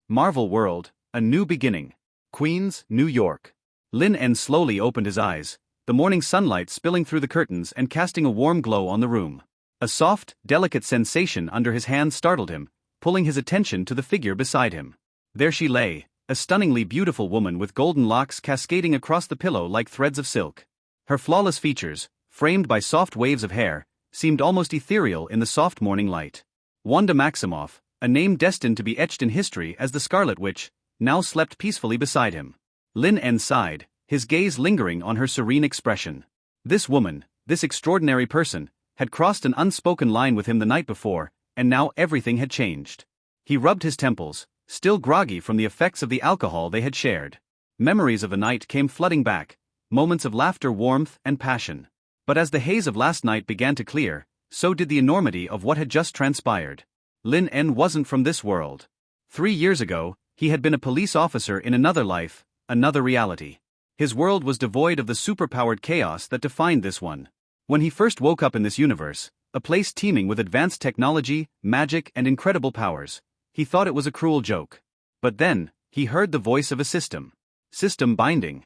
Marvel World, A New Beginning. Queens, New York. Lin En slowly opened his eyes, the morning sunlight spilling through the curtains and casting a warm glow on the room. A soft, delicate sensation under his hand startled him, pulling his attention to the figure beside him. There she lay, a stunningly beautiful woman with golden locks cascading across the pillow like threads of silk. Her flawless features, framed by soft waves of hair, seemed almost ethereal in the soft morning light. Wanda Maximoff, a name destined to be etched in history as the Scarlet Witch, now slept peacefully beside him. Lin En sighed, his gaze lingering on her serene expression. This woman, this extraordinary person, had crossed an unspoken line with him the night before, and now everything had changed. He rubbed his temples, still groggy from the effects of the alcohol they had shared. Memories of the night came flooding back, moments of laughter, warmth, and passion. But as the haze of last night began to clear, so did the enormity of what had just transpired. Lin En wasn't from this world. 3 years ago, he had been a police officer in another life, another reality. His world was devoid of the superpowered chaos that defined this one. When he first woke up in this universe, a place teeming with advanced technology, magic, and incredible powers, he thought it was a cruel joke. But then, he heard the voice of a system. System binding.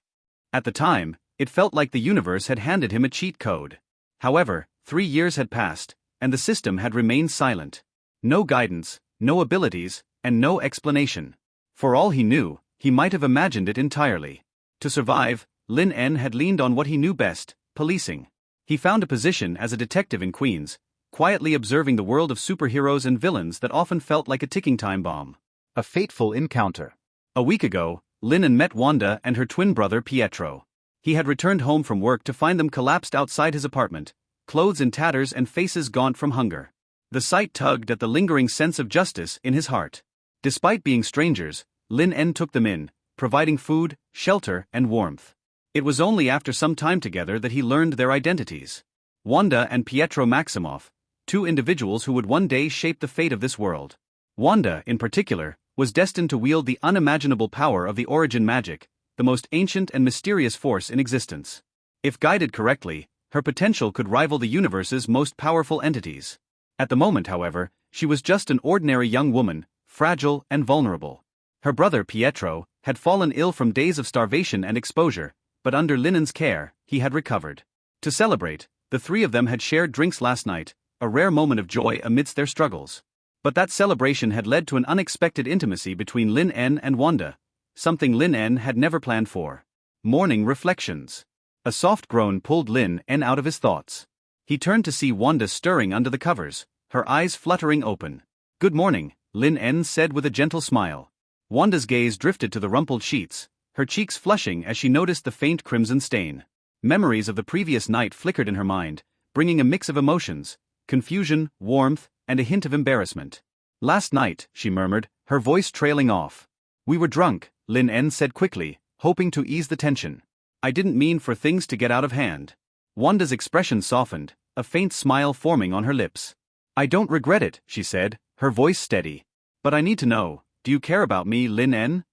At the time, it felt like the universe had handed him a cheat code. However, 3 years had passed, and the system had remained silent. No guidance, no abilities, and no explanation. For all he knew, he might have imagined it entirely. To survive, Lin En had leaned on what he knew best, policing. He found a position as a detective in Queens, quietly observing the world of superheroes and villains that often felt like a ticking time bomb. A fateful encounter. A week ago, Lin En met Wanda and her twin brother Pietro. He had returned home from work to find them collapsed outside his apartment, clothes in tatters and faces gaunt from hunger. The sight tugged at the lingering sense of justice in his heart. Despite being strangers, Lin En took them in, providing food, shelter, and warmth. It was only after some time together that he learned their identities. Wanda and Pietro Maximoff, 2 individuals who would one day shape the fate of this world. Wanda, in particular, was destined to wield the unimaginable power of the origin magic, the most ancient and mysterious force in existence. If guided correctly, her potential could rival the universe's most powerful entities. At the moment, however, she was just an ordinary young woman, fragile and vulnerable. Her brother Pietro had fallen ill from days of starvation and exposure, but under Lin En's care, he had recovered. To celebrate, the 3 of them had shared drinks last night, a rare moment of joy amidst their struggles. But that celebration had led to an unexpected intimacy between Lin En and Wanda, something Lin En had never planned for. Morning reflections. A soft groan pulled Lin En out of his thoughts. He turned to see Wanda stirring under the covers, her eyes fluttering open. "Good morning," Lin En said with a gentle smile. Wanda's gaze drifted to the rumpled sheets, her cheeks flushing as she noticed the faint crimson stain. Memories of the previous night flickered in her mind, bringing a mix of emotions, confusion, warmth, and a hint of embarrassment. "Last night," she murmured, her voice trailing off. "We were drunk," Lin En said quickly, hoping to ease the tension. "I didn't mean for things to get out of hand." Wanda's expression softened, a faint smile forming on her lips. "I don't regret it," she said, her voice steady. "But I need to know, do you care about me, Lin En?"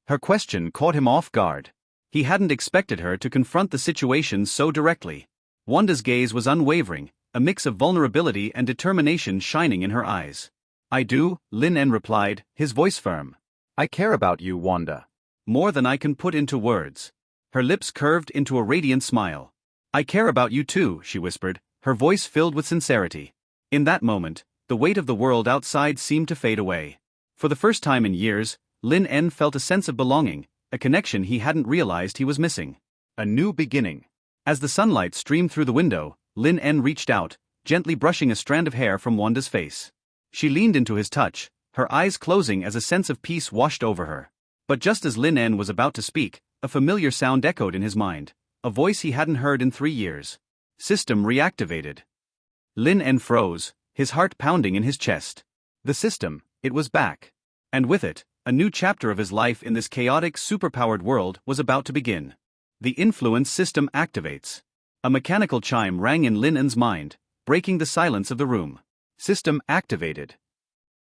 Her question caught him off guard. He hadn't expected her to confront the situation so directly. Wanda's gaze was unwavering, a mix of vulnerability and determination shining in her eyes. "I do," Lin En replied, his voice firm. "I care about you, Wanda. More than I can put into words." Her lips curved into a radiant smile. "I care about you too," she whispered, her voice filled with sincerity. In that moment, the weight of the world outside seemed to fade away. For the first time in years, Lin En felt a sense of belonging, a connection he hadn't realized he was missing. A new beginning. As the sunlight streamed through the window, Lin En reached out, gently brushing a strand of hair from Wanda's face. She leaned into his touch, her eyes closing as a sense of peace washed over her. But just as Lin En was about to speak, a familiar sound echoed in his mind, a voice he hadn't heard in 3 years. "System reactivated." Lin En froze, his heart pounding in his chest. The system, it was back. And with it, a new chapter of his life in this chaotic, superpowered world was about to begin. The influence system activates. A mechanical chime rang in Lin En's mind, breaking the silence of the room. System activated.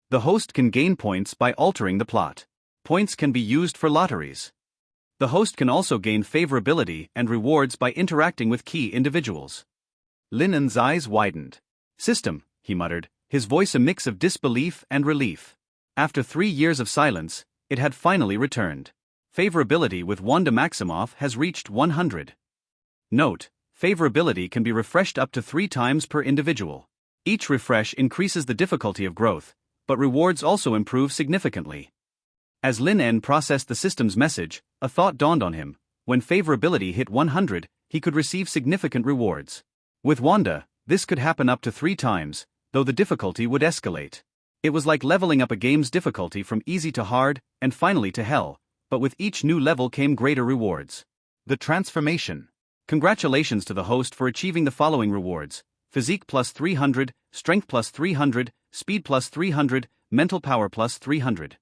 The host can gain points by altering the plot. Points can be used for lotteries. The host can also gain favorability and rewards by interacting with key individuals. Lin En's eyes widened. "System," he muttered, his voice a mix of disbelief and relief. After 3 years of silence, It had finally returned. Favorability with Wanda Maximoff has reached 100. Note: favorability can be refreshed up to 3 times per individual. Each refresh increases the difficulty of growth, but rewards also improve significantly. As Lin En processed the system's message, a thought dawned on him: when favorability hit 100, he could receive significant rewards. With Wanda, this could happen up to 3 times, though the difficulty would escalate. It was like leveling up a game's difficulty from easy to hard, and finally to hell, but with each new level came greater rewards. The transformation. Congratulations to the host for achieving the following rewards: physique plus 300, strength plus 300, speed plus 300, mental power plus 300.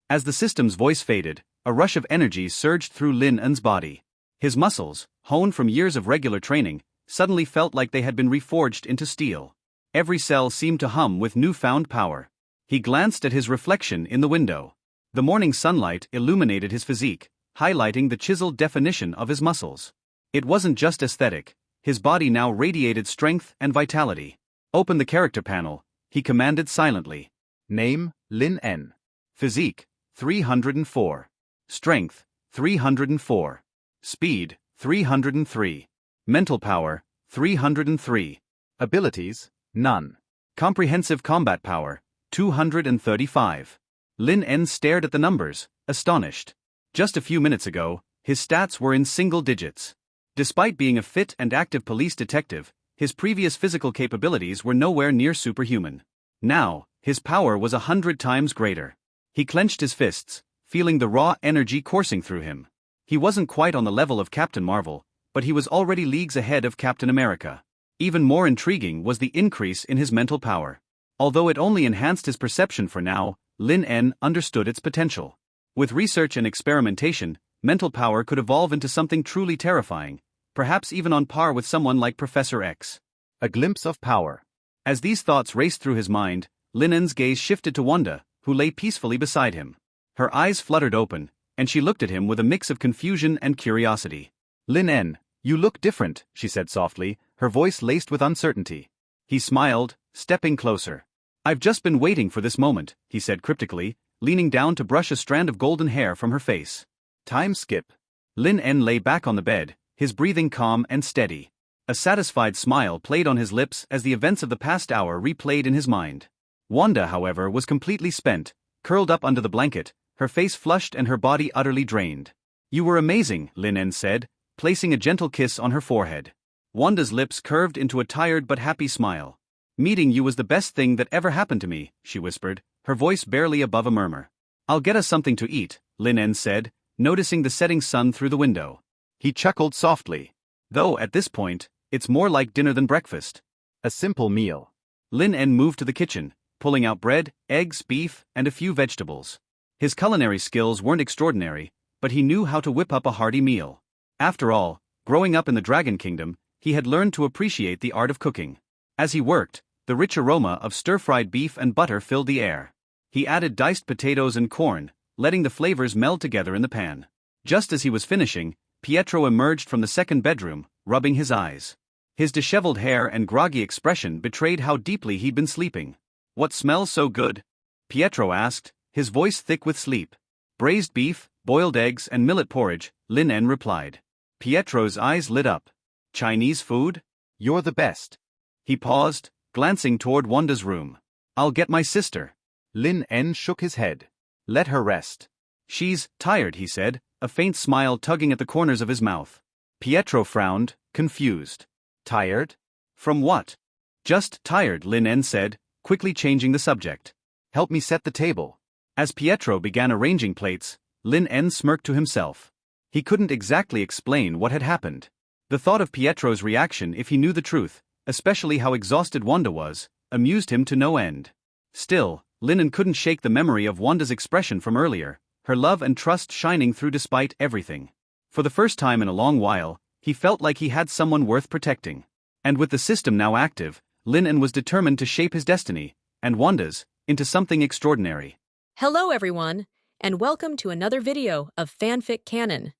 As the system's voice faded, a rush of energy surged through Lin En's body. His muscles, honed from years of regular training, suddenly felt like they had been reforged into steel. Every cell seemed to hum with newfound power. He glanced at his reflection in the window. The morning sunlight illuminated his physique, highlighting the chiseled definition of his muscles. It wasn't just aesthetic, his body now radiated strength and vitality. Open the character panel, he commanded silently. Name: Lin En. Physique: 304. Strength: 304. Speed: 303. Mental power: 303. Abilities: none. Comprehensive combat power: 235. Lin En stared at the numbers, astonished. Just a few minutes ago, his stats were in single digits. Despite being a fit and active police detective, his previous physical capabilities were nowhere near superhuman. Now, his power was 100 times greater. He clenched his fists, feeling the raw energy coursing through him. He wasn't quite on the level of Captain Marvel, but he was already leagues ahead of Captain America. Even more intriguing was the increase in his mental power. Although it only enhanced his perception for now, Lin En understood its potential. With research and experimentation, mental power could evolve into something truly terrifying, perhaps even on par with someone like Professor X. A glimpse of power. As these thoughts raced through his mind, Lin En's gaze shifted to Wanda, who lay peacefully beside him. Her eyes fluttered open, and she looked at him with a mix of confusion and curiosity. Lin En, you look different, she said softly, her voice laced with uncertainty. He smiled, stepping closer. I've just been waiting for this moment, he said cryptically, leaning down to brush a strand of golden hair from her face. Time skip. Lin En lay back on the bed, his breathing calm and steady. A satisfied smile played on his lips as the events of the past hour replayed in his mind. Wanda, however, was completely spent, curled up under the blanket, her face flushed and her body utterly drained. You were amazing, Lin En said, placing a gentle kiss on her forehead. Wanda's lips curved into a tired but happy smile. Meeting you was the best thing that ever happened to me, she whispered, her voice barely above a murmur. I'll get us something to eat, Lin En said, noticing the setting sun through the window. He chuckled softly. Though at this point, it's more like dinner than breakfast. A simple meal. Lin En moved to the kitchen, pulling out bread, eggs, beef, and a few vegetables. His culinary skills weren't extraordinary, but he knew how to whip up a hearty meal. After all, growing up in the Dragon Kingdom, he had learned to appreciate the art of cooking. As he worked, the rich aroma of stir-fried beef and butter filled the air. He added diced potatoes and corn, letting the flavors meld together in the pan. Just as he was finishing, Pietro emerged from the second bedroom, rubbing his eyes. His disheveled hair and groggy expression betrayed how deeply he'd been sleeping. What smells so good? Pietro asked, his voice thick with sleep. Braised beef, boiled eggs and millet porridge, Lin En replied. Pietro's eyes lit up. Chinese food? You're the best. He paused, glancing toward Wanda's room. I'll get my sister. Lin En shook his head. Let her rest. She's tired, he said, a faint smile tugging at the corners of his mouth. Pietro frowned, confused. Tired? From what? Just tired, Lin En said, quickly changing the subject. Help me set the table. As Pietro began arranging plates, Lin En smirked to himself. He couldn't exactly explain what had happened. The thought of Pietro's reaction if he knew the truth, especially how exhausted Wanda was, amused him to no end. Still, Lin En couldn't shake the memory of Wanda's expression from earlier, her love and trust shining through despite everything. For the first time in a long while, he felt like he had someone worth protecting. And with the system now active, Lin En was determined to shape his destiny, and Wanda's, into something extraordinary. Hello everyone, and welcome to another video of FanFic Canon.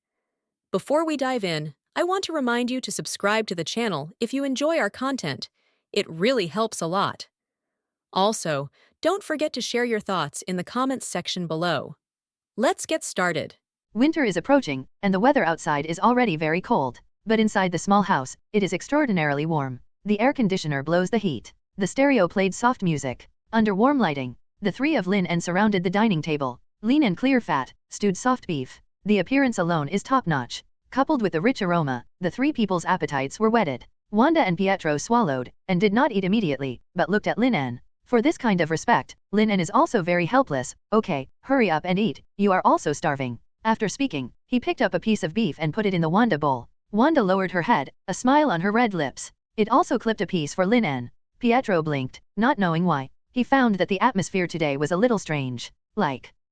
Before we dive in, I want to remind you to subscribe to the channel if you enjoy our content. It really helps a lot. Also, don't forget to share your thoughts in the comments section below. Let's get started. Winter is approaching, and the weather outside is already very cold. But inside the small house, it is extraordinarily warm. The air conditioner blows the heat. The stereo played soft music. Under warm lighting, the three of Lin En surrounded the dining table. Lean and clear fat, stewed soft beef. The appearance alone is top-notch. Coupled with the rich aroma, the three people's appetites were whetted. Wanda and Pietro swallowed, and did not eat immediately, but looked at Lin En. For this kind of respect, Lin En is also very helpless. Okay, hurry up and eat, you are also starving. After speaking, he picked up a piece of beef and put it in the Wanda bowl. Wanda lowered her head, a smile on her red lips. It also clipped a piece for Lin En. Pietro blinked, not knowing why. He found that the atmosphere today was a little strange.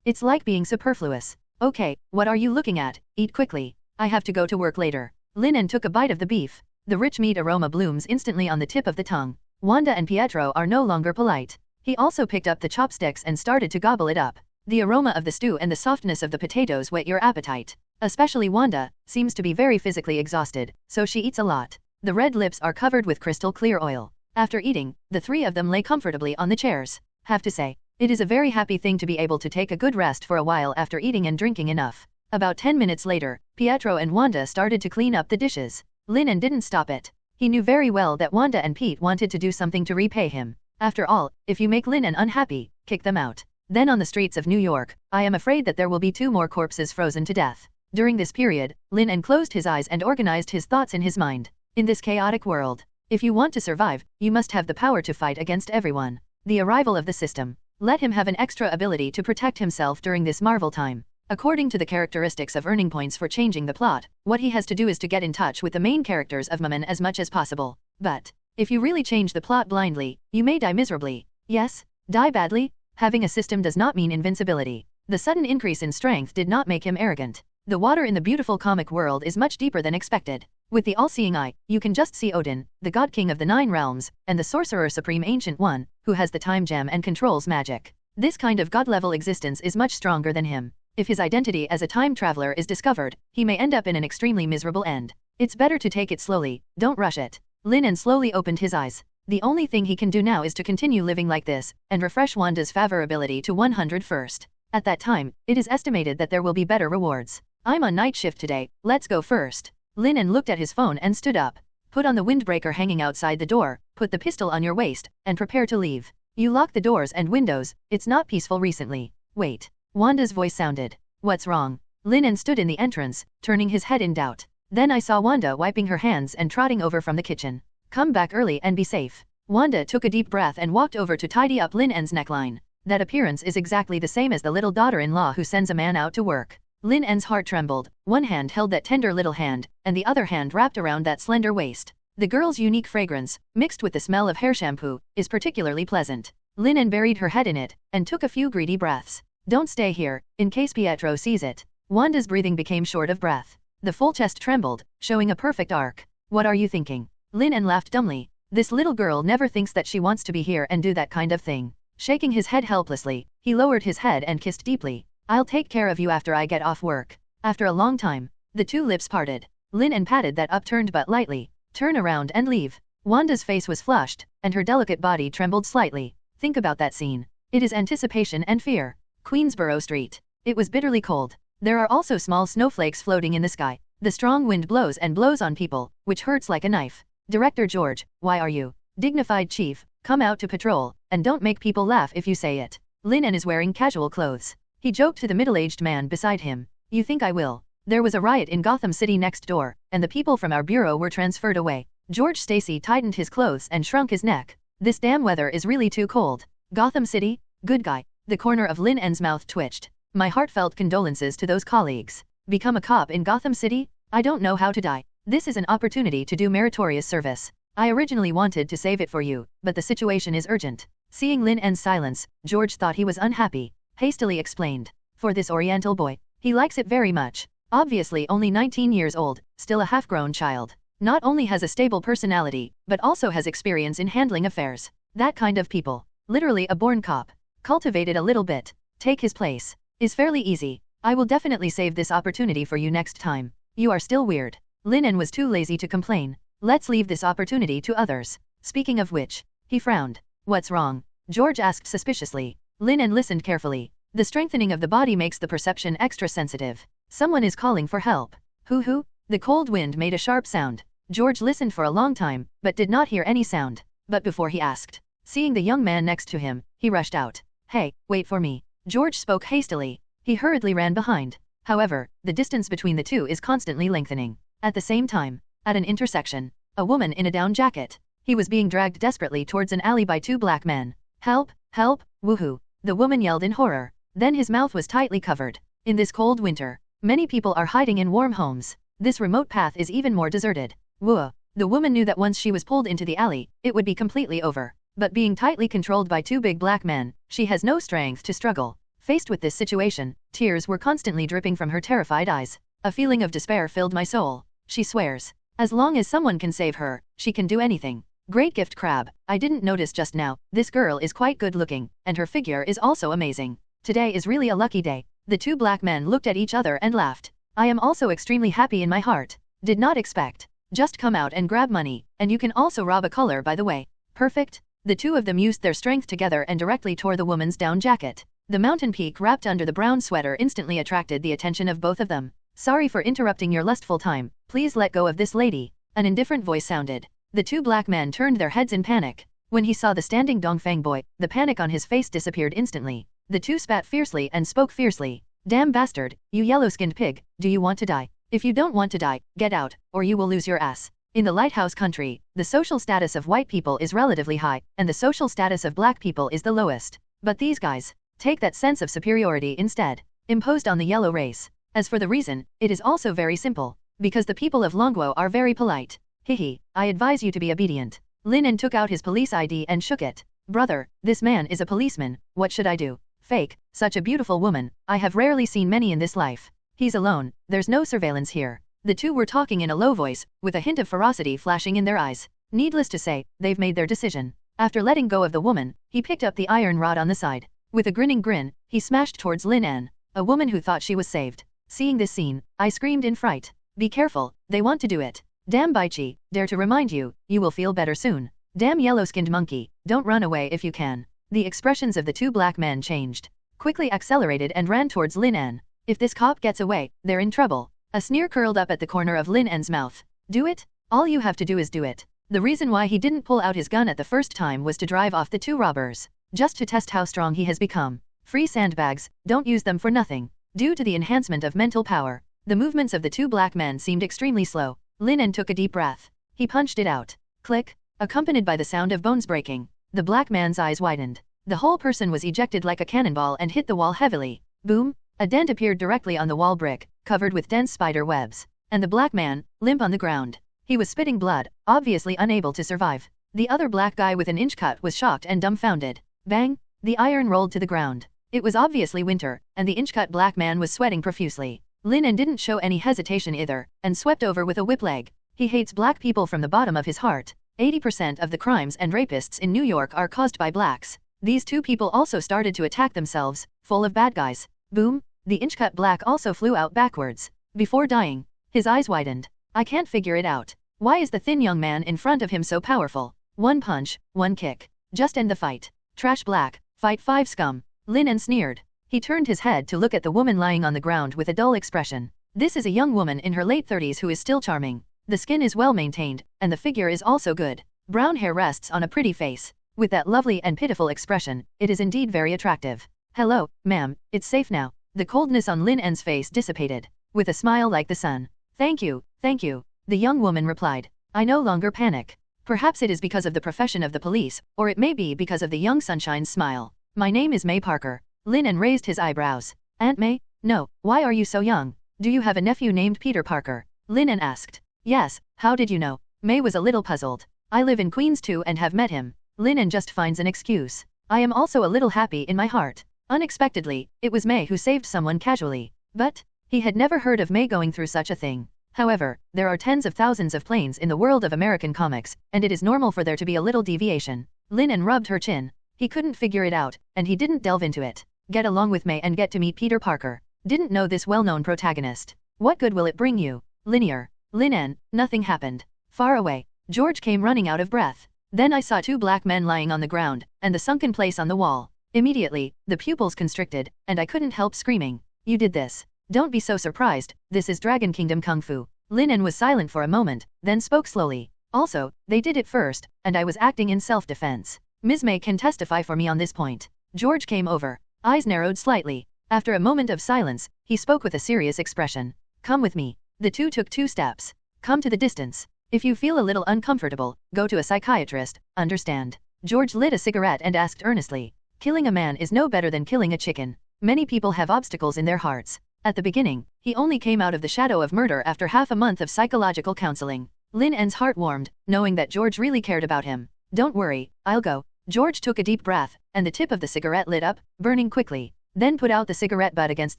It's like being superfluous. Okay, what are you looking at? Eat quickly. I have to go to work later. Lin En took a bite of the beef. The rich meat aroma blooms instantly on the tip of the tongue. Wanda and Pietro are no longer polite. He also picked up the chopsticks and started to gobble it up. The aroma of the stew and the softness of the potatoes whet your appetite. Especially Wanda, seems to be very physically exhausted, so she eats a lot. The red lips are covered with crystal clear oil. After eating, the three of them lay comfortably on the chairs. Have to say, it is a very happy thing to be able to take a good rest for a while after eating and drinking enough. About 10 minutes later, Pietro and Wanda started to clean up the dishes. Lin En didn't stop it. He knew very well that Wanda and Pete wanted to do something to repay him. After all, if you make Lin En unhappy, kick them out. Then on the streets of New York, I am afraid that there will be 2 more corpses frozen to death. During this period, Lin En closed his eyes and organized his thoughts in his mind. In this chaotic world, if you want to survive, you must have the power to fight against everyone. The arrival of the system. Let him have an extra ability to protect himself during this Marvel time. According to the characteristics of earning points for changing the plot, what he has to do is to get in touch with the main characters of Mmen as much as possible. But, if you really change the plot blindly, you may die miserably. Yes, die badly. Having a system does not mean invincibility. The sudden increase in strength did not make him arrogant. The water in the beautiful comic world is much deeper than expected. With the all-seeing eye, you can just see Odin, the god king of the 9 realms, and the sorcerer supreme ancient one, who has the time gem and controls magic. This kind of god-level existence is much stronger than him. If his identity as a time traveler is discovered, he may end up in an extremely miserable end. It's better to take it slowly, don't rush it. Lin En slowly opened his eyes. The only thing he can do now is to continue living like this, and refresh Wanda's favorability to 100 first. At that time, it is estimated that there will be better rewards. I'm on night shift today, let's go first. Lin En looked at his phone and stood up. Put on the windbreaker hanging outside the door, put the pistol on your waist, and prepare to leave. You lock the doors and windows, it's not peaceful recently. Wait. Wanda's voice sounded. What's wrong? Lin En stood in the entrance, turning his head in doubt. Then I saw Wanda wiping her hands and trotting over from the kitchen. Come back early and be safe. Wanda took a deep breath and walked over to tidy up Lin En's neckline. That appearance is exactly the same as the little daughter-in-law who sends a man out to work. Lin En's heart trembled. One hand held that tender little hand, and the other hand wrapped around that slender waist. The girl's unique fragrance, mixed with the smell of hair shampoo, is particularly pleasant. Lin En buried her head in it, and took a few greedy breaths. Don't stay here, in case Pietro sees it. Wanda's breathing became short of breath. The full chest trembled, showing a perfect arc. What are you thinking? Lin En laughed dumbly. This little girl never thinks that she wants to be here and do that kind of thing. Shaking his head helplessly, he lowered his head and kissed deeply. I'll take care of you after I get off work. After a long time, the 2 lips parted. Lin En patted that upturned butt lightly. Turn around and leave. Wanda's face was flushed, and her delicate body trembled slightly. Think about that scene. It is anticipation and fear. Queensboro Street. It was bitterly cold. There are also small snowflakes floating in the sky. The strong wind blows and blows on people, which hurts like a knife. Director George, why are you? Dignified chief, come out to patrol, and don't make people laugh if you say it. Lin En is wearing casual clothes. He joked to the middle-aged man beside him. You think I will? There was a riot in Gotham City next door, and the people from our bureau were transferred away. George Stacy tightened his clothes and shrunk his neck. This damn weather is really too cold. Gotham City? Good guy. The corner of Lin En's mouth twitched. My heartfelt condolences to those colleagues. Become a cop in Gotham City? I don't know how to die. This is an opportunity to do meritorious service. I originally wanted to save it for you, but the situation is urgent. Seeing Lin En's silence, George thought he was unhappy. Hastily explained. For this Oriental boy, he likes it very much. Obviously only 19 years old, still a half-grown child. Not only has a stable personality, but also has experience in handling affairs. That kind of people. Literally a born cop. Cultivated a little bit. Take his place. Is fairly easy. I will definitely save this opportunity for you next time. You are still weird. Lin En was too lazy to complain. Let's leave this opportunity to others. Speaking of which, he frowned. What's wrong? George asked suspiciously. Lin En listened carefully. The strengthening of the body makes the perception extra sensitive. Someone is calling for help. Hoo. The cold wind made a sharp sound. George listened for a long time, but did not hear any sound. But before he asked, seeing the young man next to him, he rushed out. Hey, wait for me. George spoke hastily. He hurriedly ran behind. However, the distance between the two is constantly lengthening. At the same time, at an intersection, a woman in a down jacket. He was being dragged desperately towards an alley by two black men. Help, help, woohoo. The woman yelled in horror. Then his mouth was tightly covered. In this cold winter, many people are hiding in warm homes. This remote path is even more deserted. Whoa. The woman knew that once she was pulled into the alley, it would be completely over. But being tightly controlled by two big black men, she has no strength to struggle. Faced with this situation, tears were constantly dripping from her terrified eyes. A feeling of despair filled my soul. She swears, as long as someone can save her, she can do anything. Great gift crab. I didn't notice just now, this girl is quite good looking, and her figure is also amazing. Today is really a lucky day. The two black men looked at each other and laughed. I am also extremely happy in my heart. Did not expect. Just come out and grab money, and you can also rob a color by the way. Perfect. The two of them used their strength together and directly tore the woman's down jacket. The mountain peak wrapped under the brown sweater instantly attracted the attention of both of them. Sorry for interrupting your lustful time, please let go of this lady. An indifferent voice sounded. The two black men turned their heads in panic. When he saw the standing Dongfang boy, the panic on his face disappeared instantly. The two spat fiercely and spoke fiercely. Damn bastard, you yellow-skinned pig, do you want to die? If you don't want to die, get out, or you will lose your ass. In the lighthouse country, the social status of white people is relatively high, and the social status of black people is the lowest. But these guys take that sense of superiority instead, imposed on the yellow race. As for the reason, it is also very simple. Because the people of Longguo are very polite. Hihi, I advise you to be obedient. Lin En took out his police ID and shook it. Brother, this man is a policeman, what should I do? Fake, such a beautiful woman, I have rarely seen many in this life. He's alone, there's no surveillance here. The two were talking in a low voice, with a hint of ferocity flashing in their eyes. Needless to say, they've made their decision. After letting go of the woman, he picked up the iron rod on the side. With a grinning grin, he smashed towards Lin En, a woman who thought she was saved. Seeing this scene, I screamed in fright. Be careful, they want to do it. Damn Baichi, dare to remind you, you will feel better soon. Damn yellow-skinned monkey, don't run away if you can. The expressions of the two black men changed. Quickly accelerated and ran towards Lin En. If this cop gets away, they're in trouble. A sneer curled up at the corner of Lin En's mouth. Do it? All you have to do is do it. The reason why he didn't pull out his gun at the first time was to drive off the two robbers. Just to test how strong he has become. Free sandbags, don't use them for nothing. Due to the enhancement of mental power, the movements of the two black men seemed extremely slow. Lin En took a deep breath. He punched it out. Click. Accompanied by the sound of bones breaking, the black man's eyes widened. The whole person was ejected like a cannonball and hit the wall heavily. Boom. A dent appeared directly on the wall brick, covered with dense spider webs. And the black man, limp on the ground. He was spitting blood, obviously unable to survive. The other black guy with an inch cut was shocked and dumbfounded. Bang! The iron rolled to the ground. It was obviously winter, and the inch-cut black man was sweating profusely. Lin En didn't show any hesitation either, and swept over with a whip leg. He hates black people from the bottom of his heart. 80% of the crimes and rapists in New York are caused by blacks. These two people also started to attack themselves, full of bad guys. Boom! The inch-cut black also flew out backwards. Before dying, his eyes widened. I can't figure it out. Why is the thin young man in front of him so powerful? One punch, one kick. Just end the fight. Trash black, fight 5 scum. Lin En sneered. He turned his head to look at the woman lying on the ground with a dull expression. This is a young woman in her late 30s who is still charming. The skin is well maintained, and the figure is also good. Brown hair rests on a pretty face. With that lovely and pitiful expression, it is indeed very attractive. Hello, ma'am, it's safe now. The coldness on Lin En's face dissipated. With a smile like the sun. Thank you, the young woman replied. I no longer panic. Perhaps it is because of the profession of the police, or it may be because of the young sunshine's smile. My name is May Parker. Lin En raised his eyebrows. Aunt May? No, why are you so young? Do you have a nephew named Peter Parker? Lin En asked. Yes, how did you know? May was a little puzzled. I live in Queens too and have met him. Lin En just finds an excuse. I am also a little happy in my heart. Unexpectedly, it was May who saved someone casually. But he had never heard of May going through such a thing. However, there are tens of thousands of planes in the world of American comics, and it is normal for there to be a little deviation. Lin En rubbed her chin. He couldn't figure it out, and he didn't delve into it. Get along with May and get to meet Peter Parker. Didn't know this well-known protagonist. What good will it bring you? Linear. Lin En, nothing happened. Far away, George came running out of breath. Then I saw 2 black men lying on the ground, and the sunken place on the wall. Immediately, the pupils constricted, and I couldn't help screaming. You did this. Don't be so surprised, this is Dragon Kingdom Kung Fu. Lin En was silent for a moment, then spoke slowly. Also, they did it first, and I was acting in self-defense. Ms. May can testify for me on this point. George came over. Eyes narrowed slightly. After a moment of silence, he spoke with a serious expression. Come with me. The two took 2 steps. Come to the distance. If you feel a little uncomfortable, go to a psychiatrist, understand? George lit a cigarette and asked earnestly. Killing a man is no better than killing a chicken. Many people have obstacles in their hearts. At the beginning, he only came out of the shadow of murder after half a month of psychological counseling. Lin En's heart warmed, knowing that George really cared about him. Don't worry, I'll go. George took a deep breath, and the tip of the cigarette lit up, burning quickly. Then put out the cigarette butt against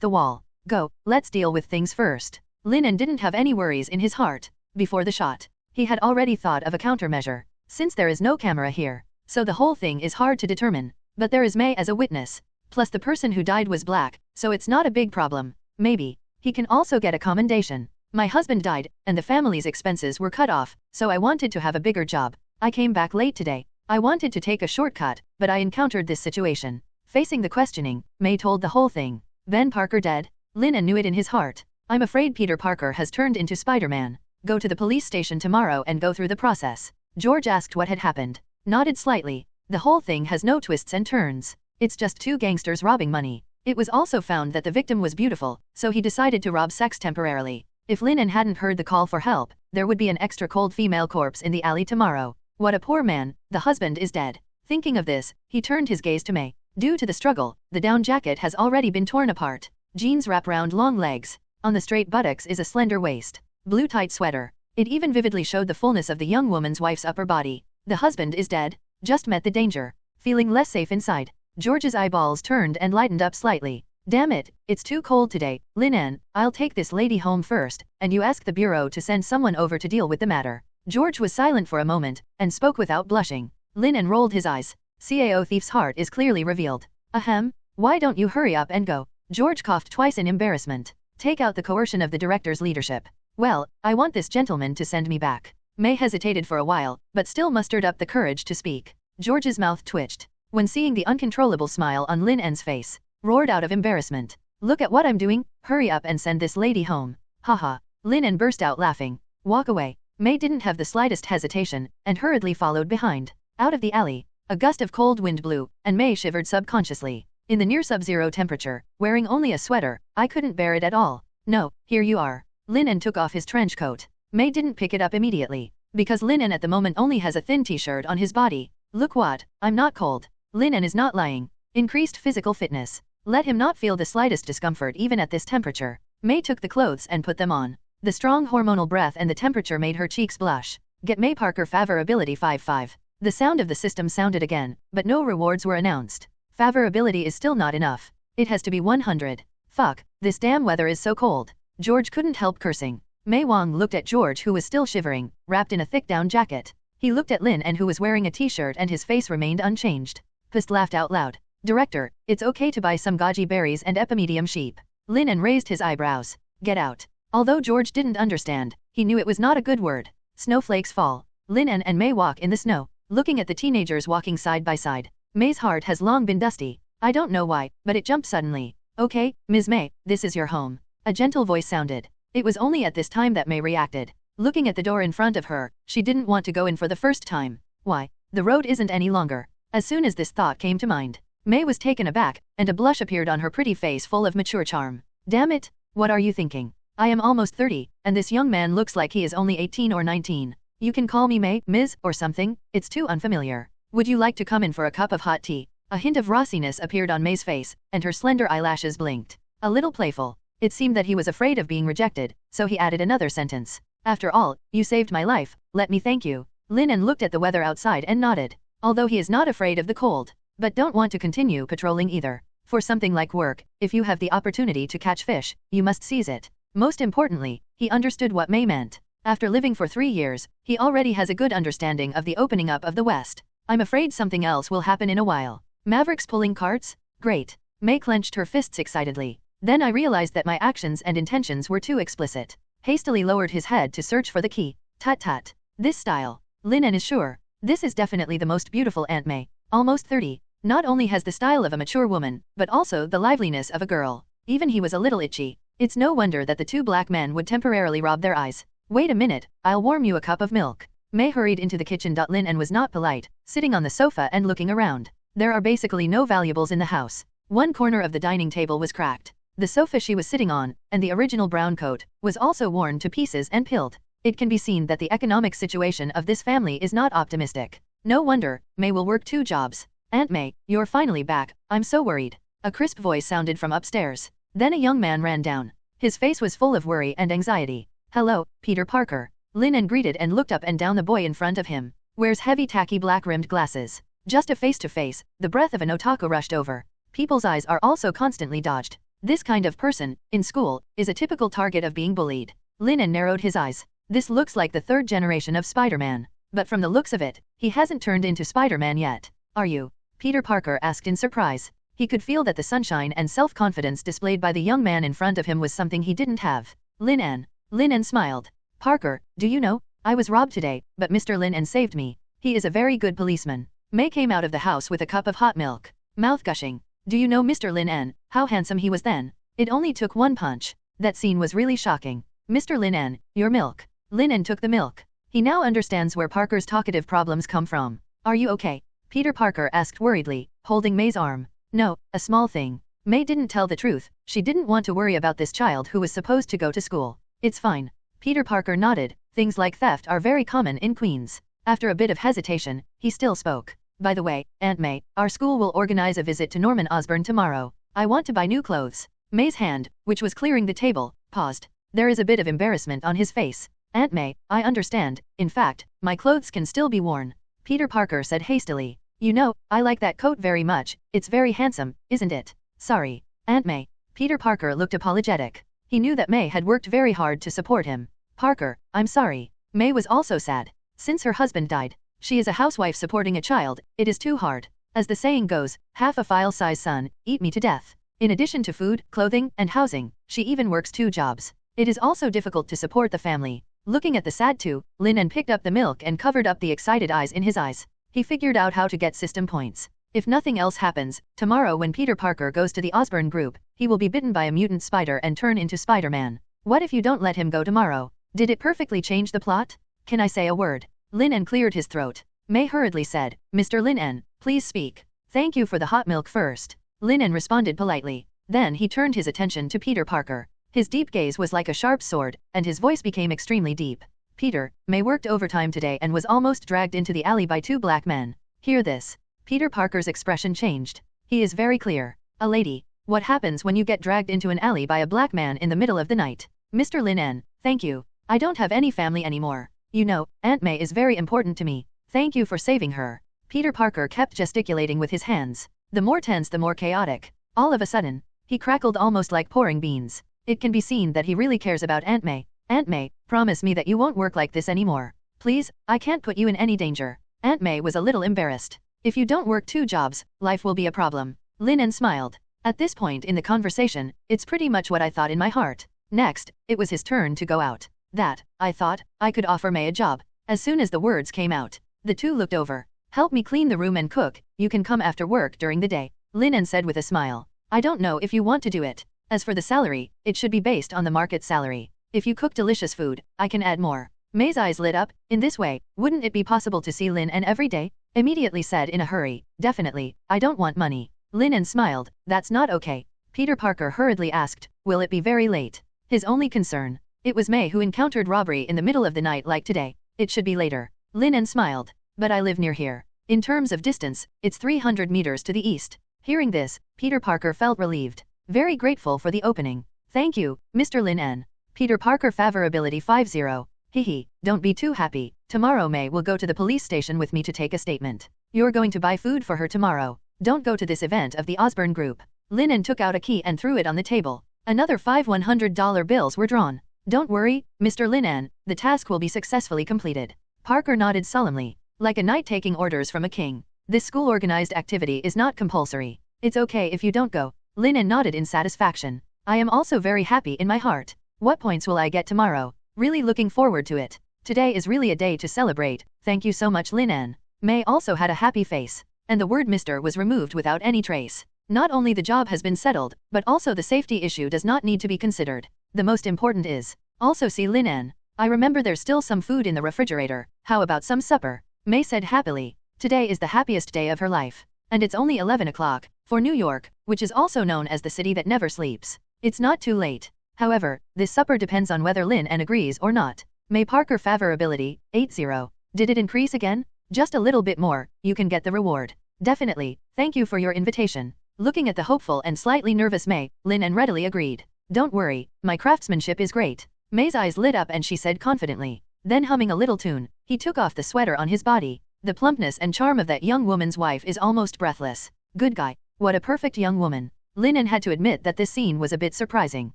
the wall. Go, let's deal with things first. Lin En didn't have any worries in his heart. Before the shot, he had already thought of a countermeasure. Since there is no camera here, so the whole thing is hard to determine. But there is May as a witness. Plus the person who died was black, so it's not a big problem. Maybe he can also get a commendation. My husband died, and the family's expenses were cut off, so I wanted to have a bigger job. I came back late today. I wanted to take a shortcut, but I encountered this situation. Facing the questioning, May told the whole thing. Ben Parker dead? Lin En knew it in his heart. I'm afraid Peter Parker has turned into Spider-Man. Go to the police station tomorrow and go through the process. George asked what had happened. Nodded slightly. The whole thing has no twists and turns. It's just 2 gangsters robbing money. It was also found that the victim was beautiful, so he decided to rob sex temporarily. If Lin En hadn't heard the call for help, there would be an extra cold female corpse in the alley tomorrow. What a poor man, the husband is dead. Thinking of this, he turned his gaze to May. Due to the struggle, the down jacket has already been torn apart. Jeans wrap round long legs. On the straight buttocks is a slender waist. Blue tight sweater. It even vividly showed the fullness of the young woman's wife's upper body. The husband is dead. Just met the danger. Feeling less safe inside, George's eyeballs turned and lightened up slightly. Damn it, it's too cold today. Lin En, I'll take this lady home first, and you ask the bureau to send someone over to deal with the matter. George was silent for a moment, and spoke without blushing. Lin En rolled his eyes. CAO thief's heart is clearly revealed. Ahem, why don't you hurry up and go? George coughed twice in embarrassment. Take out the coercion of the director's leadership. Well, I want this gentleman to send me back. May hesitated for a while, but still mustered up the courage to speak. George's mouth twitched. When seeing the uncontrollable smile on Lin En's face, roared out of embarrassment. Look at what I'm doing, hurry up and send this lady home. Haha. Lin En burst out laughing. Walk away. May didn't have the slightest hesitation, and hurriedly followed behind. Out of the alley, a gust of cold wind blew, and May shivered subconsciously. In the near sub-zero temperature, wearing only a sweater, I couldn't bear it at all. No, here you are. Lin En took off his trench coat. May didn't pick it up immediately, because Lin En at the moment only has a thin t-shirt on his body. Look what, I'm not cold. Lin En is not lying. Increased physical fitness. Let him not feel the slightest discomfort even at this temperature. May took the clothes and put them on. The strong hormonal breath and the temperature made her cheeks blush. Get May Parker favorability 5-5. The sound of the system sounded again, but no rewards were announced. Favorability is still not enough. It has to be 100. Fuck, this damn weather is so cold. George couldn't help cursing. Mei Wang looked at George who was still shivering, wrapped in a thick down jacket. He looked at Lin En who was wearing a t-shirt and his face remained unchanged. Pist laughed out loud. Director, it's okay to buy some goji berries and epimedium sheep. Lin En raised his eyebrows. Get out. Although George didn't understand, he knew it was not a good word. Snowflakes fall. Lin En and May walk in the snow, looking at the teenagers walking side by side. May's heart has long been dusty. I don't know why, but it jumped suddenly. Okay, Ms. May, this is your home. A gentle voice sounded. It was only at this time that May reacted. Looking at the door in front of her, she didn't want to go in for the first time. Why? The road isn't any longer. As soon as this thought came to mind, May was taken aback, and a blush appeared on her pretty face full of mature charm. Damn it, what are you thinking? I am almost 30, and this young man looks like he is only 18 or 19. You can call me May, Ms., or something, it's too unfamiliar. Would you like to come in for a cup of hot tea? A hint of rossiness appeared on May's face, and her slender eyelashes blinked. A little playful. It seemed that he was afraid of being rejected, so he added another sentence. After all, you saved my life, let me thank you. Lin En looked at the weather outside and nodded. Although he is not afraid of the cold, but don't want to continue patrolling either. For something like work, if you have the opportunity to catch fish, you must seize it. Most importantly, he understood what May meant. After living for 3 years, he already has a good understanding of the opening up of the West. I'm afraid something else will happen in a while. Mavericks pulling carts? Great. May clenched her fists excitedly. Then I realized that my actions and intentions were too explicit. Hastily lowered his head to search for the key. Tut tut. This style. Lin En is sure. This is definitely the most beautiful Aunt May. Almost 30. Not only has the style of a mature woman, but also the liveliness of a girl. Even he was a little itchy. It's no wonder that the two black men would temporarily rob their eyes. Wait a minute, I'll warm you a cup of milk. May hurried into the kitchen. Lin En was not polite, sitting on the sofa and looking around. There are basically no valuables in the house. One corner of the dining table was cracked. The sofa she was sitting on, and the original brown coat, was also worn to pieces and pilled. It can be seen that the economic situation of this family is not optimistic. No wonder, May will work 2 jobs. Aunt May, you're finally back, I'm so worried. A crisp voice sounded from upstairs. Then a young man ran down. His face was full of worry and anxiety. Hello, Peter Parker. Lin En greeted and looked up and down the boy in front of him. Wears heavy tacky black-rimmed glasses. Just a face-to-face, the breath of an otaku rushed over. People's eyes are also constantly dodged. This kind of person, in school, is a typical target of being bullied. Lin En narrowed his eyes. This looks like the 3rd generation of Spider-Man. But from the looks of it, he hasn't turned into Spider-Man yet. Are you? Peter Parker asked in surprise. He could feel that the sunshine and self-confidence displayed by the young man in front of him was something he didn't have. Lin En smiled. Parker, do you know, I was robbed today, but Mr. Lin En saved me. He is a very good policeman. May came out of the house with a cup of hot milk, mouth gushing. Do you know Mr. Lin En, how handsome he was then? It only took one punch. That scene was really shocking. Mr. Lin En, your milk. Lin En took the milk. He now understands where Parker's talkative problems come from. Are you okay? Peter Parker asked worriedly, holding May's arm. No, a small thing. May didn't tell the truth. She didn't want to worry about this child who was supposed to go to school. It's fine. Peter Parker nodded. Things like theft are very common in Queens. After a bit of hesitation, he still spoke. By the way, Aunt May, our school will organize a visit to Norman Osborn tomorrow. I want to buy new clothes. May's hand, which was clearing the table, paused. There is a bit of embarrassment on his face. Aunt May, I understand. In fact, my clothes can still be worn. Peter Parker said hastily. You know, I like that coat very much. It's very handsome, isn't it? Sorry, Aunt May. Peter Parker looked apologetic. He knew that May had worked very hard to support him. Parker, I'm sorry. May was also sad. Since her husband died, she is a housewife supporting a child. It is too hard. As the saying goes, half a file-size son, eat me to death. In addition to food, clothing, and housing, she even works 2 jobs. It is also difficult to support the family. Looking at the sad two, Lin En picked up the milk and covered up the excited eyes in his eyes. He figured out how to get system points. If nothing else happens, tomorrow when Peter Parker goes to the Osborn group, he will be bitten by a mutant spider and turn into Spider-Man. What if you don't let him go tomorrow? Did it perfectly change the plot? Can I say a word? Lin En cleared his throat. May hurriedly said, Mr. Lin En, please speak. Thank you for the hot milk first. Lin En responded politely. Then he turned his attention to Peter Parker. His deep gaze was like a sharp sword, and his voice became extremely deep. Peter, May worked overtime today and was almost dragged into the alley by 2 black men. Hear this. Peter Parker's expression changed. He is very clear. A lady. What happens when you get dragged into an alley by a black man in the middle of the night? Mr. Lin En, thank you. I don't have any family anymore. You know, Aunt May is very important to me. Thank you for saving her. Peter Parker kept gesticulating with his hands. The more tense, the more chaotic. All of a sudden, he crackled almost like pouring beans. It can be seen that he really cares about Aunt May. Aunt May, promise me that you won't work like this anymore. Please, I can't put you in any danger. Aunt May was a little embarrassed. If you don't work 2 jobs, life will be a problem. Lin En smiled. At this point in the conversation, it's pretty much what I thought in my heart. Next, it was his turn to go out. That, I thought, I could offer May a job. As soon as the words came out, the 2 looked over. Help me clean the room and cook, you can come after work during the day. Lin En said with a smile. I don't know if you want to do it. As for the salary, it should be based on the market salary. If you cook delicious food, I can add more. May's eyes lit up. In this way, wouldn't it be possible to see Lin En every day? Immediately said in a hurry, definitely, I don't want money. Lin En smiled, that's not okay. Peter Parker hurriedly asked, will it be very late? His only concern. It was May who encountered robbery in the middle of the night like today. It should be later. Lin En smiled. But I live near here. In terms of distance, it's 300 meters to the east. Hearing this, Peter Parker felt relieved. Very grateful for the opening. Thank you, Mr. Lin En. Peter Parker favorability 50. Hehe, don't be too happy. Tomorrow May will go to the police station with me to take a statement. You're going to buy food for her tomorrow. Don't go to this event of the Osborn group. Lin En took out a key and threw it on the table. Another 5 $100 bills were drawn. Don't worry, Mr. Lin En, the task will be successfully completed. Parker nodded solemnly. Like a knight taking orders from a king. This school-organized activity is not compulsory. It's okay if you don't go. Lin En nodded in satisfaction. I am also very happy in my heart. What points will I get tomorrow? Really looking forward to it. Today is really a day to celebrate. Thank you so much, Lin En. May also had a happy face. and the word Mr. was removed without any trace. Not only the job has been settled, but also the safety issue does not need to be considered. The most important is, also see Lin En. I remember there's still some food in the refrigerator, how about some supper? May said happily. Today is the happiest day of her life. And it's only 11 o'clock, for New York, which is also known as the city that never sleeps. It's not too late. However, this supper depends on whether Lin En agrees or not. May Parker favorability, 80. Did it increase again? Just a little bit more, you can get the reward. Definitely, thank you for your invitation. Looking at the hopeful and slightly nervous May, Lin En readily agreed. Don't worry, my craftsmanship is great. May's eyes lit up and she said confidently. Then humming a little tune, he took off the sweater on his body. The plumpness and charm of that young woman's wife is almost breathless. Good guy, what a perfect young woman. Lin En had to admit that this scene was a bit surprising.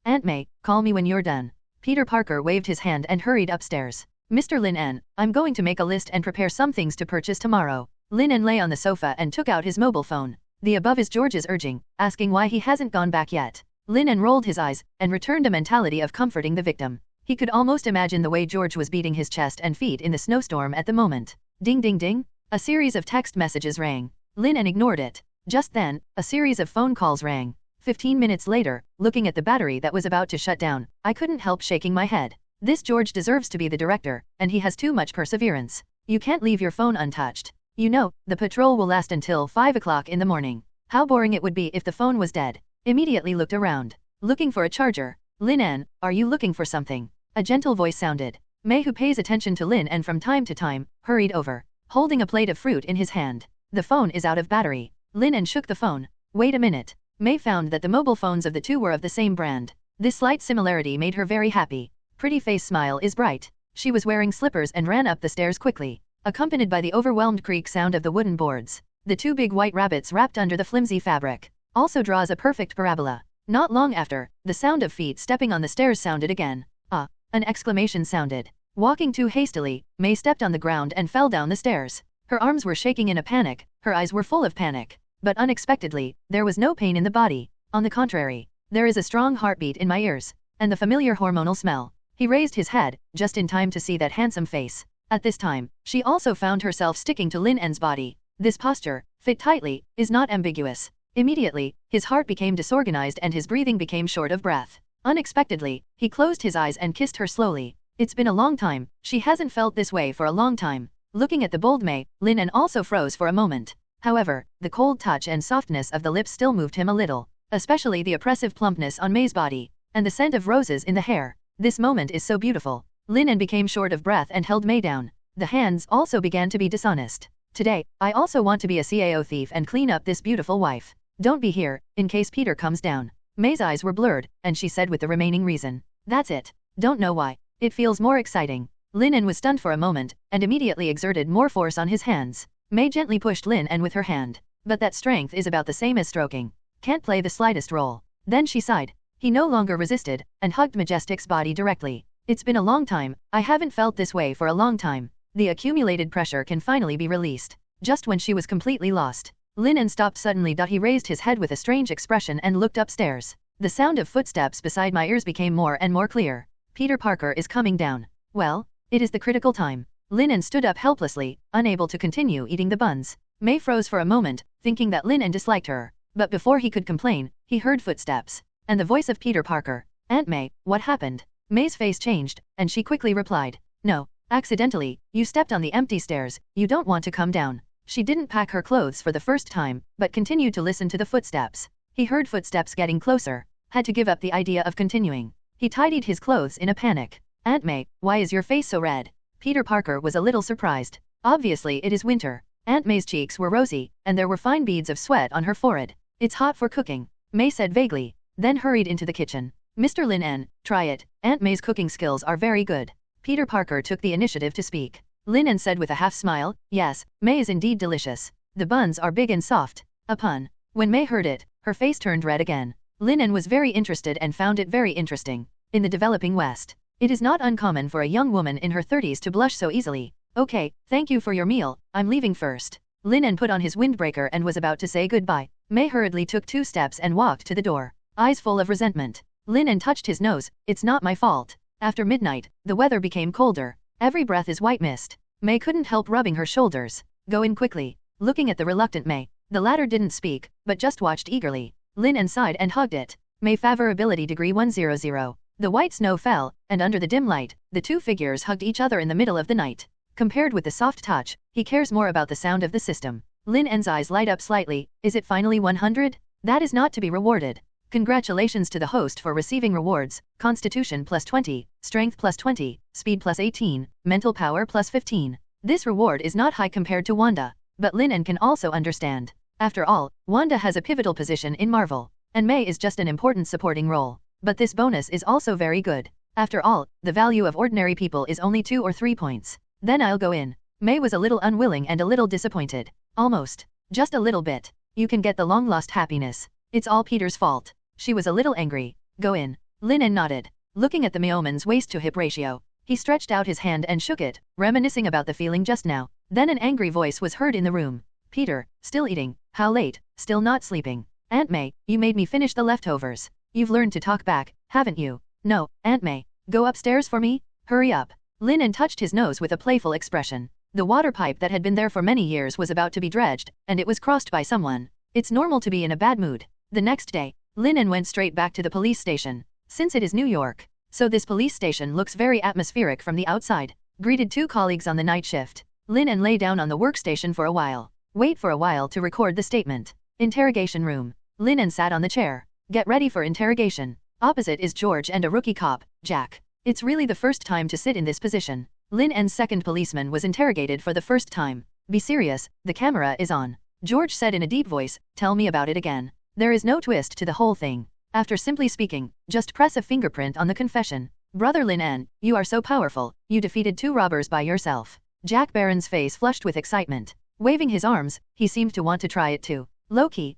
Aunt May, call me when you're done. Peter Parker waved his hand and hurried upstairs. Mr. Lin En, I'm going to make a list and prepare some things to purchase tomorrow. Lin En lay on the sofa and took out his mobile phone. The above is George's urging, asking why he hasn't gone back yet. Lin En rolled his eyes and returned a mentality of comforting the victim. He could almost imagine the way George was beating his chest and feet in the snowstorm at the moment. Ding ding ding. A series of text messages rang. Lin En ignored it. Just then, a series of phone calls rang. 15 minutes later, looking at the battery that was about to shut down, I couldn't help shaking my head. This George deserves to be the director, and he has too much perseverance. You can't leave your phone untouched. You know, the patrol will last until 5 o'clock in the morning. How boring it would be if the phone was dead. Immediately looked around. Looking for a charger. Lin En, are you looking for something? A gentle voice sounded. May, who pays attention to Lin En from time to time, hurried over, holding a plate of fruit in his hand. The phone is out of battery. Lin En shook the phone. Wait a minute. May found that the mobile phones of the two were of the same brand. This slight similarity made her very happy. Pretty face smile is bright. She was wearing slippers and ran up the stairs quickly, accompanied by the overwhelmed creak sound of the wooden boards. The two big white rabbits wrapped under the flimsy fabric also draws a perfect parabola. Not long after, the sound of feet stepping on the stairs sounded again. Ah! An exclamation sounded. Walking too hastily, May stepped on the ground and fell down the stairs. Her arms were shaking in a panic, her eyes were full of panic. But unexpectedly, there was no pain in the body. On the contrary, there is a strong heartbeat in my ears, and the familiar hormonal smell. He raised his head, just in time to see that handsome face. At this time, she also found herself sticking to Lin En's body. This posture, fit tightly, is not ambiguous. Immediately, his heart became disorganized and his breathing became short of breath. Unexpectedly, he closed his eyes and kissed her slowly. It's been a long time, she hasn't felt this way for a long time. Looking at the bold May, Lin En also froze for a moment. However, the cold touch and softness of the lips still moved him a little, especially the oppressive plumpness on May's body, and the scent of roses in the hair. This moment is so beautiful. Lin En became short of breath and held May down. The hands also began to be dishonest. Today, I also want to be a CAO thief and clean up this beautiful wife. Don't be here, in case Peter comes down. May's eyes were blurred, and she said with the remaining reason. That's it. Don't know why. It feels more exciting. Lin En was stunned for a moment, and immediately exerted more force on his hands. May gently pushed Lin En with her hand. But that strength is about the same as stroking. Can't play the slightest role. Then she sighed. He no longer resisted, and hugged Majestic's body directly. It's been a long time, I haven't felt this way for a long time. The accumulated pressure can finally be released. Just when she was completely lost, Lin En stopped suddenly. He raised his head with a strange expression and looked upstairs. The sound of footsteps beside my ears became more and more clear. Peter Parker is coming down. Well, it is the critical time. Lin En stood up helplessly, unable to continue eating the buns. May froze for a moment, thinking that Lin En disliked her. But before he could complain, he heard footsteps, and the voice of Peter Parker. Aunt May, what happened? May's face changed, and she quickly replied, no, accidentally, you stepped on the empty stairs, you don't want to come down. She didn't pack her clothes for the first time, but continued to listen to the footsteps. He heard footsteps getting closer, had to give up the idea of continuing. He tidied his clothes in a panic. Aunt May, why is your face so red? Peter Parker was a little surprised. Obviously it is winter. Aunt May's cheeks were rosy, and there were fine beads of sweat on her forehead. It's hot for cooking, May said vaguely, then hurried into the kitchen. Mr. Lin En, try it, Aunt May's cooking skills are very good. Peter Parker took the initiative to speak. Lin En said with a half smile, yes, May is indeed delicious. The buns are big and soft. A pun. When May heard it, her face turned red again. Lin En was very interested and found it very interesting. In the developing West, it is not uncommon for a young woman in her 30s to blush so easily. Okay, thank you for your meal, I'm leaving first. Lin En put on his windbreaker and was about to say goodbye. May hurriedly took 2 steps and walked to the door, eyes full of resentment. Lin En touched his nose, it's not my fault. After midnight, the weather became colder. Every breath is white mist. May couldn't help rubbing her shoulders. Go in quickly. looking at the reluctant May. The latter didn't speak, but just watched eagerly. Lin En sighed and hugged it. May favorability degree 100. The white snow fell, and under the dim light, the two figures hugged each other in the middle of the night. Compared with the soft touch, he cares more about the sound of the system. Lin En's eyes light up slightly. Is it finally 100? That is not to be rewarded. Congratulations to the host for receiving rewards: Constitution plus 20, Strength plus 20, Speed plus 18, Mental Power plus 15. This reward is not high compared to Wanda, but Lin En can also understand. After all, Wanda has a pivotal position in Marvel, and May is just an important supporting role. But this bonus is also very good. After all, the value of ordinary people is only 2 or 3 points. Then I'll go in. May was a little unwilling and a little disappointed. Almost. Just a little bit. You can get the long-lost happiness. It's all Peter's fault. She was a little angry. Go in. Lin En nodded. Looking at the Meoman's waist-to-hip ratio, he stretched out his hand and shook it, reminiscing about the feeling just now. Then an angry voice was heard in the room. Peter, still eating? How late? Still not sleeping? Aunt May, you made me finish the leftovers. You've learned to talk back, haven't you? No, Aunt May. Go upstairs for me? Hurry up. Lin En touched his nose with a playful expression. The water pipe that had been there for many years was about to be dredged, and it was crossed by someone. It's normal to be in a bad mood. The next day, Lin En went straight back to the police station. Since it is New York, so this police station looks very atmospheric from the outside. Greeted two colleagues on the night shift. Lin En lay down on the workstation for a while. Wait for a while to record the statement. Interrogation room. Lin En sat on the chair. Get ready for interrogation. Opposite is George and a rookie cop, Jack. It's really the first time to sit in this position. Lin En's second policeman was interrogated for the first time. Be serious, the camera is on. George said in a deep voice, tell me about it again. There is no twist to the whole thing. After simply speaking, just press a fingerprint on the confession. Brother Lin En, you are so powerful, you defeated 2 robbers by yourself. Jack Barron's face flushed with excitement. Waving his arms, he seemed to want to try it too. Loki.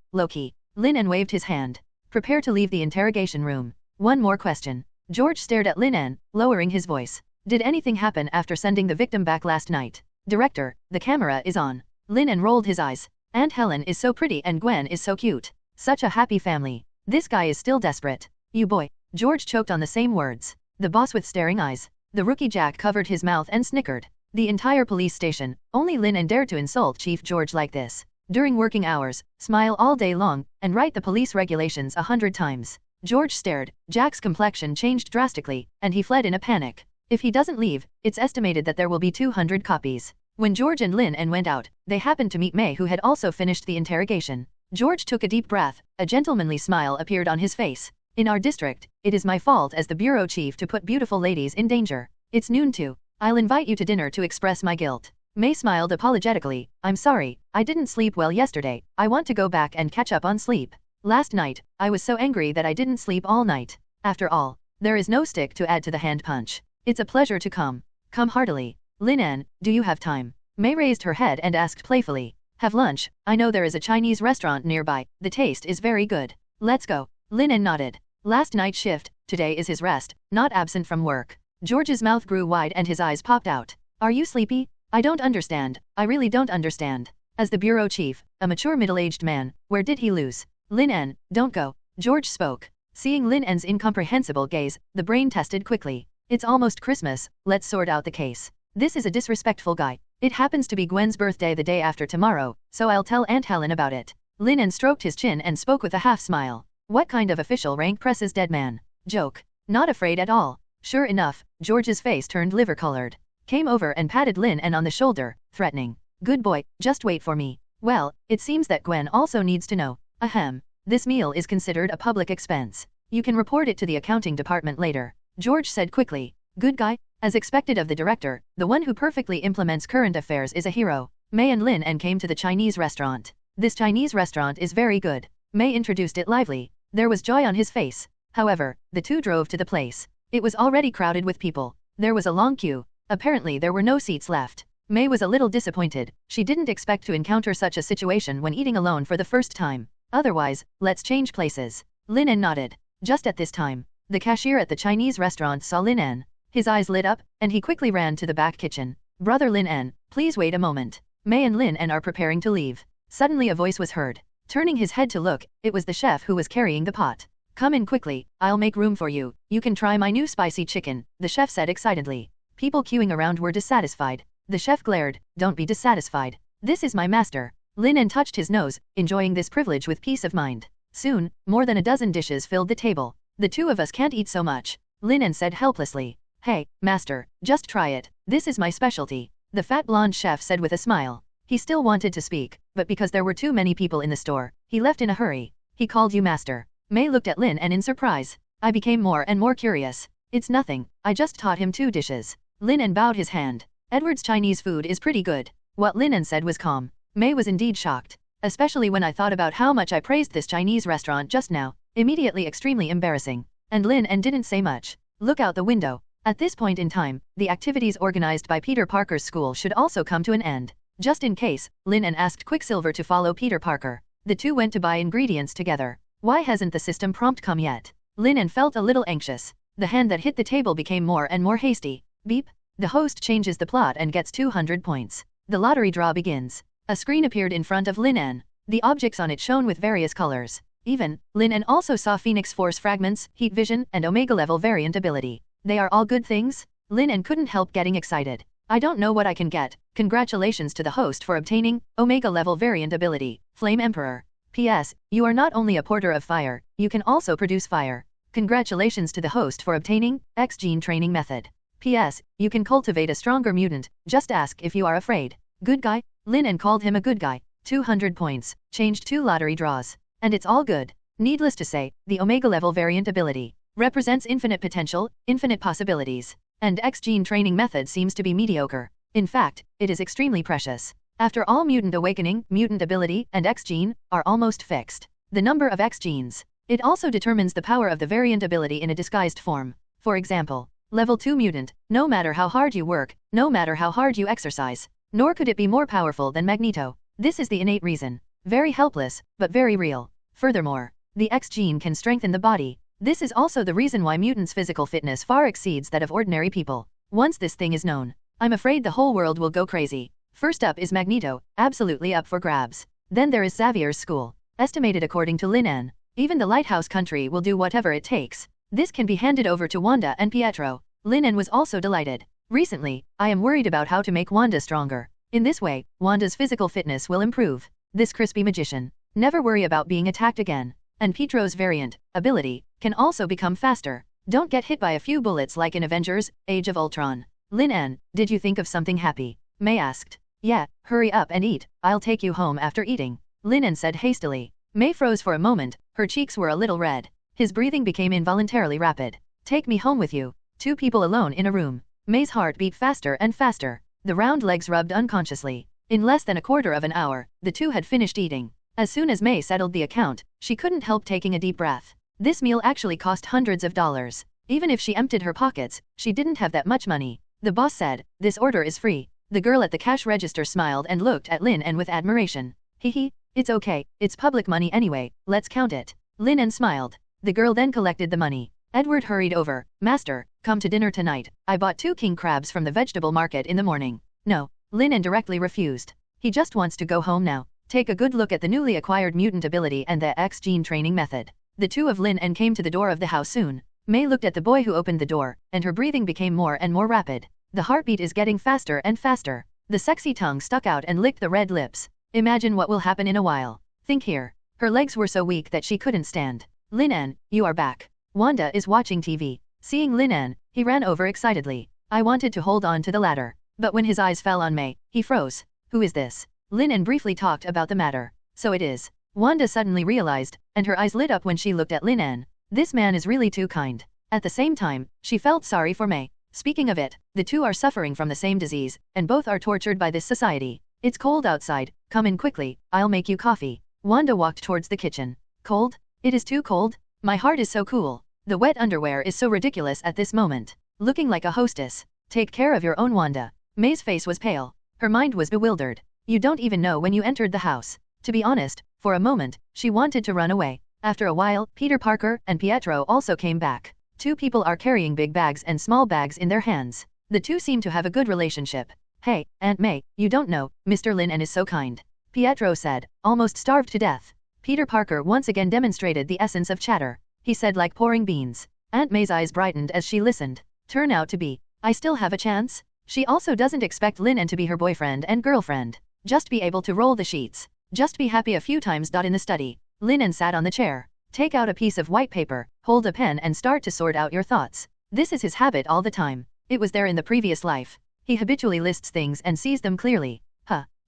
Lin En waved his hand. Prepare to leave the interrogation room. One more question. George stared at Lin En, lowering his voice. Did anything happen after sending the victim back last night? Director, the camera is on. Lin En rolled his eyes. Aunt Helen is so pretty and Gwen is so cute. Such a happy family. This guy is still desperate. You boy. George choked on the same words. The boss with staring eyes. The rookie Jack covered his mouth and snickered. The entire police station, only Lin En dared to insult Chief George like this. During working hours, smile all day long, and write the police regulations 100 times. George stared. Jack's complexion changed drastically, and he fled in a panic. If he doesn't leave, it's estimated that there will be 200 copies. When George and Lin En went out, they happened to meet May, who had also finished the interrogation. George took a deep breath. A gentlemanly smile appeared on his face. In our district, it is my fault as the bureau chief to put beautiful ladies in danger. It's noon too. I'll invite you to dinner to express my guilt. May smiled apologetically. I'm sorry, I didn't sleep well yesterday. I want to go back and catch up on sleep. Last night, I was so angry that I didn't sleep all night. After all, there is no stick to add to the hand punch. It's a pleasure to come. Come heartily. Lin En, do you have time? May raised her head and asked playfully. Have lunch. I know there is a Chinese restaurant nearby. The taste is very good. Let's go. Lin En nodded. Last night's shift, today is his rest, not absent from work. George's mouth grew wide and his eyes popped out. Are you sleepy? I don't understand. I really don't understand. As the bureau chief, a mature middle-aged man, where did he lose? Lin En, don't go. George spoke. Seeing Lin En's incomprehensible gaze, the brain tested quickly. It's almost Christmas, let's sort out the case. This is a disrespectful guy. It happens to be Gwen's birthday the day after tomorrow, so I'll tell Aunt Helen about it. Lin En stroked his chin and spoke with a half-smile. What kind of official rank presses dead man? Joke. Not afraid at all. Sure enough, George's face turned liver-colored. Came over and patted Lin En on the shoulder, threatening. Good boy, just wait for me. Well, it seems that Gwen also needs to know. Ahem. This meal is considered a public expense. You can report it to the accounting department later. George said quickly. Good guy? As expected of the director, the one who perfectly implements current affairs is a hero. May and Lin En came to the Chinese restaurant. This Chinese restaurant is very good. May introduced it lively. There was joy on his face. However, the two drove to the place. It was already crowded with people. There was a long queue. Apparently there were no seats left. May was a little disappointed. She didn't expect to encounter such a situation when eating alone for the first time. Otherwise, let's change places. Lin En nodded. Just at this time, the cashier at the Chinese restaurant saw Lin En. His eyes lit up, and he quickly ran to the back kitchen. Brother Lin En, please wait a moment. May and Lin En are preparing to leave. Suddenly a voice was heard. Turning his head to look, it was the chef who was carrying the pot. Come in quickly, I'll make room for you. You can try my new spicy chicken, the chef said excitedly. People queuing around were dissatisfied. The chef glared. Don't be dissatisfied. This is my master. Lin En touched his nose, enjoying this privilege with peace of mind. Soon, more than a dozen dishes filled the table. The two of us can't eat so much, Lin En said helplessly. Hey, master, just try it, this is my specialty, the fat blonde chef said with a smile. He still wanted to speak, but because there were too many people in the store, he left in a hurry. He called you master. Mei looked at Lin En in surprise. I became more and more curious. It's nothing, I just taught him 2 dishes. Lin En bowed his hand. Edward's Chinese food is pretty good. What Lin En said was calm. Mei was indeed shocked, especially when I thought about how much I praised this Chinese restaurant just now. Immediately extremely embarrassing. And Lin En didn't say much. Look out the window. At this point in time, the activities organized by Peter Parker's school should also come to an end. Just in case, Lin En asked Quicksilver to follow Peter Parker. The two went to buy ingredients together. Why hasn't the system prompt come yet? Lin En felt a little anxious. The hand that hit the table became more and more hasty. Beep. The host changes the plot and gets 200 points. The lottery draw begins. A screen appeared in front of Lin En. The objects on it shone with various colors. Even, Lin En also saw Phoenix Force fragments, heat vision, and Omega level variant ability. They are all good things? Lin En couldn't help getting excited. I don't know what I can get. Congratulations to the host for obtaining Omega level variant ability, Flame Emperor. P.S. You are not only a porter of fire, you can also produce fire. Congratulations to the host for obtaining X gene training method. P.S. You can cultivate a stronger mutant, just ask if you are afraid. Good guy? Lin En called him a good guy. 200 points, changed 2 lottery draws. And it's all good. Needless to say, the Omega level variant ability represents infinite potential, infinite possibilities. And X gene training method seems to be mediocre. In fact, it is extremely precious. After all, mutant awakening, mutant ability, and X gene are almost fixed. The number of X genes. It also determines the power of the variant ability in a disguised form. For example, level 2 mutant, no matter how hard you work, no matter how hard you exercise, nor could it be more powerful than Magneto. This is the innate reason. Very helpless, but very real. Furthermore, the X gene can strengthen the body. This is also the reason why mutants' physical fitness far exceeds that of ordinary people. Once this thing is known, I'm afraid the whole world will go crazy. First up is Magneto, absolutely up for grabs. Then there is Xavier's school, estimated according to Lin En. Even the Lighthouse country will do whatever it takes. This can be handed over to Wanda and Pietro. Lin En was also delighted. Recently, I am worried about how to make Wanda stronger. In this way, Wanda's physical fitness will improve. This crispy magician. Never worry about being attacked again. And Pietro's variant ability can also become faster. Don't get hit by a few bullets like in Avengers, Age of Ultron. Lin En, did you think of something happy? Mei asked. Yeah, hurry up and eat, I'll take you home after eating. Lin En said hastily. Mei froze for a moment, her cheeks were a little red. His breathing became involuntarily rapid. Take me home with you. 2 people alone in a room. Mei's heart beat faster and faster. The round legs rubbed unconsciously. In less than a quarter of an hour, the two had finished eating. As soon as Mei settled the account, she couldn't help taking a deep breath. This meal actually cost hundreds of dollars. Even if she emptied her pockets, she didn't have that much money. The boss said, this order is free. The girl at the cash register smiled and looked at Lin En with admiration. Hehe, it's okay, it's public money anyway, let's count it. Lin En smiled. The girl then collected the money. Edward hurried over. Master, come to dinner tonight. I bought 2 king crabs from the vegetable market in the morning. No, Lin En directly refused. He just wants to go home now. Take a good look at the newly acquired mutant ability and the X gene training method. The two of Lin En came to the door of the house soon. Mei looked at the boy who opened the door, and her breathing became more and more rapid. The heartbeat is getting faster and faster. The sexy tongue stuck out and licked the red lips. Imagine what will happen in a while. Think here. Her legs were so weak that she couldn't stand. Lin En, you are back. Wanda is watching TV. Seeing Lin En, he ran over excitedly. I wanted to hold on to the ladder. But when his eyes fell on Mei, he froze. Who is this? Lin En briefly talked about the matter. So it is. Wanda suddenly realized, and her eyes lit up when she looked at Lin En. This man is really too kind. At the same time, she felt sorry for Mei. Speaking of it, the two are suffering from the same disease, and both are tortured by this society. It's cold outside, come in quickly, I'll make you coffee. Wanda walked towards the kitchen. Cold? It is too cold? My heart is so cool. The wet underwear is so ridiculous at this moment. Looking like a hostess. Take care of your own Wanda. Mei's face was pale. Her mind was bewildered. You don't even know when you entered the house. To be honest, for a moment, she wanted to run away. After a while, Peter Parker and Pietro also came back. 2 people are carrying big bags and small bags in their hands. The two seem to have a good relationship. Hey, Aunt Mei, you don't know, Mr. Lin En is so kind. Pietro said, almost starved to death. Peter Parker once again demonstrated the essence of chatter. He said like pouring beans. Aunt Mei's eyes brightened as she listened. Turn out to be. I still have a chance? She also doesn't expect Lin En to be her boyfriend and girlfriend. Just be able to roll the sheets. Just be happy a few times. In the study, Lin En sat on the chair. Take out a piece of white paper, hold a pen and start to sort out your thoughts. This is his habit all the time. It was there in the previous life. He habitually lists things and sees them clearly.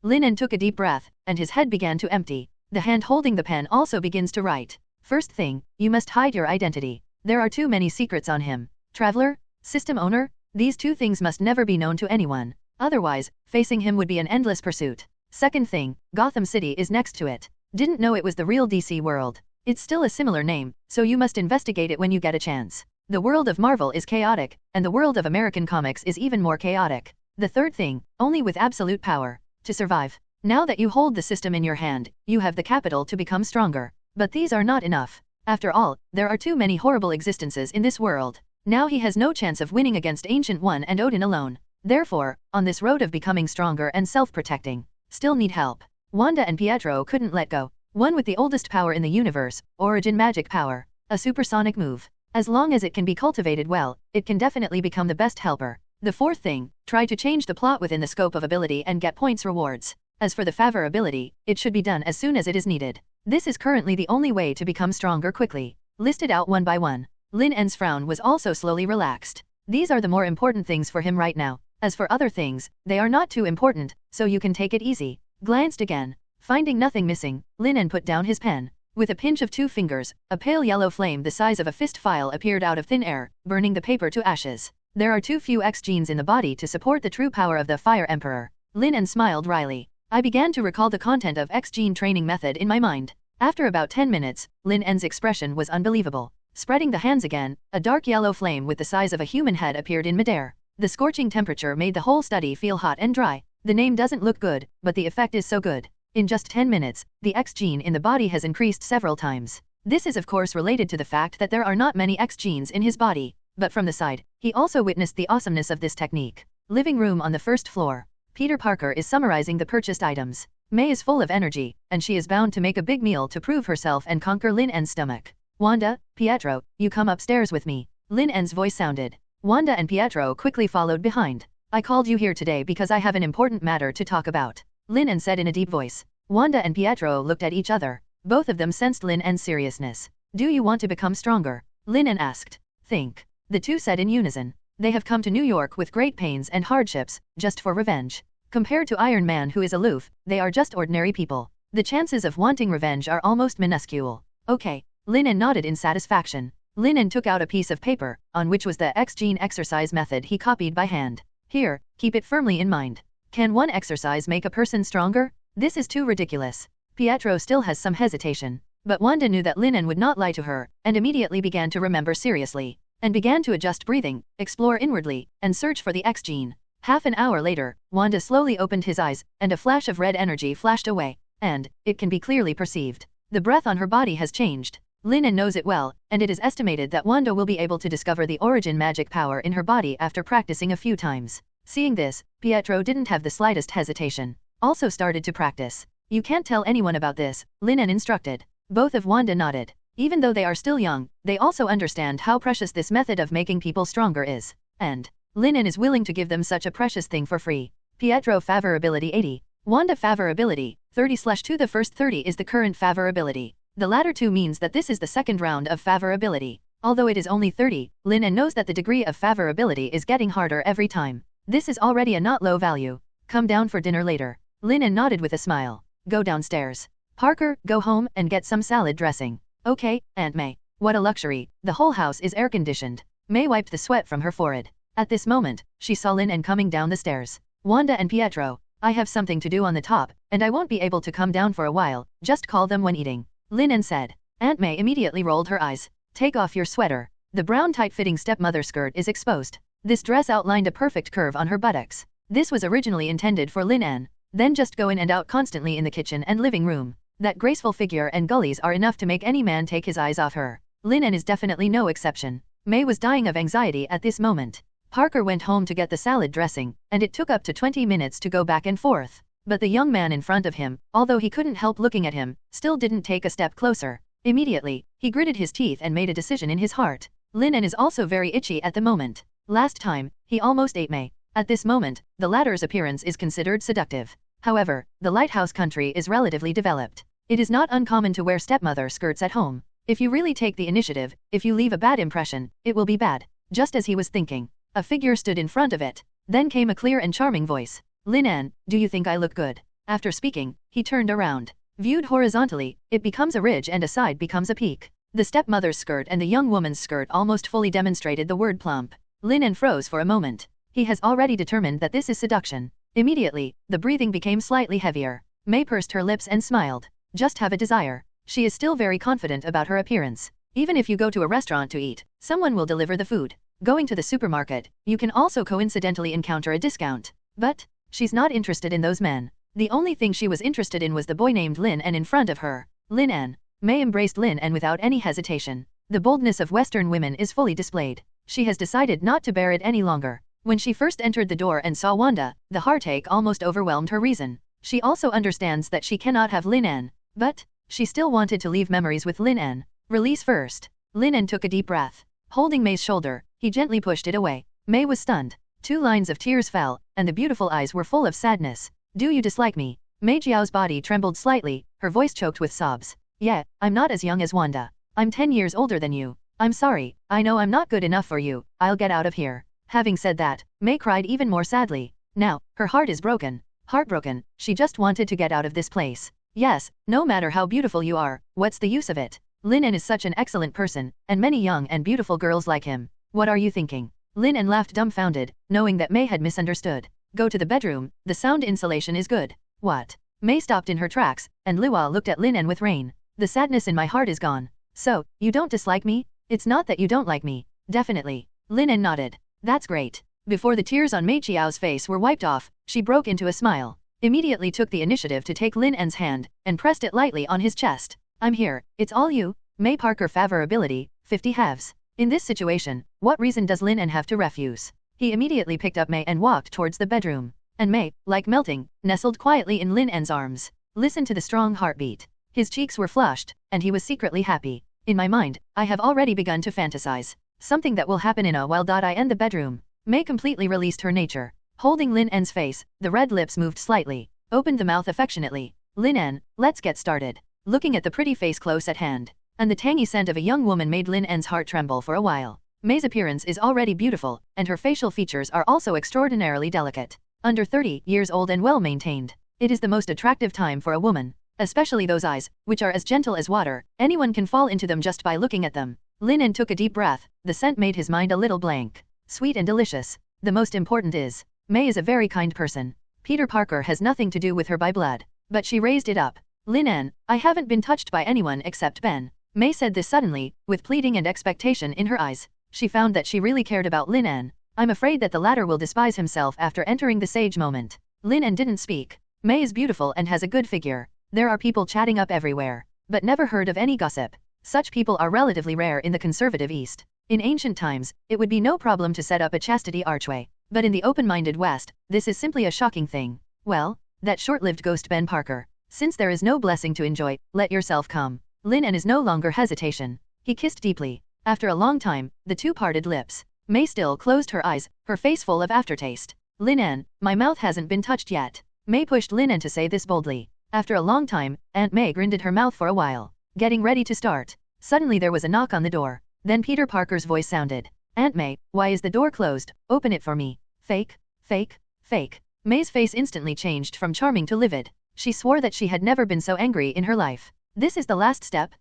Lin En took a deep breath, and his head began to empty. The hand holding the pen also begins to write. First thing, you must hide your identity. There are too many secrets on him. Traveler? System owner? These two things must never be known to anyone. Otherwise, facing him would be an endless pursuit. Second thing, Gotham City is next to it. Didn't know it was the real DC world. It's still a similar name, so you must investigate it when you get a chance. The world of Marvel is chaotic, and the world of American comics is even more chaotic. The third thing, only with absolute power. To survive. Now that you hold the system in your hand, you have the capital to become stronger. But these are not enough. After all, there are too many horrible existences in this world. Now he has no chance of winning against Ancient One and Odin alone. Therefore, on this road of becoming stronger and self-protecting, still need help. Wanda and Pietro couldn't let go. One with the oldest power in the universe, origin magic power, a supersonic move. As long as it can be cultivated well, it can definitely become the best helper. The fourth thing, try to change the plot within the scope of ability and get points rewards. As for the favorability, it should be done as soon as it is needed. This is currently the only way to become stronger quickly. Listed out one by one. Lin En's frown was also slowly relaxed. These are the more important things for him right now. As for other things, they are not too important, so you can take it easy. Glanced again. Finding nothing missing, Lin En put down his pen. With a pinch of 2 fingers, a pale yellow flame the size of a fist file appeared out of thin air, burning the paper to ashes. There are too few X genes in the body to support the true power of the Fire Emperor. Lin En smiled wryly. I began to recall the content of X gene training method in my mind. After about 10 minutes, Lin En's expression was unbelievable. Spreading the hands again, a dark yellow flame with the size of a human head appeared in midair. The scorching temperature made the whole study feel hot and dry. The name doesn't look good, but the effect is so good. In just 10 minutes, the X gene in the body has increased several times. This is of course related to the fact that there are not many X genes in his body. But from the side, he also witnessed the awesomeness of this technique. Living room on the first floor. Peter Parker is summarizing the purchased items. May is full of energy, and she is bound to make a big meal to prove herself and conquer Lin En's stomach. Wanda, Pietro, you come upstairs with me. Lin En's voice sounded. Wanda and Pietro quickly followed behind. I called you here today because I have an important matter to talk about. Lin En said in a deep voice. Wanda and Pietro looked at each other. Both of them sensed Lin En's seriousness. Do you want to become stronger? Lin En asked. Think. The two said in unison. They have come to New York with great pains and hardships, just for revenge. Compared to Iron Man who is aloof, they are just ordinary people. The chances of wanting revenge are almost minuscule. Okay. Lin En nodded in satisfaction. Lin En took out a piece of paper, on which was the X-gene exercise method he copied by hand. Here, keep it firmly in mind. Can one exercise make a person stronger? This is too ridiculous. Pietro still has some hesitation. But Wanda knew that Lin En would not lie to her, and immediately began to remember seriously. And began to adjust breathing, explore inwardly, and search for the X gene. Half an hour later, Wanda slowly opened his eyes, and a flash of red energy flashed away. And, it can be clearly perceived. The breath on her body has changed. Lin En knows it well, and it is estimated that Wanda will be able to discover the origin magic power in her body after practicing a few times. Seeing this, Pietro didn't have the slightest hesitation. Also started to practice. You can't tell anyone about this, Lin En instructed. Both of Wanda nodded. Even though they are still young, they also understand how precious this method of making people stronger is. And Lin En is willing to give them such a precious thing for free. Pietro favorability 80. Wanda favorability 30/2. The first 30 is the current favorability. The latter 2 means that this is the second round of favorability. Although it is only 30, Lin En knows that the degree of favorability is getting harder every time. This is already a not low value. Come down for dinner later. Lin En nodded with a smile. Go downstairs. Parker, go home and get some salad dressing. Okay, Aunt May. What a luxury, the whole house is air-conditioned. May wiped the sweat from her forehead. At this moment, she saw Lin En coming down the stairs. Wanda and Pietro, I have something to do on the top, and I won't be able to come down for a while, just call them when eating. Lin En said. Aunt May immediately rolled her eyes. Take off your sweater. The brown tight-fitting stepmother skirt is exposed. This dress outlined a perfect curve on her buttocks. This was originally intended for Lin En. Then just go in and out constantly in the kitchen and living room. That graceful figure and gullies are enough to make any man take his eyes off her. Lin En is definitely no exception. May was dying of anxiety at this moment. Parker went home to get the salad dressing, and it took up to 20 minutes to go back and forth. But the young man in front of him, although he couldn't help looking at him, still didn't take a step closer. Immediately, he gritted his teeth and made a decision in his heart. Lin En is also very itchy at the moment. Last time, he almost ate May. At this moment, the latter's appearance is considered seductive. However, the lighthouse country is relatively developed. It is not uncommon to wear stepmother skirts at home. If you really take the initiative, if you leave a bad impression, it will be bad. Just as he was thinking, a figure stood in front of it. Then came a clear and charming voice. Lin En, do you think I look good? After speaking, he turned around. Viewed horizontally, it becomes a ridge and a side becomes a peak. The stepmother's skirt and the young woman's skirt almost fully demonstrated the word plump. Lin En froze for a moment. He has already determined that this is seduction. Immediately, the breathing became slightly heavier. May pursed her lips and smiled. Just have a desire. She is still very confident about her appearance. Even if you go to a restaurant to eat, someone will deliver the food. Going to the supermarket, you can also coincidentally encounter a discount. But she's not interested in those men. The only thing she was interested in was the boy named Lin En in front of her. Lin En. May embraced Lin En without any hesitation. The boldness of Western women is fully displayed. She has decided not to bear it any longer. When she first entered the door and saw Wanda, the heartache almost overwhelmed her reason. She also understands that she cannot have Lin En. But she still wanted to leave memories with Lin En. Release first. Lin En took a deep breath. Holding May's shoulder, he gently pushed it away. May was stunned. 2 lines of tears fell, and the beautiful eyes were full of sadness. Do you dislike me? Mei Jiao's body trembled slightly, her voice choked with sobs. Yeah, I'm not as young as Wanda. I'm 10 years older than you. I'm sorry, I know I'm not good enough for you, I'll get out of here. Having said that, May cried even more sadly. Now, her heart is broken. Heartbroken, she just wanted to get out of this place. Yes, no matter how beautiful you are, what's the use of it? Lin En is such an excellent person, and many young and beautiful girls like him. What are you thinking? Lin En laughed dumbfounded, knowing that May had misunderstood. Go to the bedroom, the sound insulation is good. What? May stopped in her tracks, and Luo looked at Lin En with rain. The sadness in my heart is gone. So, you don't dislike me? It's not that you don't like me. Definitely. Lin En nodded. That's great. Before the tears on Mei Qiao's face were wiped off, she broke into a smile. Immediately took the initiative to take Lin En's hand, and pressed it lightly on his chest. I'm here, it's all you. May Parker favorability, 50 halves. In this situation, what reason does Lin En have to refuse? He immediately picked up May and walked towards the bedroom. And May, like melting, nestled quietly in Lin En's arms. Listen to the strong heartbeat. His cheeks were flushed, and he was secretly happy. In my mind, I have already begun to fantasize. Something that will happen in a while. I end the bedroom. May completely released her nature. Holding Lin En's face, the red lips moved slightly. Opened the mouth affectionately. Lin En, let's get started. Looking at the pretty face close at hand. And the tangy scent of a young woman made Lin En's heart tremble for a while. May's appearance is already beautiful, and her facial features are also extraordinarily delicate. Under 30 years old and well maintained. It is the most attractive time for a woman. Especially those eyes, which are as gentle as water, anyone can fall into them just by looking at them. Lin En took a deep breath, the scent made his mind a little blank. Sweet and delicious. The most important is, May is a very kind person. Peter Parker has nothing to do with her by blood. But she raised it up. Lin En, I haven't been touched by anyone except Ben. May said this suddenly, with pleading and expectation in her eyes. She found that she really cared about Lin En. I'm afraid that the latter will despise himself after entering the sage moment. Lin En didn't speak. May is beautiful and has a good figure. There are people chatting up everywhere. But never heard of any gossip. Such people are relatively rare in the conservative East. In ancient times, it would be no problem to set up a chastity archway. But in the open-minded West, this is simply a shocking thing. Well, that short-lived ghost Ben Parker. Since there is no blessing to enjoy, let yourself come. Lin En is no longer hesitation. He kissed deeply. After a long time, the two parted lips. May still closed her eyes, her face full of aftertaste. Lin En, my mouth hasn't been touched yet. May pushed Lin En to say this boldly. After a long time, Aunt May grinded her mouth for a while. Getting ready to start. Suddenly there was a knock on the door. Then Peter Parker's voice sounded. Aunt May, why is the door closed? Open it for me. Fake, fake, fake. May's face instantly changed from charming to livid. She swore that she had never been so angry in her life. This is the last step?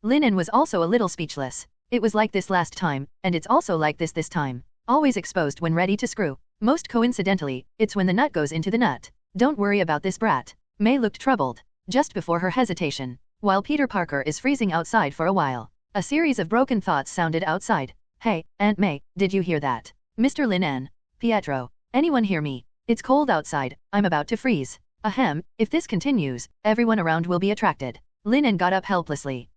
Lin En was also a little speechless. It was like this last time, and it's also like this time. Always exposed when ready to screw. Most coincidentally, it's when the nut goes into the nut. Don't worry about this brat. May looked troubled. Just before her hesitation. While Peter Parker is freezing outside for a while. A series of broken thoughts sounded outside. Hey, Aunt May, did you hear that? Mr. Lin En. Pietro. Anyone hear me? It's cold outside, I'm about to freeze. Ahem, if this continues, everyone around will be attracted. Lin En got up helplessly.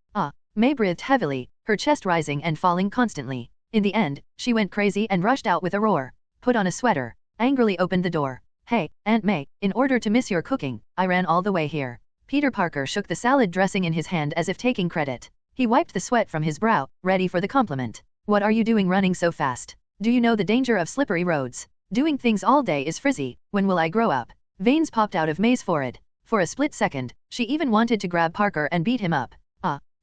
May breathed heavily, her chest rising and falling constantly. In the end, she went crazy and rushed out with a roar. Put on a sweater. Angrily opened the door. Hey, Aunt May, in order to miss your cooking, I ran all the way here. Peter Parker shook the salad dressing in his hand as if taking credit. He wiped the sweat from his brow, ready for the compliment. What are you doing running so fast? Do you know the danger of slippery roads? Doing things all day is frizzy, when will I grow up? Veins popped out of May's forehead. For a split second, she even wanted to grab Parker and beat him up.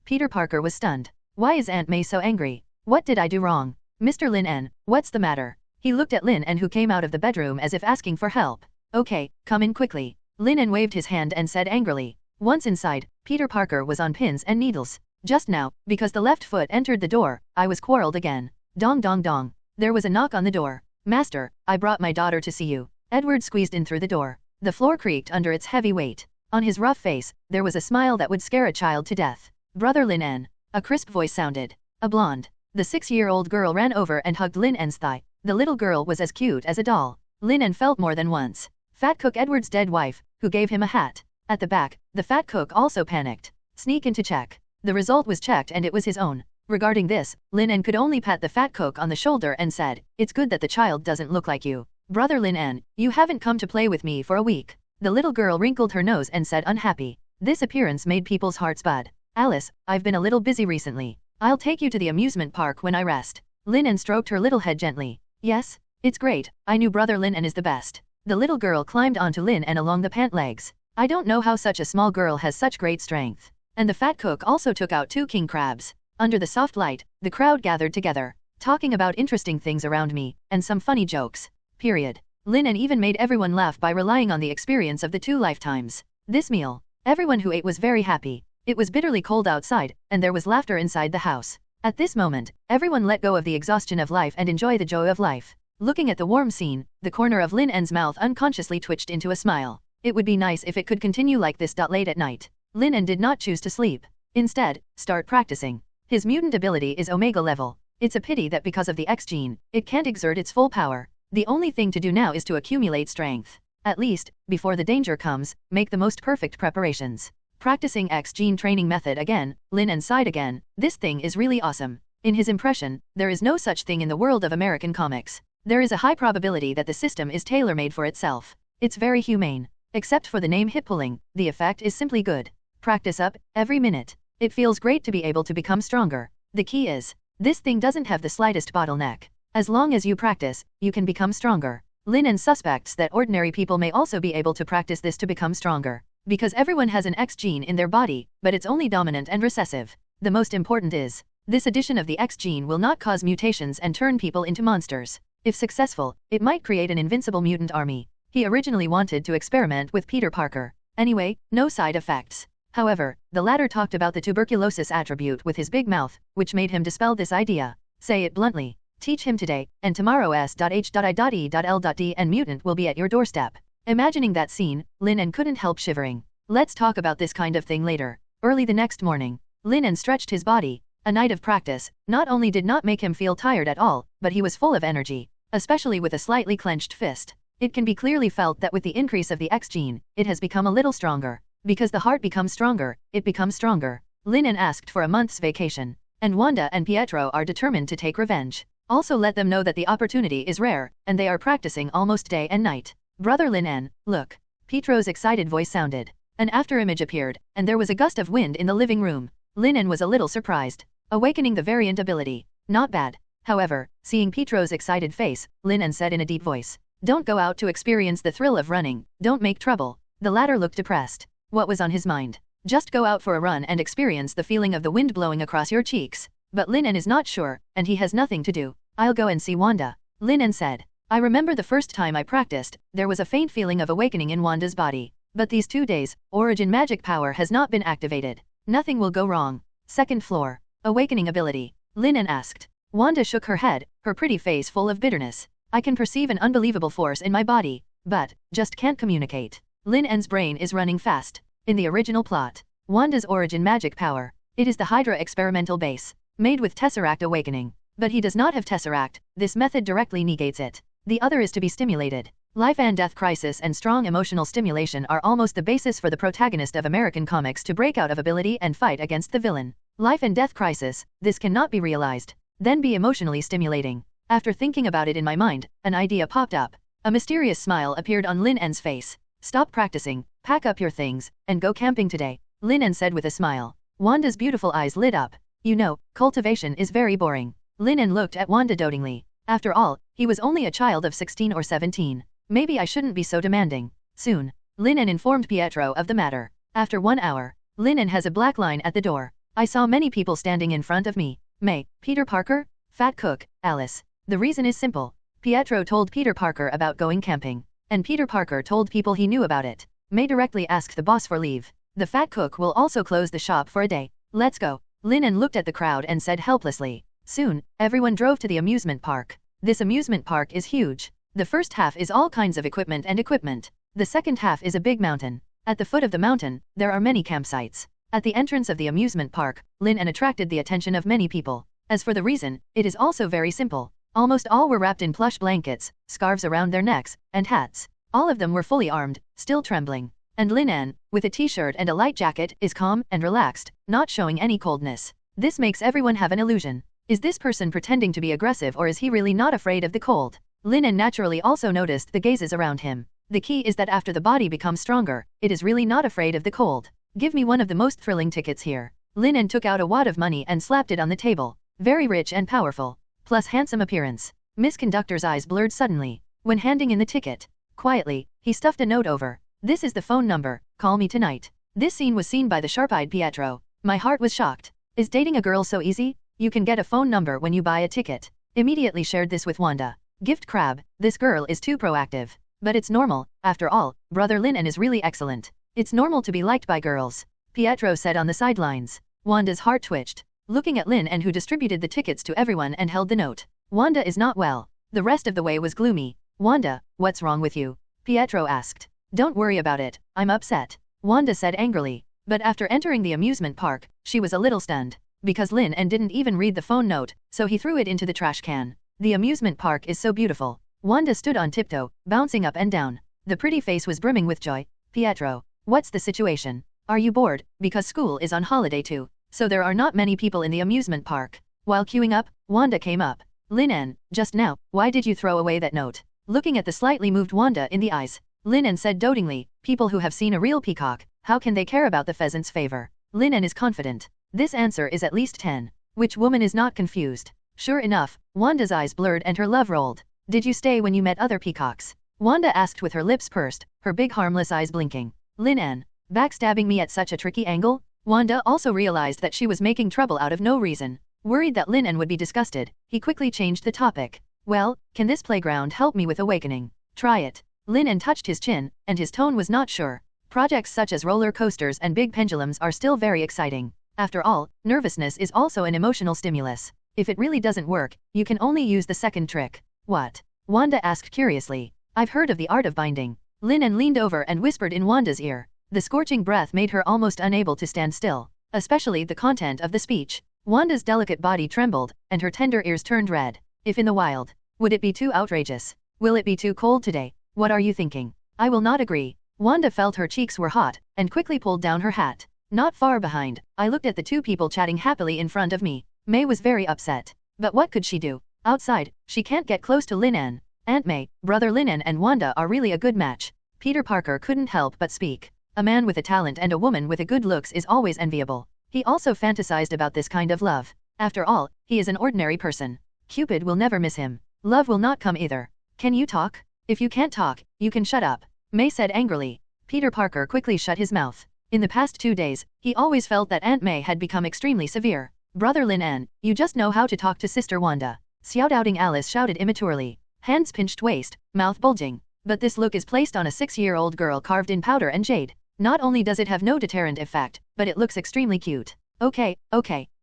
Peter Parker was stunned. Why is Aunt May so angry? What did I do wrong? Mr. Lin En, what's the matter? He looked at Lin En, who came out of the bedroom as if asking for help. Okay, come in quickly. Lin En waved his hand and said angrily. Once inside, Peter Parker was on pins and needles. Just now, because the left foot entered the door, I was quarreled again. Dong dong dong. There was a knock on the door. Master, I brought my daughter to see you. Edward squeezed in through the door. The floor creaked under its heavy weight. On his rough face, there was a smile that would scare a child to death. Brother Lin En. A crisp voice sounded. A blonde. The 6-year-old girl ran over and hugged Lin En's thigh. The little girl was as cute as a doll. Lin En felt more than once. Fat cook Edward's dead wife, who gave him a hat. At the back, the fat cook also panicked. Sneak in to check. The result was checked and it was his own. Regarding this, Lin En could only pat the fat cook on the shoulder and said, "It's good that the child doesn't look like you. Brother Lin En, you haven't come to play with me for a week." The little girl wrinkled her nose and said unhappy. This appearance made people's hearts bud. "Alice, I've been a little busy recently. I'll take you to the amusement park when I rest." Lin En stroked her little head gently. "Yes, it's great, I knew Brother Lin En is the best." The little girl climbed onto Lin En along the pant legs. "I don't know how such a small girl has such great strength." And the fat cook also took out 2 king crabs. Under the soft light, the crowd gathered together, talking about interesting things around me, and some funny jokes. Period. Lin En even made everyone laugh by relying on the experience of the 2 lifetimes. This meal, everyone who ate was very happy. It was bitterly cold outside, and there was laughter inside the house. At this moment, everyone let go of the exhaustion of life and enjoy the joy of life. Looking at the warm scene, the corner of Lin En's mouth unconsciously twitched into a smile. It would be nice if it could continue like this. Late at night, Lin En did not choose to sleep. Instead, start practicing. His mutant ability is Omega level. It's a pity that because of the X gene, it can't exert its full power. The only thing to do now is to accumulate strength. At least, before the danger comes, make the most perfect preparations. Practicing X gene training method again, Lin En sighed again. This thing is really awesome. In his impression, there is no such thing in the world of American comics. There is a high probability that the system is tailor-made for itself. It's very humane. Except for the name hip pulling, the effect is simply good. Practice up, every minute. It feels great to be able to become stronger. The key is, this thing doesn't have the slightest bottleneck. As long as you practice, you can become stronger. Lin En suspects that ordinary people may also be able to practice this to become stronger. Because everyone has an X gene in their body, but it's only dominant and recessive. The most important is, this addition of the X gene will not cause mutations and turn people into monsters. If successful, it might create an invincible mutant army. He originally wanted to experiment with Peter Parker. Anyway, no side effects. However, the latter talked about the tuberculosis attribute with his big mouth, which made him dispel this idea. Say it bluntly. Teach him today, and tomorrow s.h.i.e.l.d and mutant will be at your doorstep. Imagining that scene, Lin En couldn't help shivering. Let's talk about this kind of thing later. Early the next morning, Lin En stretched his body. A night of practice not only did not make him feel tired at all, but he was full of energy, especially with a slightly clenched fist. It can be clearly felt that with the increase of the X gene, it has become a little stronger. Because the heart becomes stronger, it becomes stronger. Lin En asked for a month's vacation, and Wanda and Pietro are determined to take revenge. Also let them know that the opportunity is rare, and they are practicing almost day and night. Brother Lin En, look. Pietro's excited voice sounded. An afterimage appeared, and there was a gust of wind in the living room. Lin En was a little surprised. Awakening the variant ability. Not bad. However, seeing Pietro's excited face, Lin En said in a deep voice. Don't go out to experience the thrill of running, don't make trouble. The latter looked depressed. What was on his mind? Just go out for a run and experience the feeling of the wind blowing across your cheeks. But Lin En is not sure, and he has nothing to do. I'll go and see Wanda. Lin En said. I remember the first time I practiced, there was a faint feeling of awakening in Wanda's body. But these 2 days, origin magic power has not been activated. Nothing will go wrong. Second floor. Awakening ability. Lin En asked. Wanda shook her head, her pretty face full of bitterness. I can perceive an unbelievable force in my body, but, just can't communicate. Lin En's brain is running fast. In the original plot, Wanda's origin magic power. It is the Hydra experimental base, made with Tesseract awakening. But he does not have Tesseract, this method directly negates it. The other is to be stimulated. Life and death crisis and strong emotional stimulation are almost the basis for the protagonist of American comics to break out of ability and fight against the villain. Life and death crisis, this cannot be realized. Then be emotionally stimulating. After thinking about it in my mind, an idea popped up. A mysterious smile appeared on Lin En's face. Stop practicing, pack up your things, and go camping today, Lin En said with a smile. Wanda's beautiful eyes lit up. You know, cultivation is very boring. Lin En looked at Wanda dotingly. After all, he was only a child of 16 or 17. Maybe I shouldn't be so demanding. Soon, Lin En informed Pietro of the matter. After 1 hour, Lin En has a black line at the door. I saw many people standing in front of me. May, Peter Parker, Fat Cook, Alice. The reason is simple. Pietro told Peter Parker about going camping, and Peter Parker told people he knew about it. May directly asked the boss for leave. The Fat Cook will also close the shop for a day. Let's go. Lin En looked at the crowd and said helplessly. Soon, everyone drove to the amusement park. This amusement park is huge. The first half is all kinds of equipment and equipment. The second half is a big mountain. At the foot of the mountain, there are many campsites. At the entrance of the amusement park, Lin En attracted the attention of many people. As for the reason, it is also very simple. Almost all were wrapped in plush blankets, scarves around their necks, and hats. All of them were fully armed, still trembling. And Lin En, with a t-shirt and a light jacket, is calm and relaxed, not showing any coldness. This makes everyone have an illusion. Is this person pretending to be aggressive or is he really not afraid of the cold? Lin En naturally also noticed the gazes around him. The key is that after the body becomes stronger, it is really not afraid of the cold. Give me one of the most thrilling tickets here. Lin En took out a wad of money and slapped it on the table. Very rich and powerful. Plus handsome appearance. Miss Conductor's eyes blurred suddenly. When handing in the ticket, quietly, he stuffed a note over. This is the phone number, call me tonight. This scene was seen by the sharp-eyed Pietro. My heart was shocked. Is dating a girl so easy? You can get a phone number when you buy a ticket. Immediately shared this with Wanda. Gift crab, this girl is too proactive. But it's normal, after all, brother Lin En is really excellent. It's normal to be liked by girls. Pietro said on the sidelines. Wanda's heart twitched. Looking at Lin En who distributed the tickets to everyone and held the note. Wanda is not well. The rest of the way was gloomy. Wanda, what's wrong with you? Pietro asked. Don't worry about it, I'm upset. Wanda said angrily. But after entering the amusement park, she was a little stunned. Because Lin En didn't even read the phone note, so he threw it into the trash can. The amusement park is so beautiful. Wanda stood on tiptoe, bouncing up and down. The pretty face was brimming with joy. Pietro, what's the situation? Are you bored? Because school is on holiday too. So there are not many people in the amusement park. While queuing up, Wanda came up. Lin En, just now, why did you throw away that note? Looking at the slightly moved Wanda in the eyes, Lin En said dotingly, people who have seen a real peacock, how can they care about the pheasant's favor? Lin En is confident. This answer is at least 10. Which woman is not confused? Sure enough, Wanda's eyes blurred and her love rolled. Did you stay when you met other peacocks? Wanda asked with her lips pursed, her big harmless eyes blinking. Lin En, backstabbing me at such a tricky angle? Wanda also realized that she was making trouble out of no reason. Worried that Lin En would be disgusted, he quickly changed the topic. Well, can this playground help me with awakening? Try it. Lin En touched his chin, and his tone was not sure. Projects such as roller coasters and big pendulums are still very exciting. After all, nervousness is also an emotional stimulus. If it really doesn't work, you can only use the second trick. What? Wanda asked curiously. I've heard of the art of binding. Lin En leaned over and whispered in Wanda's ear. The scorching breath made her almost unable to stand still, especially the content of the speech. Wanda's delicate body trembled, and her tender ears turned red. If in the wild, would it be too outrageous? Will it be too cold today? What are you thinking? I will not agree. Wanda felt her cheeks were hot, and quickly pulled down her hat. Not far behind, I looked at the two people chatting happily in front of me. May was very upset. But what could she do? Outside, she can't get close to Lin En. Aunt May, brother Lin En and Wanda are really a good match. Peter Parker couldn't help but speak. A man with a talent and a woman with a good looks is always enviable. He also fantasized about this kind of love. After all, he is an ordinary person. Cupid will never miss him. Love will not come either. Can you talk? If you can't talk, you can shut up. May said angrily. Peter Parker quickly shut his mouth. In the past 2 days, he always felt that Aunt May had become extremely severe. Brother Lin En, you just know how to talk to Sister Wanda. Xiao-doubting Alice shouted immaturely. Hands pinched waist, mouth bulging. But this look is placed on a 6-year-old girl carved in powder and jade. Not only does it have no deterrent effect, but it looks extremely cute. Okay.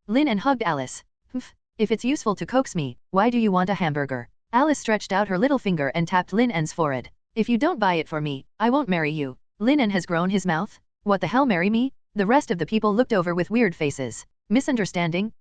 Lin En hugged Alice. Hmph. If it's useful to coax me, why do you want a hamburger? Alice stretched out her little finger and tapped Lin En's forehead. If you don't buy it for me, I won't marry you. Lin En has grown his mouth. What the hell, marry me? The rest of the people looked over with weird faces. Misunderstanding.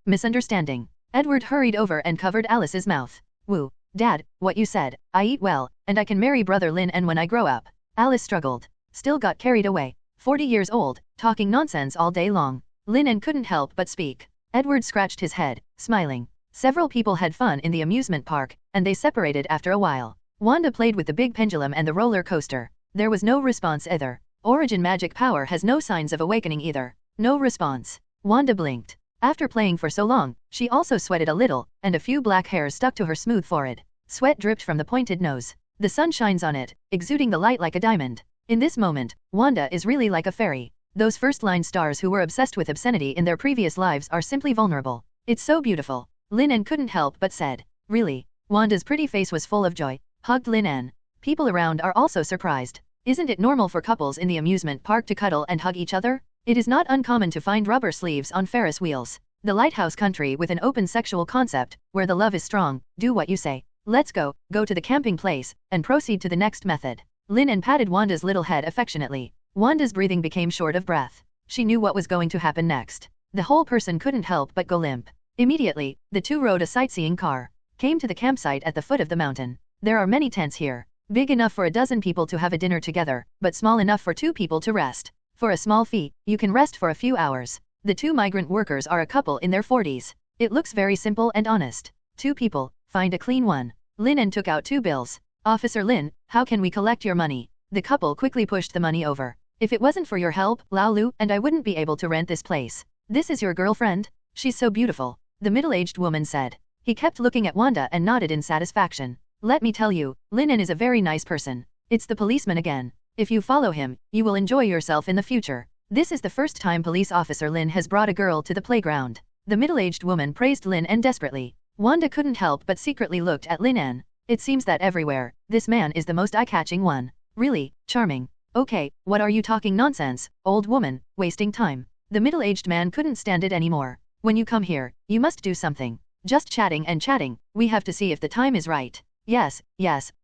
Edward hurried over and covered Alice's mouth. Woo. Dad, what you said, I eat well, and I can marry brother Lin En when I grow up. Alice struggled. Still got carried away. 40 years old, talking nonsense all day long. Lin En couldn't help but speak. Edward scratched his head, smiling. Several people had fun in the amusement park, and they separated after a while. Wanda played with the big pendulum and the roller coaster. There was no response either. Origin magic power has no signs of awakening either. No response. Wanda blinked. After playing for so long, she also sweated a little, and a few black hairs stuck to her smooth forehead. Sweat dripped from the pointed nose. The sun shines on it, exuding the light like a diamond. In this moment, Wanda is really like a fairy. Those first-line stars who were obsessed with obscenity in their previous lives are simply vulnerable. It's so beautiful. Lin En couldn't help but said. Really? Wanda's pretty face was full of joy, hugged Lin En. People around are also surprised. Isn't it normal for couples in the amusement park to cuddle and hug each other? It is not uncommon to find rubber sleeves on Ferris wheels. The lighthouse country with an open sexual concept, where the love is strong, do what you say. Let's go to the camping place, and proceed to the next method. Lin En patted Wanda's little head affectionately. Wanda's breathing became short of breath. She knew what was going to happen next. The whole person couldn't help but go limp. Immediately, the two rode a sightseeing car. Came to the campsite at the foot of the mountain. There are many tents here. Big enough for a dozen people to have a dinner together, but small enough for 2 people to rest. For a small fee, you can rest for a few hours. The 2 migrant workers are a couple in their 40s. It looks very simple and honest. 2 people, find a clean one. Lin En took out 2 bills. Officer Lin, how can we collect your money? The couple quickly pushed the money over. If it wasn't for your help, Lao Lu and I wouldn't be able to rent this place. This is your girlfriend? She's so beautiful. The middle-aged woman said. He kept looking at Wanda and nodded in satisfaction. Let me tell you, Lin En is a very nice person. It's the policeman again. If you follow him, you will enjoy yourself in the future. This is the first time police officer Lin has brought a girl to the playground. The middle-aged woman praised Lin En desperately. Wanda couldn't help but secretly looked at Lin En. It seems that everywhere, this man is the most eye-catching one. Really, charming. Okay, what are you talking nonsense, old woman, wasting time. The middle-aged man couldn't stand it anymore. When you come here, you must do something. Just chatting and chatting, we have to see if the time is right. Yes,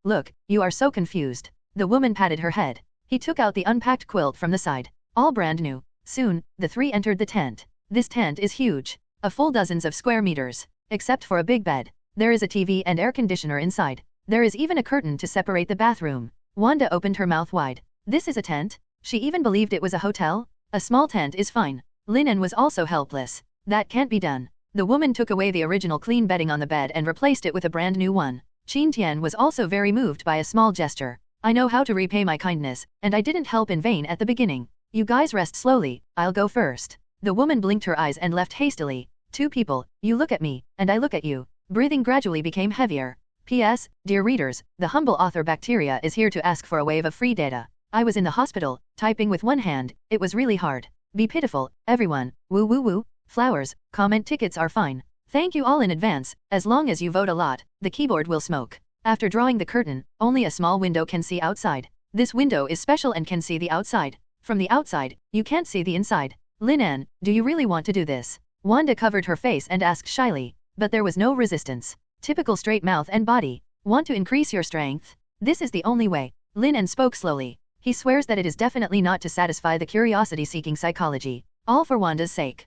look, you are so confused. The woman patted her head. He took out the unpacked quilt from the side. All brand new. Soon, the 3 entered the tent. This tent is huge. A full dozens of square meters. Except for a big bed. There is a TV and air conditioner inside. There is even a curtain to separate the bathroom. Wanda opened her mouth wide. This is a tent? She even believed it was a hotel? A small tent is fine. Lin En was also helpless. That can't be done. The woman took away the original clean bedding on the bed and replaced it with a brand new one. Qin Tian was also very moved by a small gesture. I know how to repay my kindness, and I didn't help in vain at the beginning. You guys rest slowly, I'll go first. The woman blinked her eyes and left hastily. 2 people, you look at me, and I look at you. Breathing gradually became heavier. P.S. Dear readers, the humble author Bacteria is here to ask for a wave of free data. I was in the hospital, typing with one hand, it was really hard. Be pitiful, everyone, woo woo woo. Flowers, comment tickets are fine. Thank you all in advance, as long as you vote a lot, the keyboard will smoke. After drawing the curtain, only a small window can see outside. This window is special and can see the outside. From the outside, you can't see the inside. Lin En, do you really want to do this? Wanda covered her face and asked shyly, but there was no resistance. Typical straight mouth and body. Want to increase your strength? This is the only way. Lin En spoke slowly. He swears that it is definitely not to satisfy the curiosity-seeking psychology. All for Wanda's sake.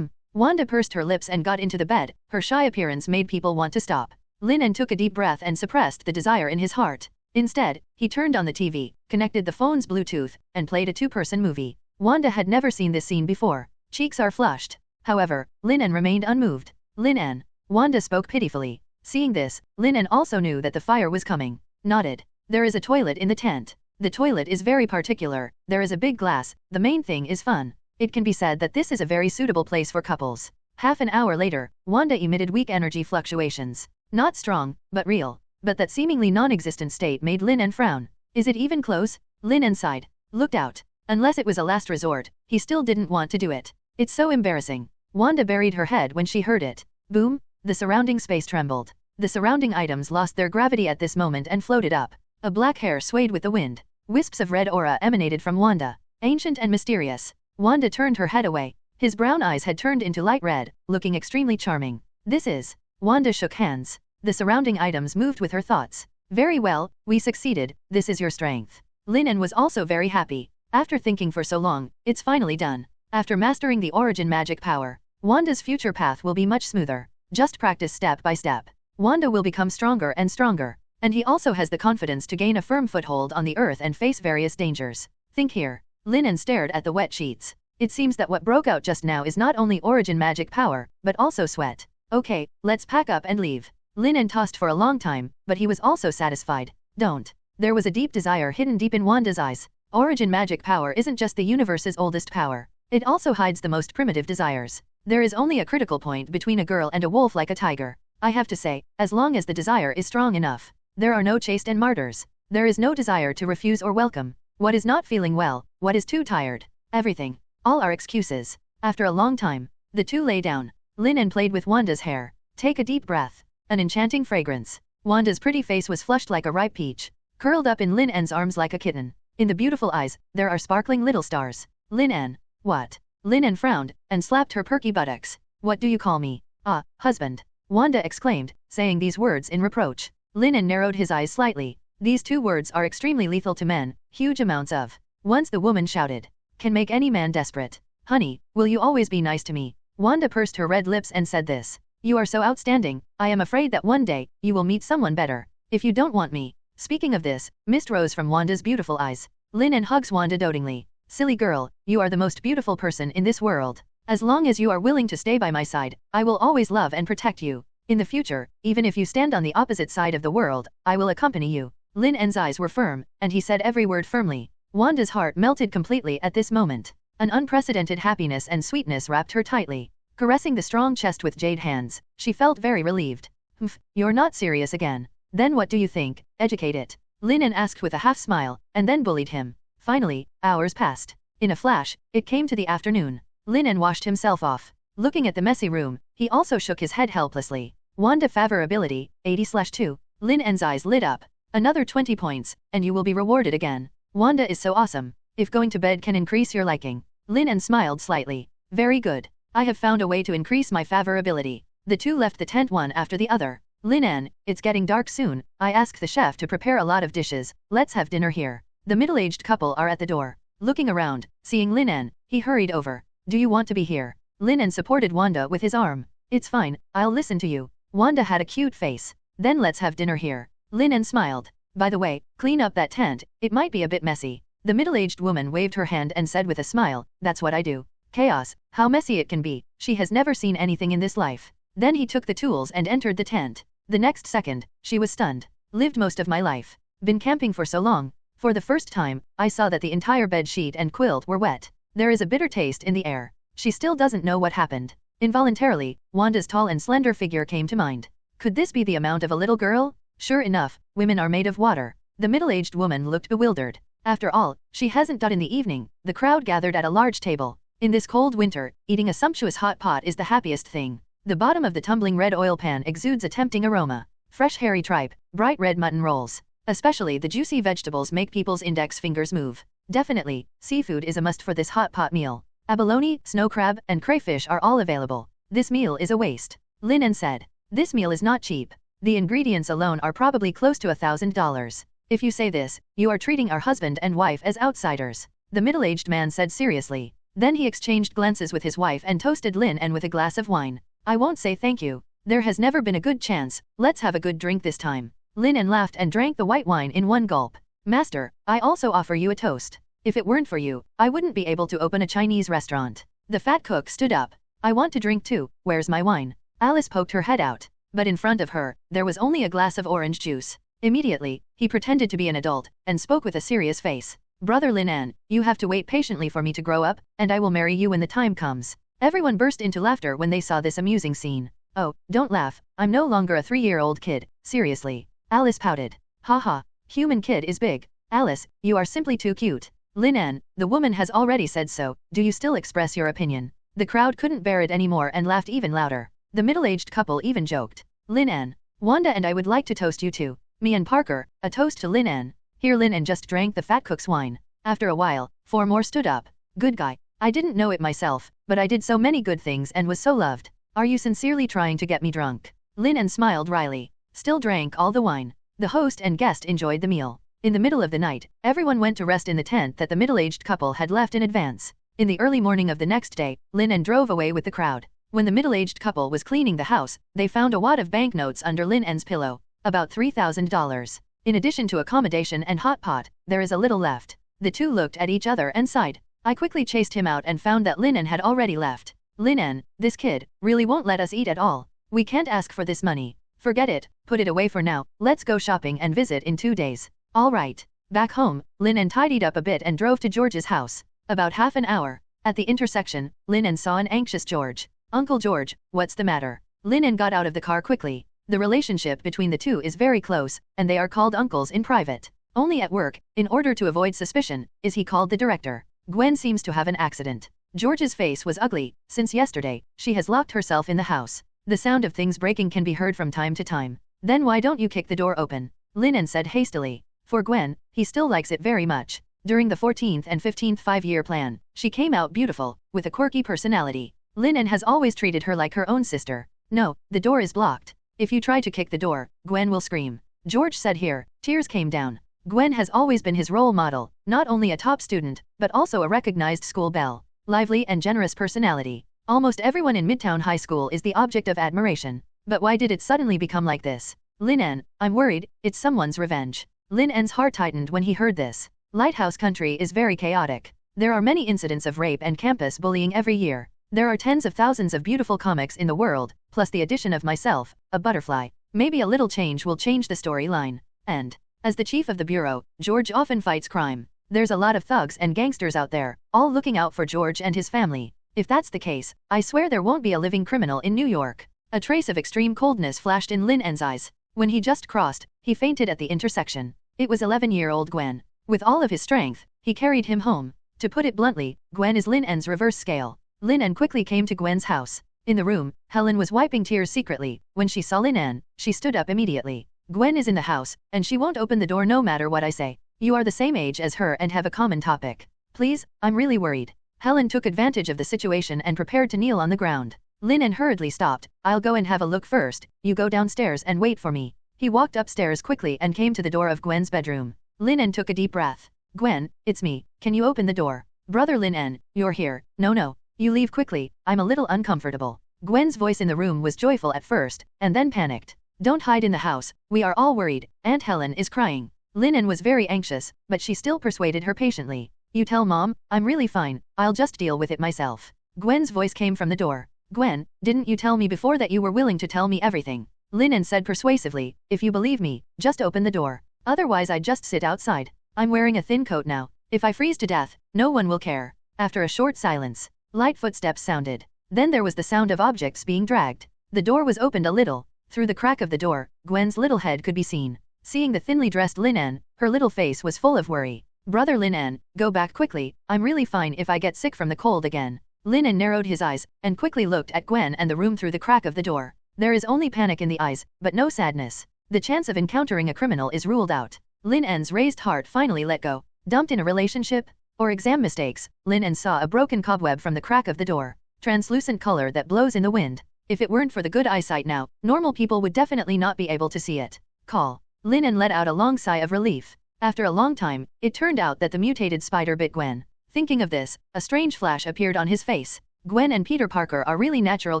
Wanda pursed her lips and got into the bed. Her shy appearance made people want to stop. Lin En took a deep breath and suppressed the desire in his heart. Instead, he turned on the TV, connected the phone's Bluetooth, and played a 2-person movie. Wanda had never seen this scene before. Cheeks are flushed. However, Lin En remained unmoved. Lin En. Wanda spoke pitifully. Seeing this, Lin En also knew that the fire was coming. Nodded. There is a toilet in the tent. The toilet is very particular. There is a big glass. The main thing is fun. It can be said that this is a very suitable place for couples. Half an hour later, Wanda emitted weak energy fluctuations. Not strong, but real. But that seemingly non-existent state made Lin En frown. Is it even close? Lin En sighed. Looked out. Unless it was a last resort, he still didn't want to do it. It's so embarrassing. Wanda buried her head when she heard it. Boom! The surrounding space trembled. The surrounding items lost their gravity at this moment and floated up. A black hair swayed with the wind. Wisps of red aura emanated from Wanda. Ancient and mysterious. Wanda turned her head away. His brown eyes had turned into light red, looking extremely charming. This is. Wanda shook hands. The surrounding items moved with her thoughts. Very well, we succeeded, this is your strength. Lin En was also very happy. After thinking for so long, it's finally done. After mastering the origin magic power, Wanda's future path will be much smoother. Just practice step by step. Wanda will become stronger and stronger. And he also has the confidence to gain a firm foothold on the earth and face various dangers. Think here. Lin En stared at the wet sheets. It seems that what broke out just now is not only origin magic power, but also sweat. Okay, let's pack up and leave. Lin En tossed for a long time, but he was also satisfied. Don't. There was a deep desire hidden deep in Wanda's eyes. Origin magic power isn't just the universe's oldest power. It also hides the most primitive desires. There is only a critical point between a girl and a wolf like a tiger. I have to say, as long as the desire is strong enough, there are no chaste and martyrs. There is no desire to refuse or welcome. What is not feeling well, what is too tired, everything. All are excuses. After a long time, the two lay down. Lin En played with Wanda's hair. Take a deep breath. An enchanting fragrance. Wanda's pretty face was flushed like a ripe peach, curled up in Lin En's arms like a kitten. In the beautiful eyes, there are sparkling little stars. Lin En. What? Lin En frowned, and slapped her perky buttocks. What do you call me? Ah, husband. Wanda exclaimed, saying these words in reproach. Lin En narrowed his eyes slightly. These two words are extremely lethal to men, huge amounts of. Once the woman shouted. Can make any man desperate. Honey, will you always be nice to me? Wanda pursed her red lips and said this. You are so outstanding, I am afraid that one day, you will meet someone better. If you don't want me. Speaking of this, mist rose from Wanda's beautiful eyes. Lin En hugs Wanda dotingly. Silly girl, you are the most beautiful person in this world. As long as you are willing to stay by my side, I will always love and protect you. In the future, even if you stand on the opposite side of the world, I will accompany you. Lin En's eyes were firm, and he said every word firmly. Wanda's heart melted completely at this moment. An unprecedented happiness and sweetness wrapped her tightly. Caressing the strong chest with jade hands, she felt very relieved. Hmph, you're not serious again. Then what do you think? Educate it. Lin En asked with a half smile, and then bullied him. Finally, hours passed. In a flash, it came to the afternoon. Lin En washed himself off. Looking at the messy room, he also shook his head helplessly. Wanda favorability, 80/2. Lin En's eyes lit up. Another 20 points, and you will be rewarded again. Wanda is so awesome. If going to bed can increase your liking. Lin En smiled slightly. Very good. I have found a way to increase my favorability. The two left the tent one after the other. Lin En, it's getting dark soon. I asked the chef to prepare a lot of dishes. Let's have dinner here. The middle-aged couple are at the door. Looking around, seeing Lin En, he hurried over. Do you want to be here? Lin En supported Wanda with his arm. It's fine, I'll listen to you. Wanda had a cute face. Then let's have dinner here. Lin En smiled. By the way, clean up that tent, it might be a bit messy. The middle-aged woman waved her hand and said with a smile, that's what I do. Chaos, how messy it can be, she has never seen anything in this life. Then he took the tools and entered the tent. The next second, she was stunned. Lived most of my life. Been camping for so long. For the first time, I saw that the entire bed sheet and quilt were wet. There is a bitter taste in the air. She still doesn't know what happened. Involuntarily, Wanda's tall and slender figure came to mind. Could this be the amount of a little girl? Sure enough, women are made of water. The middle-aged woman looked bewildered. After all, she hasn't done in the evening. The crowd gathered at a large table. In this cold winter, eating a sumptuous hot pot is the happiest thing. The bottom of the tumbling red oil pan exudes a tempting aroma. Fresh hairy tripe, bright red mutton rolls. Especially the juicy vegetables make people's index fingers move. Definitely, seafood is a must for this hot pot meal. Abalone, snow crab, and crayfish are all available. This meal is a waste. Lin En said. This meal is not cheap. The ingredients alone are probably close to $1,000. If you say this, you are treating our husband and wife as outsiders. The middle-aged man said seriously. Then he exchanged glances with his wife and toasted Lin En with a glass of wine. I won't say thank you. There has never been a good chance. Let's have a good drink this time. Lin En laughed and drank the white wine in one gulp. Master, I also offer you a toast. If it weren't for you, I wouldn't be able to open a Chinese restaurant. The fat cook stood up. I want to drink too. Where's my wine? Alice poked her head out. But in front of her, there was only a glass of orange juice. Immediately, he pretended to be an adult, and spoke with a serious face. Brother Lin En, you have to wait patiently for me to grow up, and I will marry you when the time comes. Everyone burst into laughter when they saw this amusing scene. Oh, don't laugh, I'm no longer a 3-year-old kid, seriously. Alice pouted. Haha, human kid is big. Alice, you are simply too cute. Lin En, the woman has already said so, do you still express your opinion? The crowd couldn't bear it anymore and laughed even louder. The middle-aged couple even joked. Lin En, Wanda and I would like to toast you too. Me and Parker, a toast to Lin En. Here Lin En just drank the fat cook's wine. After a while, 4 more stood up. Good guy. I didn't know it myself, but I did so many good things and was so loved. Are you sincerely trying to get me drunk? Lin En smiled wryly. Still drank all the wine. The host and guest enjoyed the meal. In the middle of the night, everyone went to rest in the tent that the middle-aged couple had left in advance. In the early morning of the next day, Lin En drove away with the crowd. When the middle-aged couple was cleaning the house, they found a wad of banknotes under Lin En's pillow. About $3,000. In addition to accommodation and hot pot, there is a little left. The two looked at each other and sighed. I quickly chased him out and found that Lin En had already left. Lin En, this kid, really won't let us eat at all. We can't ask for this money. Forget it, put it away for now, let's go shopping and visit in 2 days. All right. Back home, Lin En tidied up a bit and drove to George's house. About half an hour. At the intersection, Lin En saw an anxious George. Uncle George, what's the matter? Lin En got out of the car quickly. The relationship between the two is very close, and they are called uncles in private. Only at work, in order to avoid suspicion, is he called the director. Gwen seems to have an accident. George's face was ugly. Since yesterday, she has locked herself in the house. The sound of things breaking can be heard from time to time. Then why don't you kick the door open? Lin En said hastily. For Gwen, he still likes it very much. During the 14th and 15th 5-year plan, she came out beautiful, with a quirky personality. Lin En has always treated her like her own sister. No, the door is blocked. If you try to kick the door, Gwen will scream. George said here. Tears came down. Gwen has always been his role model, not only a top student, but also a recognized school belle. Lively and generous personality. Almost everyone in Midtown High School is the object of admiration. But why did it suddenly become like this? Lin En, I'm worried, it's someone's revenge. Lin En's heart tightened when he heard this. Lighthouse Country is very chaotic. There are many incidents of rape and campus bullying every year. There are tens of thousands of beautiful comics in the world, plus the addition of myself, a butterfly. Maybe a little change will change the storyline. And, as the chief of the bureau, George often fights crime. There's a lot of thugs and gangsters out there, all looking out for George and his family. If that's the case, I swear there won't be a living criminal in New York. A trace of extreme coldness flashed in Lin En's eyes. When he just crossed, he fainted at the intersection. It was 11-year-old Gwen. With all of his strength, he carried him home. To put it bluntly, Gwen is Lin En's reverse scale. Lin En quickly came to Gwen's house. In the room, Helen was wiping tears secretly. When she saw Lin En, she stood up immediately. Gwen is in the house, and she won't open the door no matter what I say. You are the same age as her and have a common topic. Please, I'm really worried. Helen took advantage of the situation and prepared to kneel on the ground. Lin En hurriedly stopped. I'll go and have a look first. You go downstairs and wait for me. He walked upstairs quickly and came to the door of Gwen's bedroom. Lin En took a deep breath. Gwen, it's me. Can you open the door? Brother Lin En, you're here. No. You leave quickly. I'm a little uncomfortable. Gwen's voice in the room was joyful at first, and then panicked. Don't hide in the house. We are all worried. Aunt Helen is crying. Lin En was very anxious, but she still persuaded her patiently. You tell Mom, I'm really fine. I'll just deal with it myself. Gwen's voice came from the door. Gwen, didn't you tell me before that you were willing to tell me everything? Lin En said persuasively, if you believe me, just open the door. Otherwise I'd just sit outside. I'm wearing a thin coat now. If I freeze to death, no one will care. After a short silence, light footsteps sounded. Then there was the sound of objects being dragged. The door was opened a little. Through the crack of the door, Gwen's little head could be seen. Seeing the thinly dressed Lin En, her little face was full of worry. Brother Lin En, go back quickly. I'm really fine if I get sick from the cold again. Lin En narrowed his eyes, and quickly looked at Gwen and the room through the crack of the door. There is only panic in the eyes, but no sadness. The chance of encountering a criminal is ruled out. Lin En's raised heart finally let go. Dumped in a relationship? Or exam mistakes? Lin En saw a broken cobweb from the crack of the door. Translucent color that blows in the wind. If it weren't for the good eyesight now, normal people would definitely not be able to see it. Call. Lin En let out a long sigh of relief. After a long time, it turned out that the mutated spider bit Gwen. Thinking of this, a strange flash appeared on his face. Gwen and Peter Parker are really natural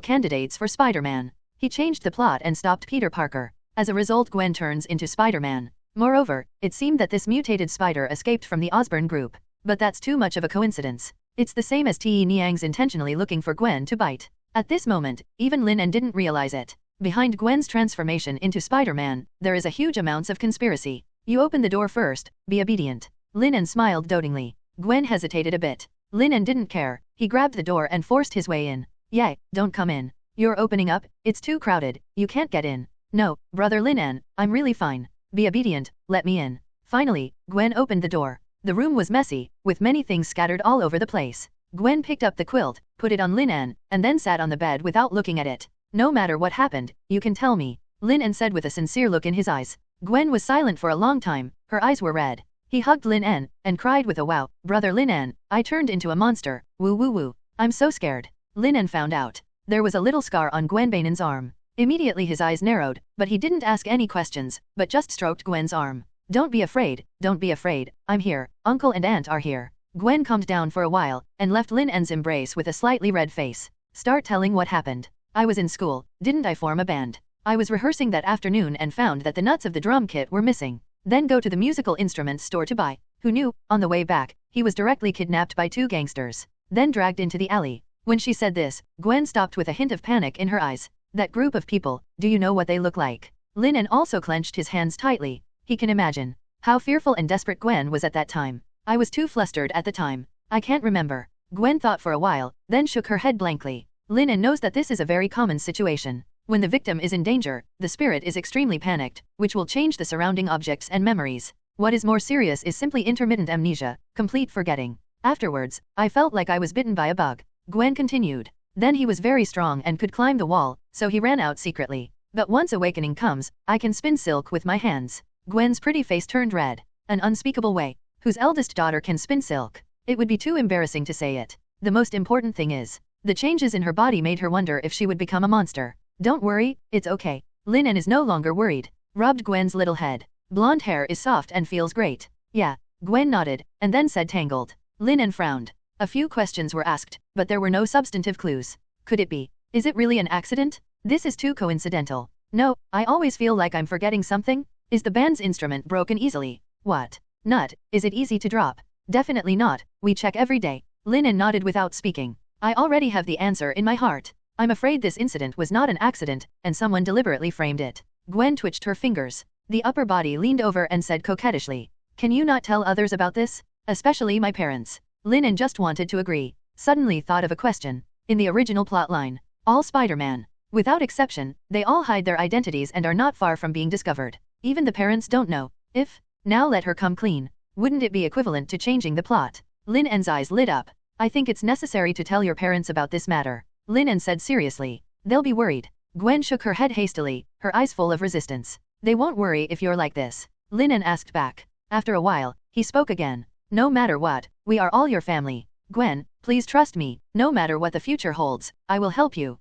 candidates for Spider-Man. He changed the plot and stopped Peter Parker. As a result, Gwen turns into Spider-Man. Moreover, it seemed that this mutated spider escaped from the Osborn group. But that's too much of a coincidence. It's the same as Te Niang's intentionally looking for Gwen to bite. At this moment, even Lin En didn't realize it. Behind Gwen's transformation into Spider-Man, there is a huge amounts of conspiracy. You open the door first, be obedient. Lin En smiled dotingly. Gwen hesitated a bit. Lin En didn't care. He grabbed the door and forced his way in. Yay, don't come in. You're opening up, it's too crowded, you can't get in. No, brother Lin En, I'm really fine. Be obedient, let me in. Finally, Gwen opened the door. The room was messy, with many things scattered all over the place. Gwen picked up the quilt, put it on Lin En, and then sat on the bed without looking at it. No matter what happened, you can tell me. Lin En said with a sincere look in his eyes. Gwen was silent for a long time, her eyes were red. He hugged Lin En, and cried with a wow, brother Lin En, I turned into a monster, woo woo woo. I'm so scared. Lin En found out. There was a little scar on Gwen's arm. Immediately his eyes narrowed, but he didn't ask any questions, but just stroked Gwen's arm. Don't be afraid, I'm here, uncle and aunt are here. Gwen calmed down for a while, and left Lin En's embrace with a slightly red face. Start telling what happened. I was in school, didn't I form a band? I was rehearsing that afternoon and found that the nuts of the drum kit were missing. Then go to the musical instruments store to buy. Who knew, on the way back, he was directly kidnapped by 2 gangsters. Then dragged into the alley. When she said this, Gwen stopped with a hint of panic in her eyes. That group of people, do you know what they look like? Lin En also clenched his hands tightly. He can imagine how fearful and desperate Gwen was at that time. I was too flustered at the time. I can't remember. Gwen thought for a while, then shook her head blankly. Lin En knows that this is a very common situation. When the victim is in danger, the spirit is extremely panicked, which will change the surrounding objects and memories. What is more serious is simply intermittent amnesia, complete forgetting. Afterwards, I felt like I was bitten by a bug. Gwen continued. Then he was very strong and could climb the wall, so he ran out secretly. But once awakening comes, I can spin silk with my hands. Gwen's pretty face turned red. An unspeakable way. Whose eldest daughter can spin silk? It would be too embarrassing to say it. The most important thing is, the changes in her body made her wonder if she would become a monster. Don't worry, it's okay. Lin En is no longer worried. Rubbed Gwen's little head. Blonde hair is soft and feels great. Yeah. Gwen nodded, and then said tangled. Lin En frowned. A few questions were asked, but there were no substantive clues. Could it be? Is it really an accident? This is too coincidental. No, I always feel like I'm forgetting something. Is the band's instrument broken easily? What? Nut, is it easy to drop? Definitely not, we check every day. Lin En nodded without speaking. I already have the answer in my heart. I'm afraid this incident was not an accident, and someone deliberately framed it. Gwen twitched her fingers. The upper body leaned over and said coquettishly. Can you not tell others about this? Especially my parents. Lin En just wanted to agree. Suddenly thought of a question. In the original plotline, all Spider-Man, without exception, they all hide their identities and are not far from being discovered. Even the parents don't know. If, now let her come clean. Wouldn't it be equivalent to changing the plot? Lin En's eyes lit up. I think it's necessary to tell your parents about this matter. Lin En said seriously. They'll be worried. Gwen shook her head hastily, her eyes full of resistance. They won't worry if you're like this. Lin En asked back. After a while, he spoke again. No matter what, we are all your family. Gwen, please trust me, no matter what the future holds, I will help you.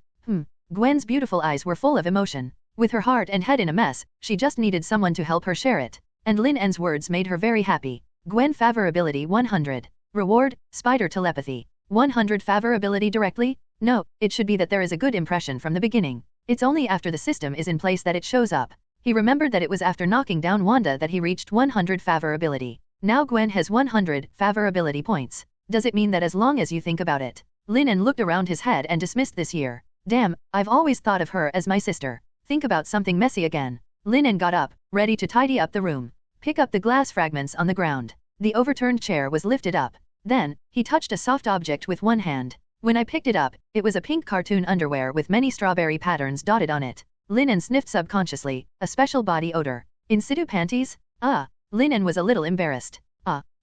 Gwen's beautiful eyes were full of emotion. With her heart and head in a mess, she just needed someone to help her share it. And Lin En's words made her very happy. Gwen favorability 100. Reward, spider telepathy. 100 favorability directly? No, it should be that there is a good impression from the beginning. It's only after the system is in place that it shows up. He remembered that it was after knocking down Wanda that he reached 100 favorability. Now Gwen has 100 favorability points. Does it mean that as long as you think about it? Lin En looked around his head and dismissed this year. Damn, I've always thought of her as my sister. Think about something messy again. Lin En got up, ready to tidy up the room. Pick up the glass fragments on the ground. The overturned chair was lifted up. Then, he touched a soft object with one hand. When I picked it up, it was a pink cartoon underwear with many strawberry patterns dotted on it. Lin En sniffed subconsciously, a special body odor. In situ panties? Lin En was a little embarrassed.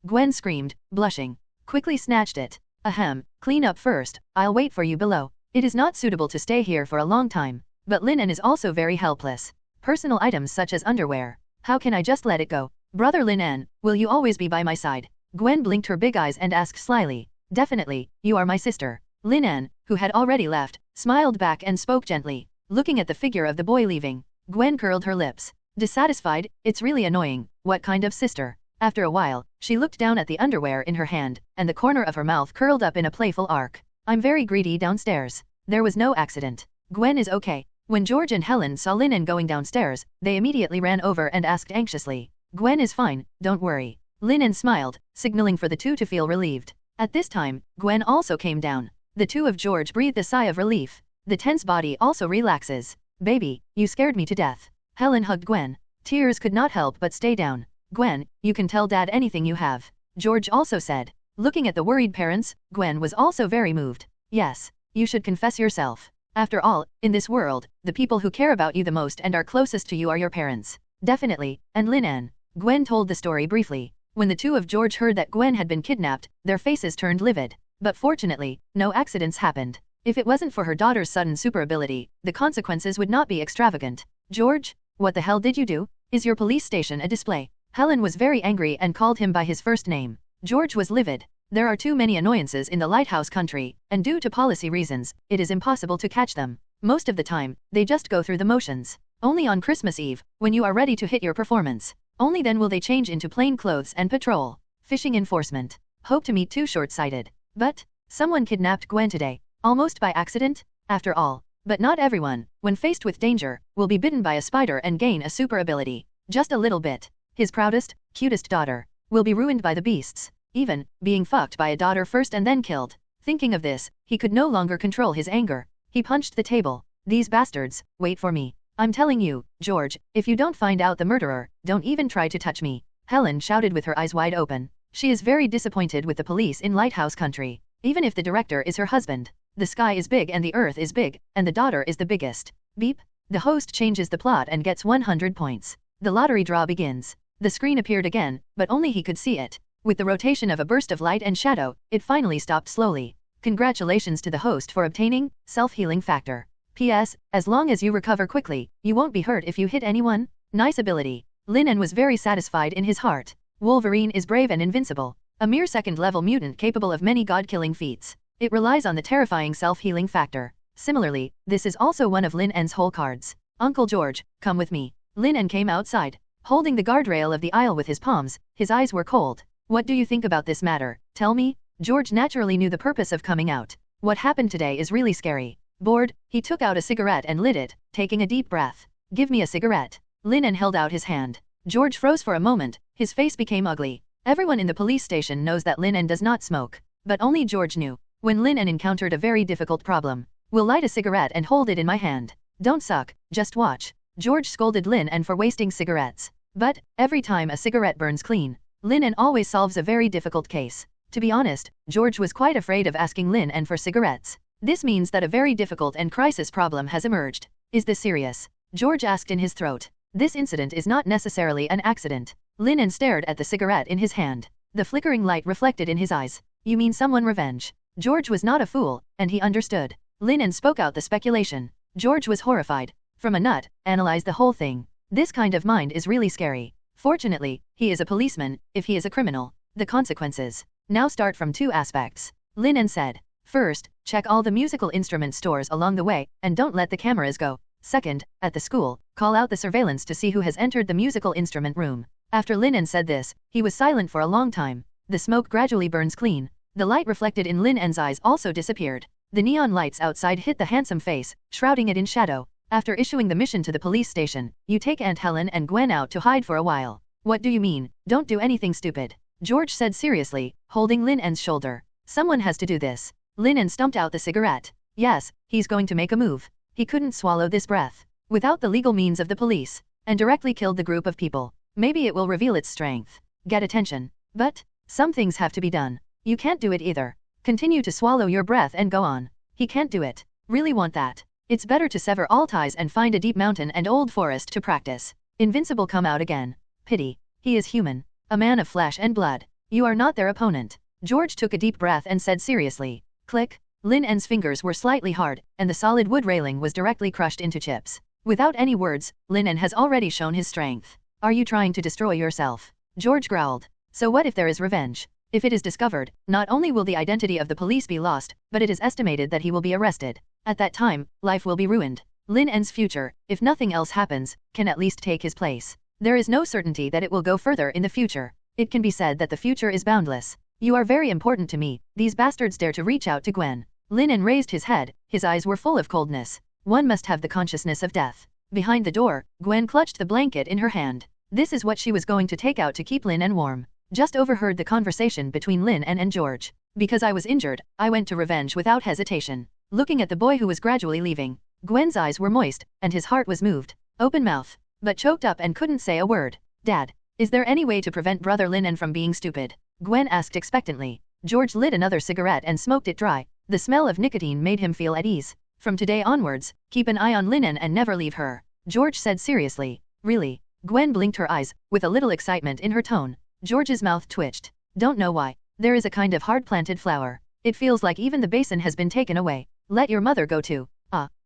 Gwen screamed, blushing. Quickly snatched it. Ahem, clean up first, I'll wait for you below. It is not suitable to stay here for a long time. But Lin En is also very helpless. Personal items such as underwear. How can I just let it go? Brother Lin En, will you always be by my side? Gwen blinked her big eyes and asked slyly. Definitely, you are my sister. Lin En, who had already left, smiled back and spoke gently. Looking at the figure of the boy leaving, Gwen curled her lips. Dissatisfied, it's really annoying, what kind of sister? After a while, she looked down at the underwear in her hand, and the corner of her mouth curled up in a playful arc. I'm very greedy downstairs. There was no accident. Gwen is okay. When George and Helen saw Lin En going downstairs, they immediately ran over and asked anxiously. Gwen is fine, don't worry. Lin En smiled, signaling for the two to feel relieved. At this time, Gwen also came down. The two of George breathed a sigh of relief. The tense body also relaxes. Baby, you scared me to death. Helen hugged Gwen. Tears could not help but stay down. Gwen, you can tell Dad anything you have. George also said. Looking at the worried parents, Gwen was also very moved. Yes, you should confess yourself. After all, in this world, the people who care about you the most and are closest to you are your parents. Definitely, and Lin En. Gwen told the story briefly. When the two of George heard that Gwen had been kidnapped, their faces turned livid. But fortunately, no accidents happened. If it wasn't for her daughter's sudden super ability, the consequences would not be extravagant. George, what the hell did you do? Is your police station a display? Helen was very angry and called him by his first name. George was livid. There are too many annoyances in the lighthouse country, and due to policy reasons, it is impossible to catch them. Most of the time, they just go through the motions. Only on Christmas Eve, when you are ready to hit your performance. Only then will they change into plain clothes and patrol. Fishing enforcement. Hope to meet too short-sighted. But, someone kidnapped Gwen today. Almost by accident? After all. But not everyone, when faced with danger, will be bitten by a spider and gain a super ability. Just a little bit. His proudest, cutest daughter, will be ruined by the beasts. Even, being fucked by a daughter first and then killed. Thinking of this, he could no longer control his anger. He punched the table. These bastards, wait for me. I'm telling you, George, if you don't find out the murderer, don't even try to touch me. Helen shouted with her eyes wide open. She is very disappointed with the police in Lighthouse Country. Even if the director is her husband. The sky is big and the earth is big, and the daughter is the biggest. Beep. The host changes the plot and gets 100 points. The lottery draw begins. The screen appeared again, but only he could see it. With the rotation of a burst of light and shadow, it finally stopped slowly. Congratulations to the host for obtaining self-healing factor. P.S. As long as you recover quickly, you won't be hurt if you hit anyone. Nice ability. Lin En was very satisfied in his heart. Wolverine is brave and invincible. A mere second-level mutant capable of many god-killing feats. It relies on the terrifying self-healing factor. Similarly, this is also one of Lin En's whole cards. Uncle George, come with me. Lin En came outside, holding the guardrail of the aisle with his palms. His eyes were cold. What do you think about this matter? Tell me. George naturally knew the purpose of coming out. What happened today is really scary. Bored, he took out a cigarette and lit it, taking a deep breath. Give me a cigarette. Lin En held out his hand. George froze for a moment. His face became ugly. Everyone in the police station knows that Lin En does not smoke. But only George knew. When Lin En encountered a very difficult problem. Will light a cigarette and hold it in my hand. Don't suck, just watch. George scolded Lin En for wasting cigarettes. But, every time a cigarette burns clean, Lin En always solves a very difficult case. To be honest, George was quite afraid of asking Lin En for cigarettes. This means that a very difficult and crisis problem has emerged. Is this serious? George asked in his throat. This incident is not necessarily an accident. Lin En stared at the cigarette in his hand. The flickering light reflected in his eyes. You mean someone revenge? George was not a fool, and he understood. Lin En spoke out the speculation. George was horrified. From a nut, analyze the whole thing. This kind of mind is really scary. Fortunately, he is a policeman. If he is a criminal, the consequences. Now start from two aspects. Lin En said. First, check all the musical instrument stores along the way, and don't let the cameras go. Second, at the school, call out the surveillance to see who has entered the musical instrument room. After Lin En said this, he was silent for a long time. The smoke gradually burns clean. The light reflected in Lin En's eyes also disappeared. The neon lights outside hit the handsome face, shrouding it in shadow. After issuing the mission to the police station, you take Aunt Helen and Gwen out to hide for a while. What do you mean? Don't do anything stupid. George said seriously, holding Lin En's shoulder. Someone has to do this. Lin En stumped out the cigarette. Yes, he's going to make a move. He couldn't swallow this breath. Without the legal means of the police, and directly killed the group of people. Maybe it will reveal its strength. Get attention. But, some things have to be done. You can't do it either. Continue to swallow your breath and go on. He can't do it. Really want that. It's better to sever all ties and find a deep mountain and old forest to practice. Invincible come out again. Pity. He is human. A man of flesh and blood. You are not their opponent. George took a deep breath and said seriously. Click. Lin En's fingers were slightly hard, and the solid wood railing was directly crushed into chips. Without any words, Lin En has already shown his strength. Are you trying to destroy yourself? George growled. So what if there is revenge? If it is discovered, not only will the identity of the police be lost, but it is estimated that he will be arrested. At that time, life will be ruined. Lin En's future, if nothing else happens, can at least take his place. There is no certainty that it will go further in the future. It can be said that the future is boundless. You are very important to me. These bastards dare to reach out to Gwen. Lin En raised his head. His eyes were full of coldness. One must have the consciousness of death. Behind the door, Gwen clutched the blanket in her hand. This is what she was going to take out to keep Lin En warm. Just overheard the conversation between Lin En and George. Because I was injured, I went to revenge without hesitation. Looking at the boy who was gradually leaving, Gwen's eyes were moist, and his heart was moved. Open mouth, but choked up and couldn't say a word. Dad, is there any way to prevent brother Lin En from being stupid? Gwen asked expectantly. George lit another cigarette and smoked it dry. The smell of nicotine made him feel at ease. From today onwards, keep an eye on Lin En and never leave her. George said seriously. Really? Gwen blinked her eyes, with a little excitement in her tone. George's mouth twitched. Don't know why. There is a kind of hard-planted flower. It feels like even the basin has been taken away. Let your mother go too.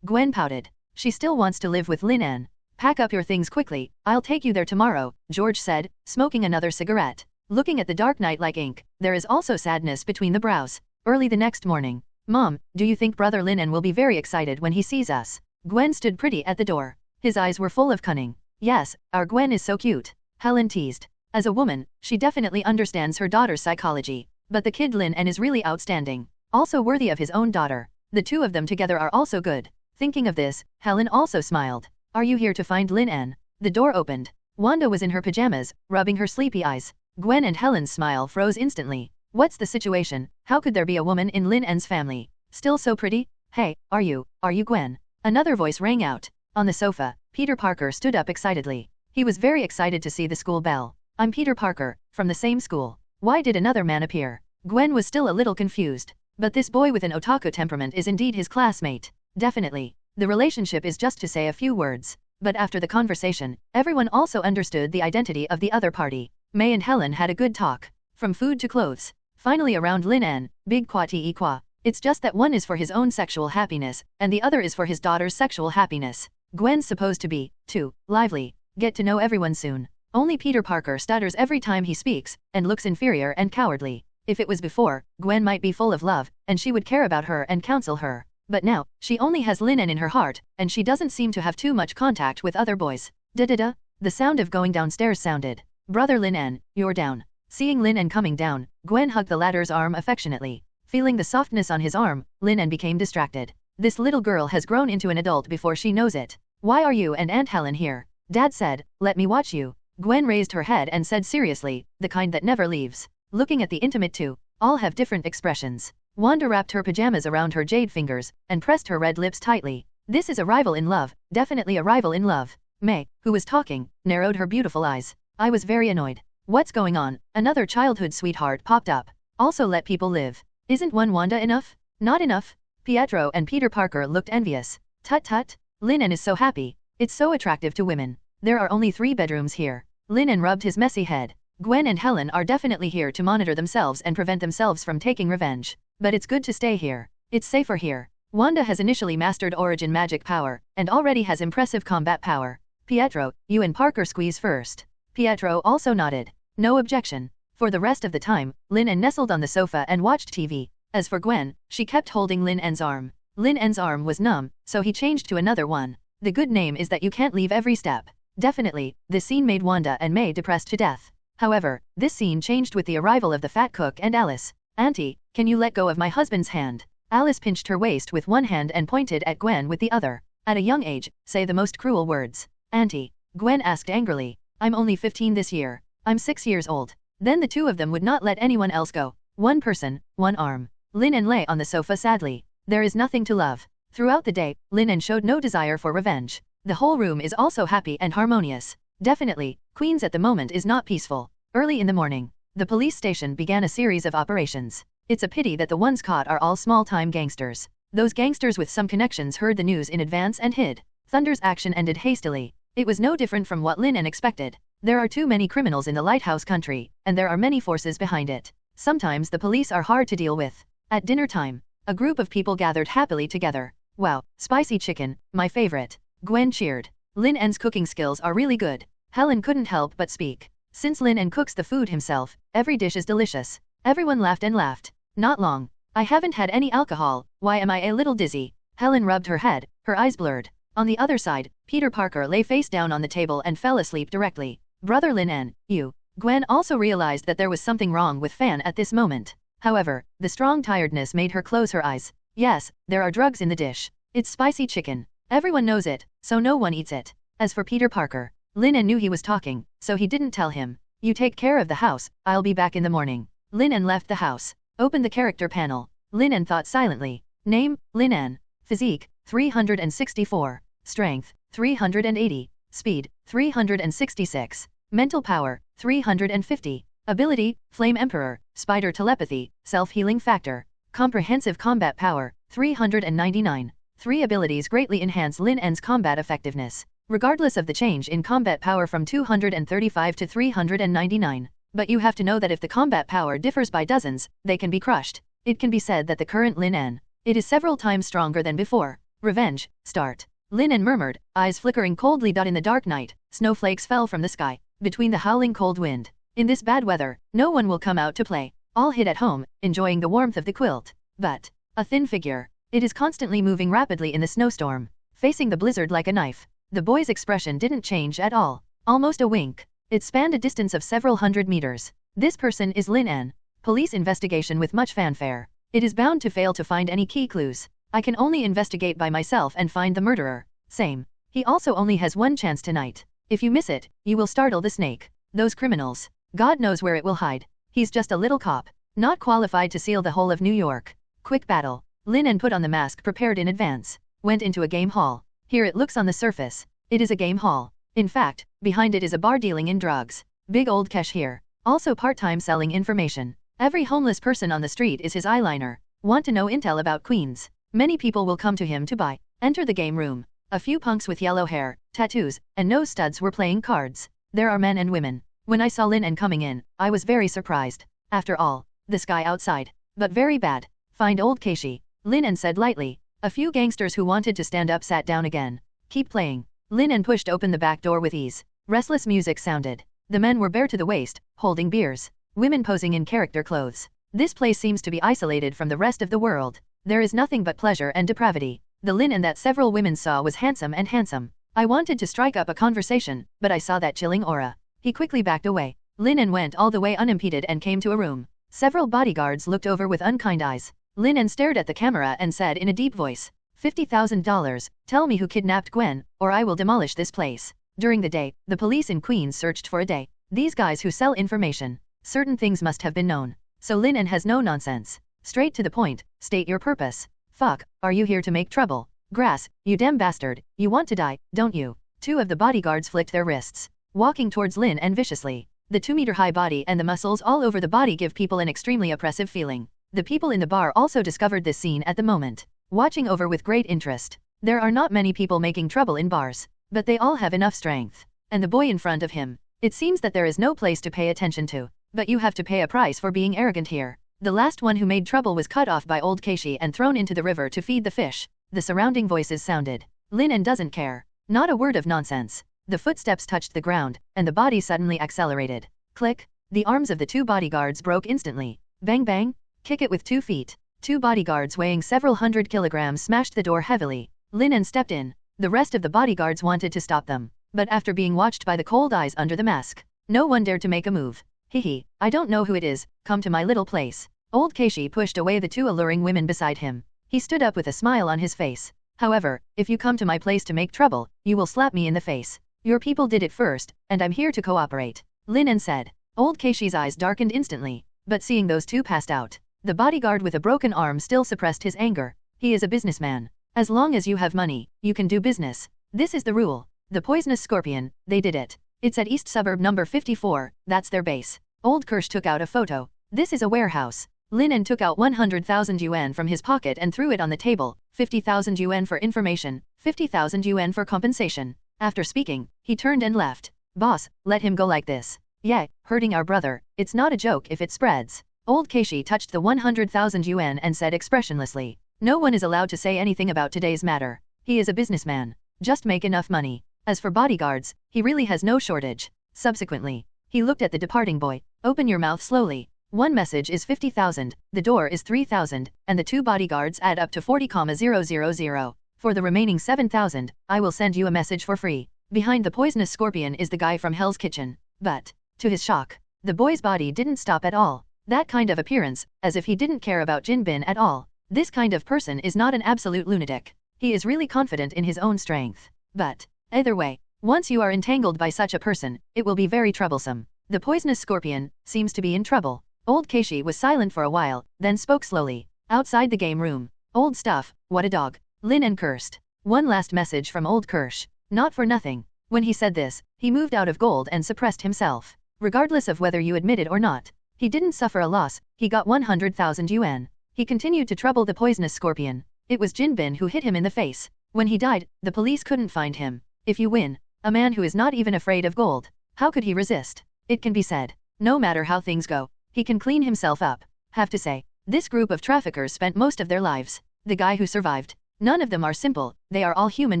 Gwen pouted. She still wants to live with Lin En. Pack up your things quickly, I'll take you there tomorrow, George said, smoking another cigarette. Looking at the dark night like ink, there is also sadness between the brows. Early the next morning. Mom, do you think brother Lin En will be very excited when he sees us? Gwen stood pretty at the door. His eyes were full of cunning. Yes, our Gwen is so cute. Helen teased. As a woman, she definitely understands her daughter's psychology. But the kid Lin En is really outstanding. Also worthy of his own daughter. The two of them together are also good. Thinking of this, Helen also smiled. Are you here to find Lin En? The door opened. Wanda was in her pajamas, rubbing her sleepy eyes. Gwen and Helen's smile froze instantly. What's the situation? How could there be a woman in Lin En's family? Still so pretty? Hey, are you Gwen? Another voice rang out. On the sofa, Peter Parker stood up excitedly. He was very excited to see the school bell. I'm Peter Parker, from the same school. Why did another man appear? Gwen was still a little confused. But this boy with an otaku temperament is indeed his classmate. Definitely. The relationship is just to say a few words. but after the conversation, everyone also understood the identity of the other party. May and Helen had a good talk. From food to clothes. Finally around Lin En, big qua ti qua. It's just that one is for his own sexual happiness, and the other is for his daughter's sexual happiness. Gwen's supposed to be, too, lively. Get to know everyone soon. Only Peter Parker stutters every time he speaks, and looks inferior and cowardly. If it was before, Gwen might be full of love, and she would care about her and counsel her. But now, she only has Lin En in her heart, and she doesn't seem to have too much contact with other boys. Da-da-da. The sound of going downstairs sounded. Brother Lin En, you're down. Seeing Lin En coming down, Gwen hugged the latter's arm affectionately. Feeling the softness on his arm, Lin En became distracted. This little girl has grown into an adult before she knows it. Why are you and Aunt Helen here? Dad said, let me watch you. Gwen raised her head and said seriously, the kind that never leaves. Looking at the intimate two, all have different expressions. Wanda wrapped her pajamas around her jade fingers, and pressed her red lips tightly. This is a rival in love, definitely a rival in love. May, who was talking, narrowed her beautiful eyes. I was very annoyed. What's going on? Another childhood sweetheart popped up. Also let people live. Isn't one Wanda enough? Not enough. Pietro and Peter Parker looked envious. Tut tut. Lin En is so happy. It's so attractive to women. There are only 3 bedrooms here. Lin En rubbed his messy head. Gwen and Helen are definitely here to monitor themselves and prevent themselves from taking revenge. But it's good to stay here. It's safer here. Wanda has initially mastered origin magic power, and already has impressive combat power. Pietro, you and Parker squeeze first. Pietro also nodded. No objection. For the rest of the time, Lin En nestled on the sofa and watched TV. As for Gwen, she kept holding Lin En's arm. Lin En's arm was numb, so he changed to another one. The good name is that you can't leave every step. Definitely, this scene made Wanda and May depressed to death. However, this scene changed with the arrival of the fat cook and Alice. Auntie, can you let go of my husband's hand? Alice pinched her waist with one hand and pointed at Gwen with the other. At a young age, say the most cruel words. Auntie, Gwen asked angrily. I'm only 15 this year. I'm 6 years old. Then the two of them would not let anyone else go. One person, one arm. Lin En lay on the sofa sadly. There is nothing to love. Throughout the day, Lin En showed no desire for revenge. The whole room is also happy and harmonious. Definitely, Queens at the moment is not peaceful. Early in the morning, the police station began a series of operations. It's a pity that the ones caught are all small-time gangsters. Those gangsters with some connections heard the news in advance and hid. Thunder's action ended hastily. It was no different from what Lin En expected. There are too many criminals in the lighthouse country, and there are many forces behind it. Sometimes the police are hard to deal with. At dinner time, a group of people gathered happily together. Wow, spicy chicken, my favorite. Gwen cheered. Lin En's cooking skills are really good. Helen couldn't help but speak. Since Lin En cooks the food himself, every dish is delicious. Everyone laughed and laughed. Not long. I haven't had any alcohol, why am I a little dizzy? Helen rubbed her head, her eyes blurred. On the other side, Peter Parker lay face down on the table and fell asleep directly. Brother Lin En, you. Gwen also realized that there was something wrong with Fan at this moment. However, the strong tiredness made her close her eyes. Yes, there are drugs in the dish. It's spicy chicken. Everyone knows it, so no one eats it. As for Peter Parker, Lin En knew he was talking, so he didn't tell him. You take care of the house, I'll be back in the morning. Lin En left the house. Opened the character panel. Lin En thought silently. Name, Lin En. Physique, 364. Strength, 380. Speed, 366. Mental power, 350. Ability, Flame Emperor, Spider Telepathy, Self-Healing Factor. Comprehensive Combat Power, 399. 3 abilities greatly enhance Lin En's combat effectiveness, regardless of the change in combat power from 235 to 399. But you have to know that if the combat power differs by dozens, they can be crushed. It can be said that the current Lin En, it is several times stronger than before. Revenge, start. Lin En murmured, eyes flickering coldly. In the dark night, snowflakes fell from the sky, between the howling cold wind. In this bad weather, no one will come out to play. All hid at home, enjoying the warmth of the quilt. But, a thin figure. It is constantly moving rapidly in the snowstorm, facing the blizzard like a knife. The boy's expression didn't change at all. Almost a wink. It spanned a distance of several hundred meters. This person is Lin En. Police investigation with much fanfare. It is bound to fail to find any key clues. I can only investigate by myself and find the murderer. Same. He also only has one chance tonight. If you miss it, you will startle the snake. Those criminals. God knows where it will hide. He's just a little cop. Not qualified to seal the whole of New York. Quick battle. Lin En put on the mask prepared in advance. Went into a game hall. Here it looks on the surface. It is a game hall. In fact, behind it is a bar dealing in drugs. Big old cashier. Also part-time selling information. Every homeless person on the street is his eyeliner. Want to know intel about Queens? Many people will come to him to buy. Enter the game room. A few punks with yellow hair, tattoos, and nose studs were playing cards. There are men and women. When I saw Lin En coming in, I was very surprised. After all, the sky outside. But very bad. Find old Keishi, Lin En said lightly. A few gangsters who wanted to stand up sat down again. Keep playing. Lin En pushed open the back door with ease. Restless music sounded. The men were bare to the waist, holding beers. Women posing in character clothes. This place seems to be isolated from the rest of the world. There is nothing but pleasure and depravity. The Lin En that several women saw was handsome and handsome. I wanted to strike up a conversation, but I saw that chilling aura. He quickly backed away. Lin En went all the way unimpeded and came to a room. Several bodyguards looked over with unkind eyes. Lin En stared at the camera and said in a deep voice, $50,000, tell me who kidnapped Gwen, or I will demolish this place. During the day, the police in Queens searched for a day. These guys who sell information. Certain things must have been known. So Lin En has no nonsense. Straight to the point, state your purpose. Fuck, are you here to make trouble? Grass, you damn bastard, you want to die, don't you? Two of the bodyguards flicked their wrists, walking towards Lin En viciously. The 2-meter-high body and the muscles all over the body give people an extremely oppressive feeling. The people in the bar also discovered this scene at the moment, watching over with great interest. There are not many people making trouble in bars, but they all have enough strength. And the boy in front of him. It seems that there is no place to pay attention to, but you have to pay a price for being arrogant here. The last one who made trouble was cut off by old Keishi and thrown into the river to feed the fish. The surrounding voices sounded. Lin En doesn't care. Not a word of nonsense. The footsteps touched the ground, and the body suddenly accelerated. Click. The arms of the two bodyguards broke instantly. Bang bang. Kick it with 2 feet. 2 bodyguards weighing several hundred kilograms smashed the door heavily. Lin En stepped in. The rest of the bodyguards wanted to stop them, but after being watched by the cold eyes under the mask, no one dared to make a move. Hehe, I don't know who it is, come to my little place. Old Keishi pushed away the 2 alluring women beside him. He stood up with a smile on his face. However, if you come to my place to make trouble, you will slap me in the face. Your people did it first, and I'm here to cooperate, Lin En said. Old Keishi's eyes darkened instantly, but seeing those 2 passed out, the bodyguard with a broken arm still suppressed his anger. He is a businessman. As long as you have money, you can do business. This is the rule. The poisonous scorpion, they did it. It's at East Suburb number 54, that's their base. Old Kirsch took out a photo. This is a warehouse. Lin En took out 100,000 yuan from his pocket and threw it on the table. 50,000 yuan for information, 50,000 yuan for compensation. After speaking, he turned and left. Boss, let him go like this. Yeah, hurting our brother, it's not a joke if it spreads. Old Keishi touched the 100,000 yuan and said expressionlessly, no one is allowed to say anything about today's matter. He is a businessman. Just make enough money. As for bodyguards, he really has no shortage. Subsequently, he looked at the departing boy. Open your mouth slowly. One message is 50,000, the door is 3,000, and the 2 bodyguards add up to 40,000. For the remaining 7,000, I will send you a message for free. Behind the poisonous scorpion is the guy from Hell's Kitchen. But, to his shock, the boy's body didn't stop at all. That kind of appearance, as if he didn't care about Jinbin at all. This kind of person is not an absolute lunatic. He is really confident in his own strength. But, either way, once you are entangled by such a person, it will be very troublesome. The poisonous scorpion seems to be in trouble. Old Keishi was silent for a while, then spoke slowly. Outside the game room. Old stuff, what a dog. Lin En cursed. One last message from old Kirsch. Not for nothing. When he said this, he moved out of gold and suppressed himself. Regardless of whether you admit it or not, he didn't suffer a loss, he got 100,000 yuan. He continued to trouble the poisonous scorpion. It was Jinbin who hit him in the face. When he died, the police couldn't find him. If you win, a man who is not even afraid of gold, how could he resist? It can be said, no matter how things go, he can clean himself up. Have to say, this group of traffickers spent most of their lives. The guy who survived. None of them are simple, they are all human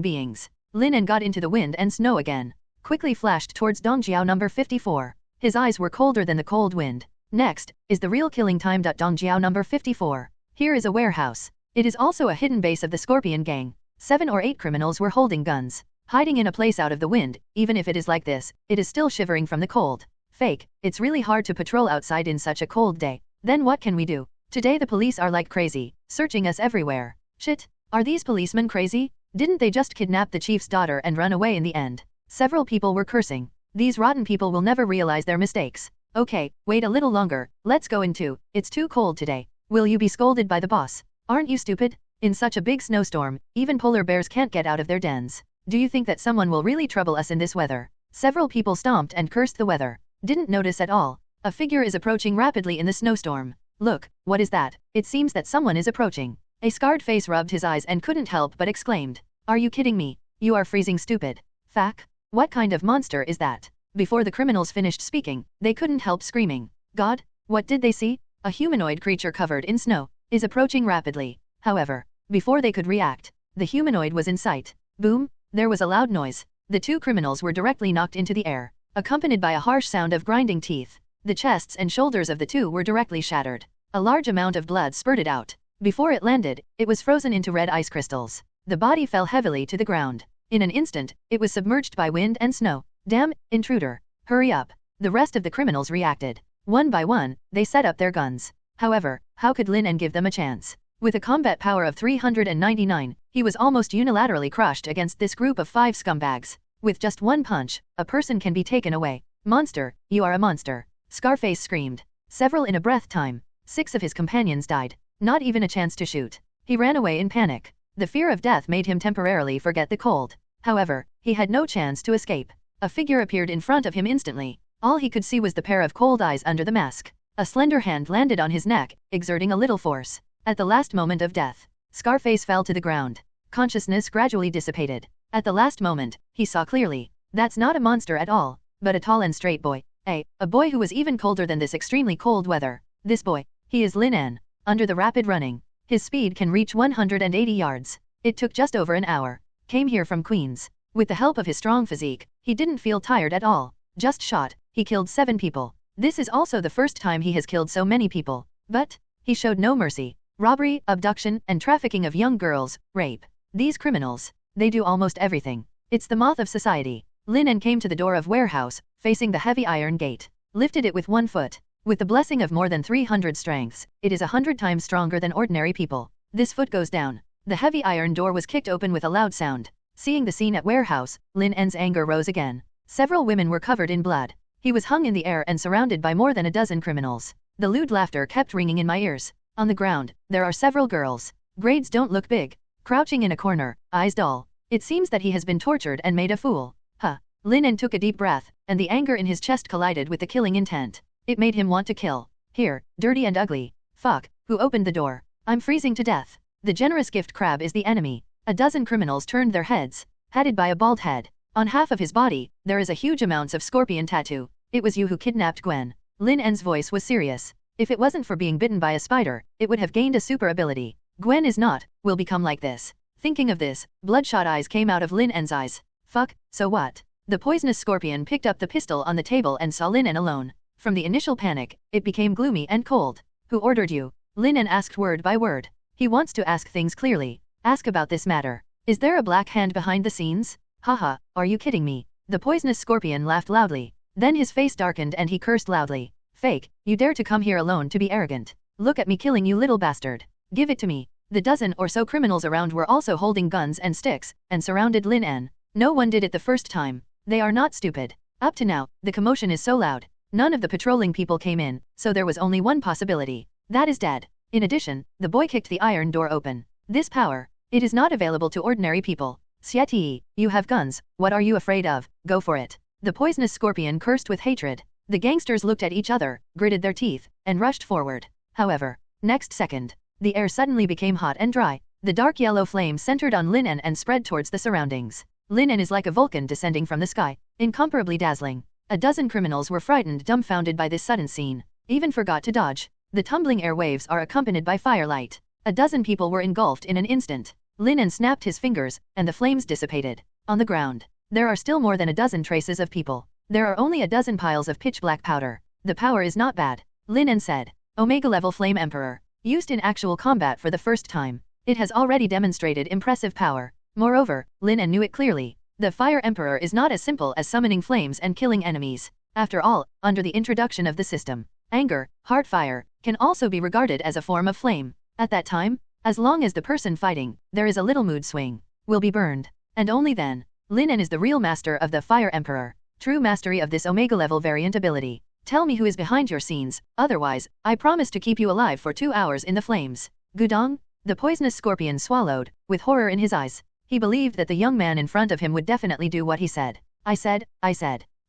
beings. Lin En got into the wind and snow again. Quickly flashed towards Dongjiao number 54. His eyes were colder than the cold wind. Next, is the real killing time. Dongjiao number 54. Here is a warehouse. It is also a hidden base of the Scorpion Gang. 7 or 8 criminals were holding guns. Hiding in a place out of the wind, even if it is like this, it is still shivering from the cold. Fake, it's really hard to patrol outside in such a cold day. Then what can we do? Today the police are like crazy, searching us everywhere. Shit, are these policemen crazy? Didn't they just kidnap the chief's daughter and run away in the end? Several people were cursing. These rotten people will never realize their mistakes. Okay, wait a little longer, let's go in too. It's too cold today. Will you be scolded by the boss? Aren't you stupid? In such a big snowstorm, even polar bears can't get out of their dens. Do you think that someone will really trouble us in this weather? Several people stomped and cursed the weather. Didn't notice at all. A figure is approaching rapidly in the snowstorm. Look, what is that? It seems that someone is approaching. A scarred face rubbed his eyes and couldn't help but exclaimed. Are you kidding me? You are freezing stupid. Fack? What kind of monster is that? Before the criminals finished speaking, they couldn't help screaming. God? What did they see? A humanoid creature covered in snow is approaching rapidly. However, before they could react, the humanoid was in sight. Boom! There was a loud noise. The two criminals were directly knocked into the air, accompanied by a harsh sound of grinding teeth. The chests and shoulders of the two were directly shattered. A large amount of blood spurted out. Before it landed, it was frozen into red ice crystals. The body fell heavily to the ground. In an instant, it was submerged by wind and snow. Damn, intruder. Hurry up. The rest of the criminals reacted. One by one, they set up their guns. However, how could Lin En give them a chance? With a combat power of 399, he was almost unilaterally crushed against this group of 5 scumbags. With just one punch, a person can be taken away. Monster, you are a monster. Scarface screamed. Several in a breath time. 6 of his companions died. Not even a chance to shoot. He ran away in panic. The fear of death made him temporarily forget the cold. However, he had no chance to escape. A figure appeared in front of him instantly. All he could see was the pair of cold eyes under the mask. A slender hand landed on his neck, exerting a little force. At the last moment of death, Scarface fell to the ground. Consciousness gradually dissipated. At the last moment, he saw clearly. That's not a monster at all, but a tall and straight boy. A boy who was even colder than this extremely cold weather. This boy, he is Lin En. Under the rapid running, his speed can reach 180 yards. It took just over an hour. Came here from Queens. With the help of his strong physique, he didn't feel tired at all. Just shot, he killed 7 people. This is also the first time he has killed so many people. But he showed no mercy. Robbery, abduction, and trafficking of young girls, rape. These criminals, they do almost everything. It's the moth of society. Lin En came to the door of warehouse, facing the heavy iron gate. Lifted it with 1 foot. With the blessing of more than 300 strengths, it is 100 times stronger than ordinary people. This foot goes down. The heavy iron door was kicked open with a loud sound. Seeing the scene at warehouse, Lin En's anger rose again. Several women were covered in blood. He was hung in the air and surrounded by more than a dozen criminals. The lewd laughter kept ringing in my ears. On the ground, there are several girls. Grades don't look big. Crouching in a corner, eyes dull. It seems that he has been tortured and made a fool. Huh. Lin En took a deep breath, and the anger in his chest collided with the killing intent. It made him want to kill. Here, dirty and ugly. Fuck, who opened the door? I'm freezing to death. The generous gift crab is the enemy. A dozen criminals turned their heads, headed by a bald head. On half of his body, there is a huge amount of scorpion tattoo. It was you who kidnapped Gwen. Lin En's voice was serious. If it wasn't for being bitten by a spider, it would have gained a super ability. Gwen is not, will become like this. Thinking of this, bloodshot eyes came out of Lin En's eyes. Fuck, so what? The poisonous scorpion picked up the pistol on the table and saw Lin En alone. From the initial panic, it became gloomy and cold. Who ordered you? Lin En asked word by word. He wants to ask things clearly. Ask about this matter. Is there a black hand behind the scenes? Haha, are you kidding me? The poisonous scorpion laughed loudly. Then his face darkened and he cursed loudly. Fake, you dare to come here alone to be arrogant. Look at me killing you, little bastard. Give it to me. The dozen or so criminals around were also holding guns and sticks, and surrounded Lin En. No one did it the first time. They are not stupid. Up to now, the commotion is so loud. None of the patrolling people came in, so there was only one possibility. That is dead. In addition, the boy kicked the iron door open. This power, it is not available to ordinary people. Sieti, you have guns, what are you afraid of? Go for it. The poisonous scorpion cursed with hatred. The gangsters looked at each other, gritted their teeth, and rushed forward. However, next second, the air suddenly became hot and dry. The dark yellow flame centered on Lin En and spread towards the surroundings. Lin En is like a Vulcan descending from the sky, incomparably dazzling. A dozen criminals were frightened, dumbfounded by this sudden scene. Even forgot to dodge. The tumbling air waves are accompanied by firelight. A dozen people were engulfed in an instant. Lin En snapped his fingers, and the flames dissipated. On the ground, there are still more than a dozen traces of people. There are only a dozen piles of pitch black powder. The power is not bad, Lin En said. Omega level Flame Emperor. Used in actual combat for the first time. It has already demonstrated impressive power. Moreover, Lin En knew it clearly. The Fire Emperor is not as simple as summoning flames and killing enemies. After all, under the introduction of the system, anger, heart fire, can also be regarded as a form of flame. At that time, as long as the person fighting, there is a little mood swing, will be burned. And only then, Lin En is the real master of the Fire Emperor. True mastery of this Omega level variant ability. Tell me who is behind your scenes, otherwise, I promise to keep you alive for 2 hours in the flames. Gudong? The poisonous scorpion swallowed, with horror in his eyes. He believed that the young man in front of him would definitely do what he said. I said.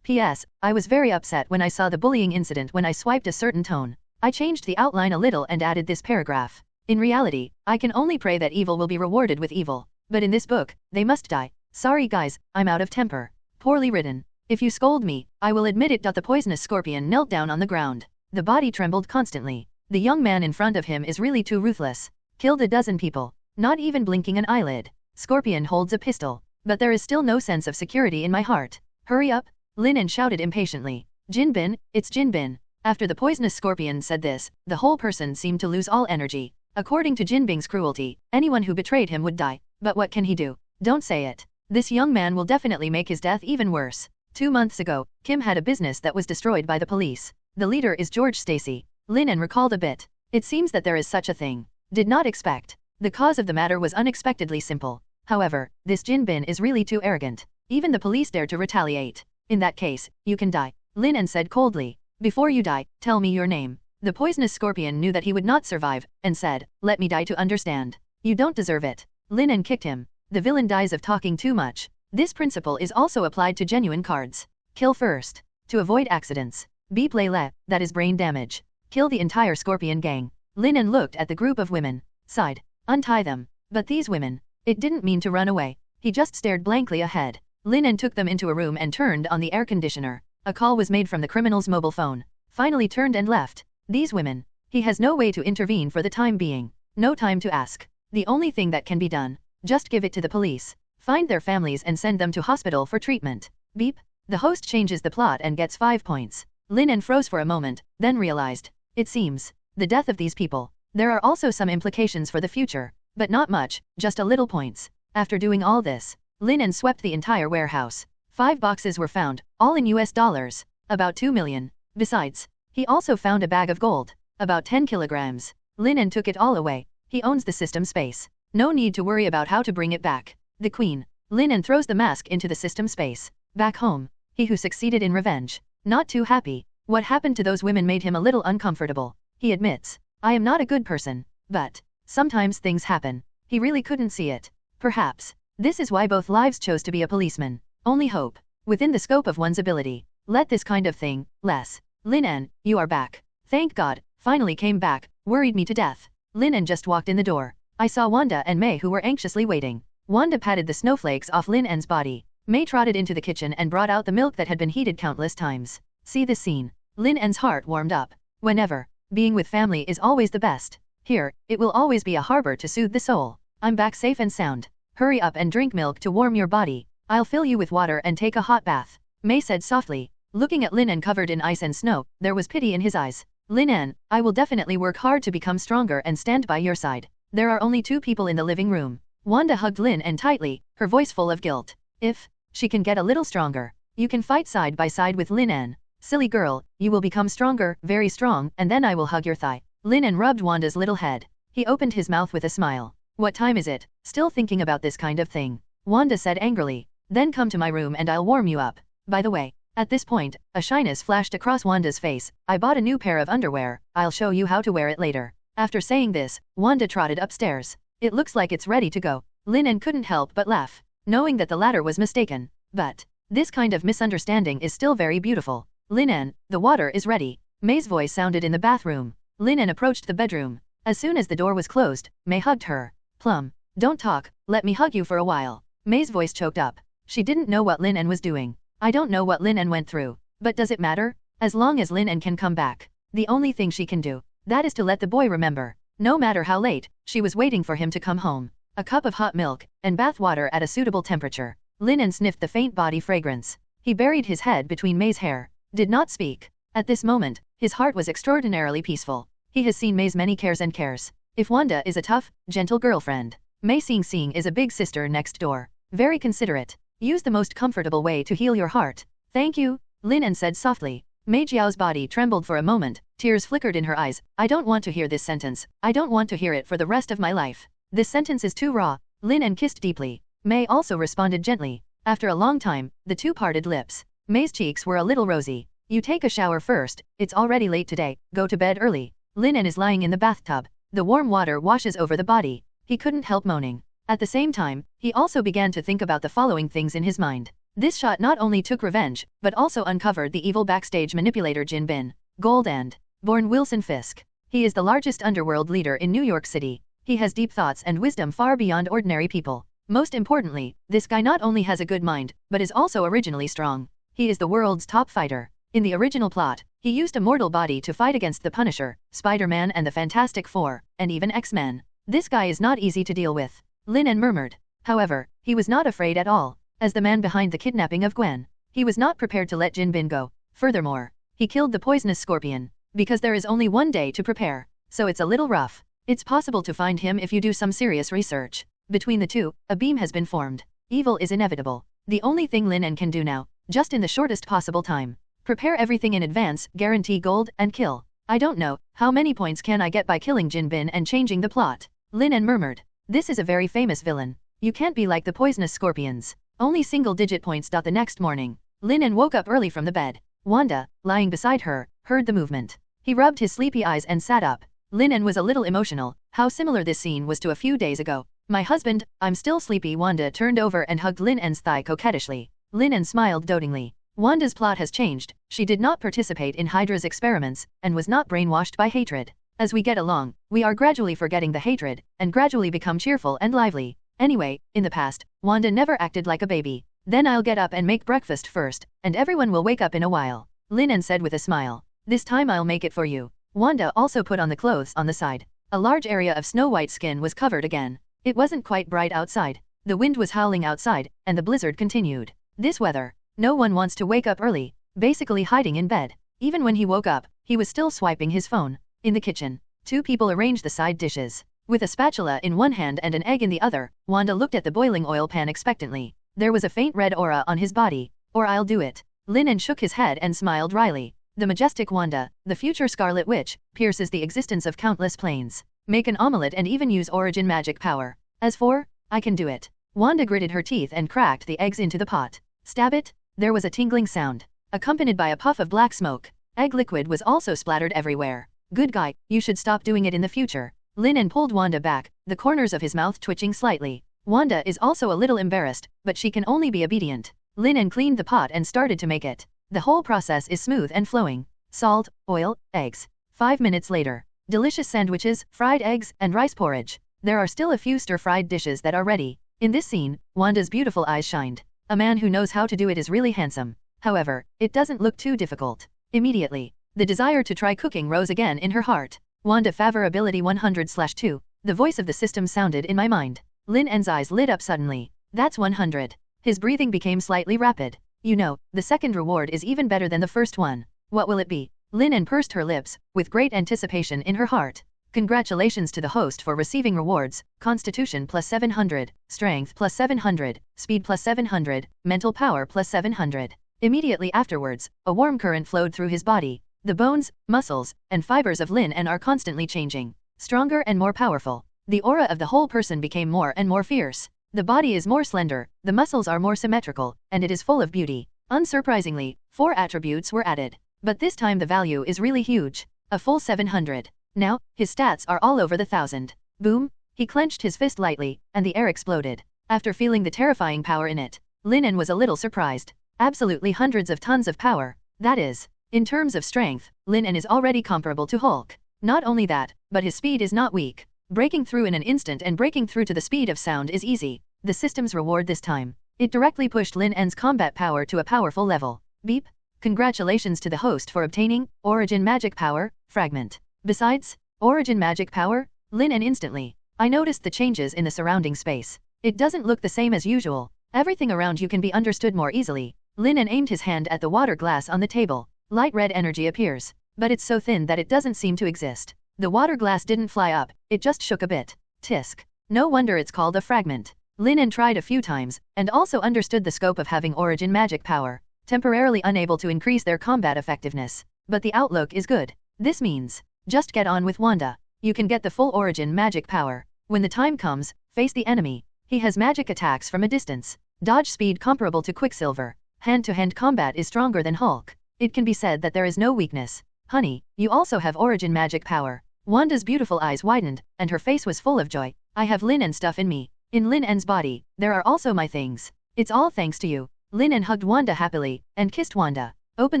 P.S. I was very upset when I saw the bullying incident when I swiped a certain tone. I changed the outline a little and added this paragraph. In reality, I can only pray that evil will be rewarded with evil. But in this book, they must die. Sorry guys, I'm out of temper. Poorly written. If you scold me, I will admit it. The poisonous scorpion knelt down on the ground. The body trembled constantly. The young man in front of him is really too ruthless. Killed a dozen people, not even blinking an eyelid. Scorpion holds a pistol, but there is still no sense of security in my heart. Hurry up, Lin En shouted impatiently. Jinbin, it's Jinbin. After the poisonous scorpion said this, the whole person seemed to lose all energy. According to Jinbing's cruelty, anyone who betrayed him would die. But what can he do? Don't say it. This young man will definitely make his death even worse. 2 months ago, Kim had a business that was destroyed by the police. The leader is George Stacy. Lin En recalled a bit. It seems that there is such a thing. Did not expect. The cause of the matter was unexpectedly simple. However, this Jinbin is really too arrogant. Even the police dare to retaliate. In that case, you can die, Lin En said coldly. Before you die, tell me your name. The poisonous scorpion knew that he would not survive, and said, let me die to understand. You don't deserve it. Lin En kicked him. The villain dies of talking too much. This principle is also applied to genuine cards. Kill first. To avoid accidents. Beep Lele, that is brain damage. Kill the entire scorpion gang. Lin En looked at the group of women. Sighed. Untie them. But these women. It didn't mean to run away. He just stared blankly ahead. Lin En took them into a room and turned on the air conditioner. A call was made from the criminal's mobile phone. Finally turned and left. These women. He has no way to intervene for the time being. No time to ask. The only thing that can be done. Just give it to the police. Find their families and send them to hospital for treatment. Beep. The host changes the plot and gets 5 points. Lin En froze for a moment, then realized. It seems. The death of these people. There are also some implications for the future. But not much, just a little points. After doing all this, Lin En swept the entire warehouse. 5 boxes were found, all in US dollars. About 2 million. Besides, he also found a bag of gold. About 10 kilograms. Lin En took it all away. He owns the system space. No need to worry about how to bring it back. The Queen. Lin En throws the mask into the system space. Back home. He who succeeded in revenge. Not too happy. What happened to those women made him a little uncomfortable. He admits. I am not a good person. But sometimes things happen. He really couldn't see it. Perhaps. This is why both lives chose to be a policeman. Only hope. Within the scope of one's ability. Let this kind of thing, less. Lin En, you are back. Thank God, finally came back, worried me to death. Lin En just walked in the door. I saw Wanda and May who were anxiously waiting. Wanda patted the snowflakes off Lin En's body. May trotted into the kitchen and brought out the milk that had been heated countless times. See this scene. Lin En's heart warmed up. Whenever. Being with family is always the best. Here, it will always be a harbor to soothe the soul. I'm back safe and sound. Hurry up and drink milk to warm your body. I'll fill you with water and take a hot bath. May said softly. Looking at Lin En covered in ice and snow, there was pity in his eyes. Lin En, I will definitely work hard to become stronger and stand by your side. There are only 2 people in the living room. Wanda hugged Lin En tightly, her voice full of guilt. If she can get a little stronger, you can fight side by side with Lin En. Silly girl, you will become stronger, very strong, and then I will hug your thigh. Lin En rubbed Wanda's little head. He opened his mouth with a smile. What time is it? Still thinking about this kind of thing. Wanda said angrily. Then come to my room and I'll warm you up. By the way. At this point, a shyness flashed across Wanda's face. I bought a new pair of underwear. I'll show you how to wear it later. After saying this, Wanda trotted upstairs. It looks like it's ready to go. Lin En couldn't help but laugh, knowing that the latter was mistaken. But this kind of misunderstanding is still very beautiful. Lin En, the water is ready. May's voice sounded in the bathroom. Lin En approached the bedroom. As soon as the door was closed, May hugged her. Plum, don't talk, let me hug you for a while. May's voice choked up. She didn't know what Lin En was doing. I don't know what Lin En went through. But does it matter? As long as Lin En can come back. The only thing she can do. That is to let the boy remember. No matter how late, she was waiting for him to come home. A cup of hot milk, and bath water at a suitable temperature. Lin En sniffed the faint body fragrance. He buried his head between May's hair. Did not speak. At this moment, his heart was extraordinarily peaceful. He has seen May's many cares and cares. If Wanda is a tough, gentle girlfriend, May Sing is a big sister next door. Very considerate. Use the most comfortable way to heal your heart. Thank you, Lin En said softly. Mei Jiao's body trembled for a moment, tears flickered in her eyes. I don't want to hear this sentence. I don't want to hear it for the rest of my life. This sentence is too raw. Lin En kissed deeply. Mei also responded gently. After a long time, the two parted lips. Mei's cheeks were a little rosy. You take a shower first, it's already late today, go to bed early. Lin En is lying in the bathtub. The warm water washes over the body. He couldn't help moaning. At the same time, he also began to think about the following things in his mind. This shot not only took revenge, but also uncovered the evil backstage manipulator Jin Bin, Gold and born Wilson Fisk. He is the largest underworld leader in New York City. He has deep thoughts and wisdom far beyond ordinary people. Most importantly, this guy not only has a good mind, but is also originally strong. He is the world's top fighter. In the original plot, he used a mortal body to fight against the Punisher, Spider-Man and the Fantastic Four, and even X-Men. This guy is not easy to deal with. Lin En murmured. However, he was not afraid at all. As the man behind the kidnapping of Gwen, he was not prepared to let Jin Bin go. Furthermore, he killed the poisonous scorpion. Because there is only one day to prepare, so it's a little rough. It's possible to find him if you do some serious research. Between the two, a beam has been formed. Evil is inevitable. The only thing Lin En can do now, just in the shortest possible time. Prepare everything in advance, guarantee gold, and kill. I don't know, how many points can I get by killing Jin Bin and changing the plot? Lin En murmured. This is a very famous villain. You can't be like the poisonous scorpions. Only single-digit points. The next morning, Lin En woke up early from the bed. Wanda, lying beside her, heard the movement. He rubbed his sleepy eyes and sat up. Lin En was a little emotional. How similar this scene was to a few days ago. My husband, I'm still sleepy. Wanda turned over and hugged Lin En's thigh coquettishly. Lin En smiled dotingly. Wanda's plot has changed. She did not participate in Hydra's experiments, and was not brainwashed by hatred. As we get along, we are gradually forgetting the hatred, and gradually become cheerful and lively. Anyway, in the past, Wanda never acted like a baby. Then I'll get up and make breakfast first, and everyone will wake up in a while. Lin En said with a smile. This time I'll make it for you. Wanda also put on the clothes on the side. A large area of snow-white skin was covered again. It wasn't quite bright outside. The wind was howling outside, and the blizzard continued. This weather. No one wants to wake up early, basically hiding in bed. Even when he woke up, he was still swiping his phone. In the kitchen, two people arranged the side dishes. With a spatula in one hand and an egg in the other, Wanda looked at the boiling oil pan expectantly. There was a faint red aura on his body. Or I'll do it. Lin En shook his head and smiled wryly. The majestic Wanda, the future Scarlet Witch, pierces the existence of countless planes. Make an omelette and even use origin magic power. As for, I can do it. Wanda gritted her teeth and cracked the eggs into the pot. Stab it. There was a tingling sound, accompanied by a puff of black smoke. Egg liquid was also splattered everywhere. Good guy, you should stop doing it in the future. Lin En pulled Wanda back, the corners of his mouth twitching slightly. Wanda is also a little embarrassed, but she can only be obedient. Lin En cleaned the pot and started to make it. The whole process is smooth and flowing. Salt, oil, eggs. 5 minutes later, delicious sandwiches, fried eggs, and rice porridge. There are still a few stir-fried dishes that are ready. In this scene, Wanda's beautiful eyes shined. A man who knows how to do it is really handsome. However, it doesn't look too difficult. Immediately, the desire to try cooking rose again in her heart. Wanda favorability 100/2. The voice of the system sounded in my mind. Lin En's eyes lit up suddenly. That's 100. His breathing became slightly rapid. You know, the second reward is even better than the first one. What will it be? Lin En pursed her lips, with great anticipation in her heart. Congratulations to the host for receiving rewards: Constitution plus 700, Strength plus 700, Speed plus 700, Mental Power plus 700. Immediately afterwards, a warm current flowed through his body. The bones, muscles, and fibers of Lin En are constantly changing, stronger and more powerful. The aura of the whole person became more and more fierce. The body is more slender, the muscles are more symmetrical, and it is full of beauty. Unsurprisingly, 4 attributes were added. But this time the value is really huge. A full 700. Now, his stats are all over the 1000. Boom! He clenched his fist lightly, and the air exploded. After feeling the terrifying power in it, Lin En was a little surprised. Absolutely hundreds of tons of power. That is, in terms of strength, Lin En is already comparable to Hulk. Not only that, but his speed is not weak. Breaking through in an instant and breaking through to the speed of sound is easy. The system's reward this time. It directly pushed Lin En's combat power to a powerful level. Beep! Congratulations to the host for obtaining Origin Magic Power Fragment. Besides, Origin Magic Power, Lin En instantly. I noticed the changes in the surrounding space. It doesn't look the same as usual. Everything around you can be understood more easily. Lin En aimed his hand at the water glass on the table. Light red energy appears, but it's so thin that it doesn't seem to exist. The water glass didn't fly up, it just shook a bit. Tisk. No wonder it's called a fragment. Lin En tried a few times, and also understood the scope of having Origin Magic Power. Temporarily unable to increase their combat effectiveness. But the outlook is good. This means, just get on with Wanda. You can get the full Origin Magic Power. When the time comes, face the enemy. He has magic attacks from a distance. Dodge speed comparable to Quicksilver. Hand-to-hand combat is stronger than Hulk. It can be said that there is no weakness. Honey, you also have Origin Magic Power. Wanda's beautiful eyes widened, and her face was full of joy. I have Lin En stuff in me. In Lin En's body, there are also my things. It's all thanks to you. Lin En hugged Wanda happily, and kissed Wanda. Open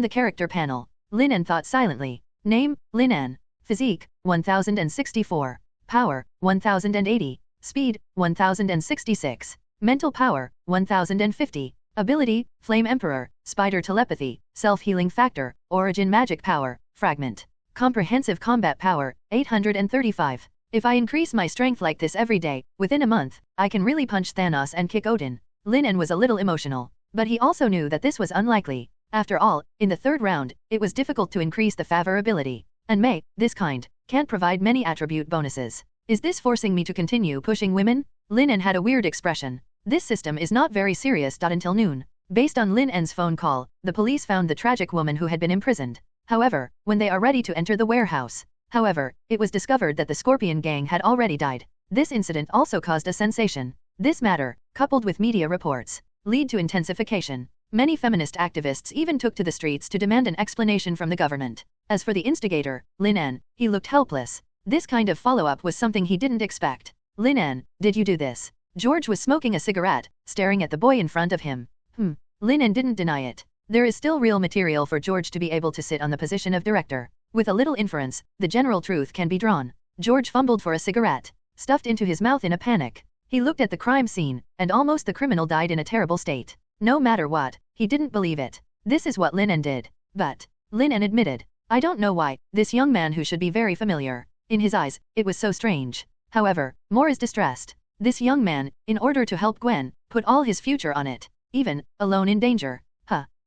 the character panel. Lin En thought silently. Name, Lin En. Physique, 1064. Power, 1080. Speed, 1066. Mental power, 1050. Ability, Flame Emperor, Spider Telepathy, Self-Healing Factor, Origin Magic Power, Fragment. Comprehensive Combat Power, 835. If I increase my strength like this every day, within a month, I can really punch Thanos and kick Odin. Lin En was a little emotional, but he also knew that this was unlikely. After all, in the third round, it was difficult to increase the favorability. And this kind, can't provide many attribute bonuses. Is this forcing me to continue pushing women? Lin En had a weird expression. This system is not very serious. Until noon. Based on Lin En's phone call, the police found the tragic woman who had been imprisoned. However, when they are ready to enter the warehouse. It was discovered that the Scorpion gang had already died. This incident also caused a sensation. This matter, coupled with media reports, lead to intensification. Many feminist activists even took to the streets to demand an explanation from the government. As for the instigator, Lin En, he looked helpless. This kind of follow-up was something he didn't expect. Lin En, did you do this? George was smoking a cigarette, staring at the boy in front of him. Lin En didn't deny it. There is still real material for George to be able to sit on the position of director. With a little inference, the general truth can be drawn. George fumbled for a cigarette, stuffed into his mouth in a panic. He looked at the crime scene, and almost the criminal died in a terrible state. No matter what, he didn't believe it. This is what Lin En did. But, Lin En admitted, I don't know why, this young man who should be very familiar. In his eyes, it was so strange. However, more is distressed. This young man, in order to help Gwen, put all his future on it. Even, alone in danger.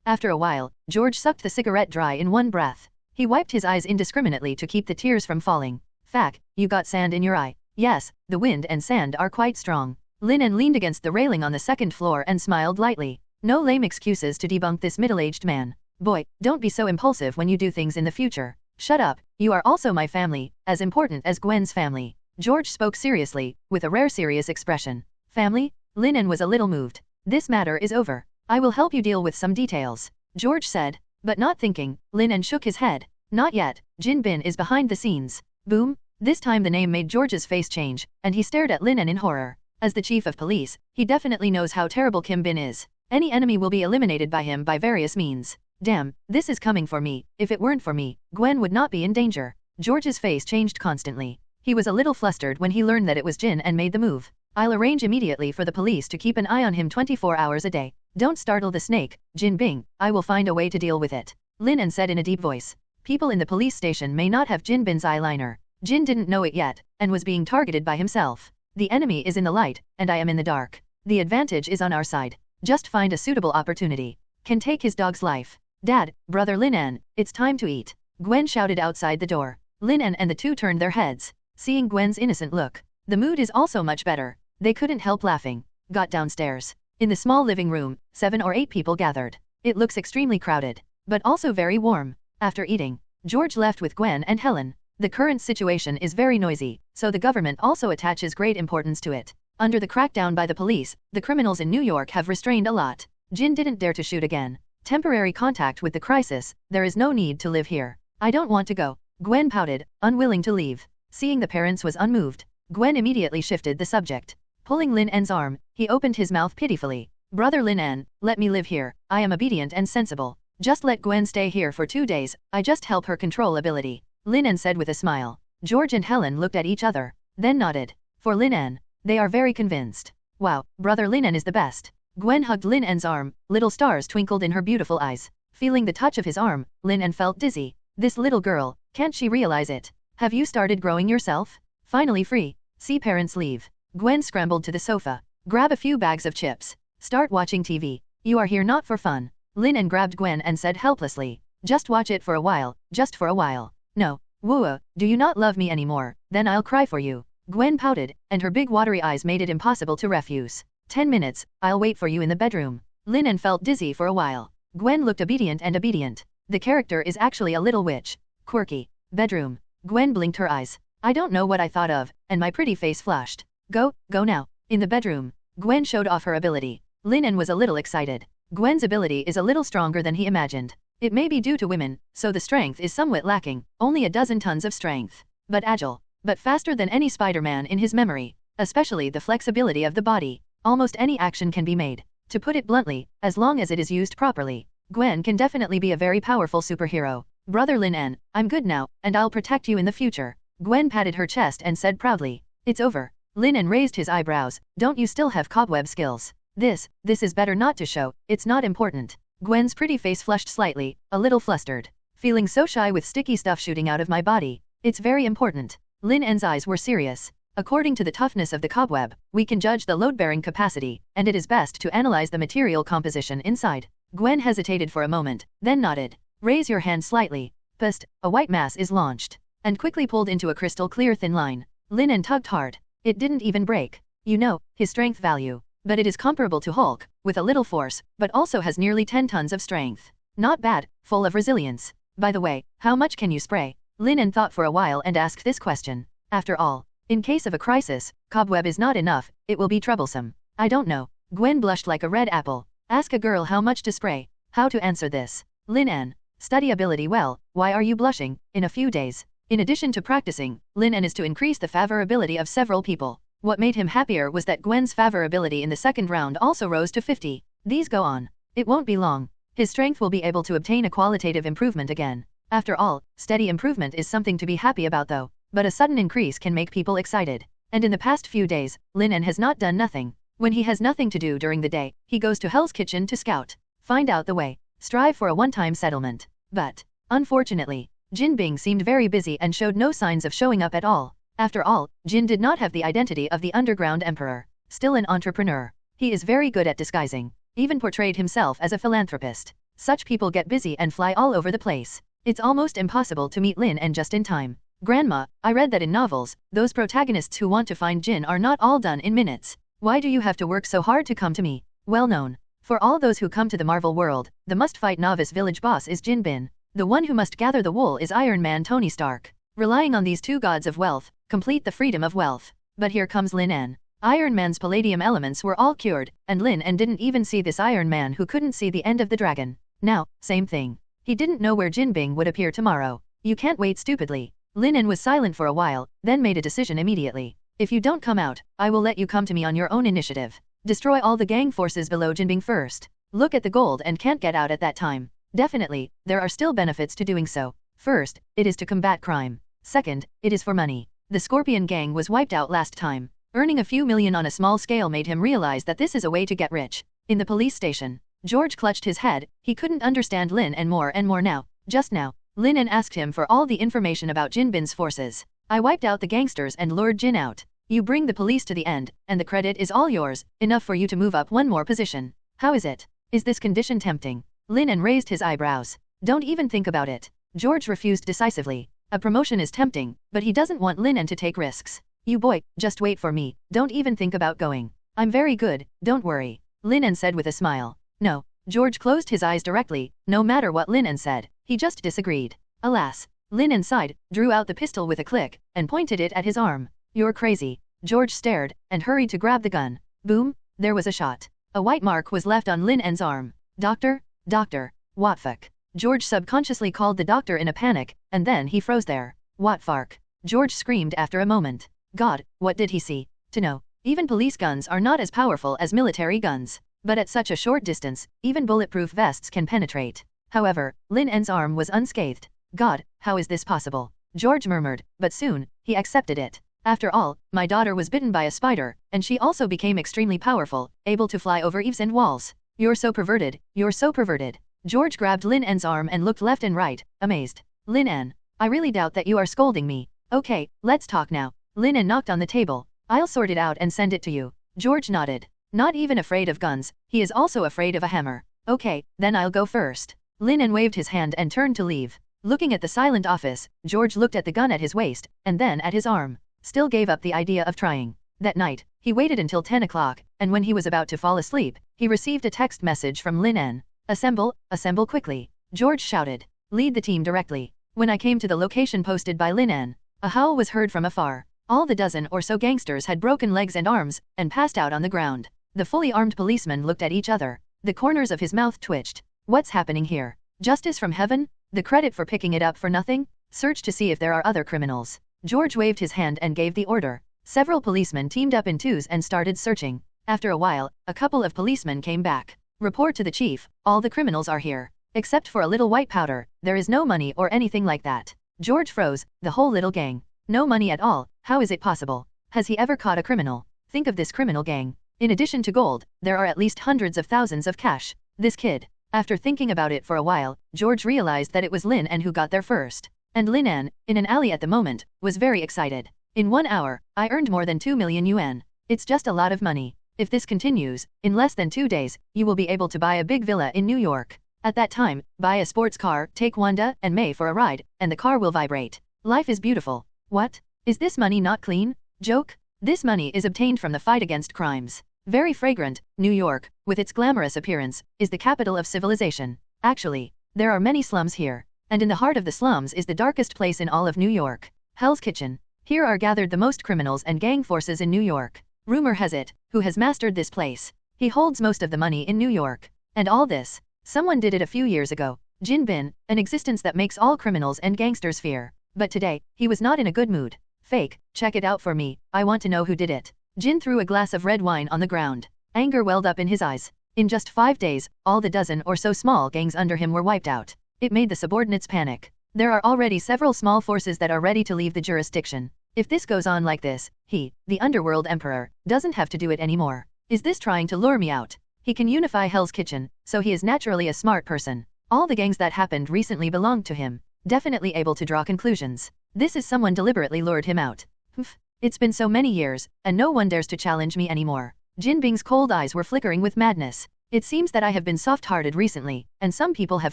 After a while, George sucked the cigarette dry in one breath. He wiped his eyes indiscriminately to keep the tears from falling. Fac, you got sand in your eye. Yes, the wind and sand are quite strong. Lin En leaned against the railing on the second floor and smiled lightly. No lame excuses to debunk this middle-aged man. Boy, don't be so impulsive when you do things in the future. Shut up, you are also my family, as important as Gwen's family. George spoke seriously, with a rare serious expression. Family? Lin En was a little moved. This matter is over. I will help you deal with some details, George said. But not thinking, Lin En shook his head. Not yet, Jin Bin is behind the scenes. Boom. This time the name made George's face change, and he stared at Lin En in horror. As the chief of police, he definitely knows how terrible Kim Bin is. Any enemy will be eliminated by him by various means. Damn, this is coming for me. If it weren't for me, Gwen would not be in danger. George's face changed constantly. He was a little flustered when he learned that it was Jin and made the move. I'll arrange immediately for the police to keep an eye on him 24 hours a day. Don't startle the snake, Jin Bing, I will find a way to deal with it. Lin En said in a deep voice. People in the police station may not have Jin Bin's eyeliner. Jin didn't know it yet, and was being targeted by himself. The enemy is in the light, and I am in the dark. The advantage is on our side. Just find a suitable opportunity. Can take his dog's life. Dad, brother Lin En, it's time to eat. Gwen shouted outside the door. Lin En and the two turned their heads, seeing Gwen's innocent look. The mood is also much better. They couldn't help laughing. Got downstairs. In the small living room, 7 or 8 people gathered. It looks extremely crowded, but also very warm. After eating, George left with Gwen and Helen. The current situation is very noisy, so the government also attaches great importance to it. Under the crackdown by the police, the criminals in New York have restrained a lot. Jin didn't dare to shoot again. Temporary contact with the crisis, there is no need to live here. I don't want to go. Gwen pouted, unwilling to leave. Seeing the parents was unmoved, Gwen immediately shifted the subject. Pulling Lin En's arm, he opened his mouth pitifully. Brother Lin En, let me live here. I am obedient and sensible. Just let Gwen stay here for 2 days, I just help her control ability. Lin En said with a smile. George and Helen looked at each other, then nodded. For Lin En, they are very convinced. Wow, brother Lin En is the best. Gwen hugged Lin En's arm, little stars twinkled in her beautiful eyes. Feeling the touch of his arm, Lin En felt dizzy. This little girl, can't she realize it? Have you started growing yourself? Finally free. See parents leave. Gwen scrambled to the sofa. Grab a few bags of chips. Start watching TV. You are here not for fun. Lin En grabbed Gwen and said helplessly. Just watch it for a while, just for a while. No. Woo, do you not love me anymore? Then I'll cry for you. Gwen pouted, and her big watery eyes made it impossible to refuse. 10 minutes, I'll wait for you in the bedroom. Lin En felt dizzy for a while. Gwen looked obedient and obedient. The character is actually a little witch. Quirky. Bedroom. Gwen blinked her eyes. I don't know what I thought of, and my pretty face flushed. Go now. In the bedroom, Gwen showed off her ability. Lin En was a little excited. Gwen's ability is a little stronger than he imagined. It may be due to women, so the strength is somewhat lacking, only a dozen tons of strength. But agile. But faster than any Spider-Man in his memory. Especially the flexibility of the body. Almost any action can be made. To put it bluntly, as long as it is used properly, Gwen can definitely be a very powerful superhero. Brother Lin En, I'm good now, and I'll protect you in the future. Gwen patted her chest and said proudly. It's over. Lin En raised his eyebrows. Don't you still have cobweb skills? This is better not to show, it's not important. Gwen's pretty face flushed slightly, a little flustered. Feeling so shy with sticky stuff shooting out of my body. It's very important. Lin En's eyes were serious. According to the toughness of the cobweb, we can judge the load-bearing capacity, and it is best to analyze the material composition inside. Gwen hesitated for a moment, then nodded. Raise your hand slightly. Psst, a white mass is launched, and quickly pulled into a crystal clear thin line. Lin En tugged hard. It didn't even break. You know, his strength value. But it is comparable to Hulk, with a little force, but also has nearly 10 tons of strength. Not bad, full of resilience. By the way, how much can you spray? Lin En thought for a while and asked this question. After all, in case of a crisis, cobweb is not enough, it will be troublesome. I don't know. Gwen blushed like a red apple. Ask a girl how much to spray. How to answer this? Lin En. Study ability well, why are you blushing? In a few days. In addition to practicing, Lin En is to increase the favorability of several people. What made him happier was that Gwen's favorability in the second round also rose to 50. These go on. It won't be long. His strength will be able to obtain a qualitative improvement again. After all, steady improvement is something to be happy about though. But a sudden increase can make people excited. And in the past few days, Lin En has not done nothing. When he has nothing to do during the day, he goes to Hell's Kitchen to scout. Find out the way. Strive for a one-time settlement. But, unfortunately, Jin Bing seemed very busy and showed no signs of showing up at all. After all, Jin did not have the identity of the underground emperor. Still an entrepreneur. He is very good at disguising. Even portrayed himself as a philanthropist. Such people get busy and fly all over the place. It's almost impossible to meet Lin En just in time. Grandma, I read that in novels, those protagonists who want to find Jin are not all done in minutes. Why do you have to work so hard to come to me? Well known. For all those who come to the Marvel world, the must-fight novice village boss is Jin Bin. The one who must gather the wool is Iron Man Tony Stark. Relying on these two gods of wealth, complete the freedom of wealth. But here comes Lin En. Iron Man's palladium elements were all cured, and Lin En didn't even see this Iron Man who couldn't see the end of the dragon. Now, same thing. He didn't know where Jin Bing would appear tomorrow. You can't wait stupidly. Lin En was silent for a while, then made a decision immediately. If you don't come out, I will let you come to me on your own initiative. Destroy all the gang forces below Jin Bing first. Look at the gold and can't get out at that time. Definitely, there are still benefits to doing so. First, it is to combat crime. Second, it is for money. The Scorpion gang was wiped out last time. Earning a few million on a small scale made him realize that this is a way to get rich. In the police station, George clutched his head. He couldn't understand Lin En more and more now. Just now, Lin En asked him for all the information about Jin Bin's forces. I wiped out the gangsters and lured Jin out. You bring the police to the end, and the credit is all yours, enough for you to move up one more position. How is it? Is this condition tempting? Lin En raised his eyebrows. Don't even think about it. George refused decisively. A promotion is tempting, but he doesn't want Lin En to take risks. You boy, just wait for me, don't even think about going. I'm very good, don't worry. Lin En said with a smile. No. George closed his eyes directly. No matter what Lin En said, he just disagreed. Alas. Lin En sighed, drew out the pistol with a click, and pointed it at his arm. You're crazy. George stared, and hurried to grab the gun. Boom, there was a shot. A white mark was left on Lin En's arm. Doctor? Doctor. What fuck? George subconsciously called the doctor in a panic, and then he froze there. What fuck? George screamed after a moment. God, what did he see? To know. Even police guns are not as powerful as military guns. But at such a short distance, even bulletproof vests can penetrate. However, Lin En's arm was unscathed. God, how is this possible? George murmured, but soon, he accepted it. After all, my daughter was bitten by a spider, and she also became extremely powerful, able to fly over eaves and walls. You're so perverted, you're so perverted. George grabbed Lin En's arm and looked left and right, amazed. Lin En, I really doubt that you are scolding me. Okay, let's talk now. Lin En knocked on the table. I'll sort it out and send it to you. George nodded. Not even afraid of guns, he is also afraid of a hammer. Okay, then I'll go first. Lin En waved his hand and turned to leave. Looking at the silent office, George looked at the gun at his waist, and then at his arm. Still gave up the idea of trying. That night, he waited until 10 o'clock, and when he was about to fall asleep, he received a text message from Lin En. Assemble, assemble quickly. George shouted. Lead the team directly. When I came to the location posted by Lin En, a howl was heard from afar. All the dozen or so gangsters had broken legs and arms, and passed out on the ground. The fully armed policemen looked at each other. The corners of his mouth twitched. What's happening here? Justice from heaven? The credit for picking it up for nothing? Search to see if there are other criminals. George waved his hand and gave the order. Several policemen teamed up in twos and started searching. After a while, a couple of policemen came back. Report to the chief, all the criminals are here. Except for a little white powder, there is no money or anything like that. George froze, the whole little gang. No money at all, how is it possible? Has he ever caught a criminal? Think of this criminal gang. In addition to gold, there are at least hundreds of thousands of cash. This kid. After thinking about it for a while, George realized that it was Lin En who got there first. And Lin En, in an alley at the moment, was very excited. In 1 hour, I earned more than 2 million yuan. It's just a lot of money. If this continues, in less than 2 days, you will be able to buy a big villa in New York. At that time, buy a sports car, take Wanda and May for a ride, and the car will vibrate. Life is beautiful. What? Is this money not clean? Joke? This money is obtained from the fight against crimes. Very fragrant, New York, with its glamorous appearance, is the capital of civilization. Actually, there are many slums here. And in the heart of the slums is the darkest place in all of New York. Hell's Kitchen. Here are gathered the most criminals and gang forces in New York. Rumor has it, who has mastered this place. He holds most of the money in New York. And all this, someone did it a few years ago. Jin Bin, an existence that makes all criminals and gangsters fear. But today, he was not in a good mood. Fake, check it out for me, I want to know who did it. Jin threw a glass of red wine on the ground. Anger welled up in his eyes. In just 5 days, all the dozen or so small gangs under him were wiped out. It made the subordinates panic. There are already several small forces that are ready to leave the jurisdiction. If this goes on like this, he, the underworld emperor, doesn't have to do it anymore. Is this trying to lure me out? He can unify Hell's Kitchen, so he is naturally a smart person. All the gangs that happened recently belonged to him. Definitely able to draw conclusions. This is someone deliberately lured him out. Hmph. It's been so many years, and no one dares to challenge me anymore. Jin Bing's cold eyes were flickering with madness. It seems that I have been soft-hearted recently, and some people have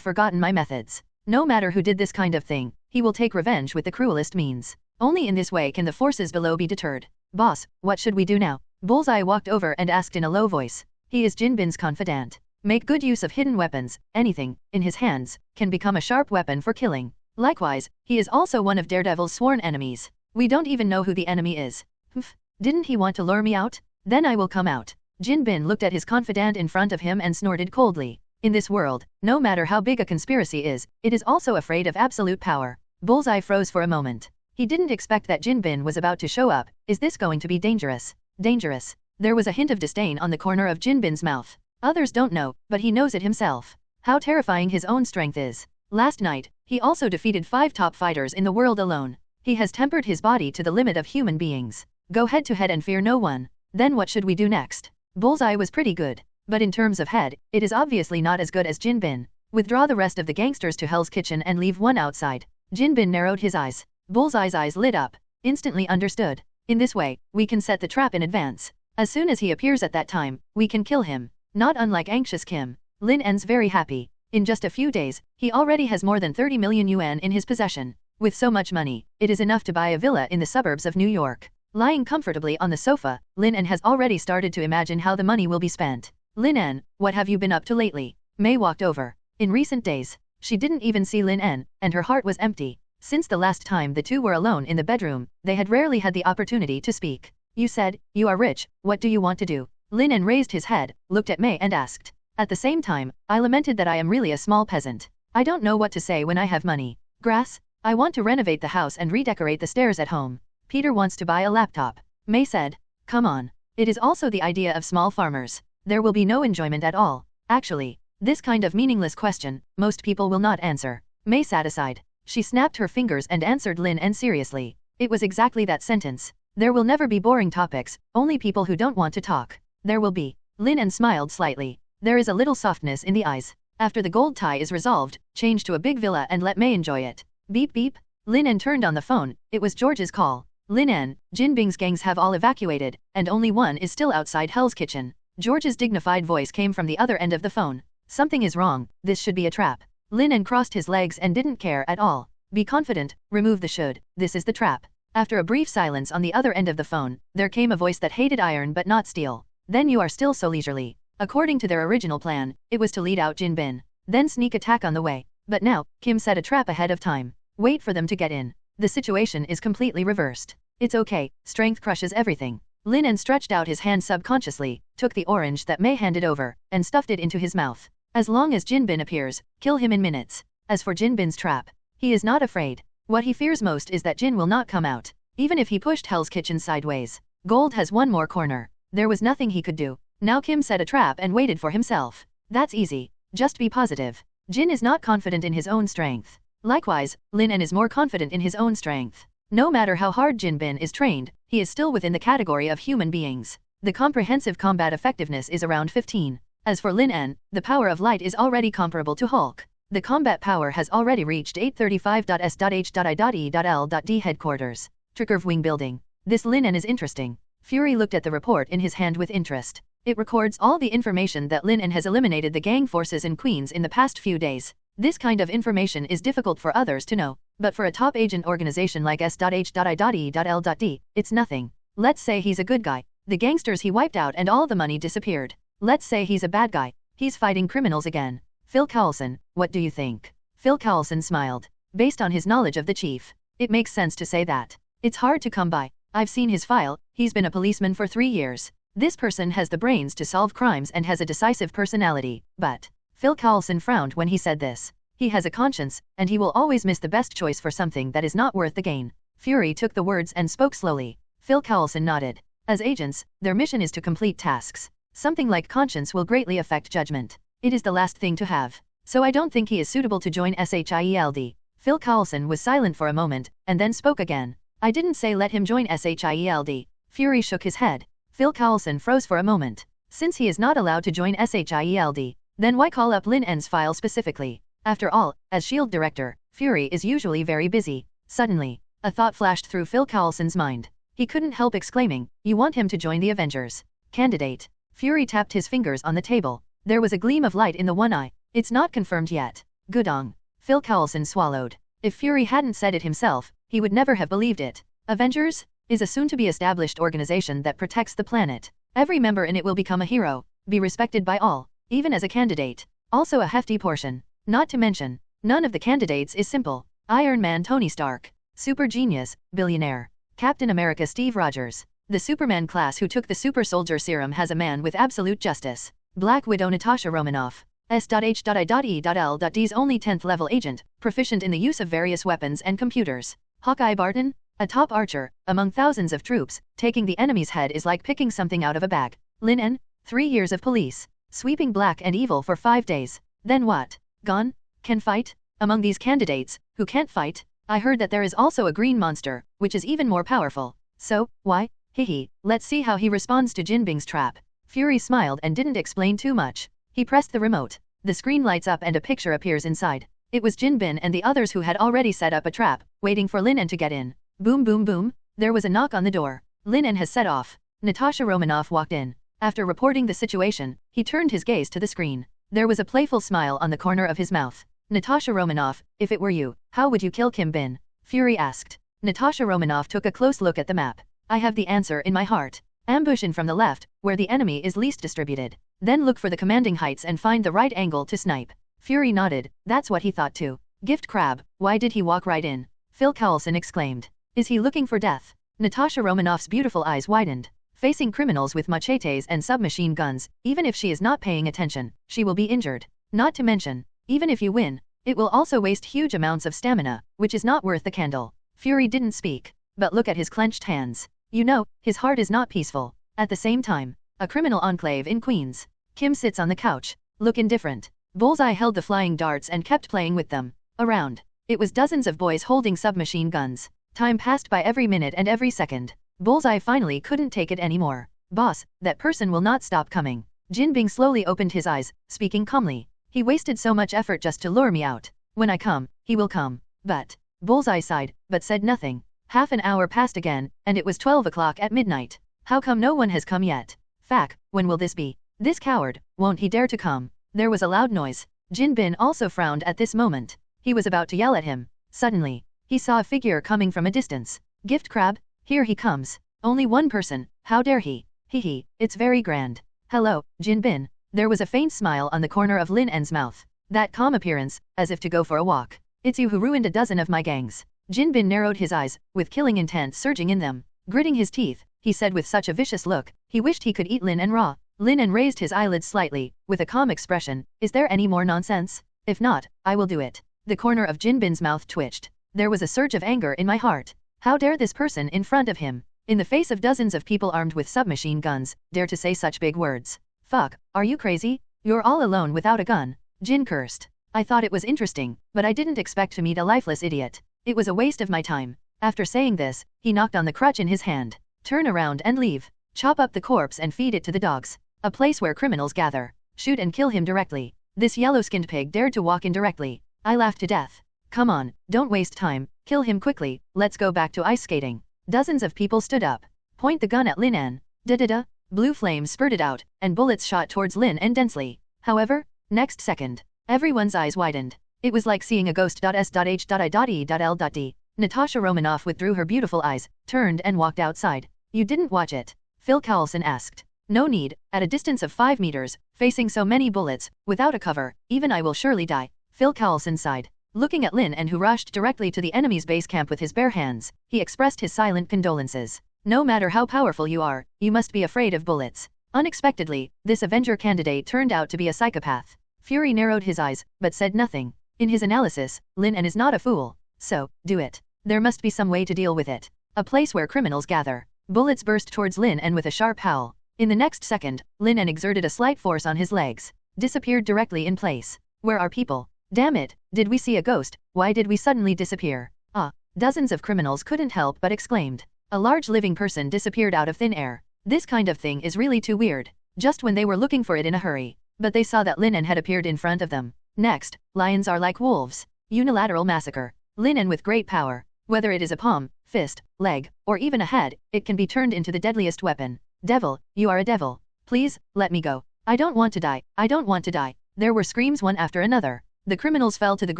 forgotten my methods. No matter who did this kind of thing, he will take revenge with the cruelest means. Only in this way can the forces below be deterred. Boss, what should we do now? Bullseye walked over and asked in a low voice. He is Jin Bin's confidant. Make good use of hidden weapons. Anything, in his hands, can become a sharp weapon for killing. Likewise, he is also one of Daredevil's sworn enemies. We don't even know who the enemy is. Hmph. Didn't he want to lure me out? Then I will come out. Jin Bin looked at his confidant in front of him and snorted coldly. In this world, no matter how big a conspiracy is, it is also afraid of absolute power. Bullseye froze for a moment. He didn't expect that Jin Bin was about to show up. Is this going to be dangerous? Dangerous. There was a hint of disdain on the corner of Jin Bin's mouth. Others don't know, but he knows it himself. How terrifying his own strength is. Last night, he also defeated 5 top fighters in the world alone. He has tempered his body to the limit of human beings. Go head to head and fear no one. Then what should we do next? Bullseye was pretty good. But in terms of head, it is obviously not as good as Jin Bin. Withdraw the rest of the gangsters to Hell's Kitchen and leave one outside. Jin Bin narrowed his eyes. Bullseye's eyes lit up. Instantly understood. In this way, we can set the trap in advance. As soon as he appears at that time, we can kill him. Not unlike anxious Kim. Lin En's very happy. In just a few days, he already has more than 30 million yuan in his possession. With so much money, it is enough to buy a villa in the suburbs of New York. Lying comfortably on the sofa, Lin En has already started to imagine how the money will be spent. Lin En, what have you been up to lately? May walked over. In recent days, she didn't even see Lin En, and her heart was empty. Since the last time the two were alone in the bedroom, they had rarely had the opportunity to speak. You said, you are rich, what do you want to do? Lin En raised his head, looked at May and asked. At the same time, I lamented that I am really a small peasant. I don't know what to say when I have money. Grass? I want to renovate the house and redecorate the stairs at home. Peter wants to buy a laptop. May said. Come on. It is also the idea of small farmers. There will be no enjoyment at all. Actually, this kind of meaningless question, most people will not answer. May sat aside. She snapped her fingers and answered Lin En seriously. It was exactly that sentence. There will never be boring topics, only people who don't want to talk. There will be. Lin En smiled slightly. There is a little softness in the eyes. After the gold tie is resolved, change to a big villa and let May enjoy it. Beep beep. Lin En turned on the phone. It was George's call. Lin En, Jin Bing's gangs have all evacuated, and only one is still outside Hell's Kitchen. George's dignified voice came from the other end of the phone. Something is wrong, this should be a trap. Lin En crossed his legs and didn't care at all. Be confident, remove the should, this is the trap. After a brief silence on the other end of the phone, there came a voice that hated iron but not steel. Then you are still so leisurely. According to their original plan, it was to lead out Jin Bin. Then sneak attack on the way. But now, Kim set a trap ahead of time. Wait for them to get in. The situation is completely reversed. It's okay, strength crushes everything. Lin En stretched out his hand subconsciously, took the orange that May handed over, and stuffed it into his mouth. As long as Jin Bin appears, kill him in minutes. As for Jin Bin's trap, he is not afraid. What he fears most is that Jin will not come out. Even if he pushed Hell's Kitchen sideways. Gold has one more corner. There was nothing he could do. Now Kim set a trap and waited for himself. That's easy. Just be positive. Jin is not confident in his own strength. Likewise, Lin En is more confident in his own strength. No matter how hard Jin Bin is trained, he is still within the category of human beings. The comprehensive combat effectiveness is around 15. As for Lin En, the power of light is already comparable to Hulk. The combat power has already reached 835.S.H.I.E.L.D headquarters. Trickerv Wing Building. This Lin En is interesting. Fury looked at the report in his hand with interest. It records all the information that Lin En has eliminated the gang forces in Queens in the past few days. This kind of information is difficult for others to know, but for a top agent organization like S.H.I.E.L.D, it's nothing. Let's say he's a good guy. The gangsters he wiped out and all the money disappeared. Let's say he's a bad guy. He's fighting criminals again. Phil Coulson, what do you think? Phil Coulson smiled. Based on his knowledge of the chief, it makes sense to say that. It's hard to come by. I've seen his file, he's been a policeman for 3 years. This person has the brains to solve crimes and has a decisive personality, but Phil Coulson frowned when he said this. He has a conscience, and he will always miss the best choice for something that is not worth the gain. Fury took the words and spoke slowly. Phil Coulson nodded. As agents, their mission is to complete tasks. Something like conscience will greatly affect judgment. It is the last thing to have. So I don't think he is suitable to join SHIELD. Phil Coulson was silent for a moment, and then spoke again. I didn't say let him join SHIELD. Fury shook his head. Phil Coulson froze for a moment. Since he is not allowed to join SHIELD, then why call up Lin En's file specifically? After all, as SHIELD director, Fury is usually very busy. Suddenly, a thought flashed through Phil Coulson's mind. He couldn't help exclaiming, "You want him to join the Avengers?" Candidate. Fury tapped his fingers on the table. There was a gleam of light in the one eye. It's not confirmed yet. Gudong. Phil Coulson swallowed. If Fury hadn't said it himself, he would never have believed it. Avengers is a soon-to-be-established organization that protects the planet. Every member in it will become a hero, be respected by all, even as a candidate. Also a hefty portion. Not to mention, none of the candidates is simple. Iron Man Tony Stark. Super genius, billionaire. Captain America Steve Rogers. The Superman class who took the super soldier serum has a man with absolute justice. Black Widow Natasha Romanoff. S.H.I.E.L.D's only 10th level agent, proficient in the use of various weapons and computers. Hawkeye Barton, a top archer, among thousands of troops, taking the enemy's head is like picking something out of a bag. Lin En, 3 years of police, sweeping black and evil for 5 days. Then what? Gone? Can fight? Among these candidates, who can't fight? I heard that there is also a green monster, which is even more powerful. So, why? Hehe, let's see how he responds to Jinbing's trap. Fury smiled and didn't explain too much. He pressed the remote. The screen lights up and a picture appears inside. It was Jinbin and the others who had already set up a trap, waiting for Lin En to get in. Boom boom boom, there was a knock on the door. Lin En has set off. Natasha Romanoff walked in. After reporting the situation, he turned his gaze to the screen. There was a playful smile on the corner of his mouth. Natasha Romanoff, if it were you, how would you kill Kim Bin? Fury asked. Natasha Romanoff took a close look at the map. I have the answer in my heart. Ambush in from the left, where the enemy is least distributed. Then look for the commanding heights and find the right angle to snipe. Fury nodded, that's what he thought too. Gift crab, why did he walk right in? Phil Coulson exclaimed. Is he looking for death? Natasha Romanoff's beautiful eyes widened. Facing criminals with machetes and submachine guns, even if she is not paying attention, she will be injured. Not to mention, even if you win, it will also waste huge amounts of stamina, which is not worth the candle. Fury didn't speak, but look at his clenched hands. You know, his heart is not peaceful. At the same time, a criminal enclave in Queens. Kim sits on the couch, look indifferent. Bullseye held the flying darts and kept playing with them. Around, it was dozens of boys holding submachine guns. Time passed by every minute and every second. Bullseye finally couldn't take it anymore. Boss, that person will not stop coming. Jinbing slowly opened his eyes, speaking calmly. He wasted so much effort just to lure me out. When I come, he will come. But, Bullseye sighed, but said nothing. Half an hour passed again, and it was 12 o'clock at midnight. How come no one has come yet? Fack, when will this be? This coward, won't he dare to come? There was a loud noise. Jinbin also frowned at this moment. He was about to yell at him. Suddenly, he saw a figure coming from a distance. Gift crab? Here he comes. Only one person, how dare he? Hehe, it's very grand. Hello, Jinbin. There was a faint smile on the corner of Lin En's mouth. That calm appearance, as if to go for a walk. It's you who ruined a dozen of my gangs. Jinbin narrowed his eyes, with killing intent surging in them. Gritting his teeth, he said with such a vicious look, he wished he could eat Lin En raw. Lin En raised his eyelids slightly, with a calm expression. Is there any more nonsense? If not, I will do it. The corner of Jinbin's mouth twitched. There was a surge of anger in my heart. How dare this person in front of him, in the face of dozens of people armed with submachine guns, dare to say such big words? Fuck, are you crazy? You're all alone without a gun. Jin cursed. I thought it was interesting, but I didn't expect to meet a lifeless idiot. It was a waste of my time. After saying this, he knocked on the crutch in his hand. Turn around and leave. Chop up the corpse and feed it to the dogs. A place where criminals gather. Shoot and kill him directly. This yellow-skinned pig dared to walk in directly. I laughed to death. Come on, don't waste time, kill him quickly, let's go back to ice skating. Dozens of people stood up. Point the gun at Lin En. Da-da-da. Blue flames spurted out, and bullets shot towards Lin En densely. However, next second, everyone's eyes widened. It was like seeing a ghost. S.H.I.E.L.D. Natasha Romanoff withdrew her beautiful eyes, turned and walked outside. You didn't watch it? Phil Coulson asked. No need, at a distance of 5 meters, facing so many bullets, without a cover, even I will surely die. Phil Coulson sighed. Looking at Lin En, who rushed directly to the enemy's base camp with his bare hands, he expressed his silent condolences. No matter how powerful you are, you must be afraid of bullets. Unexpectedly, this Avenger candidate turned out to be a psychopath. Fury narrowed his eyes, but said nothing. In his analysis, Lin En is not a fool. So, do it. There must be some way to deal with it. A place where criminals gather. Bullets burst towards Lin En with a sharp howl. In the next second, Lin En exerted a slight force on his legs. Disappeared directly in place. Where are people? Damn it, did we see a ghost? Why did we suddenly disappear? Ah, dozens of criminals couldn't help but exclaimed. A large living person disappeared out of thin air. This kind of thing is really too weird. Just when they were looking for it in a hurry. But they saw that Lin En had appeared in front of them. Next, lions are like wolves. Unilateral massacre. Lin En with great power. Whether it is a palm, fist, leg, or even a head, it can be turned into the deadliest weapon. Devil, you are a devil. Please, let me go. I don't want to die. I don't want to die. There were screams one after another. The criminals fell to the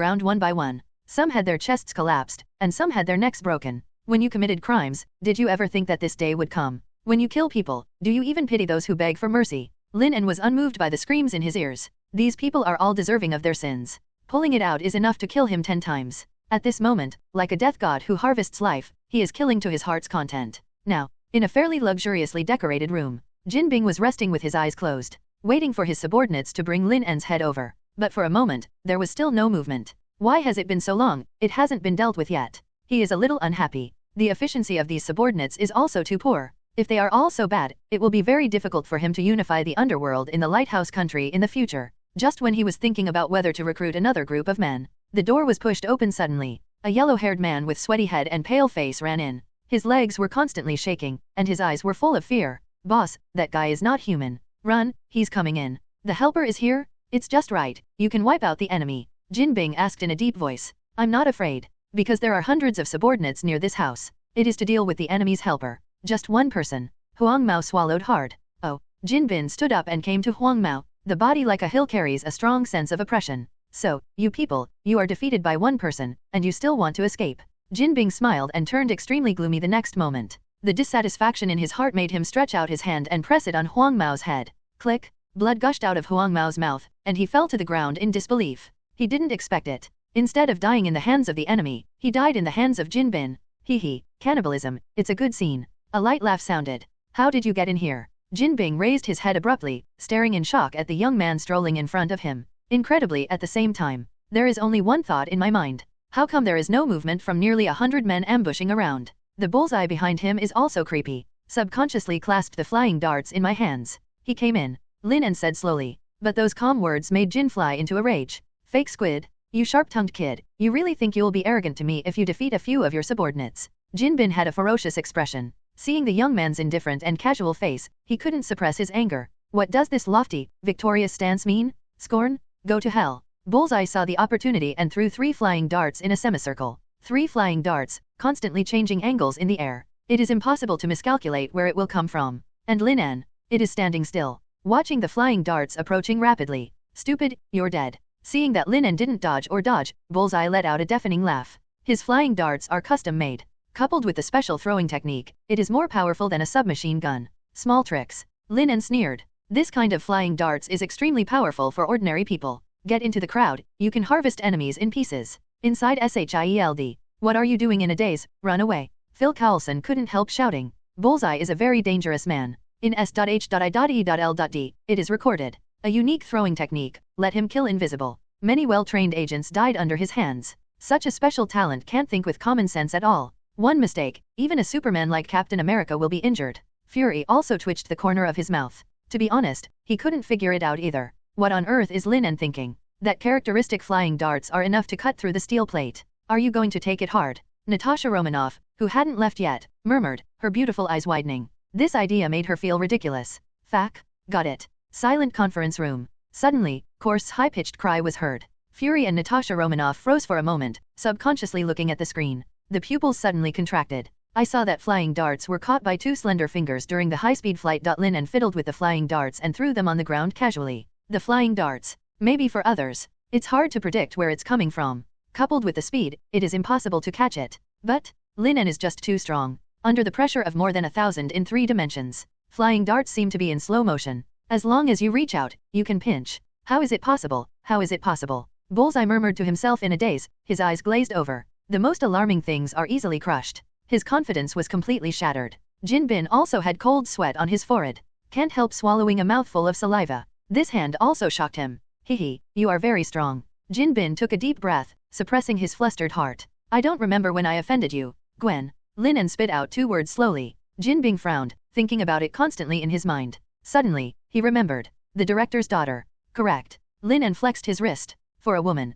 ground one by one. Some had their chests collapsed, and some had their necks broken. When you committed crimes, did you ever think that this day would come? When you kill people, do you even pity those who beg for mercy? Lin En was unmoved by the screams in his ears. These people are all deserving of their sins. Pulling it out is enough to kill him 10 times. At this moment, like a death god who harvests life, he is killing to his heart's content. Now, in a fairly luxuriously decorated room, Jin Bing was resting with his eyes closed, waiting for his subordinates to bring Lin En's head over. But for a moment, there was still no movement. Why has it been so long? It hasn't been dealt with yet. He is a little unhappy. The efficiency of these subordinates is also too poor. If they are all so bad, it will be very difficult for him to unify the underworld in the lighthouse country in the future. Just when he was thinking about whether to recruit another group of men, the door was pushed open suddenly. A yellow-haired man with sweaty head and pale face ran in. His legs were constantly shaking, and his eyes were full of fear. Boss, that guy is not human. Run, he's coming in. The helper is here? It's just right, you can wipe out the enemy. Jin Bing asked in a deep voice. I'm not afraid. Because there are hundreds of subordinates near this house. It is to deal with the enemy's helper. Just one person. Huang Mao swallowed hard. Oh. Jin Bin stood up and came to Huang Mao. The body like a hill carries a strong sense of oppression. So, you people, you are defeated by one person, and you still want to escape. Jin Bing smiled and turned extremely gloomy the next moment. The dissatisfaction in his heart made him stretch out his hand and press it on Huang Mao's head. Click. Blood gushed out of Huang Mao's mouth, and he fell to the ground in disbelief. He didn't expect it. Instead of dying in the hands of the enemy, he died in the hands of Jin Bin. Hee, cannibalism, it's a good scene. A light laugh sounded. How did you get in here? Jin Bing raised his head abruptly, staring in shock at the young man strolling in front of him. Incredibly, at the same time, there is only one thought in my mind. How come there is no movement from nearly 100 men ambushing around? The bullseye behind him is also creepy. Subconsciously clasped the flying darts in my hands. He came in. Lin En said slowly. But those calm words made Jin fly into a rage. Fake squid. You sharp-tongued kid, you really think you will be arrogant to me if you defeat a few of your subordinates? Jin Bin had a ferocious expression. Seeing the young man's indifferent and casual face, he couldn't suppress his anger. What does this lofty, victorious stance mean? Scorn? Go to hell. Bullseye saw the opportunity and threw 3 flying darts in a semicircle. 3 flying darts, constantly changing angles in the air. It is impossible to miscalculate where it will come from. And Lin En, it is standing still, watching the flying darts approaching rapidly. Stupid, you're dead. Seeing that Lin En didn't dodge or dodge, Bullseye let out a deafening laugh. His flying darts are custom-made. Coupled with the special throwing technique, it is more powerful than a submachine gun. Small tricks. Lin En sneered. This kind of flying darts is extremely powerful for ordinary people. Get into the crowd, you can harvest enemies in pieces. Inside SHIELD. What are you doing in a daze? Run away. Phil Coulson couldn't help shouting. Bullseye is a very dangerous man. In S.H.I.E.L.D. it is recorded. A unique throwing technique, let him kill invisible. Many well-trained agents died under his hands. Such a special talent can't think with common sense at all. One mistake, even a Superman like Captain America will be injured. Fury also twitched the corner of his mouth. To be honest, he couldn't figure it out either. What on earth is Lin En thinking? That characteristic flying darts are enough to cut through the steel plate. Are you going to take it hard? Natasha Romanoff, who hadn't left yet, murmured, her beautiful eyes widening. This idea made her feel ridiculous. Fac. Got it. Silent conference room. Suddenly, Korst's high-pitched cry was heard. Fury and Natasha Romanoff froze for a moment, subconsciously looking at the screen. The pupils suddenly contracted. I saw that flying darts were caught by 2 slender fingers during the high-speed flight. Lin En fiddled with the flying darts and threw them on the ground casually. The flying darts. Maybe for others. It's hard to predict where it's coming from. Coupled with the speed, it is impossible to catch it. But Lin En is just too strong. Under the pressure of more than 1,000 in 3 dimensions, flying darts seem to be in slow motion. As long as you reach out, you can pinch. How is it possible? How is it possible? Bullseye murmured to himself in a daze, his eyes glazed over. The most alarming things are easily crushed. His confidence was completely shattered. Jin Bin also had cold sweat on his forehead. Can't help swallowing a mouthful of saliva. This hand also shocked him. Hehe, you are very strong. Jin Bin took a deep breath, suppressing his flustered heart. I don't remember when I offended you, Gwen. Lin En spit out 2 words slowly. Jin Bin frowned, thinking about it constantly in his mind. Suddenly, he remembered. The director's daughter. Correct. Lin En flexed his wrist. For a woman.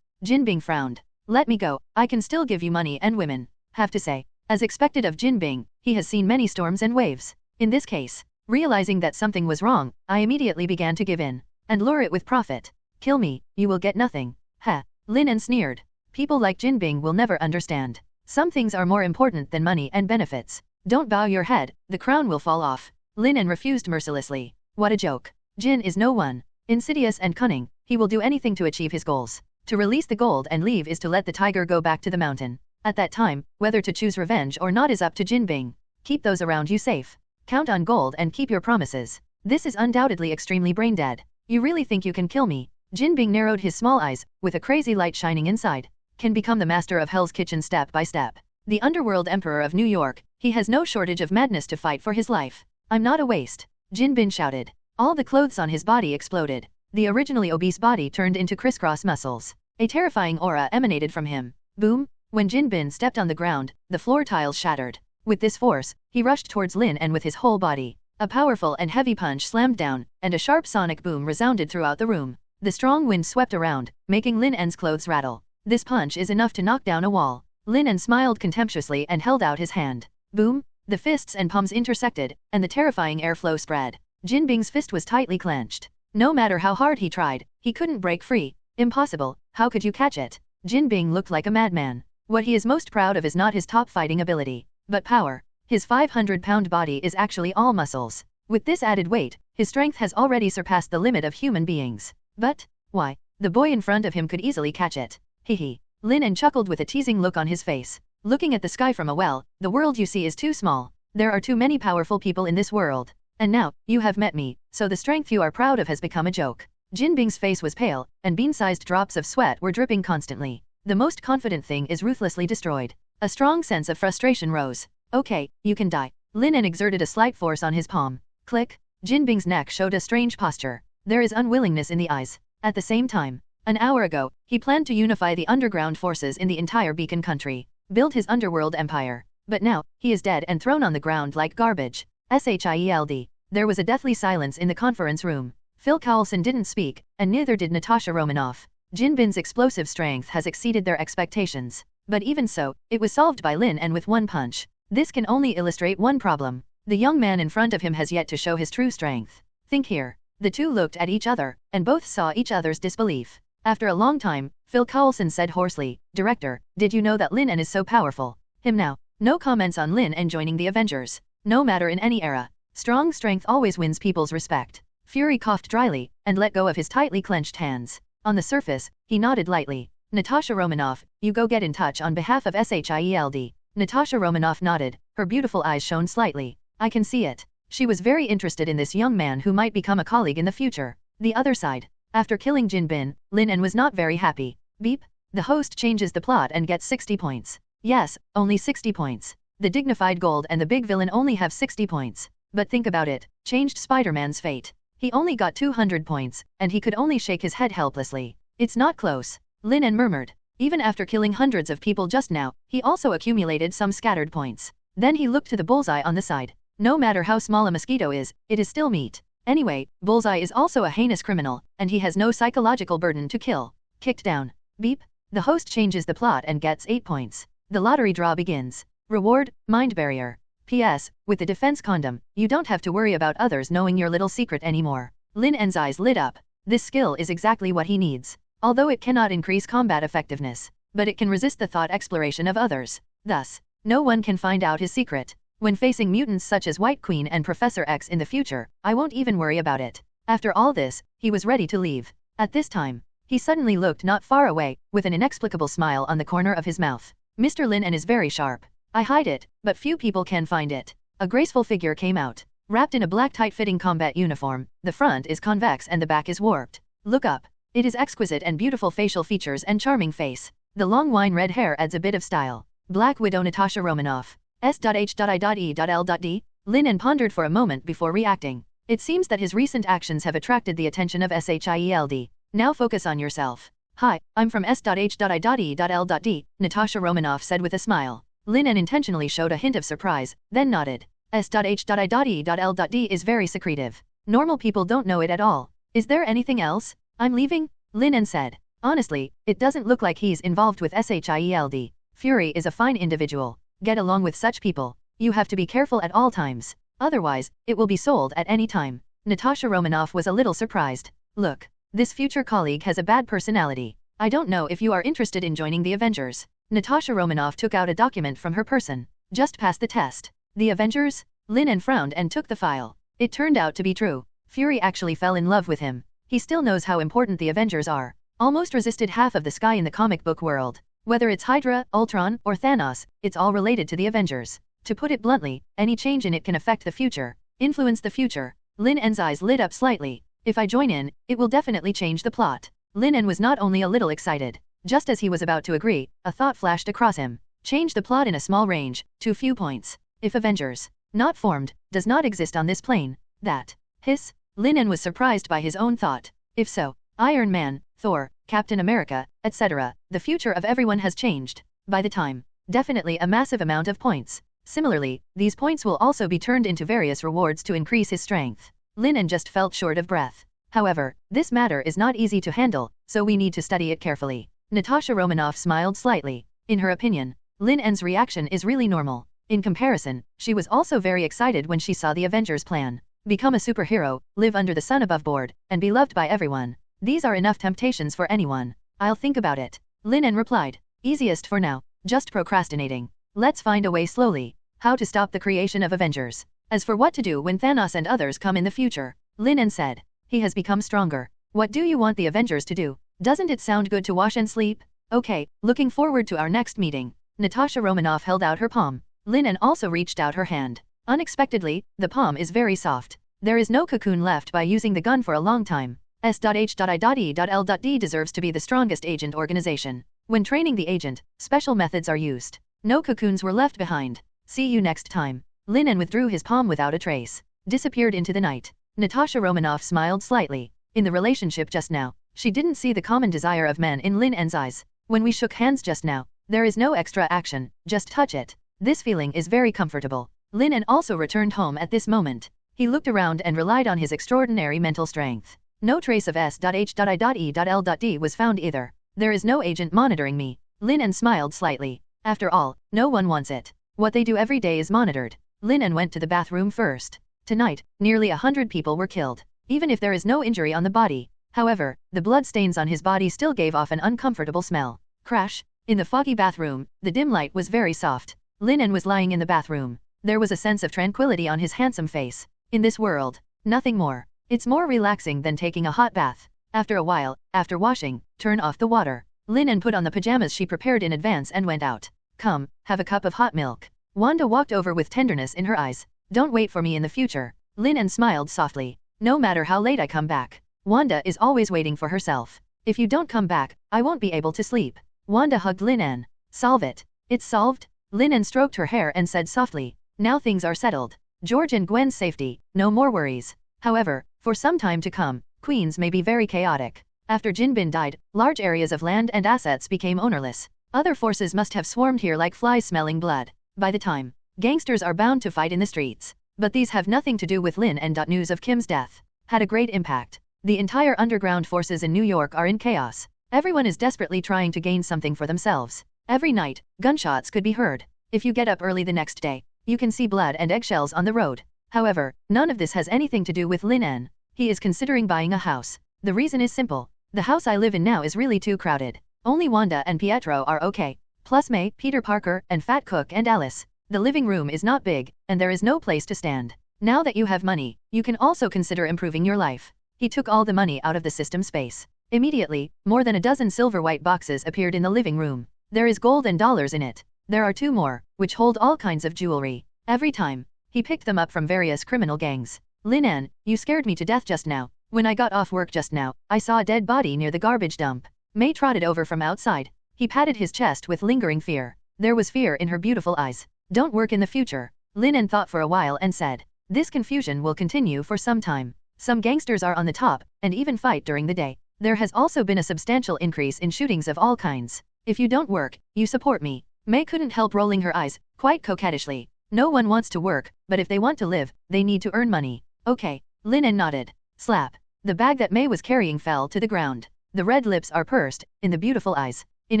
Jin Bin frowned. Let me go, I can still give you money and women. Have to say, as expected of Jin Bin, he has seen many storms and waves. In this case, realizing that something was wrong, I immediately began to give in. And lure it with profit. Kill me, you will get nothing. Ha. Lin En sneered. People like Jin Bin will never understand. Some things are more important than money and benefits. Don't bow your head, the crown will fall off. Lin En refused mercilessly. What a joke. Jin is no one. Insidious and cunning, he will do anything to achieve his goals. To release the gold and leave is to let the tiger go back to the mountain. At that time, whether to choose revenge or not is up to Jin Bin. Keep those around you safe. Count on gold and keep your promises. This is undoubtedly extremely brain-dead. You really think you can kill me? Jin Bin narrowed his small eyes, with a crazy light shining inside. Can become the master of Hell's Kitchen step by step. The underworld emperor of New York, he has no shortage of madness to fight for his life. I'm not a waste. Jin Bin shouted. All the clothes on his body exploded. The originally obese body turned into crisscross muscles. A terrifying aura emanated from him. Boom! When Jin Bin stepped on the ground, the floor tiles shattered. With this force, he rushed towards Lin En with his whole body. A powerful and heavy punch slammed down, and a sharp sonic boom resounded throughout the room. The strong wind swept around, making Lin En's clothes rattle. This punch is enough to knock down a wall. Lin En smiled contemptuously and held out his hand. Boom! The fists and palms intersected, and the terrifying airflow spread. Jin Bing's fist was tightly clenched. No matter how hard he tried, he couldn't break free. Impossible, how could you catch it? Jin Bing looked like a madman. What he is most proud of is not his top fighting ability, but power. His 500-pound body is actually all muscles. With this added weight, his strength has already surpassed the limit of human beings. But, why? The boy in front of him could easily catch it. Hehe. Lin En chuckled with a teasing look on his face. Looking at the sky from a well, the world you see is too small. There are too many powerful people in this world. And now, you have met me, so the strength you are proud of has become a joke. Jin Bing's face was pale, and bean-sized drops of sweat were dripping constantly. The most confident thing is ruthlessly destroyed. A strong sense of frustration rose. Okay, you can die. Lin En exerted a slight force on his palm. Click. Jin Bing's neck showed a strange posture. There is unwillingness in the eyes. At the same time, an hour ago, he planned to unify the underground forces in the entire Beacon country, build his underworld empire. But now, he is dead and thrown on the ground like garbage. Shield. There was a deathly silence in the conference room. Phil Coulson didn't speak, and neither did Natasha Romanoff. Jin Bin's explosive strength has exceeded their expectations. But even so, it was solved by Lin En with one punch. This can only illustrate one problem. The young man in front of him has yet to show his true strength. Think here. The two looked at each other, and both saw each other's disbelief. After a long time, Phil Coulson said hoarsely, Director, did you know that Lin En is so powerful? Him now. No comments on Lin En joining the Avengers. No matter in any era. Strong strength always wins people's respect. Fury coughed dryly, and let go of his tightly clenched hands. On the surface, he nodded lightly. Natasha Romanoff, you go get in touch on behalf of Shield. Natasha Romanoff nodded, her beautiful eyes shone slightly. I can see it. She was very interested in this young man who might become a colleague in the future. The other side. After killing Jin Bin, Lin En was not very happy. Beep. The host changes the plot and gets 60 points. Yes, only 60 points. The dignified gold and the big villain only have 60 points. But think about it, changed Spider-Man's fate. He only got 200 points, and he could only shake his head helplessly. It's not close. Lin En murmured. Even after killing hundreds of people just now, he also accumulated some scattered points. Then he looked to the bullseye on the side. No matter how small a mosquito is, it is still meat. Anyway, Bullseye is also a heinous criminal, and he has no psychological burden to kill. Kicked down. Beep. The host changes the plot and gets 8 points. The lottery draw begins. Reward, mind barrier. P.S. With the defense condom, you don't have to worry about others knowing your little secret anymore. Lin En's eyes lit up. This skill is exactly what he needs. Although it cannot increase combat effectiveness, but it can resist the thought exploration of others. Thus, no one can find out his secret. When facing mutants such as White Queen and Professor X in the future, I won't even worry about it. After all this, he was ready to leave. At this time, he suddenly looked not far away, with an inexplicable smile on the corner of his mouth. Mr. Lin En is very sharp. I hide it, but few people can find it. A graceful figure came out. Wrapped in a black tight-fitting combat uniform, the front is convex and the back is warped. Look up. It is exquisite and beautiful facial features and charming face. The long wine red hair adds a bit of style. Black Widow Natasha Romanoff. S.H.I.E.D. Lin En pondered for a moment before reacting. It seems that his recent actions have attracted the attention of SHIELD. Now focus on yourself. Hi, I'm from S.H.I.E.L.D. Natasha Romanoff said with a smile. Lin En intentionally showed a hint of surprise, then nodded. S.H.I.E.L.D. is very secretive. Normal people don't know it at all. Is there anything else? I'm leaving? Lin En said. Honestly, it doesn't look like he's involved with SHIELD. Fury is a fine individual. Get along with such people. You have to be careful at all times. Otherwise, it will be sold at any time. Natasha Romanoff was a little surprised. Look, this future colleague has a bad personality. I don't know if you are interested in joining the Avengers. Natasha Romanoff took out a document from her person. Just passed the test. The Avengers? Lin En frowned and took the file. It turned out to be true. Fury actually fell in love with him. He still knows how important the Avengers are. Almost resisted half of the sky in the comic book world. Whether it's Hydra, Ultron, or Thanos, it's all related to the Avengers. To put it bluntly, any change in it can affect the future, influence the future. Lin En's eyes lit up slightly. If I join in, it will definitely change the plot. Lin En was not only a little excited. Just as he was about to agree, a thought flashed across him. Change the plot in a small range, to few points. If Avengers, not formed, does not exist on this plane, that. Hiss. Lin En was surprised by his own thought. If so, Iron Man, Thor, Captain America, etc., the future of everyone has changed. By the time, definitely a massive amount of points. Similarly, these points will also be turned into various rewards to increase his strength. Lin En just felt short of breath. However, this matter is not easy to handle, so we need to study it carefully. Natasha Romanoff smiled slightly. In her opinion, Lin En's reaction is really normal. In comparison, she was also very excited when she saw the Avengers plan. Become a superhero, live under the sun above board, and be loved by everyone. These are enough temptations for anyone. I'll think about it. Lin En replied. Easiest for now, just procrastinating. Let's find a way slowly. How to stop the creation of Avengers. As for what to do when Thanos and others come in the future, Lin En said. He has become stronger. What do you want the Avengers to do? Doesn't it sound good to wash and sleep? Okay, looking forward to our next meeting. Natasha Romanoff held out her palm. Lin En also reached out her hand. Unexpectedly, the palm is very soft. There is no cocoon left by using the gun for a long time. S.H.I.E.L.D. deserves to be the strongest agent organization. When training the agent, special methods are used. No cocoons were left behind. See you next time. Lin En withdrew his palm without a trace. Disappeared into the night. Natasha Romanoff smiled slightly. In the relationship just now, she didn't see the common desire of men in Lin En's eyes. When we shook hands just now, there is no extra action, just touch it. This feeling is very comfortable. Lin En also returned home at this moment. He looked around and relied on his extraordinary mental strength. No trace of S.H.I.E.L.D. was found either. There is no agent monitoring me. Lin En smiled slightly. After all, no one wants it. What they do every day is monitored. Lin En went to the bathroom first. Tonight, nearly 100 people were killed. Even if there is no injury on the body. However, the blood stains on his body still gave off an uncomfortable smell. Crash. In the foggy bathroom, the dim light was very soft. Lin En was lying in the bathroom. There was a sense of tranquility on his handsome face. In this world, nothing more. It's more relaxing than taking a hot bath. After a while, after washing, turn off the water. Lin En put on the pajamas she prepared in advance and went out. Come, have a cup of hot milk. Wanda walked over with tenderness in her eyes. Don't wait for me in the future. Lin En smiled softly. No matter how late I come back, Wanda is always waiting for herself. If you don't come back, I won't be able to sleep. Wanda hugged Lin En. Solve it. It's solved? Lin En stroked her hair and said softly. Now things are settled. George and Gwen's safety, no more worries. However, for some time to come, Queens may be very chaotic. After Jinbin died, large areas of land and assets became ownerless. Other forces must have swarmed here like flies smelling blood. By the time, gangsters are bound to fight in the streets. But these have nothing to do with Lin En. News of Kim's death had a great impact. The entire underground forces in New York are in chaos. Everyone is desperately trying to gain something for themselves. Every night, gunshots could be heard. If you get up early the next day, you can see blood and eggshells on the road. However, none of this has anything to do with Lin En. He is considering buying a house. The reason is simple. The house I live in now is really too crowded. Only Wanda and Pietro are okay. Plus May, Peter Parker, and Fat Cook and Alice. The living room is not big, and there is no place to stand. Now that you have money, you can also consider improving your life. He took all the money out of the system space. Immediately, more than a dozen silver white boxes appeared in the living room. There is gold and dollars in it. There are 2 more, which hold all kinds of jewelry. Every time, he picked them up from various criminal gangs. Lin En, you scared me to death just now. When I got off work just now, I saw a dead body near the garbage dump. May trotted over from outside. He patted his chest with lingering fear. There was fear in her beautiful eyes. Don't work in the future. Lin En thought for a while and said. This confusion will continue for some time. Some gangsters are on the top, and even fight during the day. There has also been a substantial increase in shootings of all kinds. If you don't work, you support me. May couldn't help rolling her eyes, quite coquettishly. No one wants to work, but if they want to live, they need to earn money. Okay. Lin En nodded. Slap. The bag that May was carrying fell to the ground. The red lips are pursed, in the beautiful eyes. In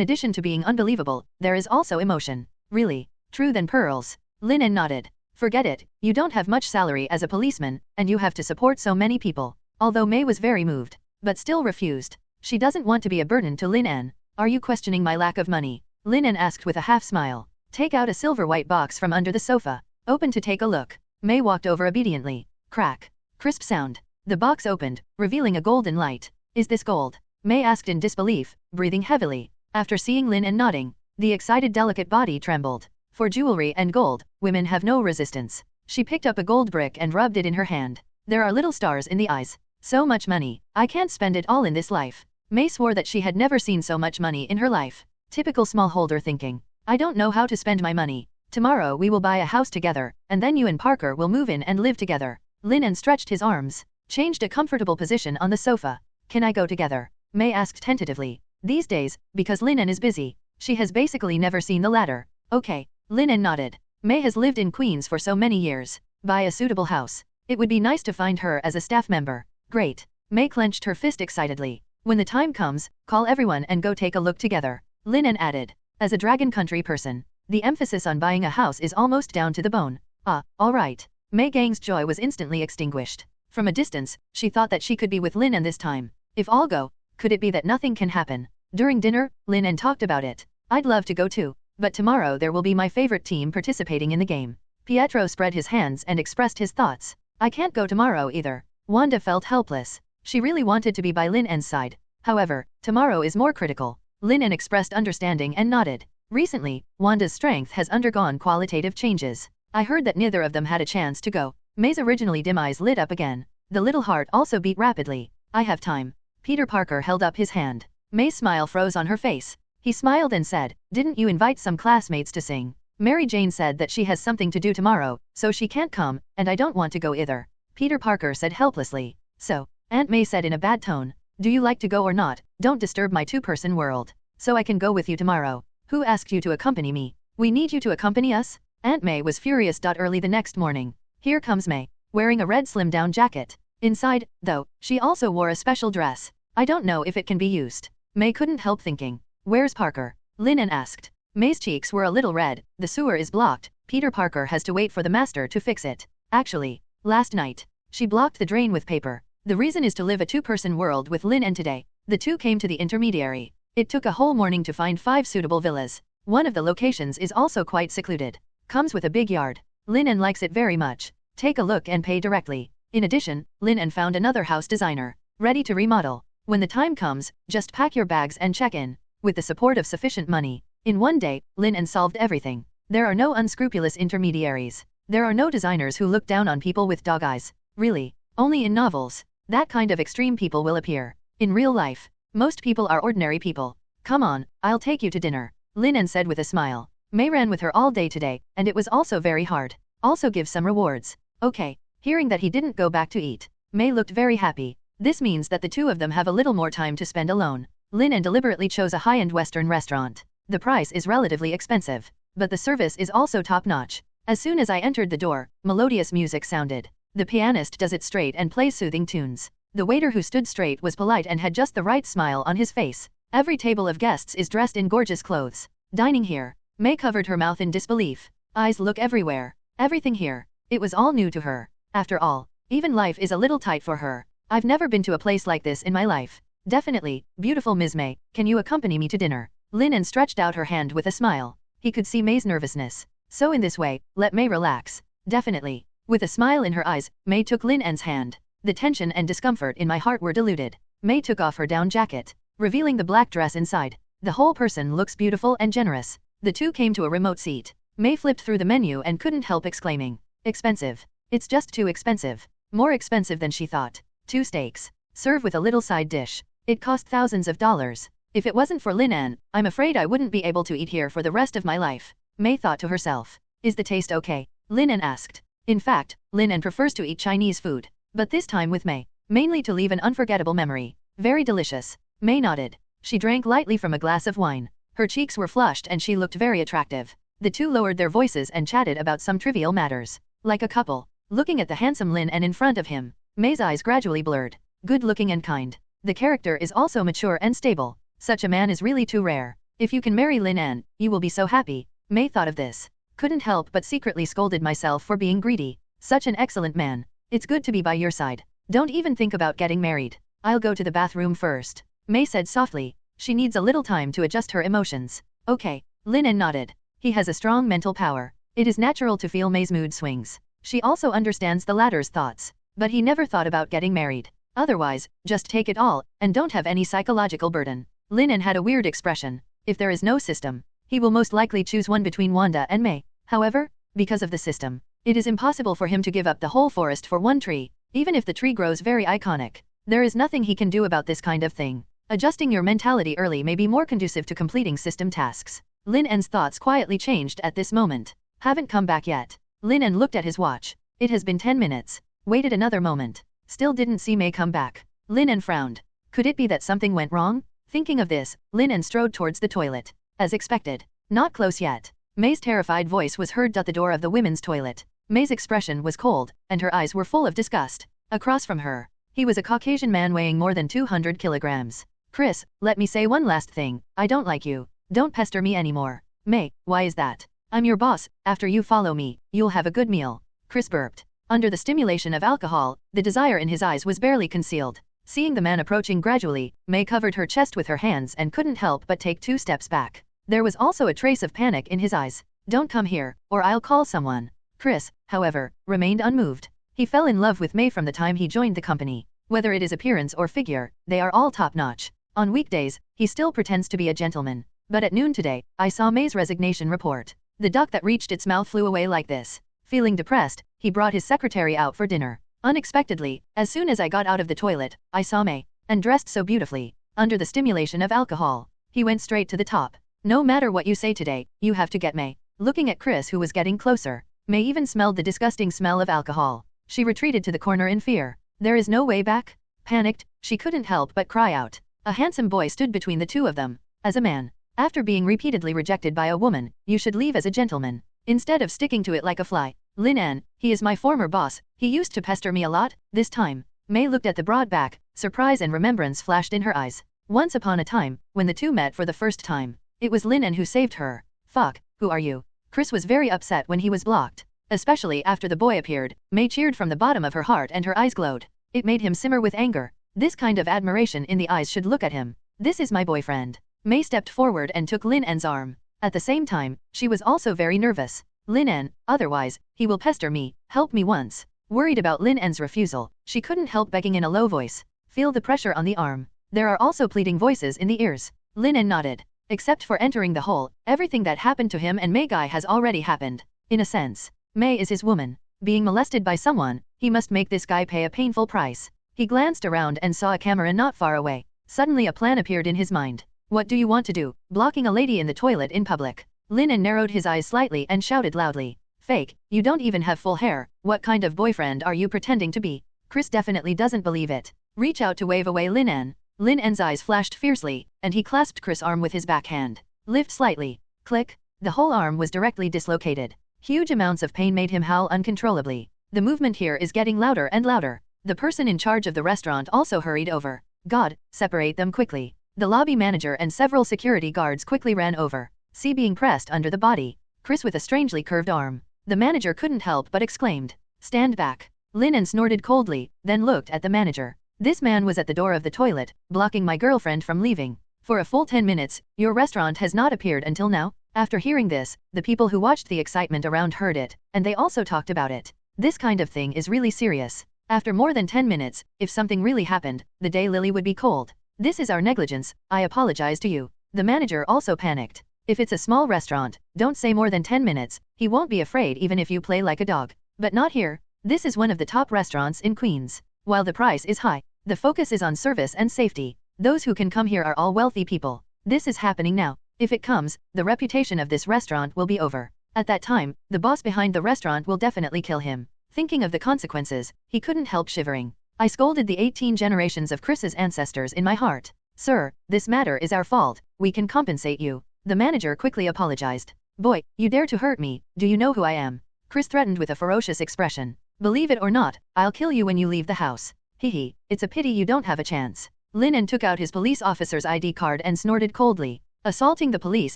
addition to being unbelievable, there is also emotion. Really? True than pearls. Lin En nodded. Forget it, you don't have much salary as a policeman, and you have to support so many people. Although May was very moved, but still refused. She doesn't want to be a burden to Lin En. Are you questioning my lack of money? Lin En asked with a half smile. Take out a silver white box from under the sofa. Open to take a look. May walked over obediently. Crack. Crisp sound. The box opened, revealing a golden light. Is this gold? May asked in disbelief, breathing heavily. After seeing Lin En nodding, the excited delicate body trembled. For jewelry and gold, women have no resistance. She picked up a gold brick and rubbed it in her hand. There are little stars in the eyes. So much money. I can't spend it all in this life. May swore that she had never seen so much money in her life. Typical smallholder thinking. I don't know how to spend my money. Tomorrow we will buy a house together, and then you and Parker will move in and live together. Lin En stretched his arms, changed a comfortable position on the sofa. Can I go together? May asked tentatively. These days, because Lin En is busy, she has basically never seen the latter. Okay. Lin En nodded. May has lived in Queens for so many years. Buy a suitable house. It would be nice to find her as a staff member. Great. May clenched her fist excitedly. When the time comes, call everyone and go take a look together. Lin En added. As a Dragon Country person, the emphasis on buying a house is almost down to the bone. Ah, alright. May Gang's joy was instantly extinguished. From a distance, she thought that she could be with Lin En this time. If all go, could it be that nothing can happen? During dinner, Lin En talked about it. I'd love to go too. But tomorrow there will be my favorite team participating in the game. Pietro spread his hands and expressed his thoughts. I can't go tomorrow either. Wanda felt helpless. She really wanted to be by Lin En's side. However, tomorrow is more critical. Lin En expressed understanding and nodded. Recently, Wanda's strength has undergone qualitative changes. I heard that neither of them had a chance to go. May's originally dim eyes lit up again. The little heart also beat rapidly. I have time. Peter Parker held up his hand. May's smile froze on her face. He smiled and said, didn't you invite some classmates to sing? Mary Jane said that she has something to do tomorrow, so she can't come, and I don't want to go either. Peter Parker said helplessly. So, Aunt May said in a bad tone, do you like to go or not? Don't disturb my two-person world. So I can go with you tomorrow. Who asked you to accompany me? We need you to accompany us? Aunt May was furious. Early the next morning. Here comes May, wearing a red slim-down jacket. Inside, though, she also wore a special dress. I don't know if it can be used. May couldn't help thinking. Where's Parker? Lin En asked. May's cheeks were a little red. The sewer is blocked. Peter Parker has to wait for the master to fix it. Actually, last night, she blocked the drain with paper. The reason is to live a two-person world with Lin En today. The two came to the intermediary. It took a whole morning to find 5 suitable villas. One of the locations is also quite secluded. Comes with a big yard. Lin En likes it very much. Take a look and pay directly. In addition, Lin En found another house designer, ready to remodel. When the time comes, just pack your bags and check in. With the support of sufficient money, in one day, Lin En solved everything. There are no unscrupulous intermediaries. There are no designers who look down on people with dog eyes. Really, only in novels. That kind of extreme people will appear. In real life, most people are ordinary people. Come on, I'll take you to dinner, Lin En said with a smile. May ran with her all day today, and it was also very hard. Also give some rewards. Okay. Hearing that he didn't go back to eat, May looked very happy. This means that the two of them have a little more time to spend alone. Lin En deliberately chose a high-end Western restaurant. The price is relatively expensive, but the service is also top-notch. As soon as I entered the door, melodious music sounded. The pianist does it straight and plays soothing tunes. The waiter who stood straight was polite and had just the right smile on his face. Every table of guests is dressed in gorgeous clothes. Dining here, May covered her mouth in disbelief. Eyes look everywhere. Everything here. It was all new to her. After all, even life is a little tight for her. I've never been to a place like this in my life. Definitely, beautiful Ms. May, can you accompany me to dinner? Lin En stretched out her hand with a smile. He could see May's nervousness. So in this way, let May relax. Definitely. With a smile in her eyes, May took Lin En's hand. The tension and discomfort in my heart were diluted. May took off her down jacket, revealing the black dress inside. The whole person looks beautiful and generous. The two came to a remote seat. May flipped through the menu and couldn't help exclaiming. Expensive. It's just too expensive. More expensive than she thought. 2 steaks. Serve with a little side dish. It cost thousands of dollars. If it wasn't for Lin En, I'm afraid I wouldn't be able to eat here for the rest of my life. May thought to herself. Is the taste okay? Lin En asked. In fact, Lin En prefers to eat Chinese food. But this time with May. Mainly to leave an unforgettable memory. Very delicious. May nodded. She drank lightly from a glass of wine. Her cheeks were flushed and she looked very attractive. The two lowered their voices and chatted about some trivial matters. Like a couple. Looking at the handsome Lin En in front of him, May's eyes gradually blurred. Good-looking and kind. The character is also mature and stable. Such a man is really too rare. If you can marry Lin En, you will be so happy. May thought of this. Couldn't help but secretly scolded myself for being greedy. Such an excellent man. It's good to be by your side. Don't even think about getting married. I'll go to the bathroom first. May said softly. She needs a little time to adjust her emotions. Okay. Lin En nodded. He has a strong mental power. It is natural to feel May's mood swings. She also understands the latter's thoughts. But he never thought about getting married. Otherwise, just take it all, and don't have any psychological burden. Lin En had a weird expression. If there is no system, he will most likely choose one between Wanda and May. However, because of the system, it is impossible for him to give up the whole forest for one tree, even if the tree grows very iconic. There is nothing he can do about this kind of thing. Adjusting your mentality early may be more conducive to completing system tasks. Lin En's thoughts quietly changed at this moment. Haven't come back yet. Lin En looked at his watch. It has been 10 minutes. Waited another moment. Still didn't see May come back. Lin En frowned. Could it be that something went wrong? Thinking of this, Lin En strode towards the toilet. As expected. Not close yet. May's terrified voice was heard at the door of the women's toilet. May's expression was cold, and her eyes were full of disgust. Across from her, he was a Caucasian man weighing more than 200 kilograms. Chris, let me say one last thing. I don't like you. Don't pester me anymore. May, why is that? I'm your boss. After you follow me, you'll have a good meal. Chris burped. Under the stimulation of alcohol, the desire in his eyes was barely concealed. Seeing the man approaching gradually, May covered her chest with her hands and couldn't help but take 2 steps back. There was also a trace of panic in his eyes. Don't come here, or I'll call someone. Chris, however, remained unmoved. He fell in love with May from the time he joined the company. Whether it is appearance or figure, they are all top-notch. On weekdays, he still pretends to be a gentleman. But at noon today, I saw May's resignation report. The duck that reached its mouth flew away like this. Feeling depressed, he brought his secretary out for dinner. Unexpectedly, as soon as I got out of the toilet, I saw May, and dressed so beautifully. Under the stimulation of alcohol, he went straight to the top. No matter what you say today, you have to get May. Looking at Chris, who was getting closer, May even smelled the disgusting smell of alcohol. She retreated to the corner in fear. There is no way back? Panicked, she couldn't help but cry out. A handsome boy stood between the two of them. As a man, after being repeatedly rejected by a woman, you should leave as a gentleman, instead of sticking to it like a fly. Lin En, he is my former boss. He used to pester me a lot. This time, May looked at the broad back. Surprise and remembrance flashed in her eyes. Once upon a time, when the two met for the first time, it was Lin En who saved her. Fuck, who are you? Chris was very upset when he was blocked. Especially after the boy appeared, May cheered from the bottom of her heart and her eyes glowed. It made him simmer with anger. This kind of admiration in the eyes should look at him. This is my boyfriend. May stepped forward and took Lin En's arm. At the same time, she was also very nervous. Lin En, otherwise, he will pester me, help me once. Worried about Lin En's refusal, she couldn't help begging in a low voice. Feel the pressure on the arm. There are also pleading voices in the ears. Lin En nodded. Except for entering the hole, everything that happened to him and May Guy has already happened. In a sense, May is his woman. Being molested by someone, he must make this guy pay a painful price. He glanced around and saw a camera not far away. Suddenly a plan appeared in his mind. What do you want to do? Blocking a lady in the toilet in public. Lin En narrowed his eyes slightly and shouted loudly. Fake, you don't even have full hair. What kind of boyfriend are you pretending to be? Chris definitely doesn't believe it. Reach out to wave away Lin En. Lin En's eyes flashed fiercely, and he clasped Chris' arm with his backhand. Lift slightly. Click. The whole arm was directly dislocated. Huge amounts of pain made him howl uncontrollably. The movement here is getting louder and louder. The person in charge of the restaurant also hurried over. God, separate them quickly. The lobby manager and several security guards quickly ran over. See being pressed under the body. Chris with a strangely curved arm. The manager couldn't help but exclaimed. Stand back. Lin En snorted coldly, then looked at the manager. This man was at the door of the toilet, blocking my girlfriend from leaving. For a full 10 minutes, your restaurant has not appeared until now? After hearing this, the people who watched the excitement around heard it, and they also talked about it. This kind of thing is really serious. After more than 10 minutes, if something really happened, the day Lily would be cold. This is our negligence, I apologize to you. The manager also panicked. If it's a small restaurant, don't say more than 10 minutes, he won't be afraid even if you play like a dog. But not here. This is one of the top restaurants in Queens. While the price is high, the focus is on service and safety. Those who can come here are all wealthy people. This is happening now. If it comes, the reputation of this restaurant will be over. At that time, the boss behind the restaurant will definitely kill him. Thinking of the consequences, he couldn't help shivering. I scolded the 18 generations of Chris's ancestors in my heart. Sir, this matter is our fault, we can compensate you. The manager quickly apologized. Boy, you dare to hurt me, do you know who I am? Chris threatened with a ferocious expression. Believe it or not, I'll kill you when you leave the house. Hehe, it's a pity you don't have a chance. Lin En took out his police officer's ID card and snorted coldly. Assaulting the police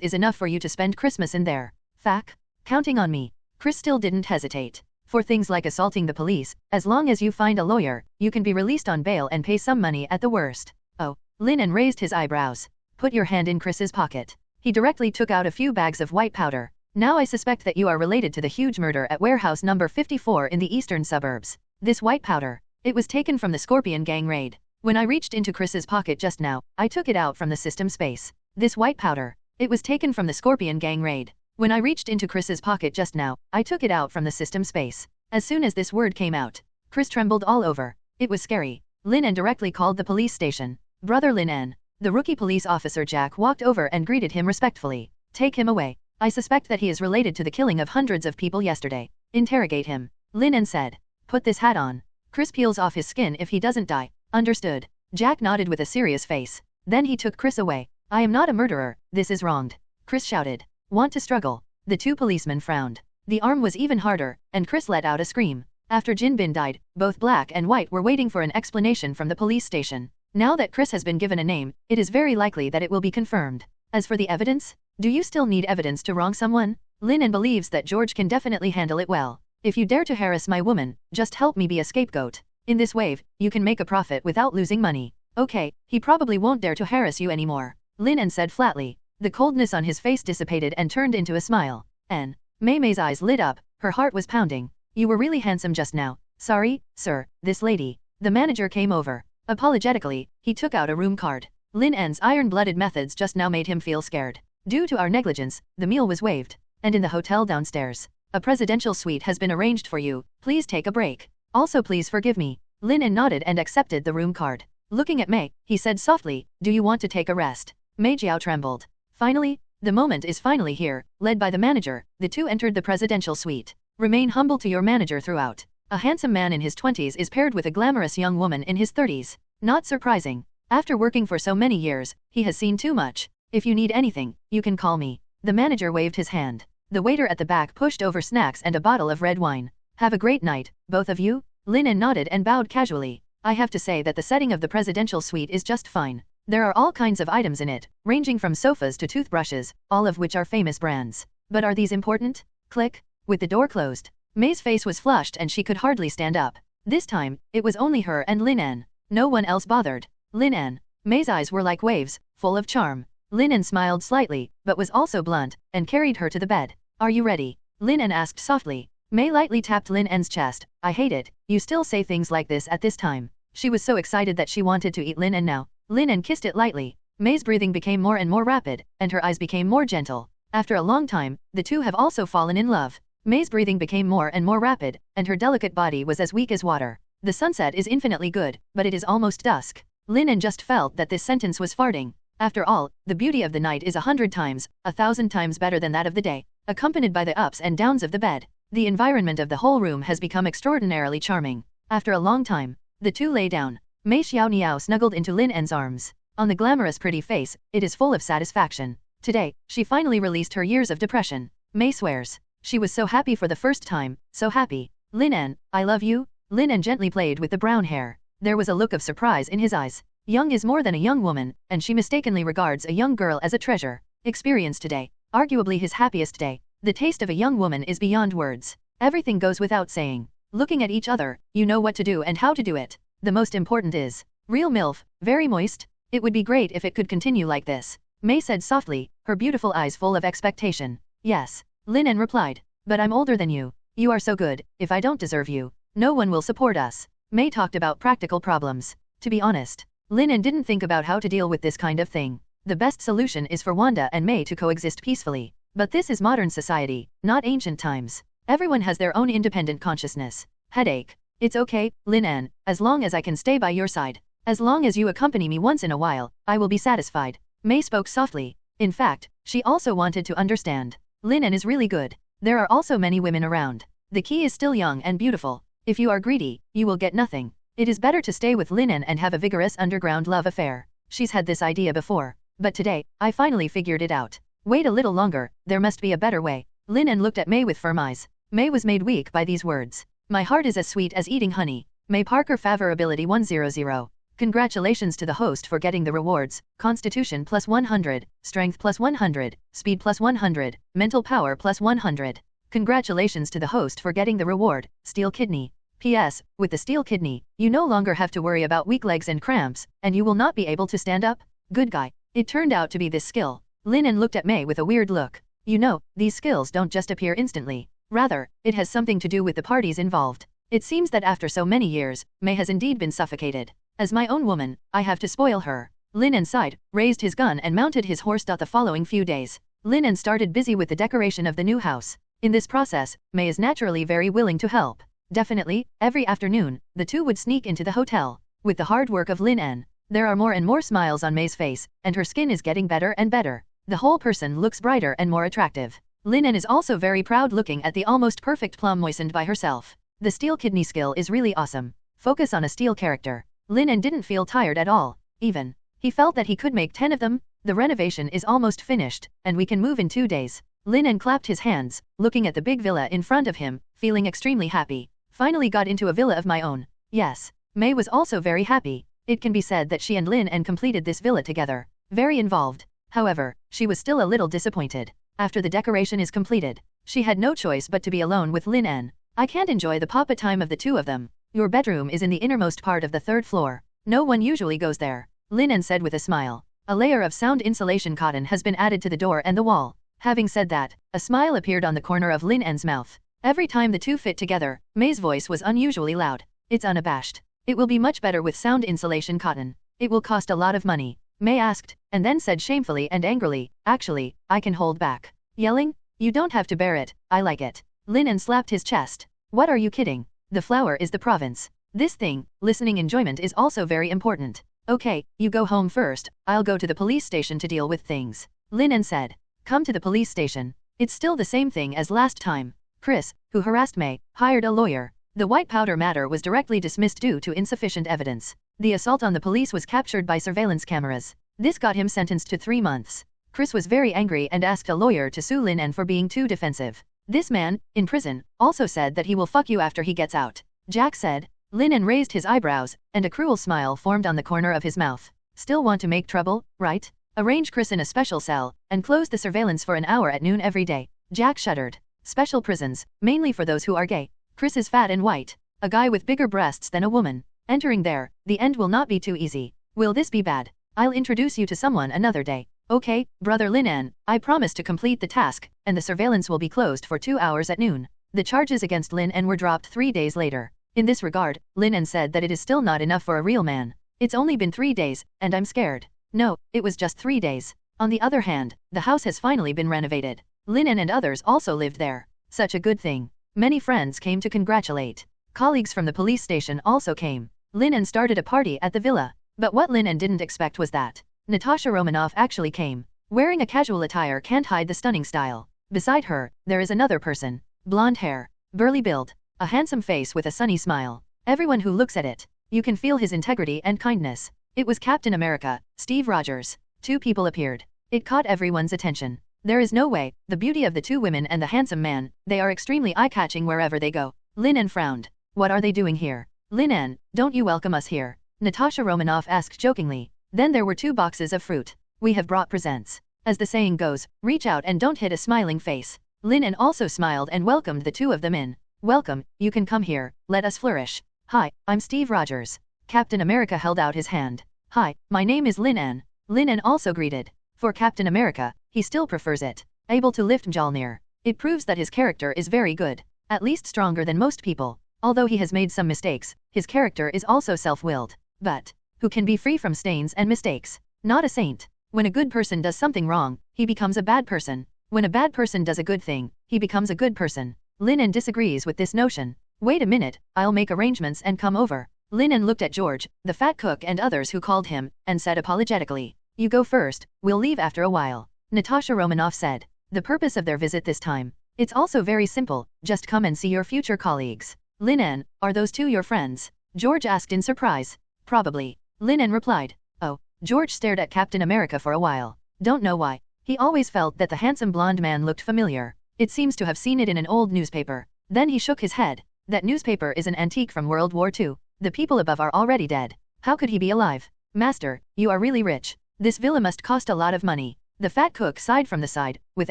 is enough for you to spend Christmas in there. Fac? Counting on me. Chris still didn't hesitate. For things like assaulting the police, as long as you find a lawyer, you can be released on bail and pay some money at the worst. Oh. Lin En raised his eyebrows. Put your hand in Chris's pocket. He directly took out a few bags of white powder. Now I suspect that you are related to the huge murder at warehouse number 54 in the eastern suburbs. This white powder. It was taken from the Scorpion gang raid. When I reached into Chris's pocket just now, I took it out from the system space. This white powder. It was taken from the Scorpion gang raid. When I reached into Chris's pocket just now, I took it out from the system space. As soon as this word came out, Chris trembled all over. It was scary. Lin En directly called the police station. Brother Lin En. The rookie police officer Jack walked over and greeted him respectfully. Take him away. I suspect that he is related to the killing of hundreds of people yesterday. Interrogate him. Lin En said. Put this hat on. Chris peels off his skin if he doesn't die. Understood. Jack nodded with a serious face. Then he took Chris away. I am not a murderer, this is wronged. Chris shouted. Want to struggle? The two policemen frowned. The arm was even harder, and Chris let out a scream. After Jin Bin died, both Black and White were waiting for an explanation from the police station. Now that Chris has been given a name, it is very likely that it will be confirmed. As for the evidence, do you still need evidence to wrong someone? Lin En believes that George can definitely handle it well. If you dare to harass my woman, just help me be a scapegoat. In this wave, you can make a profit without losing money. Okay, he probably won't dare to harass you anymore. Lin En said flatly. The coldness on his face dissipated and turned into a smile. En. Mei's eyes lit up, her heart was pounding. You were really handsome just now. Sorry, sir, this lady. The manager came over. Apologetically, he took out a room card. Lin En's iron-blooded methods just now made him feel scared. Due to our negligence, the meal was waived. And in the hotel downstairs, a presidential suite has been arranged for you. Please take a break. Also please forgive me. Lin En nodded and accepted the room card. Looking at Mei, he said softly, do you want to take a rest? Mei Jiao trembled. Finally, the moment is finally here. Led by the manager, the two entered the presidential suite. Remain humble to your manager throughout. A handsome man in his 20s is paired with a glamorous young woman in his 30s. Not surprising. After working for so many years, he has seen too much. If you need anything, you can call me. The manager waved his hand. The waiter at the back pushed over snacks and a bottle of red wine. Have a great night, both of you? Lin En nodded and bowed casually. I have to say that the setting of the presidential suite is just fine. There are all kinds of items in it, ranging from sofas to toothbrushes, all of which are famous brands. But are these important? Click. With the door closed, Mei's face was flushed and she could hardly stand up. This time, it was only her and Lin En. No one else bothered. Lin En. Mei's eyes were like waves, full of charm. Lin En smiled slightly, but was also blunt, and carried her to the bed. Are you ready? Lin En asked softly. Mei lightly tapped Lin En's chest. I hate it, you still say things like this at this time. She was so excited that she wanted to eat Lin En now. Lin En kissed it lightly. Mei's breathing became more and more rapid, and her eyes became more gentle. After a long time, the two have also fallen in love. Mei's breathing became more and more rapid, and her delicate body was as weak as water. The sunset is infinitely good, but it is almost dusk. Lin En just felt that this sentence was farting. After all, the beauty of the night is 100 times, 1,000 times better than that of the day. Accompanied by the ups and downs of the bed, the environment of the whole room has become extraordinarily charming. After a long time, the two lay down. Mei Xiaoniao snuggled into Lin En's arms. On the glamorous pretty face, it is full of satisfaction. Today, she finally released her years of depression. Mei swears. She was so happy for the first time, so happy. Lin En, I love you? Lin En gently played with the brown hair. There was a look of surprise in his eyes. Young is more than a young woman, and she mistakenly regards a young girl as a treasure. Experience today. Arguably his happiest day. The taste of a young woman is beyond words. Everything goes without saying. Looking at each other, you know what to do and how to do it. The most important is, real MILF, very moist. It would be great if it could continue like this. May said softly, her beautiful eyes full of expectation. Yes. Lin En replied. But I'm older than you. You are so good, if I don't deserve you, no one will support us. May talked about practical problems. To be honest, Lin En didn't think about how to deal with this kind of thing. The best solution is for Wanda and May to coexist peacefully. But this is modern society, not ancient times. Everyone has their own independent consciousness. Headache. It's okay, Lin En, as long as I can stay by your side. As long as you accompany me once in a while, I will be satisfied. May spoke softly. In fact, she also wanted to understand. Lin En is really good. There are also many women around. The key is still young and beautiful. If you are greedy, you will get nothing. It is better to stay with Lin En and have a vigorous underground love affair. She's had this idea before. But today, I finally figured it out. Wait a little longer, there must be a better way. Lin En looked at May with firm eyes. May was made weak by these words. My heart is as sweet as eating honey. May Parker favorability 100. Congratulations to the host for getting the rewards, Constitution plus 100, Strength plus 100, Speed plus 100, Mental Power plus 100. Congratulations to the host for getting the reward, Steel Kidney. P.S. With the Steel Kidney, you no longer have to worry about weak legs and cramps, and you will not be able to stand up. Good guy. It turned out to be this skill. Lin En looked at May with a weird look. You know, these skills don't just appear instantly. Rather, it has something to do with the parties involved. It seems that after so many years, May has indeed been suffocated. As my own woman, I have to spoil her. Lin En sighed, raised his gun and mounted his horse. The following few days, Lin En started busy with the decoration of the new house. In this process, May is naturally very willing to help. Definitely, every afternoon, the two would sneak into the hotel. With the hard work of Lin En, there are more and more smiles on May's face, and her skin is getting better and better. The whole person looks brighter and more attractive. Lin En is also very proud looking at the almost perfect plum moistened by herself. The Steel Kidney skill is really awesome. Focus on a steel character. Lin En didn't feel tired at all. Even, he felt that he could make 10 of them. The renovation is almost finished, and we can move in 2 days. Lin En clapped his hands, looking at the big villa in front of him, feeling extremely happy. Finally got into a villa of my own. Yes. May was also very happy. It can be said that she and Lin En completed this villa together. Very involved. However, she was still a little disappointed. After the decoration is completed, she had no choice but to be alone with Lin En. I can't enjoy the papa time of the two of them. Your bedroom is in the innermost part of the 3rd floor. No one usually goes there. Lin En said with a smile. A layer of sound insulation cotton has been added to the door and the wall. Having said that, a smile appeared on the corner of Lin En's mouth. Every time the two fit together, May's voice was unusually loud. It's unabashed. It will be much better with sound insulation cotton. It will cost a lot of money. May asked, and then said shamefully and angrily, actually, I can hold back. Yelling? You don't have to bear it, I like it. Lin En slapped his chest. What are you kidding? The flower is the province. This thing, listening enjoyment is also very important. Okay, you go home first, I'll go to the police station to deal with things. Lin En said. Come to the police station. It's still the same thing as last time. Chris, who harassed May, hired a lawyer. The white powder matter was directly dismissed due to insufficient evidence. The assault on the police was captured by surveillance cameras. This got him sentenced to 3 months. Chris was very angry and asked a lawyer to sue Lin En for being too defensive. This man, in prison, also said that he will fuck you after he gets out. Jack said. Lin En raised his eyebrows, and a cruel smile formed on the corner of his mouth. Still want to make trouble, right? Arrange Chris in a special cell, and close the surveillance for an hour at noon every day. Jack shuddered. Special prisons, mainly for those who are gay. Chris is fat and white. A guy with bigger breasts than a woman. Entering there, the end will not be too easy. Will this be bad? I'll introduce you to someone another day. Okay, brother Lin En, I promise to complete the task, and the surveillance will be closed for 2 hours at noon. The charges against Lin En were dropped 3 days later. In this regard, Lin En said that it is still not enough for a real man. It's only been 3 days, and I'm scared. No, it was just 3 days. On the other hand, the house has finally been renovated. Lin En and others also lived there. Such a good thing. Many friends came to congratulate. Colleagues from the police station also came. Lin En started a party at the villa. But what Lin En didn't expect was that Natasha Romanoff actually came. Wearing a casual attire can't hide the stunning style. Beside her, there is another person. Blonde hair, burly build, a handsome face with a sunny smile. Everyone who looks at it, you can feel his integrity and kindness. It was Captain America, Steve Rogers. 2 people appeared. It caught everyone's attention. There is no way, the beauty of the 2 women and the handsome man, they are extremely eye-catching wherever they go. Lin En frowned. What are they doing here? Lin En, don't you welcome us here? Natasha Romanoff asked jokingly. Then there were 2 boxes of fruit. We have brought presents. As the saying goes, reach out and don't hit a smiling face. Lin En also smiled and welcomed the two of them in. Welcome, you can come here, let us flourish. Hi, I'm Steve Rogers. Captain America held out his hand. Hi, my name is Lin En. Lin En also greeted. For Captain America, he still prefers it. Able to lift Mjolnir. It proves that his character is very good. At least stronger than most people. Although he has made some mistakes, his character is also self-willed. But, who can be free from stains and mistakes? Not a saint. When a good person does something wrong, he becomes a bad person. When a bad person does a good thing, he becomes a good person. Lin En disagrees with this notion. Wait a minute, I'll make arrangements and come over. Lin En looked at George, the fat cook and others who called him, and said apologetically. You go first, we'll leave after a while. Natasha Romanoff said. The purpose of their visit this time. It's also very simple, just come and see your future colleagues. Lin En, are those two your friends? George asked in surprise. Probably. Lin En replied. Oh. George stared at Captain America for a while. Don't know why. He always felt that the handsome blonde man looked familiar. It seems to have seen it in an old newspaper. Then he shook his head. That newspaper is an antique from World War II. The people above are already dead. How could he be alive? Master, you are really rich. This villa must cost a lot of money. The fat cook sighed from the side, with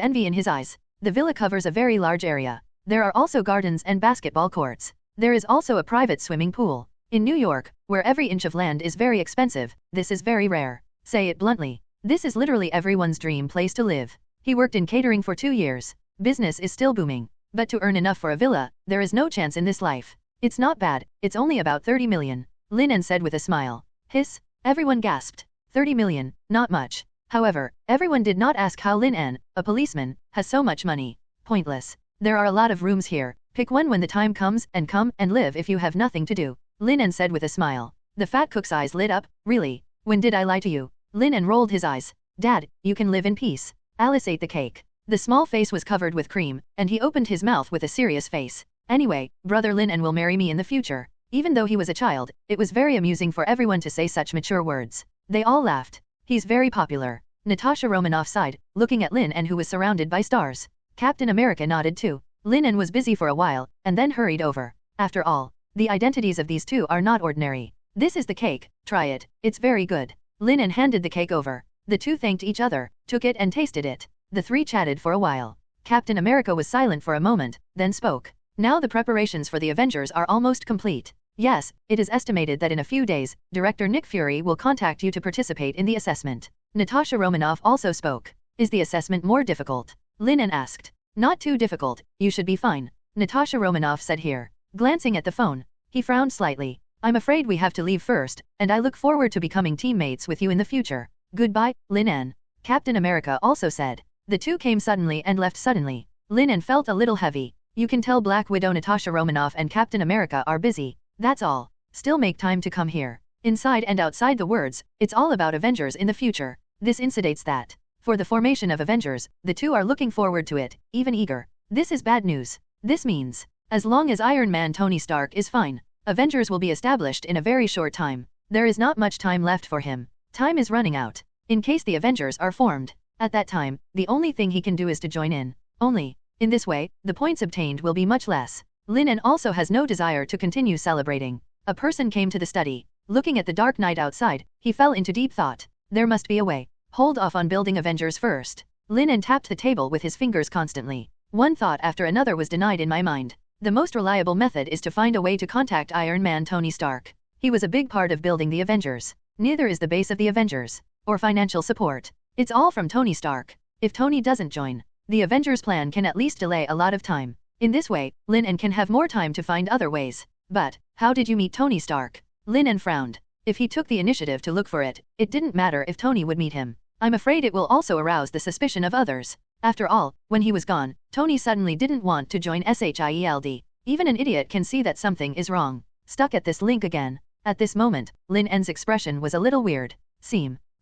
envy in his eyes. The villa covers a very large area. There are also gardens and basketball courts. There is also a private swimming pool. In New York, where every inch of land is very expensive, this is very rare. Say it bluntly. This is literally everyone's dream place to live. He worked in catering for 2 years. Business is still booming. But to earn enough for a villa, there is no chance in this life. It's not bad, it's only about 30 million. Lin En said with a smile. Hiss. Everyone gasped. 30 million, not much. However, everyone did not ask how Lin En, a policeman, has so much money. Pointless. There are a lot of rooms here. Pick one when the time comes and come and live if you have nothing to do. Lin En said with a smile. The fat cook's eyes lit up. Really? When did I lie to you? Lin En rolled his eyes. Dad, you can live in peace. Alice ate the cake. The small face was covered with cream, and he opened his mouth with a serious face. Anyway, brother Lin En will marry me in the future. Even though he was a child, it was very amusing for everyone to say such mature words. They all laughed. He's very popular. Natasha Romanoff sighed, looking at Lin En who was surrounded by stars. Captain America nodded too. Lin En was busy for a while, and then hurried over. After all, the identities of these two are not ordinary. This is the cake, try it, it's very good. Lin En handed the cake over. The two thanked each other, took it and tasted it. The three chatted for a while. Captain America was silent for a moment, then spoke. Now the preparations for the Avengers are almost complete. Yes, it is estimated that in a few days, Director Nick Fury will contact you to participate in the assessment. Natasha Romanoff also spoke. Is the assessment more difficult? Lin En asked. Not too difficult, you should be fine. Natasha Romanoff said here. Glancing at the phone, he frowned slightly. I'm afraid we have to leave first, and I look forward to becoming teammates with you in the future. Goodbye, Lin En. Captain America also said. The two came suddenly and left suddenly. Lin En felt a little heavy. You can tell Black Widow Natasha Romanoff and Captain America are busy. That's all. Still make time to come here. Inside and outside the words, it's all about Avengers in the future. This insidates that. For the formation of Avengers, the two are looking forward to it, even eager. This is bad news. This means, as long as Iron Man Tony Stark is fine, Avengers will be established in a very short time. There is not much time left for him. Time is running out. In case the Avengers are formed. At that time, the only thing he can do is to join in. Only. In this way, the points obtained will be much less. Lin En also has no desire to continue celebrating. A person came to the study. Looking at the dark night outside, he fell into deep thought. There must be a way. Hold off on building Avengers first. Lin En tapped the table with his fingers constantly. One thought after another was denied in my mind. The most reliable method is to find a way to contact Iron Man Tony Stark. He was a big part of building the Avengers. Neither is the base of the Avengers. Or financial support. It's all from Tony Stark. If Tony doesn't join, the Avengers plan can at least delay a lot of time. In this way, Lin En can have more time to find other ways. But, how did you meet Tony Stark? Lin En frowned. If he took the initiative to look for it, it didn't matter if Tony would meet him. I'm afraid it will also arouse the suspicion of others. After all, when he was gone, Tony suddenly didn't want to join SHIELD. Even an idiot can see that something is wrong. Stuck at this link again. At this moment, Lin En's expression was a little weird.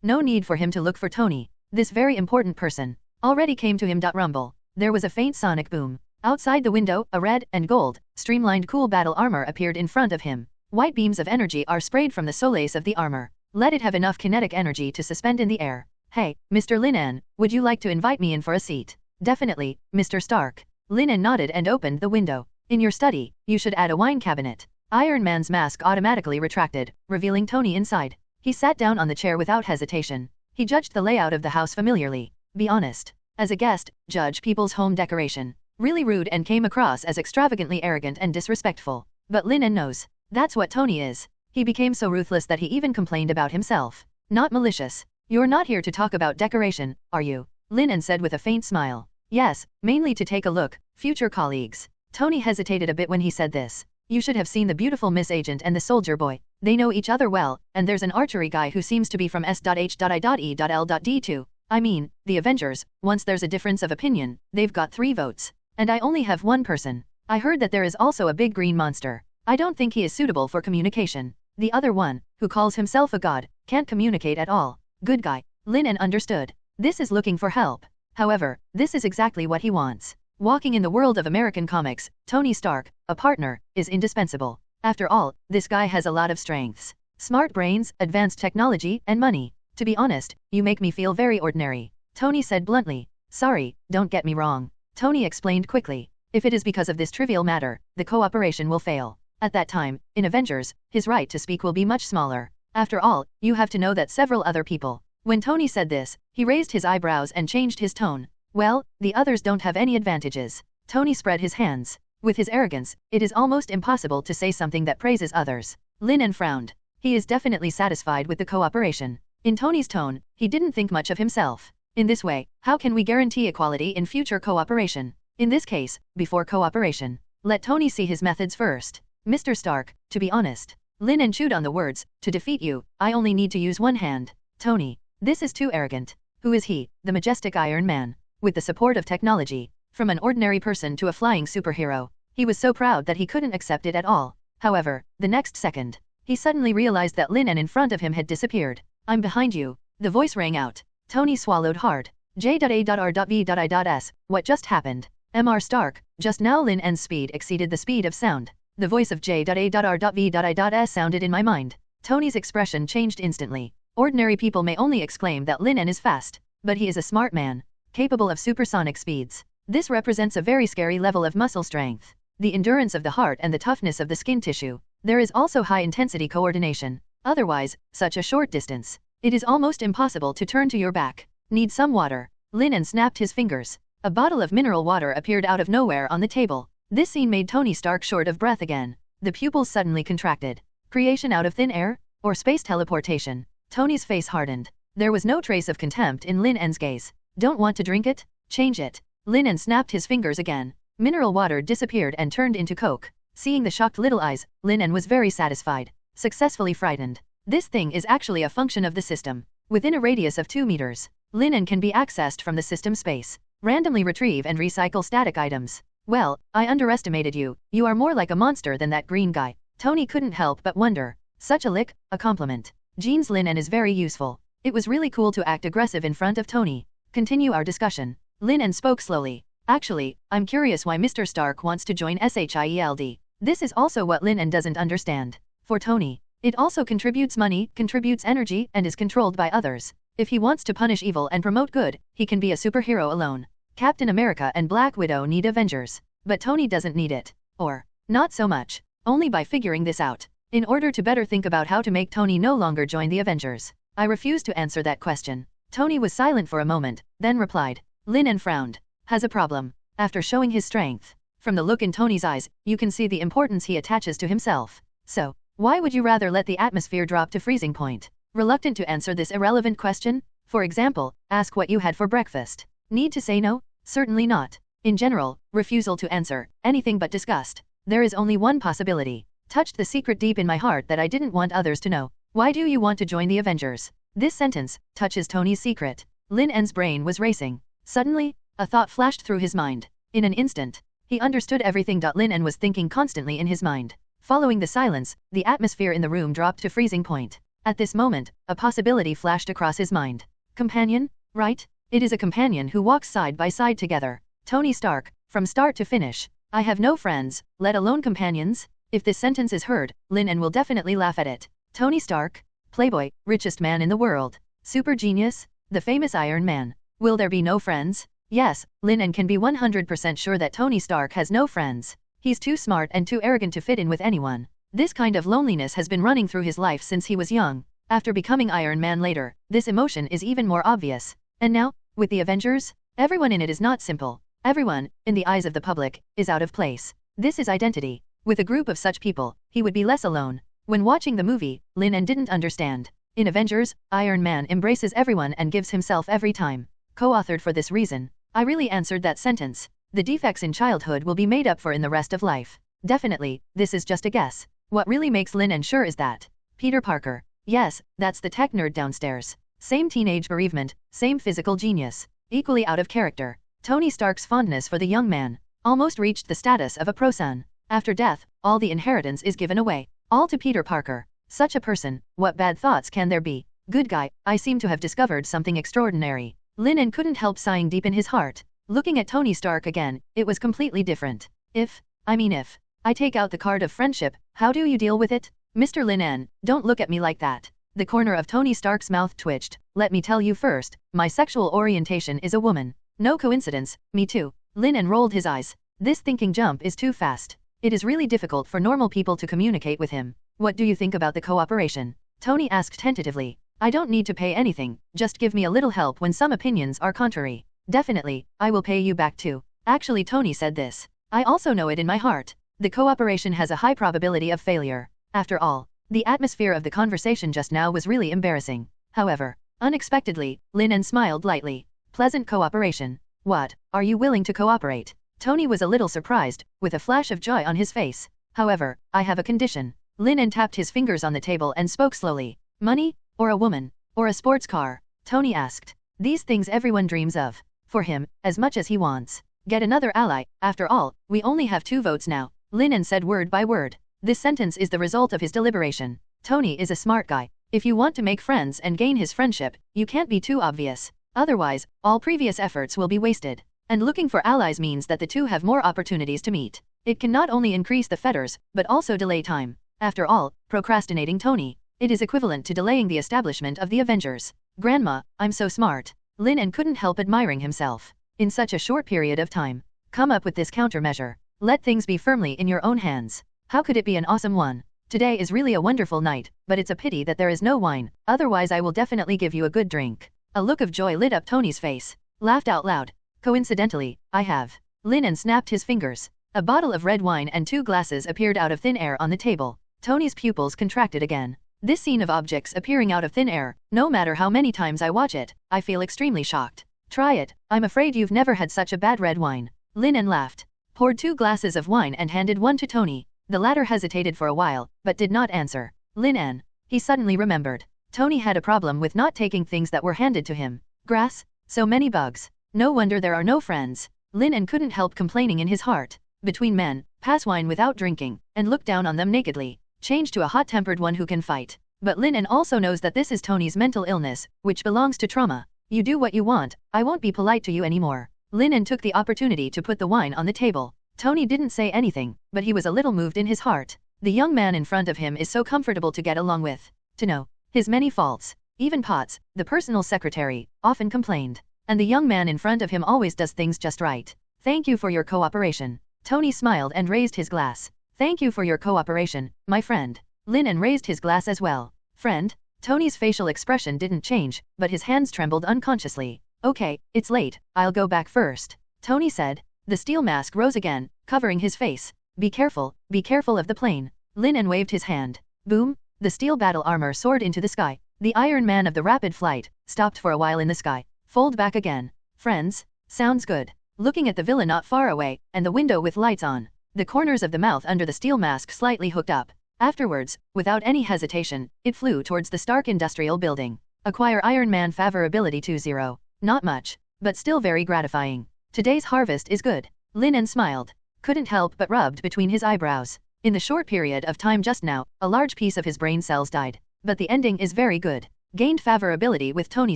No need for him to look for Tony. This very important person already came to him. Rumble. There was a faint sonic boom. Outside the window, a red and gold, streamlined cool battle armor appeared in front of him. White beams of energy are sprayed from the solace of the armor. Let it have enough kinetic energy to suspend in the air. Hey, Mr. Lin En, would you like to invite me in for a seat? Definitely, Mr. Stark. Lin En nodded and opened the window. In your study, you should add a wine cabinet. Iron Man's mask automatically retracted, revealing Tony inside. He sat down on the chair without hesitation. He judged the layout of the house familiarly. Be honest. As a guest, judge people's home decoration. Really rude and came across as extravagantly arrogant and disrespectful. But Lin En knows. That's what Tony is. He became so ruthless that he even complained about himself. Not malicious. You're not here to talk about decoration, are you? Lin En said with a faint smile. Yes, mainly to take a look, future colleagues. Tony hesitated a bit when he said this. You should have seen the beautiful Miss Agent and the soldier boy. They know each other well, and there's an archery guy who seems to be from S.H.I.E.L.D. I mean, the Avengers, once there's a difference of opinion, they've got 3 votes. And I only have 1 person. I heard that there is also a big green monster. I don't think he is suitable for communication. The other one, who calls himself a god, can't communicate at all. Good guy. Lin En understood. This is looking for help. However, this is exactly what he wants. Walking in the world of American comics, Tony Stark, a partner, is indispensable. After all, this guy has a lot of strengths. Smart brains, advanced technology, and money. To be honest, you make me feel very ordinary. Tony said bluntly. Sorry, don't get me wrong. Tony explained quickly. If it is because of this trivial matter, the cooperation will fail. At that time, in Avengers, his right to speak will be much smaller. After all, you have to know that several other people. When Tony said this, he raised his eyebrows and changed his tone. Well, the others don't have any advantages. Tony spread his hands. With his arrogance, it is almost impossible to say something that praises others. Lin En frowned. He is definitely satisfied with the cooperation. In Tony's tone, he didn't think much of himself. In this way, how can we guarantee equality in future cooperation? In this case, before cooperation, let Tony see his methods first. Mr. Stark, to be honest. Lin En chewed on the words, to defeat you, I only need to use 1 hand. Tony. This is too arrogant. Who is he, the majestic Iron Man? With the support of technology, from an ordinary person to a flying superhero, he was so proud that he couldn't accept it at all. However, the next second, he suddenly realized that Lin En in front of him had disappeared. I'm behind you. The voice rang out. Tony swallowed hard. J.A.R.B.S. What just happened? Mr. Stark, just now Lin En's speed exceeded the speed of sound. The voice of J.A.R.B.S. sounded in my mind. Tony's expression changed instantly. Ordinary people may only exclaim that Lin En is fast, but he is a smart man, capable of supersonic speeds. This represents a very scary level of muscle strength, the endurance of the heart and the toughness of the skin tissue. There is also high-intensity coordination. Otherwise, such a short distance, it is almost impossible to turn to your back. Need some water. Lin En snapped his fingers. A bottle of mineral water appeared out of nowhere on the table. This scene made Tony Stark short of breath again. The pupils suddenly contracted. Creation out of thin air? Or space teleportation? Tony's face hardened. There was no trace of contempt in Lin En's gaze. Don't want to drink it? Change it. Lin En snapped his fingers again. Mineral water disappeared and turned into Coke. Seeing the shocked little eyes, Lin En was very satisfied. Successfully frightened. This thing is actually a function of the system. Within a radius of 2 meters, Lin En can be accessed from the system space. Randomly retrieve and recycle static items. Well, I underestimated you. You are more like a monster than that green guy. Tony couldn't help but wonder. Such a lick, a compliment. Jeans Lin En is very useful. It was really cool to act aggressive in front of Tony. Continue our discussion. Lin En spoke slowly. Actually, I'm curious why Mr. Stark wants to join SHIELD. This is also what Lin En doesn't understand. For Tony, it also contributes money, contributes energy, and is controlled by others. If he wants to punish evil and promote good, he can be a superhero alone. Captain America and Black Widow need Avengers. But Tony doesn't need it. Or, not so much. Only by figuring this out. In order to better think about how to make Tony no longer join the Avengers. I refuse to answer that question. Tony was silent for a moment, then replied. Lin En frowned. Has a problem. After showing his strength. From the look in Tony's eyes, you can see the importance he attaches to himself. So, why would you rather let the atmosphere drop to freezing point? Reluctant to answer this irrelevant question? For example, ask what you had for breakfast. Need to say no? Certainly not. In general, refusal to answer, anything but disgust. There is only one possibility. Touched the secret deep in my heart that I didn't want others to know. Why do you want to join the Avengers? This sentence touches Tony's secret. Lin En's brain was racing. Suddenly, a thought flashed through his mind. In an instant, he understood everything Lin En was thinking constantly in his mind. Following the silence, the atmosphere in the room dropped to freezing point. At this moment, a possibility flashed across his mind. Companion? Right? It is a companion who walks side by side together. Tony Stark, from start to finish. I have no friends, let alone companions. If this sentence is heard, Lin En will definitely laugh at it. Tony Stark? Playboy, richest man in the world. Super genius? The famous Iron Man. Will there be no friends? Yes, Lin En can be 100% sure that Tony Stark has no friends. He's too smart and too arrogant to fit in with anyone. This kind of loneliness has been running through his life since he was young. After becoming Iron Man later, this emotion is even more obvious. And now, With the Avengers, everyone in it is not simple. Everyone, in the eyes of the public, is out of place. This is identity. With a group of such people, he would be less alone. When watching the movie, Lin En didn't understand. In Avengers, Iron Man embraces everyone and gives himself every time. Co-authored for this reason. I really answered that sentence. The defects in childhood will be made up for in the rest of life. Definitely, this is just a guess. What really makes Lin En sure is that Peter Parker. Yes, that's the tech nerd downstairs. Same teenage bereavement, same physical genius. Equally out of character. Tony Stark's fondness for the young man almost reached the status of a pro-son. After death, all the inheritance is given away. All to Peter Parker. Such a person, what bad thoughts can there be? Good guy, I seem to have discovered something extraordinary. Lin En couldn't help sighing deep in his heart. Looking at Tony Stark again, it was completely different. If I take out the card of friendship, how do you deal with it? Mr. Lin En, don't look at me like that. The corner of Tony Stark's mouth twitched. Let me tell you first, my sexual orientation is a woman. No coincidence, me too. Lin En rolled his eyes. This thinking jump is too fast. It is really difficult for normal people to communicate with him. What do you think about the cooperation? Tony asked tentatively. I don't need to pay anything, just give me a little help when some opinions are contrary. Definitely, I will pay you back too. Actually, Tony said this. I also know it in my heart. The cooperation has a high probability of failure. After all, the atmosphere of the conversation just now was really embarrassing. However, unexpectedly, Lin En smiled lightly. Pleasant cooperation. What, are you willing to cooperate? Tony was a little surprised, with a flash of joy on his face. However, I have a condition. Lin En tapped his fingers on the table and spoke slowly. Money? Or a woman? Or a sports car? Tony asked. These things everyone dreams of. For him, as much as he wants. Get another ally. After all, we only have 2 votes now. Lin En said word by word. This sentence is the result of his deliberation. Tony is a smart guy. If you want to make friends and gain his friendship, you can't be too obvious. Otherwise, all previous efforts will be wasted. And looking for allies means that the two have more opportunities to meet. It can not only increase the fetters, but also delay time. After all, procrastinating Tony. It is equivalent to delaying the establishment of the Avengers. Grandma, I'm so smart. Lin En couldn't help admiring himself. In such a short period of time. Come up with this countermeasure. Let things be firmly in your own hands. How could it be an awesome one? Today is really a wonderful night, but it's a pity that there is no wine, otherwise I will definitely give you a good drink. A look of joy lit up Tony's face. Laughed out loud. Coincidentally, I have. Lin En snapped his fingers. A bottle of red wine and 2 glasses appeared out of thin air on the table. Tony's pupils contracted again. This scene of objects appearing out of thin air, no matter how many times I watch it, I feel extremely shocked. Try it, I'm afraid you've never had such a bad red wine. Lin En laughed. Poured 2 glasses of wine and handed one to Tony. The latter hesitated for a while, but did not answer. Lin En. He suddenly remembered. Tony had a problem with not taking things that were handed to him. Grass? So many bugs. No wonder there are no friends. Lin En couldn't help complaining in his heart. Between men, pass wine without drinking, and look down on them nakedly. Change to a hot-tempered one who can fight. But Lin En also knows that this is Tony's mental illness, which belongs to trauma. You do what you want, I won't be polite to you anymore. Lin En took the opportunity to put the wine on the table. Tony didn't say anything, but he was a little moved in his heart. The young man in front of him is so comfortable to get along with. To know his many faults. Even Potts, the personal secretary, often complained. And the young man in front of him always does things just right. Thank you for your cooperation. Tony smiled and raised his glass. Thank you for your cooperation, my friend. Lin En raised his glass as well. Friend? Tony's facial expression didn't change, but his hands trembled unconsciously. Okay, it's late, I'll go back first. Tony said. The steel mask rose again, covering his face. Be careful of the plane. Lin En waved his hand. Boom! The steel battle armor soared into the sky. The Iron Man of the rapid flight stopped for a while in the sky. Fold back again. Friends? Sounds good. Looking at the villa not far away, and the window with lights on. The corners of the mouth under the steel mask slightly hooked up. Afterwards, without any hesitation, it flew towards the Stark Industrial Building. Acquire Iron Man favorability 2-0. Not much, but still very gratifying. Today's harvest is good. Lin En smiled. Couldn't help but rubbed between his eyebrows. In the short period of time just now, a large piece of his brain cells died. But the ending is very good. Gained favorability with Tony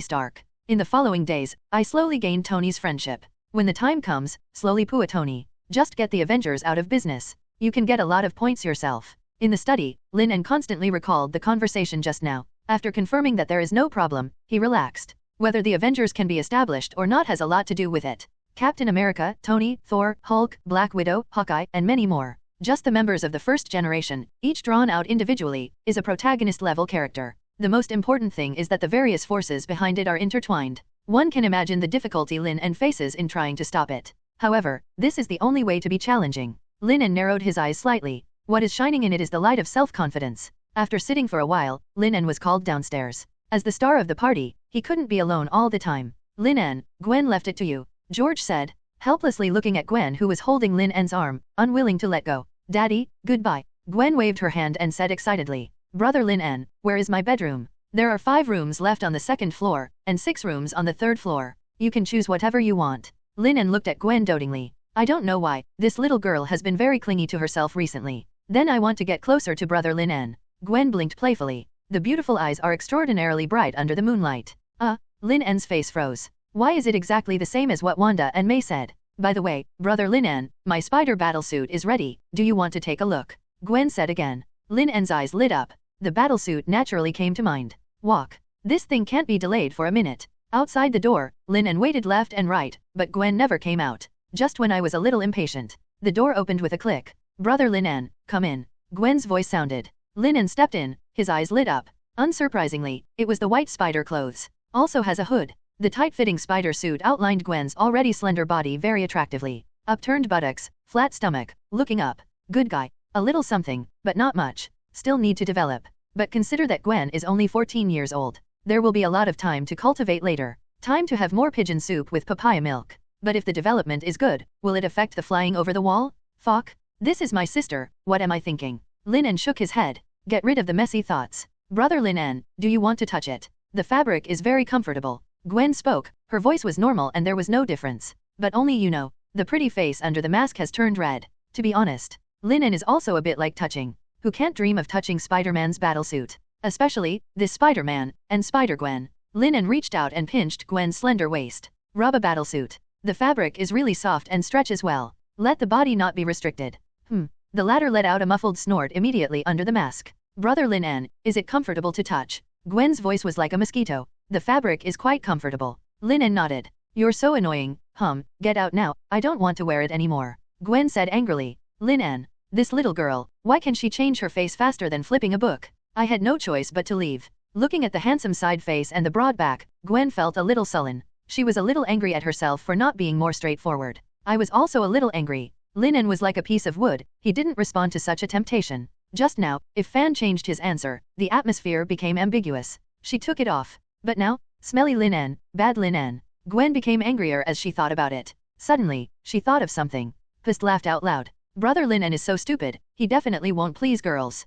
Stark. In the following days, I slowly gained Tony's friendship. When the time comes, slowly pua Tony. Just get the Avengers out of business. You can get a lot of points yourself. In the study, Lin En constantly recalled the conversation just now. After confirming that there is no problem, he relaxed. Whether the Avengers can be established or not has a lot to do with it. Captain America, Tony, Thor, Hulk, Black Widow, Hawkeye, and many more. Just the members of the first generation, each drawn out individually, is a protagonist-level character. The most important thing is that the various forces behind it are intertwined. One can imagine the difficulty Lin En faces in trying to stop it. However, this is the only way to be challenging. Lin En narrowed his eyes slightly. What is shining in it is the light of self-confidence. After sitting for a while, Lin En was called downstairs. As the star of the party, he couldn't be alone all the time. Lin En, Gwen left it to you, George said, helplessly looking at Gwen who was holding Lin En's arm, unwilling to let go. Daddy, goodbye. Gwen waved her hand and said excitedly, Brother Lin En, where is my bedroom? There are 5 rooms left on the 2nd floor, and 6 rooms on the 3rd floor. You can choose whatever you want. Lin En looked at Gwen dotingly. I don't know why, this little girl has been very clingy to herself recently. Then I want to get closer to Brother Lin En. Gwen blinked playfully. The beautiful eyes are extraordinarily bright under the moonlight. Lin En's face froze. Why is it exactly the same as what Wanda and May said? By the way, Brother Lin En, my spider battlesuit is ready, do you want to take a look? Gwen said again. Lin En's eyes lit up. The battlesuit naturally came to mind. Walk. This thing can't be delayed for a minute. Outside the door, Lin En waited left and right, but Gwen never came out. Just when I was a little impatient. The door opened with a click. Brother Lin En, come in. Gwen's voice sounded. Lin En stepped in, his eyes lit up. Unsurprisingly, it was the white spider clothes. Also has a hood. The tight-fitting spider suit outlined Gwen's already slender body very attractively. Upturned buttocks, flat stomach, looking up. Good guy. A little something, but not much. Still need to develop. But consider that Gwen is only 14 years old. There will be a lot of time to cultivate later. Time to have more pigeon soup with papaya milk. But if the development is good, will it affect the flying over the wall? Fuck. This is my sister, what am I thinking? Lin En shook his head. Get rid of the messy thoughts. Brother Lin En, do you want to touch it? The fabric is very comfortable. Gwen spoke, her voice was normal and there was no difference. But only you know, the pretty face under the mask has turned red. To be honest, Lin En is also a bit like touching. Who can't dream of touching Spider-Man's battlesuit? Especially, this Spider-Man, and Spider-Gwen. Lin En reached out and pinched Gwen's slender waist. Rub a battlesuit. The fabric is really soft and stretches well. Let the body not be restricted. The latter let out a muffled snort immediately under the mask. Brother Lin En, is it comfortable to touch? Gwen's voice was like a mosquito. The fabric is quite comfortable. Lin En nodded. You're so annoying, get out now, I don't want to wear it anymore. Gwen said angrily. Lin En, this little girl, why can she change her face faster than flipping a book? I had no choice but to leave. Looking at the handsome side face and the broad back, Gwen felt a little sullen. She was a little angry at herself for not being more straightforward. I was also a little angry. Lin En was like a piece of wood, he didn't respond to such a temptation. Just now, if Fan changed his answer, the atmosphere became ambiguous. She took it off. But now, smelly Lin En, bad Lin En. Gwen became angrier as she thought about it. Suddenly, she thought of something. Pist laughed out loud. Brother Lin En is so stupid, he definitely won't please girls.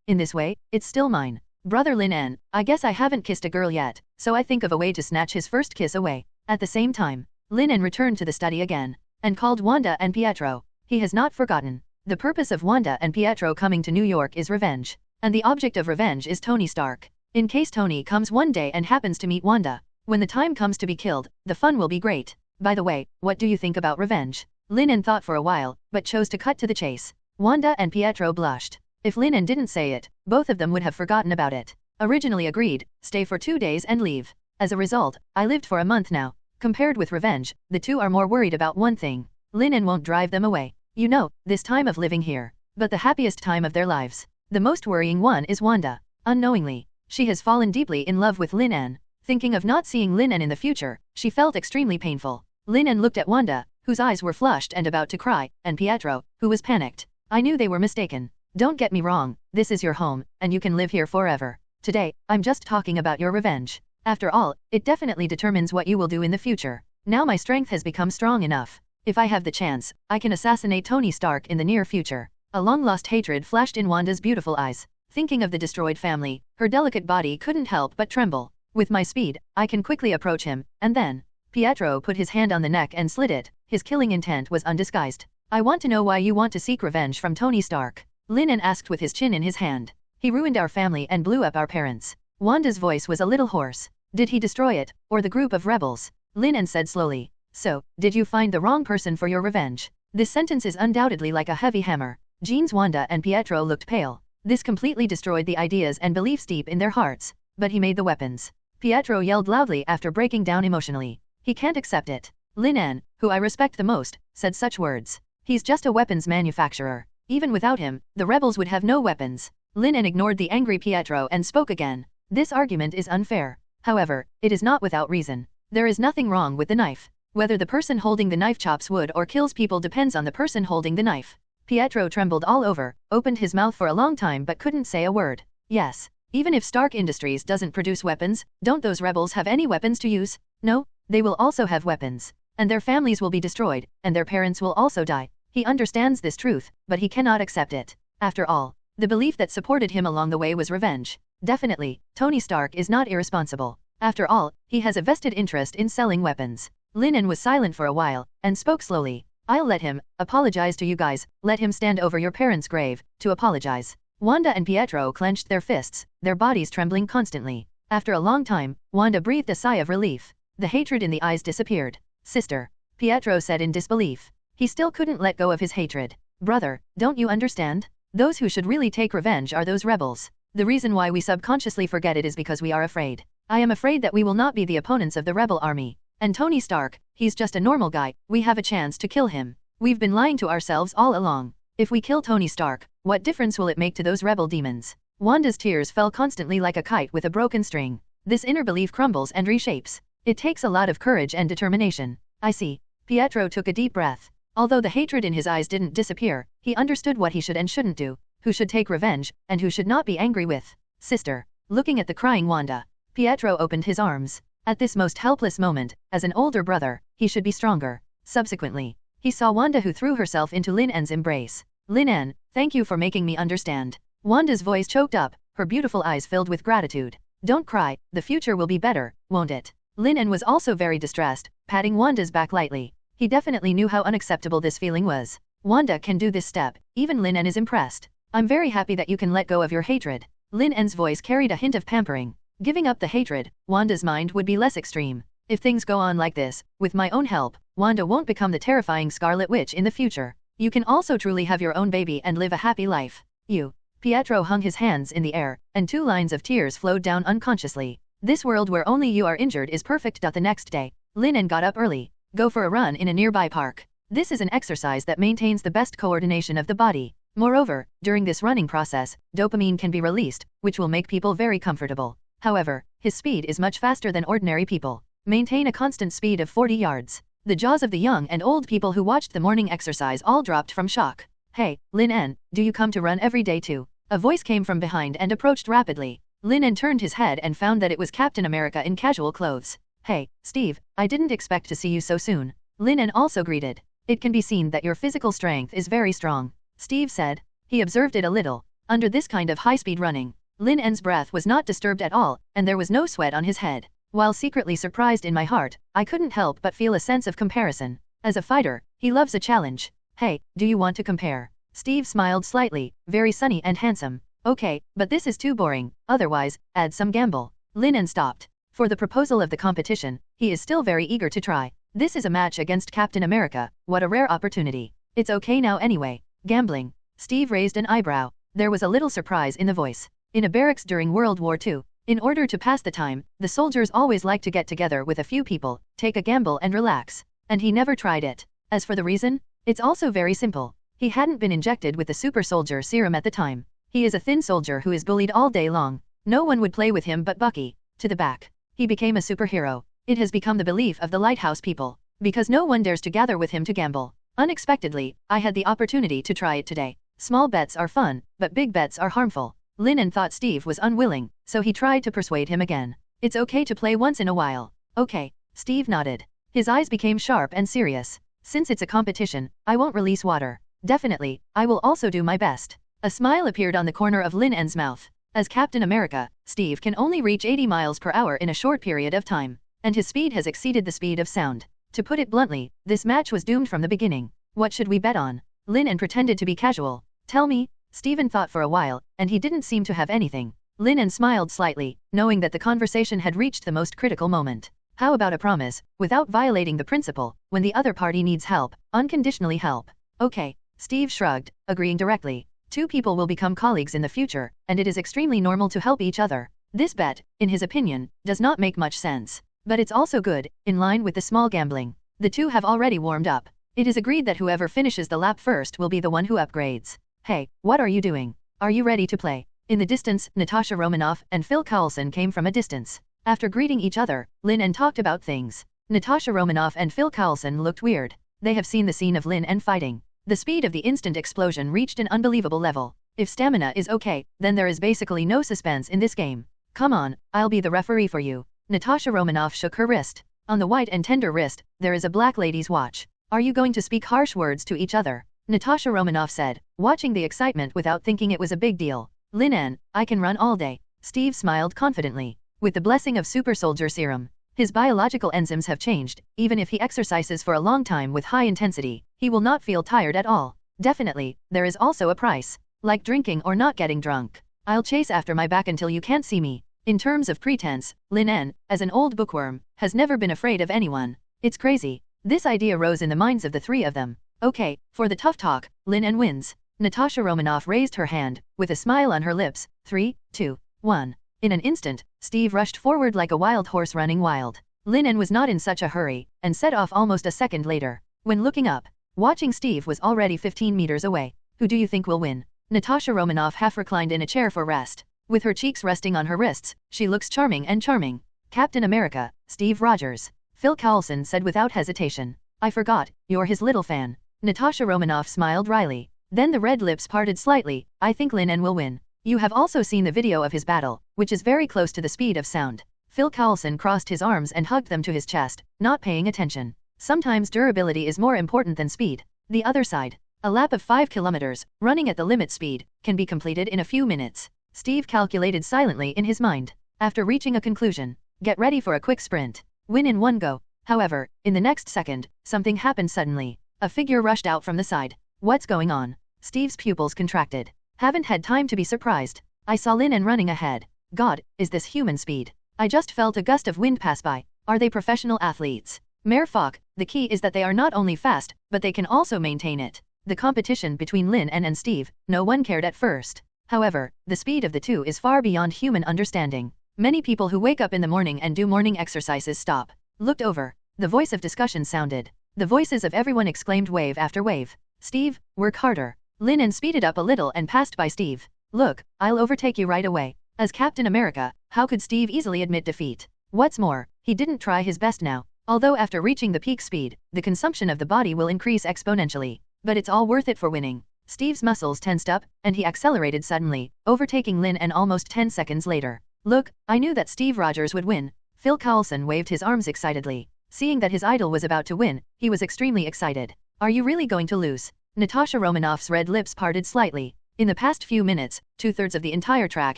In this way, it's still mine. Brother Lin En, I guess I haven't kissed a girl yet, so I think of a way to snatch his first kiss away. At the same time, Lin En returned to the study again, and called Wanda and Pietro. He has not forgotten. The purpose of Wanda and Pietro coming to New York is revenge. And the object of revenge is Tony Stark. In case Tony comes one day and happens to meet Wanda, when the time comes to be killed, the fun will be great. By the way, what do you think about revenge? Lin En thought for a while, but chose to cut to the chase. Wanda and Pietro blushed. If Lin En didn't say it, both of them would have forgotten about it. Originally agreed, stay for 2 days and leave. As a result, I lived for a month now. Compared with revenge, the two are more worried about one thing. Lin En won't drive them away. You know, this time of living here. But the happiest time of their lives. The most worrying one is Wanda. Unknowingly, she has fallen deeply in love with Lin En. Thinking of not seeing Lin En in the future, she felt extremely painful. Lin En looked at Wanda, whose eyes were flushed and about to cry, and Pietro, who was panicked. I knew they were mistaken. Don't get me wrong, this is your home, and you can live here forever. Today, I'm just talking about your revenge. After all, it definitely determines what you will do in the future. Now my strength has become strong enough. If I have the chance, I can assassinate Tony Stark in the near future. A long-lost hatred flashed in Wanda's beautiful eyes. Thinking of the destroyed family, her delicate body couldn't help but tremble. With my speed, I can quickly approach him, and then... Pietro put his hand on the neck and slid it. His killing intent was undisguised. I want to know why you want to seek revenge from Tony Stark. Lin En asked with his chin in his hand. He ruined our family and blew up our parents. Wanda's voice was a little hoarse. Did he destroy it, or the group of rebels? Lin En said slowly. So, did you find the wrong person for your revenge? This sentence is undoubtedly like a heavy hammer. Jean's Wanda and Pietro looked pale. This completely destroyed the ideas and beliefs deep in their hearts. But he made the weapons. Pietro yelled loudly after breaking down emotionally. He can't accept it. Lin En, who I respect the most, said such words. He's just a weapons manufacturer. Even without him, the rebels would have no weapons. Lin En ignored the angry Pietro and spoke again. This argument is unfair. However, it is not without reason. There is nothing wrong with the knife. Whether the person holding the knife chops wood or kills people depends on the person holding the knife. Pietro trembled all over, opened his mouth for a long time but couldn't say a word. Yes. Even if Stark Industries doesn't produce weapons, don't those rebels have any weapons to use? No, they will also have weapons. And their families will be destroyed, and their parents will also die. He understands this truth, but he cannot accept it. After all, the belief that supported him along the way was revenge. Definitely, Tony Stark is not irresponsible. After all, he has a vested interest in selling weapons. Lin En was silent for a while, and spoke slowly. I'll let him apologize to you guys, let him stand over your parents' grave, to apologize. Wanda and Pietro clenched their fists, their bodies trembling constantly. After a long time, Wanda breathed a sigh of relief. The hatred in the eyes disappeared. Sister, Pietro said in disbelief. He still couldn't let go of his hatred. Brother, don't you understand? Those who should really take revenge are those rebels. The reason why we subconsciously forget it is because we are afraid. I am afraid that we will not be the opponents of the rebel army. And Tony Stark, he's just a normal guy, we have a chance to kill him. We've been lying to ourselves all along. If we kill Tony Stark, what difference will it make to those rebel demons? Wanda's tears fell constantly like a kite with a broken string. This inner belief crumbles and reshapes. It takes a lot of courage and determination. I see. Pietro took a deep breath. Although the hatred in his eyes didn't disappear, he understood what he should and shouldn't do, who should take revenge, and who should not be angry with. Sister. Looking at the crying Wanda, Pietro opened his arms. At this most helpless moment, as an older brother, he should be stronger. Subsequently, he saw Wanda, who threw herself into Lin En's embrace. Lin En, thank you for making me understand. Wanda's voice choked up, her beautiful eyes filled with gratitude. Don't cry, the future will be better, won't it? Lin En was also very distressed, patting Wanda's back lightly. He definitely knew how unacceptable this feeling was. Wanda can do this step, even Lin En is impressed. I'm very happy that you can let go of your hatred. Lin En's voice carried a hint of pampering. Giving up the hatred, Wanda's mind would be less extreme. If things go on like this, with my own help, Wanda won't become the terrifying Scarlet Witch in the future. You can also truly have your own baby and live a happy life. You. Pietro hung his hands in the air, and 2 lines of tears flowed down unconsciously. This world where only you are injured is perfect. The next day, Lin En got up early. Go for a run in a nearby park. This is an exercise that maintains the best coordination of the body. Moreover, during this running process, dopamine can be released, which will make people very comfortable. However, his speed is much faster than ordinary people. Maintain a constant speed of 40 yards. The jaws of the young and old people who watched the morning exercise all dropped from shock. Hey, Lin En, do you come to run every day too? A voice came from behind and approached rapidly. Lin En turned his head and found that it was Captain America in casual clothes. Hey, Steve, I didn't expect to see you so soon. Lin En also greeted. It can be seen that your physical strength is very strong, Steve said. He observed it a little. Under this kind of high-speed running, Lin En's breath was not disturbed at all, and there was no sweat on his head. While secretly surprised in my heart, I couldn't help but feel a sense of comparison. As a fighter, he loves a challenge. Hey, do you want to compare? Steve smiled slightly, very sunny and handsome. Okay, but this is too boring, otherwise, add some gamble. Lin En stopped. For the proposal of the competition, he is still very eager to try. This is a match against Captain America, what a rare opportunity. It's okay now anyway. Gambling. Steve raised an eyebrow. There was a little surprise in the voice. In a barracks during World War II, in order to pass the time, the soldiers always like to get together with a few people, take a gamble and relax. And he never tried it. As for the reason, it's also very simple. He hadn't been injected with the super soldier serum at the time. He is a thin soldier who is bullied all day long. No one would play with him but Bucky. To the back. He became a superhero. It has become the belief of the Lighthouse people. Because no one dares to gather with him to gamble. Unexpectedly, I had the opportunity to try it today. Small bets are fun, but big bets are harmful. Lin En thought Steve was unwilling, so he tried to persuade him again. It's okay to play once in a while. Okay, Steve nodded. His eyes became sharp and serious. Since it's a competition, I won't release water. Definitely, I will also do my best. A smile appeared on the corner of Lin En's mouth. As Captain America, Steve can only reach 80 miles per hour in a short period of time, and his speed has exceeded the speed of sound. To put it bluntly, this match was doomed from the beginning. What should we bet on? Lin En pretended to be casual. Tell me. Steven thought for a while, and he didn't seem to have anything. Lin En smiled slightly, knowing that the conversation had reached the most critical moment. How about a promise, without violating the principle, when the other party needs help, unconditionally help? Okay, Steve shrugged, agreeing directly. 2 people will become colleagues in the future, and it is extremely normal to help each other. This bet, in his opinion, does not make much sense. But it's also good, in line with the small gambling. The 2 have already warmed up. It is agreed that whoever finishes the lap first will be the one who upgrades. Hey, what are you doing? Are you ready to play? In the distance, Natasha Romanoff and Phil Coulson came from a distance. After greeting each other, Lin En talked about things. Natasha Romanoff and Phil Coulson looked weird. They have seen the scene of Lin En fighting. The speed of the instant explosion reached an unbelievable level. If stamina is okay, then there is basically no suspense in this game. Come on, I'll be the referee for you. Natasha Romanoff shook her wrist. On the white and tender wrist, there is a black lady's watch. Are you going to speak harsh words to each other? Natasha Romanoff said, watching the excitement without thinking it was a big deal. Lin En, I can run all day. Steve smiled confidently. With the blessing of super soldier serum, his biological enzymes have changed. Even if he exercises for a long time with high intensity, he will not feel tired at all. Definitely, there is also a price. Like drinking or not getting drunk. I'll chase after my back until you can't see me. In terms of pretense, Lin En, as an old bookworm, has never been afraid of anyone. It's crazy. This idea rose in the minds of the three of them. Okay, for the tough talk, Lin En wins. Natasha Romanoff raised her hand, with a smile on her lips. 3, 2, 1. In an instant, Steve rushed forward like a wild horse running wild. Lin En was not in such a hurry, and set off almost a second later. When looking up, watching Steve was already 15 meters away. Who do you think will win? Natasha Romanoff half reclined in a chair for rest. With her cheeks resting on her wrists, she looks charming and charming. Captain America, Steve Rogers. Phil Coulson said without hesitation. I forgot, you're his little fan. Natasha Romanoff smiled wryly. Then the red lips parted slightly. I think Lin En will win. You have also seen the video of his battle, which is very close to the speed of sound. Phil Coulson crossed his arms and hugged them to his chest, not paying attention. Sometimes durability is more important than speed. The other side. A lap of 5 kilometers, running at the limit speed, can be completed in a few minutes. Steve calculated silently in his mind. After reaching a conclusion, get ready for a quick sprint. Win in one go. However, in the next second, something happened suddenly. A figure rushed out from the side. What's going on? Steve's pupils contracted. Haven't had time to be surprised. I saw Lin En running ahead. God, is this human speed? I just felt a gust of wind pass by. Are they professional athletes? Mayor Falk, the key is that they are not only fast, but they can also maintain it. The competition between Lin En and Steve, no one cared at first. However, the speed of the two is far beyond human understanding. Many people who wake up in the morning and do morning exercises stop, looked over. The voice of discussion sounded. The voices of everyone exclaimed wave after wave. Steve, work harder. Lin En speeded up a little and passed by Steve. Look, I'll overtake you right away. As Captain America, how could Steve easily admit defeat? What's more, he didn't try his best now. Although after reaching the peak speed, the consumption of the body will increase exponentially. But it's all worth it for winning. Steve's muscles tensed up, and he accelerated suddenly, overtaking Lin En almost 10 seconds later. Look, I knew that Steve Rogers would win. Phil Coulson waved his arms excitedly. Seeing that his idol was about to win, he was extremely excited. Are you really going to lose? Natasha Romanoff's red lips parted slightly. In the past few minutes, 2/3 of the entire track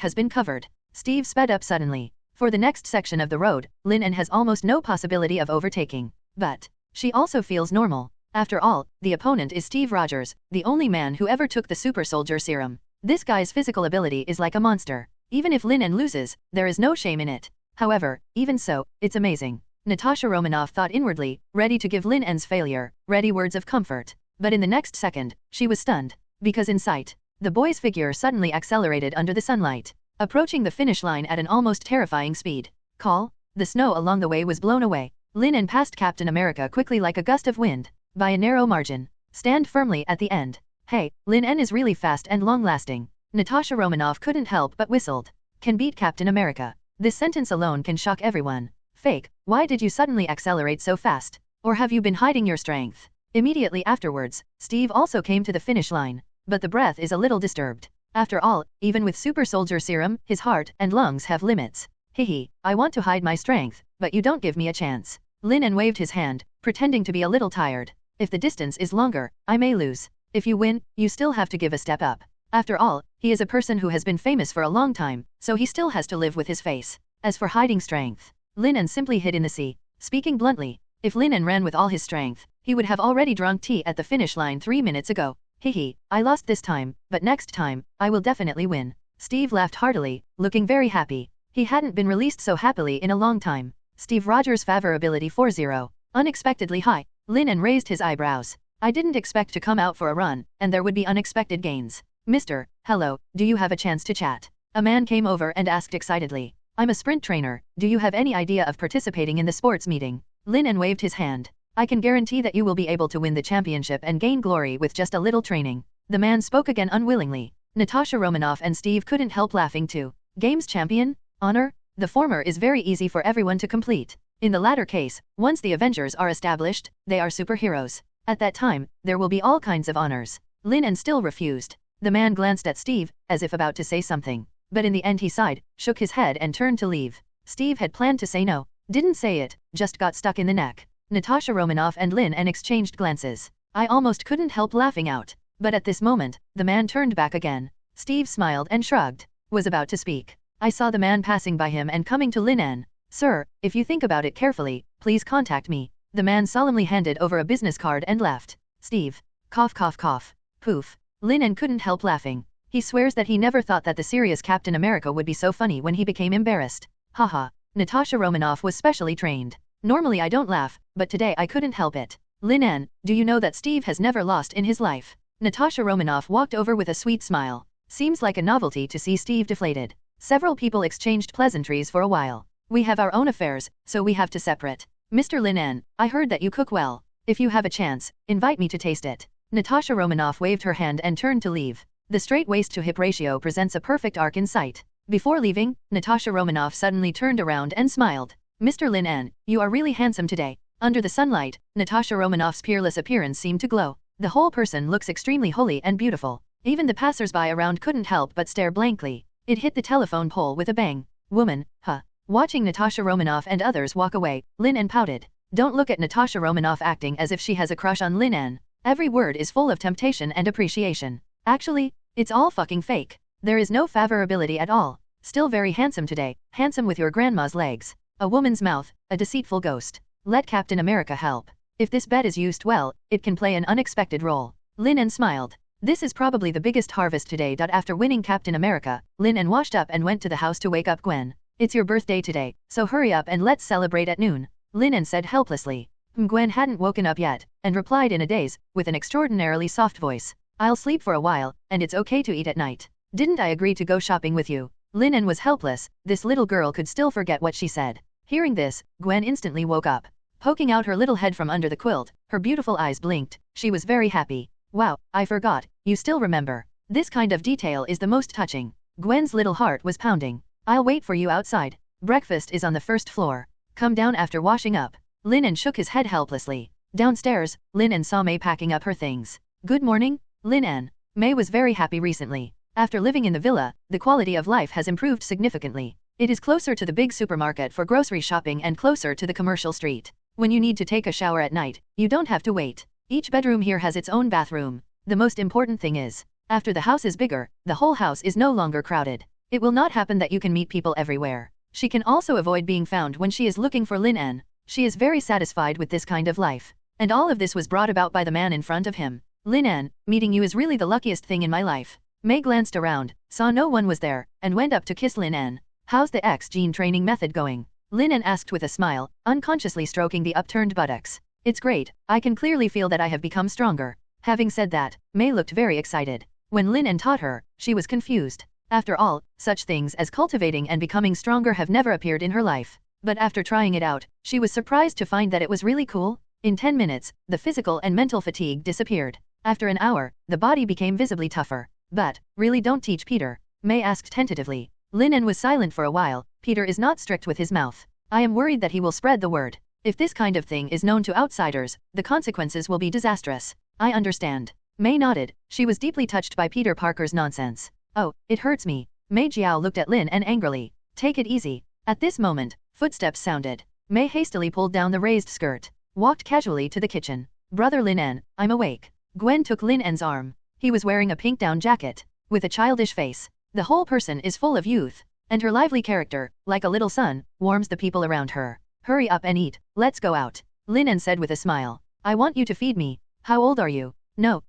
has been covered. Steve sped up suddenly. For the next section of the road, Lin En has almost no possibility of overtaking. But she also feels normal. After all, the opponent is Steve Rogers, the only man who ever took the super soldier serum. This guy's physical ability is like a monster. Even if Lin En loses, there is no shame in it. However, even so, it's amazing. Natasha Romanoff thought inwardly, ready to give Lin En's failure, ready words of comfort. But in the next second, she was stunned. Because in sight, the boy's figure suddenly accelerated under the sunlight, approaching the finish line at an almost terrifying speed. Call. The snow along the way was blown away. Lin En passed Captain America quickly like a gust of wind. By a narrow margin. Stand firmly at the end. Hey, Lin En is really fast and long-lasting. Natasha Romanoff couldn't help but whistled. Can beat Captain America. This sentence alone can shock everyone. Fake, why did you suddenly accelerate so fast? Or have you been hiding your strength? Immediately afterwards, Steve also came to the finish line. But the breath is a little disturbed. After all, even with super soldier serum, his heart and lungs have limits. Hehe, I want to hide my strength, but you don't give me a chance. Lin En waved his hand, pretending to be a little tired. If the distance is longer, I may lose. If you win, you still have to give a step up. After all, he is a person who has been famous for a long time, so he still has to live with his face. As for hiding strength, Lin En simply hid in the sea. Speaking bluntly, if Lin En ran with all his strength, he would have already drunk tea at the finish line 3 minutes ago. Hehe, I lost this time, but next time, I will definitely win. Steve laughed heartily, looking very happy. He hadn't been released so happily in a long time. Steve Rogers' favorability 40. Unexpectedly high. Lin En raised his eyebrows. I didn't expect to come out for a run, and there would be unexpected gains. Mister, hello, do you have a chance to chat? A man came over and asked excitedly. I'm a sprint trainer, do you have any idea of participating in the sports meeting? Lin En waved his hand. I can guarantee that you will be able to win the championship and gain glory with just a little training. The man spoke again unwillingly. Natasha Romanoff and Steve couldn't help laughing too. Games champion? Honor? The former is very easy for everyone to complete. In the latter case, once the Avengers are established, they are superheroes. At that time, there will be all kinds of honors. Lin En still refused. The man glanced at Steve, as if about to say something. But in the end he sighed, shook his head and turned to leave. Steve had planned to say no. Didn't say it, just got stuck in the neck. Natasha Romanoff and Lin En exchanged glances. I almost couldn't help laughing out. But at this moment, the man turned back again. Steve smiled and shrugged. Was about to speak. I saw the man passing by him and coming to Lin En. Sir, if you think about it carefully, please contact me. The man solemnly handed over a business card and left. Steve. Cough cough cough. Poof. Lin En couldn't help laughing. He swears that he never thought that the serious Captain America would be so funny when he became embarrassed. Haha. Natasha Romanoff was specially trained. Normally I don't laugh, but today I couldn't help it. Lin En, do you know that Steve has never lost in his life? Natasha Romanoff walked over with a sweet smile. Seems like a novelty to see Steve deflated. Several people exchanged pleasantries for a while. We have our own affairs, so we have to separate. Mr. Lin En, I heard that you cook well. If you have a chance, invite me to taste it. Natasha Romanoff waved her hand and turned to leave. The straight waist to hip ratio presents a perfect arc in sight. Before leaving, Natasha Romanoff suddenly turned around and smiled. Mr. Lin En, you are really handsome today. Under the sunlight, Natasha Romanoff's peerless appearance seemed to glow. The whole person looks extremely holy and beautiful. Even the passers-by around couldn't help but stare blankly. It hit the telephone pole with a bang. Woman, huh? Watching Natasha Romanoff and others walk away, Lin En pouted. Don't look at Natasha Romanoff acting as if she has a crush on Lin En. Every word is full of temptation and appreciation. Actually, it's all fucking fake. There is no favorability at all. Still very handsome today, handsome with your grandma's legs. A woman's mouth, a deceitful ghost. Let Captain America help. If this bet is used well, it can play an unexpected role. Lin En smiled. This is probably the biggest harvest today. After winning Captain America, Lin En washed up and went to the house to wake up Gwen. It's your birthday today, so hurry up and let's celebrate at noon. Lin En said helplessly. Gwen hadn't woken up yet, and replied in a daze, with an extraordinarily soft voice. I'll sleep for a while, and it's okay to eat at night. Didn't I agree to go shopping with you? Lin En was helpless. This little girl could still forget what she said. Hearing this, Gwen instantly woke up. Poking out her little head from under the quilt, her beautiful eyes blinked. She was very happy. Wow, I forgot, you still remember. This kind of detail is the most touching. Gwen's little heart was pounding. I'll wait for you outside. Breakfast is on the first floor. Come down after washing up. Lin En shook his head helplessly. Downstairs, Lin En saw May packing up her things. Good morning, Lin En. May was very happy recently. After living in the villa, the quality of life has improved significantly. It is closer to the big supermarket for grocery shopping and closer to the commercial street. When you need to take a shower at night, you don't have to wait. Each bedroom here has its own bathroom. The most important thing is, after the house is bigger, the whole house is no longer crowded. It will not happen that you can meet people everywhere. She can also avoid being found when she is looking for Lin En. She is very satisfied with this kind of life. And all of this was brought about by the man in front of him. Lin En, meeting you is really the luckiest thing in my life. May glanced around, saw no one was there, and went up to kiss Lin En. How's the X-gene training method going? Lin En asked with a smile, unconsciously stroking the upturned buttocks. It's great, I can clearly feel that I have become stronger. Having said that, May looked very excited. When Lin En taught her, she was confused. After all, such things as cultivating and becoming stronger have never appeared in her life. But after trying it out, she was surprised to find that it was really cool. In 10 minutes, the physical and mental fatigue disappeared. After an hour, the body became visibly tougher. But, really don't teach Peter? May asked tentatively. Lin En was silent for a while. Peter is not strict with his mouth. I am worried that he will spread the word. If this kind of thing is known to outsiders, the consequences will be disastrous. I understand. May nodded. She was deeply touched by Peter Parker's nonsense. Oh, it hurts me. Mei Jiao looked at Lin En angrily. Take it easy. At this moment, footsteps sounded. May hastily pulled down the raised skirt, walked casually to the kitchen. Brother Lin En, I'm awake. Gwen took Lin En's arm. He was wearing a pink down jacket, with a childish face. The whole person is full of youth, and her lively character, like a little sun, warms the people around her. Hurry up and eat, let's go out. Lin En said with a smile. I want you to feed me. How old are you? No,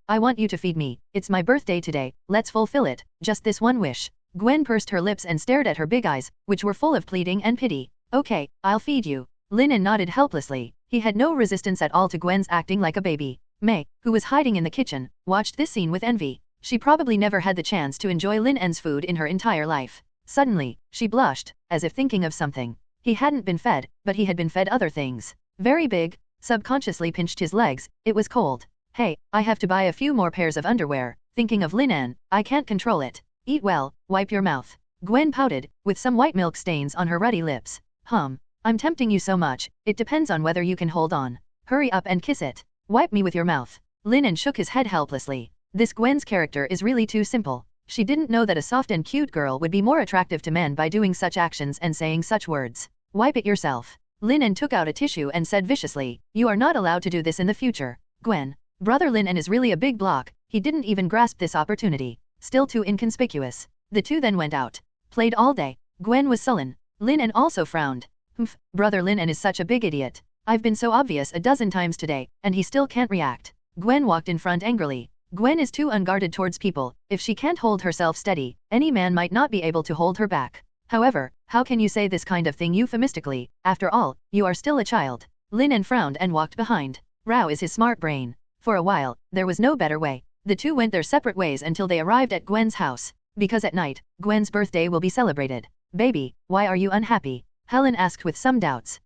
I want you to feed me. It's my birthday today, let's fulfill it, just this one wish. Gwen pursed her lips and stared at her big eyes, which were full of pleading and pity. Okay, I'll feed you. Lin En nodded helplessly. He had no resistance at all to Gwen's acting like a baby. May, who was hiding in the kitchen, watched this scene with envy. She probably never had the chance to enjoy Lin En's food in her entire life. Suddenly, she blushed, as if thinking of something. He hadn't been fed, but he had been fed other things. Very big. Subconsciously pinched his legs. It was cold. Hey, I have to buy a few more pairs of underwear. Thinking of Lin En, I can't control it. Eat well, wipe your mouth. Gwen pouted, with some white milk stains on her ruddy lips. I'm tempting you so much, it depends on whether you can hold on. Hurry up and kiss it. Wipe me with your mouth. Lin En shook his head helplessly. This Gwen's character is really too simple. She didn't know that a soft and cute girl would be more attractive to men by doing such actions and saying such words. Wipe it yourself. Lin En took out a tissue and said viciously, you are not allowed to do this in the future. Gwen. Brother Lin En is really a big block, he didn't even grasp this opportunity. Still too inconspicuous. The two then went out. Played all day. Gwen was sullen. Lin En also frowned. Hmph, brother Lin En is such a big idiot. I've been so obvious a dozen times today, and he still can't react. Gwen walked in front angrily. Gwen is too unguarded towards people, if she can't hold herself steady, any man might not be able to hold her back. However, how can you say this kind of thing euphemistically? After all, you are still a child. Lin En frowned and walked behind. Rao is his smart brain. For a while, there was no better way. The two went their separate ways until they arrived at Gwen's house. Because at night, Gwen's birthday will be celebrated. Baby, why are you unhappy? Helen asked with some doubts.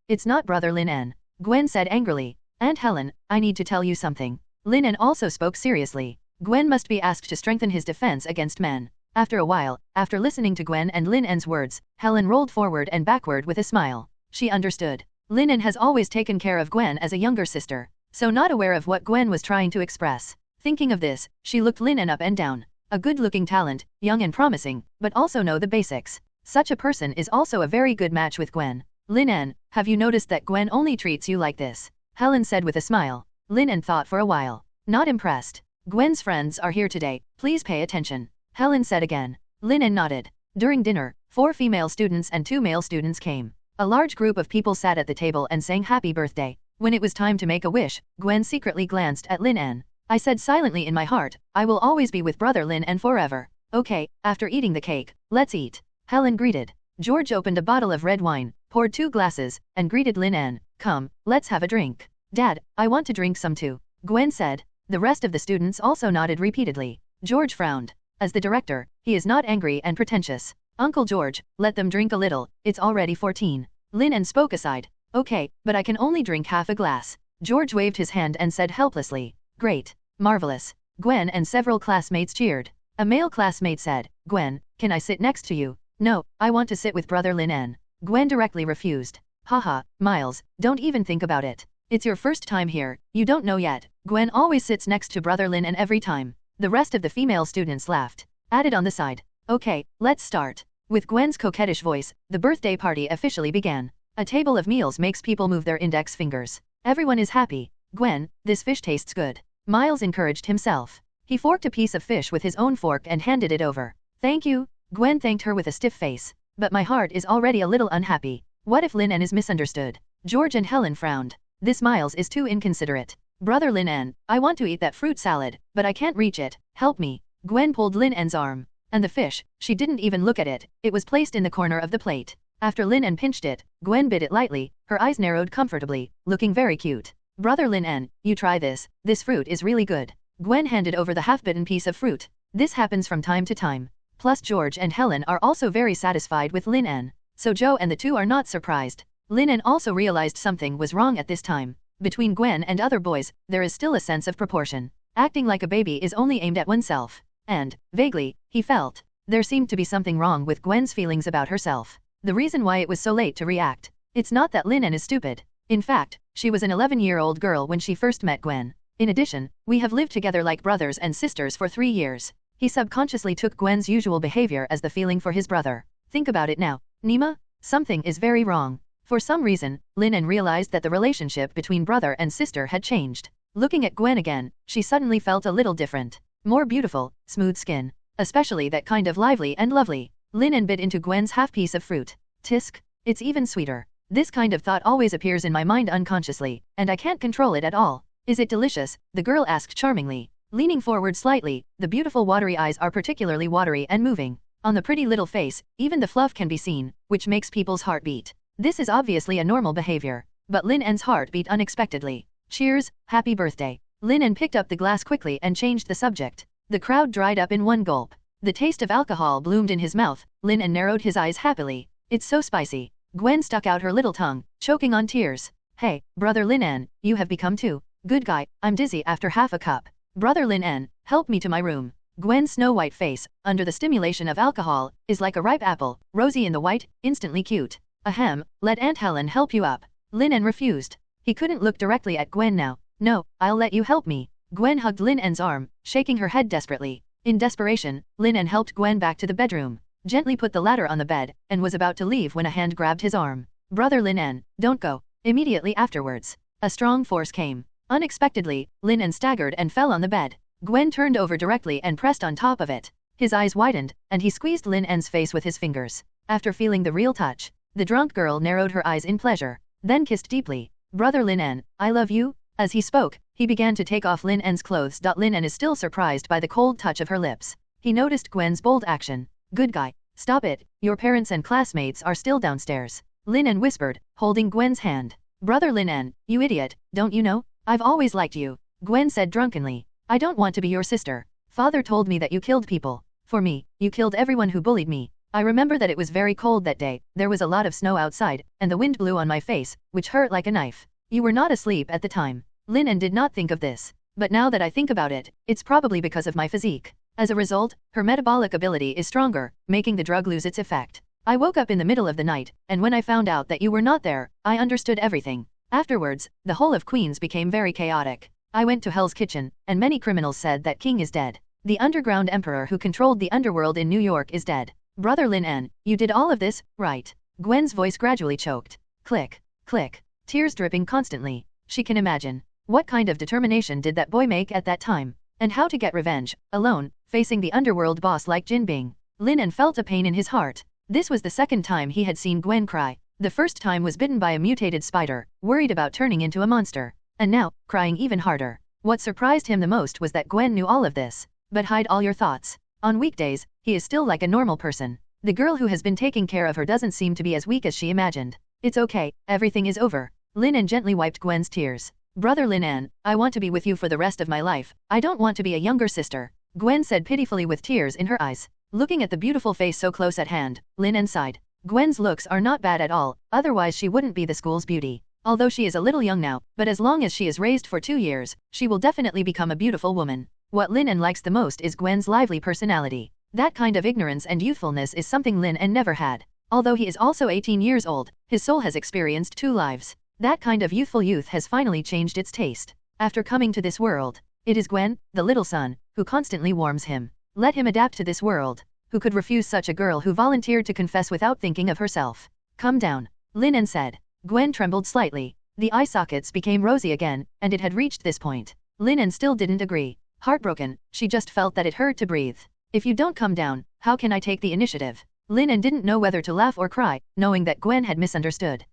It's not brother Lin En. Gwen said angrily. Aunt Helen, I need to tell you something. Lin En also spoke seriously. Gwen must be asked to strengthen his defense against men. After a while, after listening to Gwen and Lin En's words, Helen rolled forward and backward with a smile. She understood. Lin En has always taken care of Gwen as a younger sister, so not aware of what Gwen was trying to express. Thinking of this, she looked Lin En up and down. A good-looking talent, young and promising, but also know the basics. Such a person is also a very good match with Gwen. Lin En, have you noticed that Gwen only treats you like this? Helen said with a smile. Lin En thought for a while. Not impressed. Gwen's friends are here today, please pay attention. Helen said again. Lin En nodded. During dinner, 4 female students and 2 male students came. A large group of people sat at the table and sang happy birthday. When it was time to make a wish, Gwen secretly glanced at Lin En. I said silently in my heart, I will always be with brother Lin En forever. Okay, after eating the cake, let's eat. Helen greeted. George opened a bottle of red wine, poured 2 glasses, and greeted Lin En. Come, let's have a drink. Dad, I want to drink some too. Gwen said. The rest of the students also nodded repeatedly. George frowned. As the director, he is not angry and pretentious. Uncle George, let them drink a little, it's already 14. Lin En spoke aside. Okay, but I can only drink half a glass. George waved his hand and said helplessly. Great. Marvelous. Gwen and several classmates cheered. A male classmate said, Gwen, can I sit next to you? No, I want to sit with brother Lin En. Gwen directly refused. Haha, Miles, don't even think about it. It's your first time here, you don't know yet. Gwen always sits next to brother Lin En every time. The rest of the female students laughed. Added on the side. Okay, let's start. With Gwen's coquettish voice, the birthday party officially began. A table of meals makes people move their index fingers. Everyone is happy. Gwen, this fish tastes good. Miles encouraged himself. He forked a piece of fish with his own fork and handed it over. Thank you. Gwen thanked her with a stiff face. But my heart is already a little unhappy. What if Lin En is misunderstood? George and Helen frowned. This Miles is too inconsiderate. Brother Lin En, I want to eat that fruit salad, but I can't reach it. Help me. Gwen pulled Lin En's arm. And the fish, she didn't even look at it. It was placed in the corner of the plate. After Lin En pinched it, Gwen bit it lightly, her eyes narrowed comfortably, looking very cute. Brother Lin En, you try this fruit is really good. Gwen handed over the half-bitten piece of fruit. This happens from time to time. Plus George and Helen are also very satisfied with Lin En. So Joe and the two are not surprised. Lin En also realized something was wrong at this time. Between Gwen and other boys, there is still a sense of proportion. Acting like a baby is only aimed at oneself. And, vaguely, he felt, there seemed to be something wrong with Gwen's feelings about herself. The reason why it was so late to react. It's not that Lin En is stupid. In fact, she was an 11-year-old girl when she first met Gwen. In addition, we have lived together like brothers and sisters for 3 years. He subconsciously took Gwen's usual behavior as the feeling for his brother. Think about it now. Nima? Something is very wrong. For some reason, Lin En realized that the relationship between brother and sister had changed. Looking at Gwen again, she suddenly felt a little different. More beautiful, smooth skin. Especially that kind of lively and lovely. Lin En bit into Gwen's half piece of fruit. Tisk. It's even sweeter. This kind of thought always appears in my mind unconsciously, and I can't control it at all. Is it delicious? The girl asked charmingly. Leaning forward slightly, the beautiful watery eyes are particularly watery and moving. On the pretty little face, even the fluff can be seen, which makes people's heart beat. This is obviously a normal behavior. But Lin En's heart beat unexpectedly. Cheers, happy birthday. Lin En picked up the glass quickly and changed the subject. The crowd dried up in one gulp. The taste of alcohol bloomed in his mouth. Lin En narrowed his eyes happily. It's so spicy. Gwen stuck out her little tongue, choking on tears. Hey, brother Lin En, you have become too good guy. I'm dizzy after half a cup. Brother Lin En, help me to my room. Gwen's snow-white face, under the stimulation of alcohol, is like a ripe apple, rosy in the white, instantly cute. Ahem, let Aunt Helen help you up. Lin En refused. He couldn't look directly at Gwen now. No, I'll let you help me. Gwen hugged Lin En's arm, shaking her head desperately. In desperation, Lin En helped Gwen back to the bedroom, gently put the ladder on the bed, and was about to leave when a hand grabbed his arm. Brother Lin En, don't go. Immediately afterwards, a strong force came. Unexpectedly, Lin En staggered and fell on the bed. Gwen turned over directly and pressed on top of it. His eyes widened, and he squeezed Lin En's face with his fingers. After feeling the real touch, the drunk girl narrowed her eyes in pleasure, then kissed deeply. Brother Lin En, I love you. As he spoke, he began to take off Lin En's clothes. Lin En is still surprised by the cold touch of her lips. He noticed Gwen's bold action. Good guy. Stop it, your parents and classmates are still downstairs. Lin En whispered, holding Gwen's hand. Brother Lin En, you idiot, don't you know? I've always liked you. Gwen said drunkenly. I don't want to be your sister. Father told me that you killed people. For me, you killed everyone who bullied me. I remember that it was very cold that day, there was a lot of snow outside, and the wind blew on my face, which hurt like a knife. You were not asleep at the time. Lin En did not think of this. But now that I think about it, it's probably because of my physique. As a result, her metabolic ability is stronger, making the drug lose its effect. I woke up in the middle of the night, and when I found out that you were not there, I understood everything. Afterwards, the whole of Queens became very chaotic. I went to Hell's Kitchen, and many criminals said that King is dead. The underground emperor who controlled the underworld in New York is dead. Brother Lin En, you did all of this, right? Gwen's voice gradually choked. Click, click, tears dripping constantly. She can imagine. What kind of determination did that boy make at that time? And how to get revenge, alone, facing the underworld boss like Jin Bing. Lin En felt a pain in his heart. This was the second time he had seen Gwen cry. The first time was bitten by a mutated spider, worried about turning into a monster. And now, crying even harder. What surprised him the most was that Gwen knew all of this. But hide all your thoughts. On weekdays, he is still like a normal person. The girl who has been taking care of her doesn't seem to be as weak as she imagined. It's okay, everything is over. Lin En gently wiped Gwen's tears. Brother Lin En, I want to be with you for the rest of my life. I don't want to be a younger sister. Gwen said pitifully with tears in her eyes. Looking at the beautiful face so close at hand, Lin En sighed. Gwen's looks are not bad at all, otherwise she wouldn't be the school's beauty. Although she is a little young now, but as long as she is raised for 2 years, she will definitely become a beautiful woman. What Lin En likes the most is Gwen's lively personality. That kind of ignorance and youthfulness is something Lin En never had. Although he is also 18 years old, his soul has experienced 2 lives. That kind of youthful youth has finally changed its taste. After coming to this world, it is Gwen, the little son, who constantly warms him. Let him adapt to this world. Who could refuse such a girl who volunteered to confess without thinking of herself? Come down, Lin En said. Gwen trembled slightly. The eye sockets became rosy again, and it had reached this point. Lin En still didn't agree. Heartbroken, she just felt that it hurt to breathe. If you don't come down, how can I take the initiative? Lin En didn't know whether to laugh or cry, knowing that Gwen had misunderstood.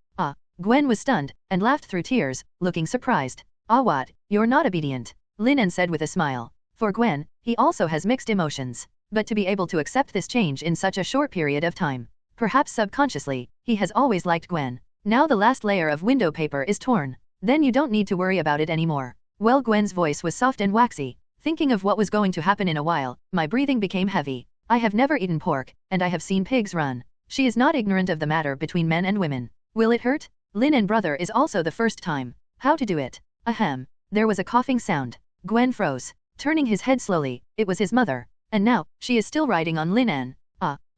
Gwen was stunned, and laughed through tears, looking surprised. What, you're not obedient? Lin En said with a smile. For Gwen, he also has mixed emotions. But to be able to accept this change in such a short period of time. Perhaps subconsciously, he has always liked Gwen. Now the last layer of window paper is torn. Then you don't need to worry about it anymore. Well, Gwen's voice was soft and waxy. Thinking of what was going to happen in a while, my breathing became heavy. I have never eaten pork, and I have seen pigs run. She is not ignorant of the matter between men and women. Will it hurt? Lin En brother is also the first time. How to do it? Ahem. There was a coughing sound. Gwen froze. Turning his head slowly, it was his mother. And now, she is still riding on Lin En.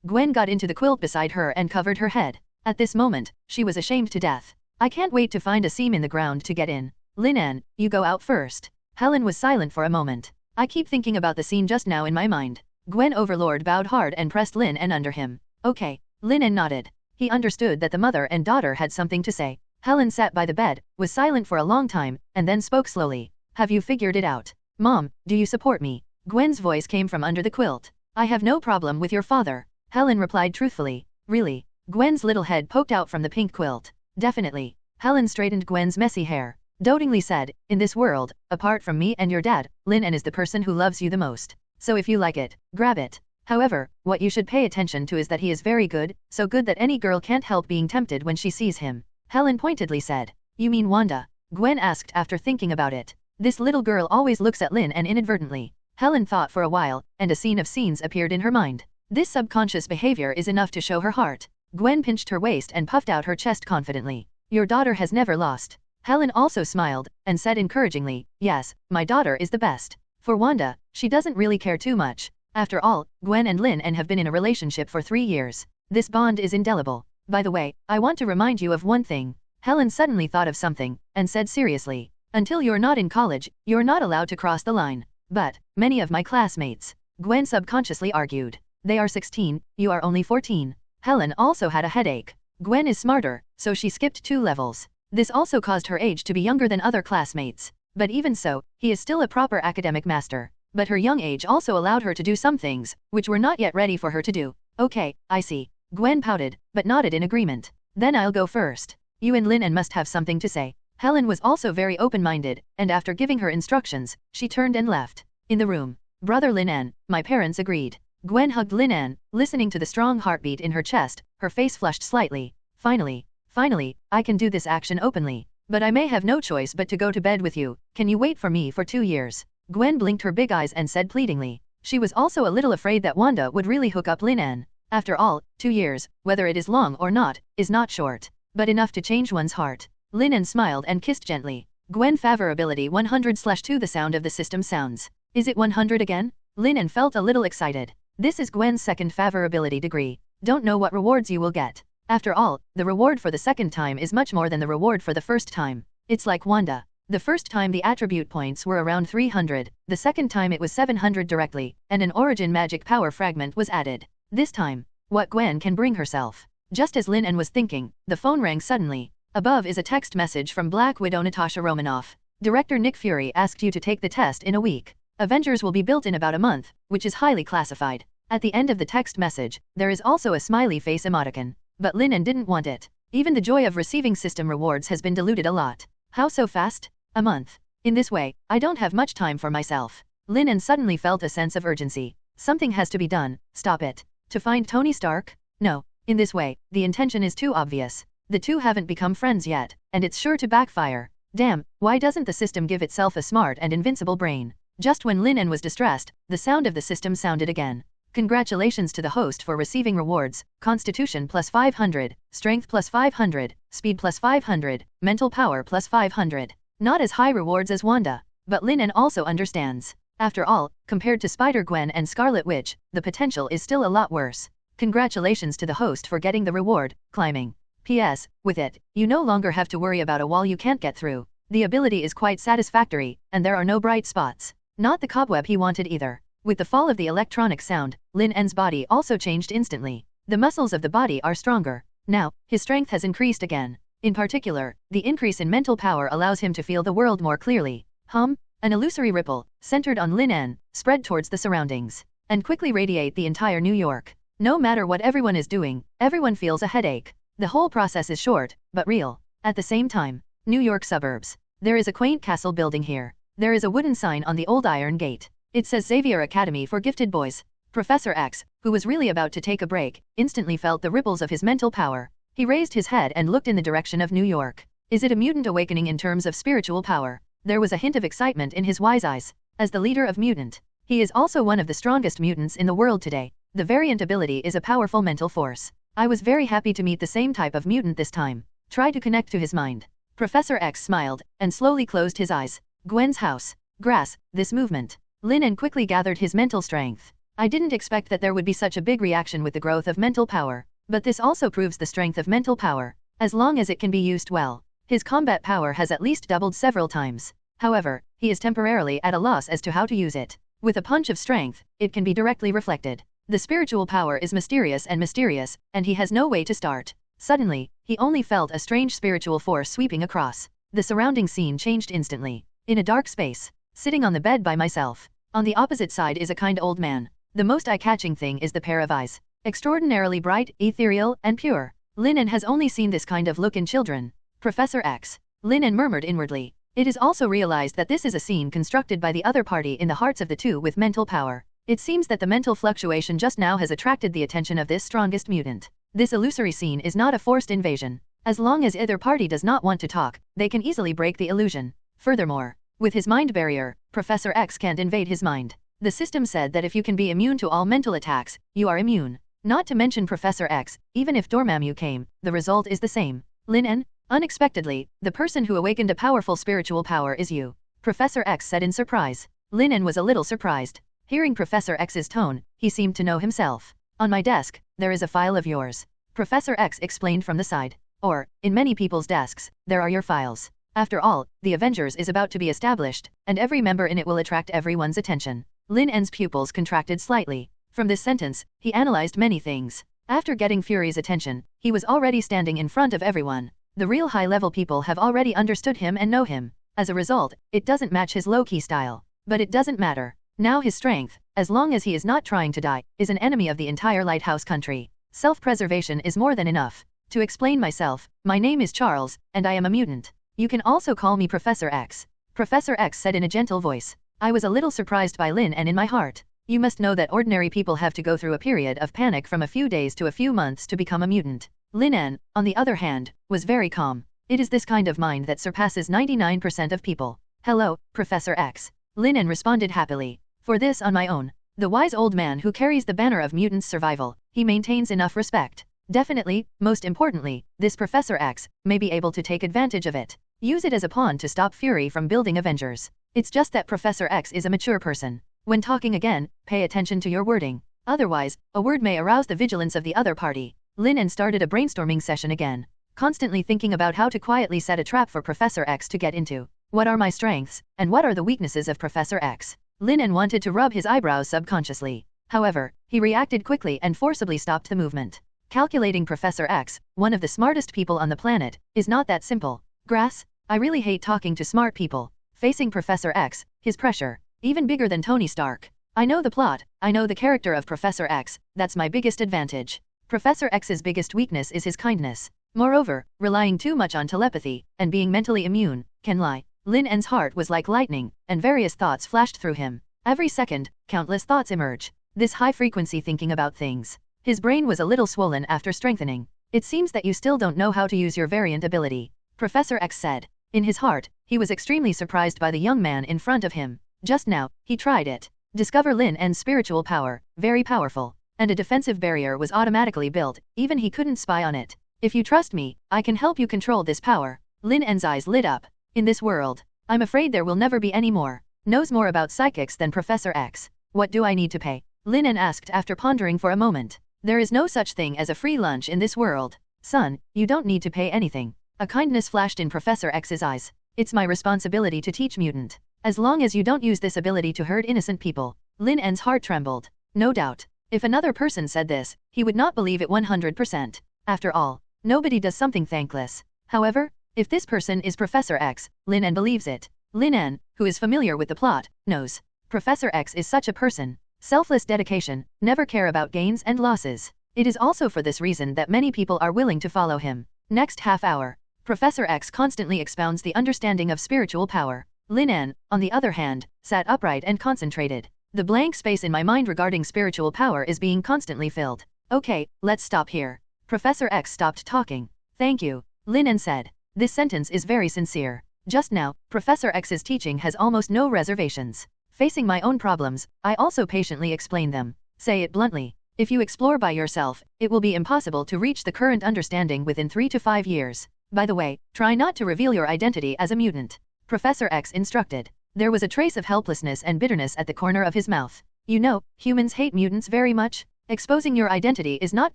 Gwen got into the quilt beside her and covered her head. At this moment, she was ashamed to death. I can't wait to find a seam in the ground to get in. Lin En, you go out first. Helen was silent for a moment. I keep thinking about the scene just now in my mind. Gwen overlord bowed hard and pressed Lin En under him. Okay. Lin En nodded. He understood that the mother and daughter had something to say. Helen sat by the bed, was silent for a long time, and then spoke slowly. Have you figured it out? Mom, do you support me? Gwen's voice came from under the quilt. I have no problem with your father. Helen replied truthfully. Really? Gwen's little head poked out from the pink quilt. Definitely. Helen straightened Gwen's messy hair. Dotingly said, in this world, apart from me and your dad, Lin En is the person who loves you the most. So if you like it, grab it. However, what you should pay attention to is that he is very good, so good that any girl can't help being tempted when she sees him. Helen pointedly said. You mean Wanda? Gwen asked after thinking about it. This little girl always looks at Lin En inadvertently. Helen thought for a while, and a scene of scenes appeared in her mind. This subconscious behavior is enough to show her heart. Gwen pinched her waist and puffed out her chest confidently. Your daughter has never lost. Helen also smiled, and said encouragingly, yes, my daughter is the best. For Wanda, she doesn't really care too much. After all, Gwen and Lin En have been in a relationship for 3 years. This bond is indelible. By the way, I want to remind you of one thing. Helen suddenly thought of something, and said seriously. Until you're not in college, you're not allowed to cross the line. But, many of my classmates, Gwen subconsciously argued. They are 16, you are only 14. Helen also had a headache. Gwen is smarter, so she skipped 2 levels. This also caused her age to be younger than other classmates. But even so, he is still a proper academic master. But her young age also allowed her to do some things, which were not yet ready for her to do. Okay, I see. Gwen pouted, but nodded in agreement. Then I'll go first. You and Lin En must have something to say. Helen was also very open-minded, and after giving her instructions, she turned and left. In the room, brother Lin En, my parents agreed. Gwen hugged Lin En, listening to the strong heartbeat in her chest, her face flushed slightly. Finally, I can do this action openly. But I may have no choice but to go to bed with you. Can you wait for me for 2 years? Gwen blinked her big eyes and said pleadingly. She was also a little afraid that Wanda would really hook up Lin En. After all, 2 years, whether it is long or not, is not short, but enough to change one's heart. Lin En smiled and kissed gently. Gwen favorability 100/2 the sound of the system sounds. Is it 100 again? Lin En felt a little excited. This is Gwen's second favorability degree. Don't know what rewards you will get. After all, the reward for the second time is much more than the reward for the first time. It's like Wanda. The first time the attribute points were around 300, the second time it was 700 directly, and an origin magic power fragment was added. This time, what Gwen can bring herself. Just as Lin En was thinking, the phone rang suddenly. Above is a text message from Black Widow Natasha Romanoff. Director Nick Fury asked you to take the test in a week. Avengers will be built in about a month, which is highly classified. At the end of the text message, there is also a smiley face emoticon. But Lin En didn't want it. Even the joy of receiving system rewards has been diluted a lot. How so fast? A month. In this way, I don't have much time for myself. Lin En suddenly felt a sense of urgency. Something has to be done. Stop it. To find Tony Stark? No. In this way, the intention is too obvious. The two haven't become friends yet, and it's sure to backfire. Damn, why doesn't the system give itself a smart and invincible brain? Just when Lin En was distressed, the sound of the system sounded again. Congratulations to the host for receiving rewards, Constitution plus 500, Strength plus 500, Speed plus 500, Mental Power plus 500. Not as high rewards as Wanda, but Lin En also understands. After all, compared to Spider-Gwen and Scarlet Witch, the potential is still a lot worse. Congratulations to the host for getting the reward, climbing. P.S. With it, you no longer have to worry about a wall you can't get through. The ability is quite satisfactory, and there are no bright spots. Not the cobweb he wanted either. With the fall of the electronic sound, Lin En's body also changed instantly. The muscles of the body are stronger. Now, his strength has increased again. In particular, the increase in mental power allows him to feel the world more clearly. An illusory ripple, centered on Lin En, spread towards the surroundings, and quickly radiate the entire New York. No matter what everyone is doing, everyone feels a headache. The whole process is short, but real. At the same time, New York suburbs. There is a quaint castle building here. There is a wooden sign on the old iron gate. It says Xavier Academy for Gifted Boys. Professor X, who was really about to take a break, instantly felt the ripples of his mental power. He raised his head and looked in the direction of New York. Is it a mutant awakening in terms of spiritual power? There was a hint of excitement in his wise eyes. As the leader of mutant, he is also one of the strongest mutants in the world today. The variant ability is a powerful mental force. I was very happy to meet the same type of mutant this time. Try to connect to his mind. Professor X smiled, and slowly closed his eyes. Gwen's house. Grass, this movement. Lin En quickly gathered his mental strength. I didn't expect that there would be such a big reaction with the growth of mental power. But this also proves the strength of mental power. As long as it can be used well. His combat power has at least doubled several times. However, he is temporarily at a loss as to how to use it. With a punch of strength, it can be directly reflected. The spiritual power is mysterious, and he has no way to start. Suddenly, he only felt a strange spiritual force sweeping across. The surrounding scene changed instantly. In a dark space, sitting on the bed by myself. On the opposite side is a kind old man. The most eye-catching thing is the pair of eyes. Extraordinarily bright, ethereal, and pure. Lin En has only seen this kind of look in children. Professor X. Lin En murmured inwardly. It is also realized that this is a scene constructed by the other party in the hearts of the two with mental power. It seems that the mental fluctuation just now has attracted the attention of this strongest mutant. This illusory scene is not a forced invasion. As long as either party does not want to talk, they can easily break the illusion. Furthermore, with his mind barrier, Professor X can't invade his mind. The system said that if you can be immune to all mental attacks, you are immune. Not to mention Professor X, even if Dormammu came, the result is the same. Lin En? Unexpectedly, the person who awakened a powerful spiritual power is you. Professor X said in surprise. Lin En was a little surprised. Hearing Professor X's tone, he seemed to know himself. On my desk, there is a file of yours. Professor X explained from the side. Or, in many people's desks, there are your files. After all, the Avengers is about to be established, and every member in it will attract everyone's attention. Lin En's pupils contracted slightly. From this sentence, he analyzed many things. After getting Fury's attention, he was already standing in front of everyone. The real high-level people have already understood him and know him. As a result, it doesn't match his low-key style. But it doesn't matter. Now his strength, as long as he is not trying to die, is an enemy of the entire Lighthouse country. Self-preservation is more than enough. To explain myself, my name is Charles, and I am a mutant. You can also call me Professor X. Professor X said in a gentle voice. I was a little surprised by Lin En in my heart. You must know that ordinary people have to go through a period of panic from a few days to a few months to become a mutant. Lin En, on the other hand, was very calm. It is this kind of mind that surpasses 99% of people. Hello, Professor X. Lin En responded happily. For this on my own. The wise old man who carries the banner of mutants' survival, he maintains enough respect. Definitely, most importantly, this Professor X may be able to take advantage of it. Use it as a pawn to stop Fury from building Avengers. It's just that Professor X is a mature person. When talking again, pay attention to your wording. Otherwise, a word may arouse the vigilance of the other party. Lin En started a brainstorming session again, constantly thinking about how to quietly set a trap for Professor X to get into. What are my strengths, and what are the weaknesses of Professor X? Lin En wanted to rub his eyebrows subconsciously. However, he reacted quickly and forcibly stopped the movement. Calculating Professor X, one of the smartest people on the planet, is not that simple. Grass? I really hate talking to smart people. Facing Professor X, his pressure, even bigger than Tony Stark. I know the plot, I know the character of Professor X, that's my biggest advantage. Professor X's biggest weakness is his kindness. Moreover, relying too much on telepathy, and being mentally immune, can lie. Lin En's heart was like lightning, and various thoughts flashed through him. Every second, countless thoughts emerge. This high-frequency thinking about things. His brain was a little swollen after strengthening. It seems that you still don't know how to use your variant ability, Professor X said. In his heart, he was extremely surprised by the young man in front of him. Just now, he tried it. Discover Lin En's spiritual power, very powerful. And a defensive barrier was automatically built, even he couldn't spy on it. If you trust me, I can help you control this power. Lin En's eyes lit up. In this world, I'm afraid there will never be any more. Knows more about psychics than Professor X. What do I need to pay? Lin En asked after pondering for a moment. There is no such thing as a free lunch in this world. Son, you don't need to pay anything. A kindness flashed in Professor X's eyes. It's my responsibility to teach mutant. As long as you don't use this ability to hurt innocent people. Lin En's heart trembled. No doubt. If another person said this, he would not believe it 100%. After all, nobody does something thankless. However, if this person is Professor X, Lin En believes it. Lin En, who is familiar with the plot, knows. Professor X is such a person. Selfless dedication, never care about gains and losses. It is also for this reason that many people are willing to follow him. Next half hour. Professor X constantly expounds the understanding of spiritual power. Lin En, on the other hand, sat upright and concentrated. The blank space in my mind regarding spiritual power is being constantly filled. Okay, let's stop here. Professor X stopped talking. Thank you, Lin En said. This sentence is very sincere. Just now, Professor X's teaching has almost no reservations. Facing my own problems, I also patiently explain them. Say it bluntly. If you explore by yourself, it will be impossible to reach the current understanding within 3 to 5 years. By the way, try not to reveal your identity as a mutant. Professor X instructed. There was a trace of helplessness and bitterness at the corner of his mouth. You know, humans hate mutants very much. Exposing your identity is not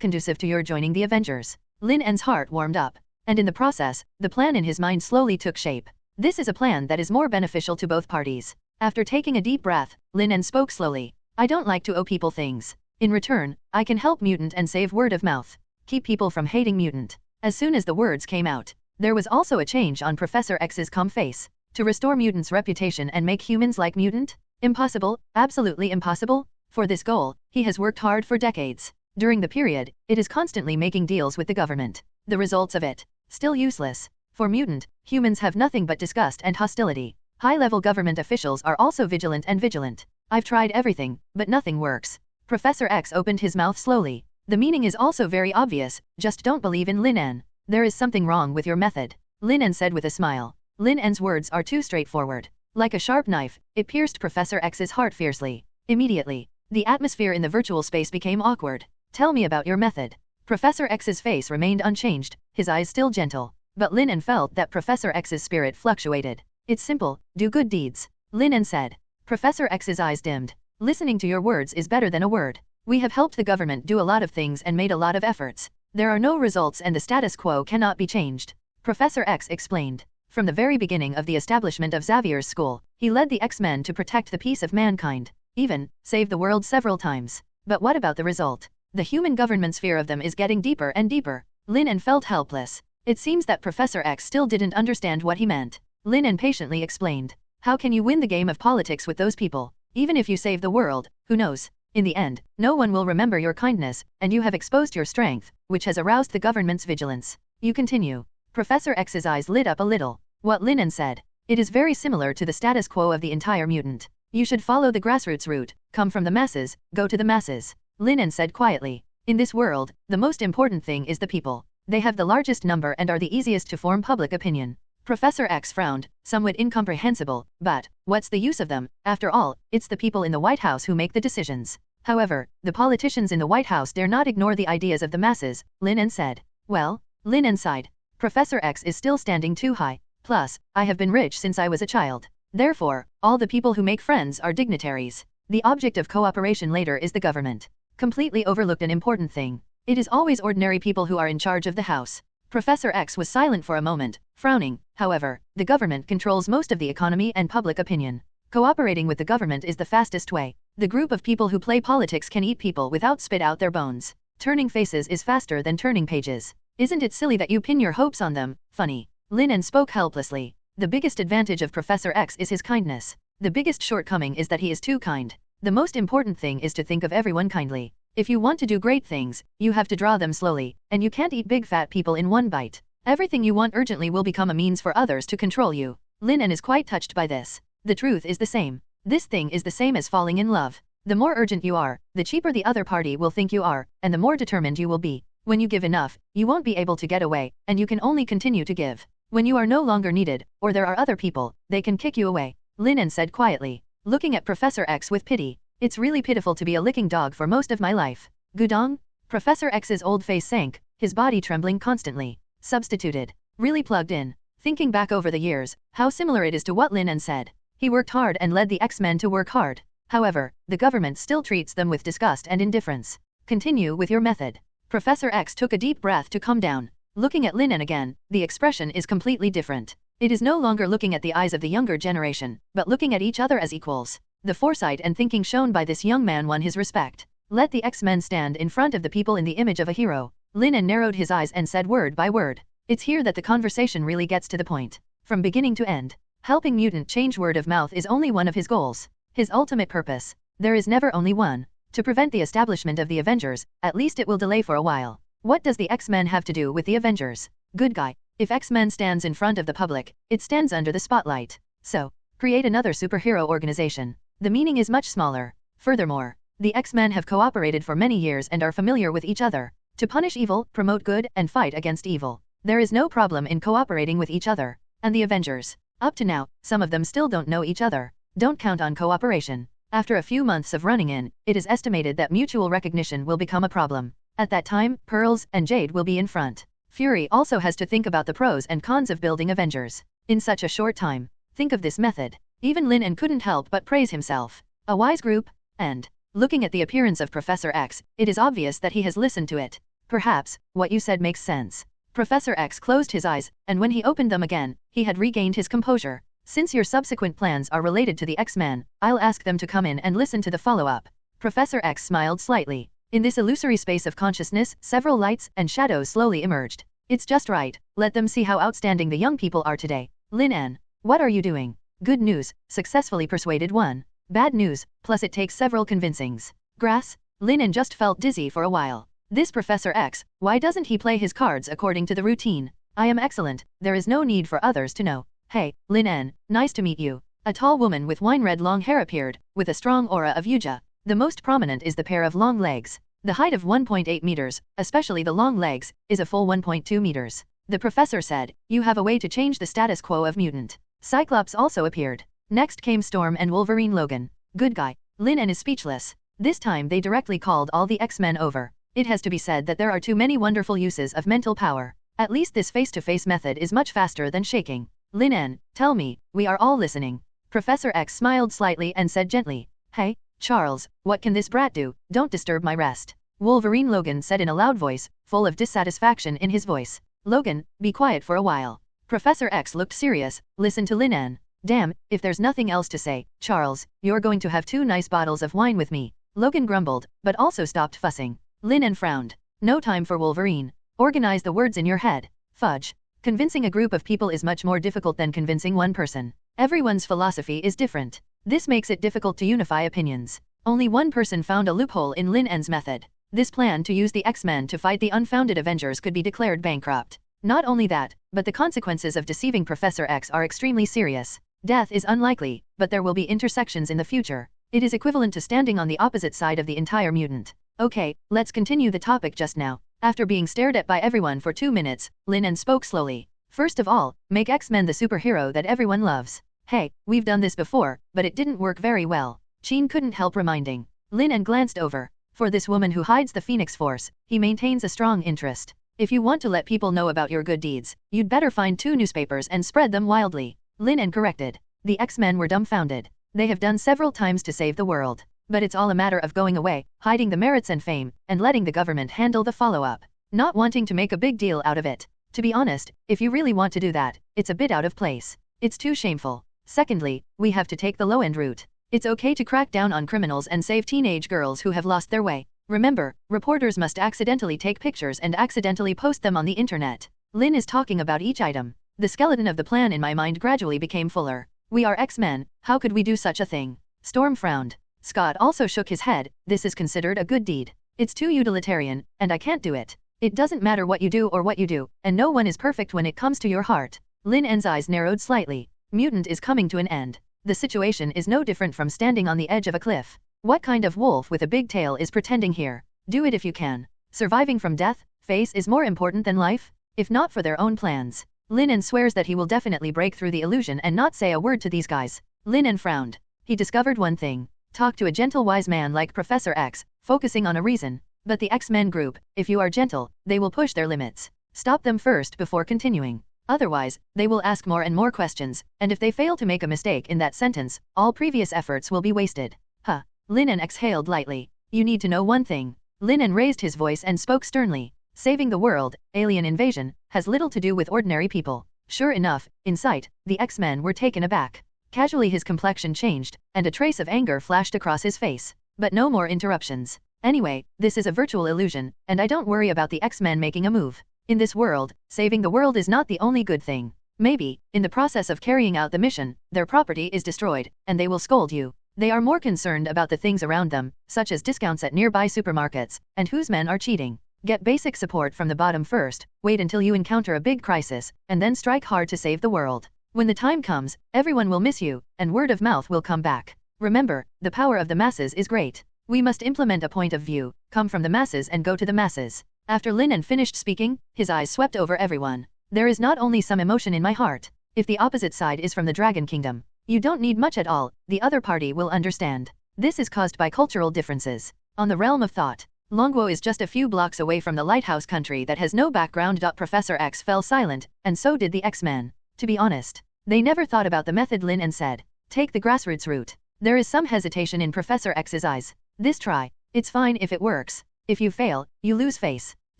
conducive to your joining the Avengers. Lin En's heart warmed up. And in the process, the plan in his mind slowly took shape. This is a plan that is more beneficial to both parties. After taking a deep breath, Lin En spoke slowly. I don't like to owe people things. In return, I can help mutant and save word of mouth. Keep people from hating mutant. As soon as the words came out, there was also a change on Professor X's calm face. To restore mutants' reputation and make humans like mutant? Impossible, absolutely impossible. For this goal, he has worked hard for decades. During the period, it is constantly making deals with the government. The results of it? Still useless. For mutant, humans have nothing but disgust and hostility. High-level government officials are also vigilant. I've tried everything, but nothing works. Professor X opened his mouth slowly. The meaning is also very obvious, just don't believe in Lin En. There is something wrong with your method, Lin En said with a smile. Lin En's words are too straightforward. Like a sharp knife, it pierced Professor X's heart fiercely. Immediately, the atmosphere in the virtual space became awkward. Tell me about your method. Professor X's face remained unchanged, his eyes still gentle. But Lin En felt that Professor X's spirit fluctuated. It's simple, do good deeds, Lin En said. Professor X's eyes dimmed. Listening to your words is better than a word. We have helped the government do a lot of things and made a lot of efforts. There are no results and the status quo cannot be changed. Professor X explained. From the very beginning of the establishment of Xavier's school, he led the X-Men to protect the peace of mankind, even save the world several times. But what about the result? The human government's fear of them is getting deeper and deeper. Lin En felt helpless. It seems that Professor X still didn't understand what he meant. Lin En patiently explained. How can you win the game of politics with those people? Even if you save the world, who knows? In the end, no one will remember your kindness, and you have exposed your strength, which has aroused the government's vigilance. You continue. Professor X's eyes lit up a little. What Lin En said. It is very similar to the status quo of the entire mutant. You should follow the grassroots route, come from the masses, go to the masses. Lin En said quietly. In this world, the most important thing is the people. They have the largest number and are the easiest to form public opinion. Professor X frowned, somewhat incomprehensible, but what's the use of them? After all, it's the people in the White House who make the decisions. However, the politicians in the White House dare not ignore the ideas of the masses, Lin En said. Well, Lin En sighed. Professor X is still standing too high. Plus, I have been rich since I was a child. Therefore, all the people who make friends are dignitaries. The object of cooperation later is the government. Completely overlooked an important thing. It is always ordinary people who are in charge of the house. Professor X was silent for a moment, frowning. However, the government controls most of the economy and public opinion. Cooperating with the government is the fastest way. The group of people who play politics can eat people without spit out their bones. Turning faces is faster than turning pages. Isn't it silly that you pin your hopes on them? Funny. Lin En spoke helplessly. The biggest advantage of Professor X is his kindness. The biggest shortcoming is that he is too kind. The most important thing is to think of everyone kindly. If you want to do great things, you have to draw them slowly, and you can't eat big fat people in one bite. Everything you want urgently will become a means for others to control you. Lin En is quite touched by this. The truth is the same. This thing is the same as falling in love. The more urgent you are, the cheaper the other party will think you are, and the more determined you will be. When you give enough, you won't be able to get away, and you can only continue to give. When you are no longer needed, or there are other people, they can kick you away. Lin En said quietly, looking at Professor X with pity. It's really pitiful to be a licking dog for most of my life. Gudong? Professor X's old face sank, his body trembling constantly. Substituted. Really plugged in. Thinking back over the years, how similar it is to what Lin En said. He worked hard and led the X-Men to work hard. However, the government still treats them with disgust and indifference. Continue with your method. Professor X took a deep breath to calm down. Looking at Lin En again, the expression is completely different. It is no longer looking at the eyes of the younger generation, but looking at each other as equals. The foresight and thinking shown by this young man won his respect. Let the X-Men stand in front of the people in the image of a hero. Lin En narrowed his eyes and said word by word. It's here that the conversation really gets to the point. From beginning to end, helping mutant change word of mouth is only one of his goals. His ultimate purpose. There is never only one. To prevent the establishment of the Avengers, at least it will delay for a while. What does the X-Men have to do with the Avengers? Good guy. If X-Men stands in front of the public, it stands under the spotlight. So, create another superhero organization. The meaning is much smaller. Furthermore, the X-Men have cooperated for many years and are familiar with each other. To punish evil, promote good, and fight against evil. There is no problem in cooperating with each other. And the Avengers. Up to now, some of them still don't know each other. Don't count on cooperation. After a few months of running in, it is estimated that mutual recognition will become a problem. At that time, Pearls and Jade will be in front. Fury also has to think about the pros and cons of building Avengers. In such a short time. Think of this method. Even Lin En couldn't help but praise himself. A wise group, and, looking at the appearance of Professor X, it is obvious that he has listened to it. Perhaps, what you said makes sense. Professor X closed his eyes, and when he opened them again, he had regained his composure. Since your subsequent plans are related to the X-Men, I'll ask them to come in and listen to the follow-up. Professor X smiled slightly. In this illusory space of consciousness, several lights and shadows slowly emerged. It's just right, let them see how outstanding the young people are today. Lin En, what are you doing? Good news, successfully persuaded one. Bad news, plus it takes several convincings. Grass? Lin En just felt dizzy for a while. This Professor X, why doesn't he play his cards according to the routine? I am excellent, there is no need for others to know. Hey, Lin En, nice to meet you. A tall woman with wine-red long hair appeared, with a strong aura of Yuja. The most prominent is the pair of long legs. The height of 1.8 meters, especially the long legs, is a full 1.2 meters. The professor said, you have a way to change the status quo of mutant. Cyclops also appeared. Next came Storm and Wolverine Logan. Good guy. Lin En is speechless. This time they directly called all the X-Men over. It has to be said that there are too many wonderful uses of mental power. At least this face-to-face method is much faster than shaking. Lin En, tell me, we are all listening. Professor X smiled slightly and said gently, hey, Charles, what can this brat do? Don't disturb my rest. Wolverine Logan said in a loud voice, full of dissatisfaction in his voice. Logan, be quiet for a while. Professor X looked serious. Listen to Lin En. Damn, if there's nothing else to say, Charles, you're going to have 2 nice bottles of wine with me. Logan grumbled, but also stopped fussing. Lin En frowned. No time for Wolverine. Organize the words in your head. Fudge. Convincing a group of people is much more difficult than convincing one person. Everyone's philosophy is different. This makes it difficult to unify opinions. Only one person found a loophole in Lin En's method. This plan to use the X-Men to fight the unfounded Avengers could be declared bankrupt. Not only that, but the consequences of deceiving Professor X are extremely serious. Death is unlikely, but there will be intersections in the future. It is equivalent to standing on the opposite side of the entire mutant. Okay, let's continue the topic just now. After being stared at by everyone for 2 minutes, Lin En spoke slowly. First of all, make X-Men the superhero that everyone loves. Hey, we've done this before, but it didn't work very well. Chin couldn't help reminding. Lin En glanced over. For this woman who hides the Phoenix Force, he maintains a strong interest. If you want to let people know about your good deeds, you'd better find 2 newspapers and spread them wildly. Lin En corrected. The X-Men were dumbfounded. They have done several times to save the world. But it's all a matter of going away, hiding the merits and fame, and letting the government handle the follow-up. Not wanting to make a big deal out of it. To be honest, if you really want to do that, it's a bit out of place. It's too shameful. Secondly, we have to take the low-end route. It's okay to crack down on criminals and save teenage girls who have lost their way. Remember, reporters must accidentally take pictures and accidentally post them on the internet. Lin is talking about each item. The skeleton of the plan in my mind gradually became fuller. We are X-Men, how could we do such a thing? Storm frowned. Scott also shook his head. This is considered a good deed. It's too utilitarian, and I can't do it. It doesn't matter what you do or what you do, and no one is perfect when it comes to your heart. Lin En's eyes narrowed slightly. Mutant is coming to an end. The situation is no different from standing on the edge of a cliff. What kind of wolf with a big tail is pretending here? Do it if you can. Surviving from death, face is more important than life? If not for their own plans. Lin En swears that he will definitely break through the illusion and not say a word to these guys. Lin En frowned. He discovered one thing. Talk to a gentle wise man like Professor X, focusing on a reason. But the X-Men group, if you are gentle, they will push their limits. Stop them first before continuing. Otherwise, they will ask more and more questions, and if they fail to make a mistake in that sentence, all previous efforts will be wasted. Huh. Lin En exhaled lightly. You need to know one thing. Lin En raised his voice and spoke sternly. Saving the world, alien invasion, has little to do with ordinary people. Sure enough, in sight, the X-Men were taken aback. Casually his complexion changed, and a trace of anger flashed across his face. But no more interruptions. Anyway, this is a virtual illusion, and I don't worry about the X-Men making a move. In this world, saving the world is not the only good thing. Maybe, in the process of carrying out the mission, their property is destroyed, and they will scold you. They are more concerned about the things around them, such as discounts at nearby supermarkets, and whose men are cheating. Get basic support from the bottom first, wait until you encounter a big crisis, and then strike hard to save the world. When the time comes, everyone will miss you, and word of mouth will come back. Remember, the power of the masses is great. We must implement a point of view, come from the masses and go to the masses. After Lin En finished speaking, his eyes swept over everyone. There is not only some emotion in my heart. If the opposite side is from the Dragon Kingdom, you don't need much at all, the other party will understand. This is caused by cultural differences. On the realm of thought, Longguo is just a few blocks away from the lighthouse country that has no background. Professor X fell silent, and so did the X-Men. To be honest, they never thought about the method Lin En said. Take the grassroots route. There is some hesitation in Professor X's eyes. This try. It's fine if it works. If you fail, you lose face.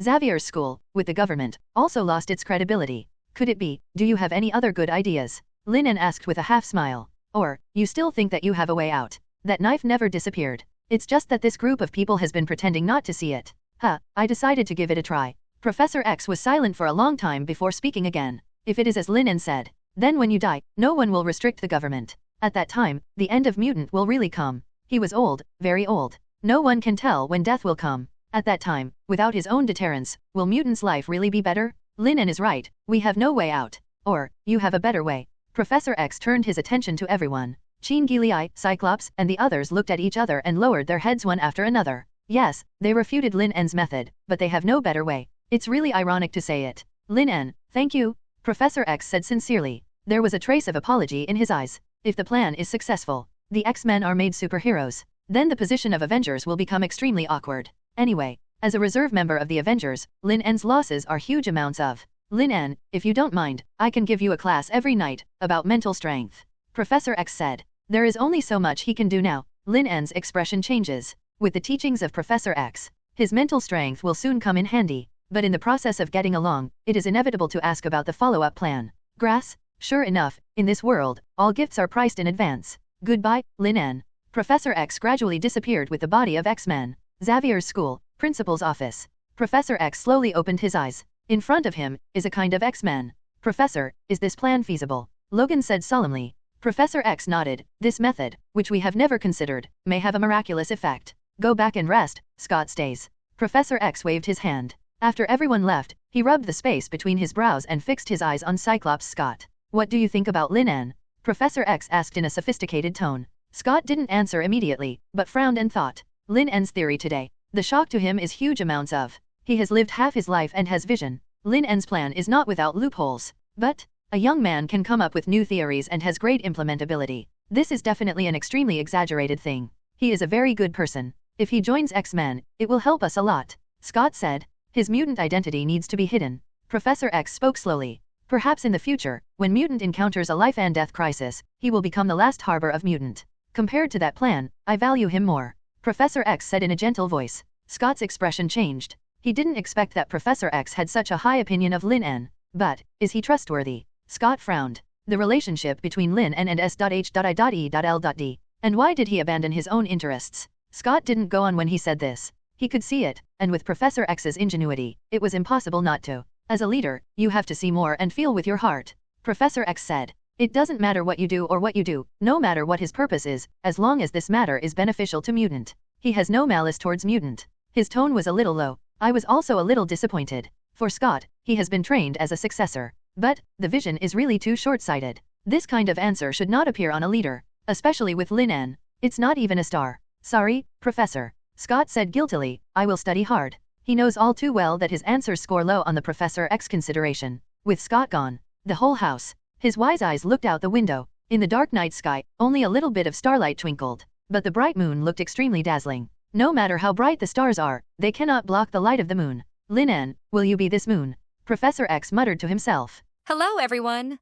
Xavier's school, with the government, also lost its credibility. Could it be, do you have any other good ideas? Lin En asked with a half smile. Or, you still think that you have a way out? That knife never disappeared. It's just that this group of people has been pretending not to see it. I decided to give it a try. Professor X was silent for a long time before speaking again. If it is as Lin En said, then when you die, no one will restrict the government. At that time, the end of mutant will really come. He was old, very old. No one can tell when death will come. At that time, without his own deterrence, will mutants' life really be better? Lin En is right, we have no way out. Or, you have a better way. Professor X turned his attention to everyone. Chin Gilei, Cyclops, and the others looked at each other and lowered their heads one after another. Yes, they refuted Lin En's method, but they have no better way. It's really ironic to say it. Lin En, thank you, Professor X said sincerely. There was a trace of apology in his eyes. If the plan is successful, the X-Men are made superheroes. Then the position of Avengers will become extremely awkward. Anyway, as a reserve member of the Avengers, Lin En's losses are huge amounts of. Lin En, if you don't mind, I can give you a class every night, about mental strength. Professor X said. There is only so much he can do now, Lin En's expression changes. With the teachings of Professor X, his mental strength will soon come in handy, but in the process of getting along, it is inevitable to ask about the follow-up plan. Grass? Sure enough, in this world, all gifts are priced in advance. Goodbye, Lin En. Professor X gradually disappeared with the body of X-Men. Xavier's school, principal's office. Professor X slowly opened his eyes. In front of him is a kind of X-Men. Professor, is this plan feasible? Logan said solemnly. Professor X nodded. This method, which we have never considered, may have a miraculous effect. Go back and rest, Scott stays. Professor X waved his hand. After everyone left, he rubbed the space between his brows and fixed his eyes on Cyclops Scott. What do you think about Lin En? Professor X asked in a sophisticated tone. Scott didn't answer immediately, but frowned and thought. Lin En's theory today. The shock to him is huge amounts of. He has lived half his life and has vision. Lin En's plan is not without loopholes. But, a young man can come up with new theories and has great implementability. This is definitely an extremely exaggerated thing. He is a very good person. If he joins X-Men, it will help us a lot. Scott said. His mutant identity needs to be hidden. Professor X spoke slowly. Perhaps in the future, when mutant encounters a life and death crisis, he will become the last harbor of mutant. Compared to that plan, I value him more. Professor X said in a gentle voice. Scott's expression changed. He didn't expect that Professor X had such a high opinion of Lin En. But, is he trustworthy? Scott frowned. The relationship between Lin En and S.H.I.E.L.D. And why did he abandon his own interests? Scott didn't go on when he said this. He could see it, and with Professor X's ingenuity, it was impossible not to. As a leader, you have to see more and feel with your heart. Professor X said. It doesn't matter what you do or what you do, no matter what his purpose is, as long as this matter is beneficial to mutant. He has no malice towards mutant. His tone was a little low. I was also a little disappointed. For Scott, he has been trained as a successor. But, the vision is really too short-sighted. This kind of answer should not appear on a leader, especially with Lin En. It's not even a star. Sorry, Professor. Scott said guiltily, I will study hard. He knows all too well that his answers score low on the Professor X consideration. With Scott gone, the whole house. His wise eyes looked out the window. In the dark night sky, only a little bit of starlight twinkled, but the bright moon looked extremely dazzling. No matter how bright the stars are, they cannot block the light of the moon. Lin En, will you be this moon? Professor X muttered to himself. Hello, everyone.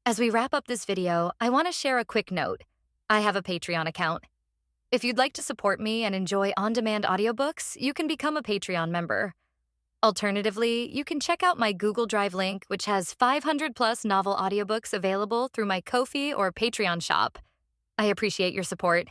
As we wrap up this video, I want to share a quick note. I have a Patreon account. If you'd like to support me and enjoy on-demand audiobooks, you can become a Patreon member. Alternatively, you can check out my Google Drive link, which has 500+ novel audiobooks available through my Ko-fi or Patreon shop. I appreciate your support.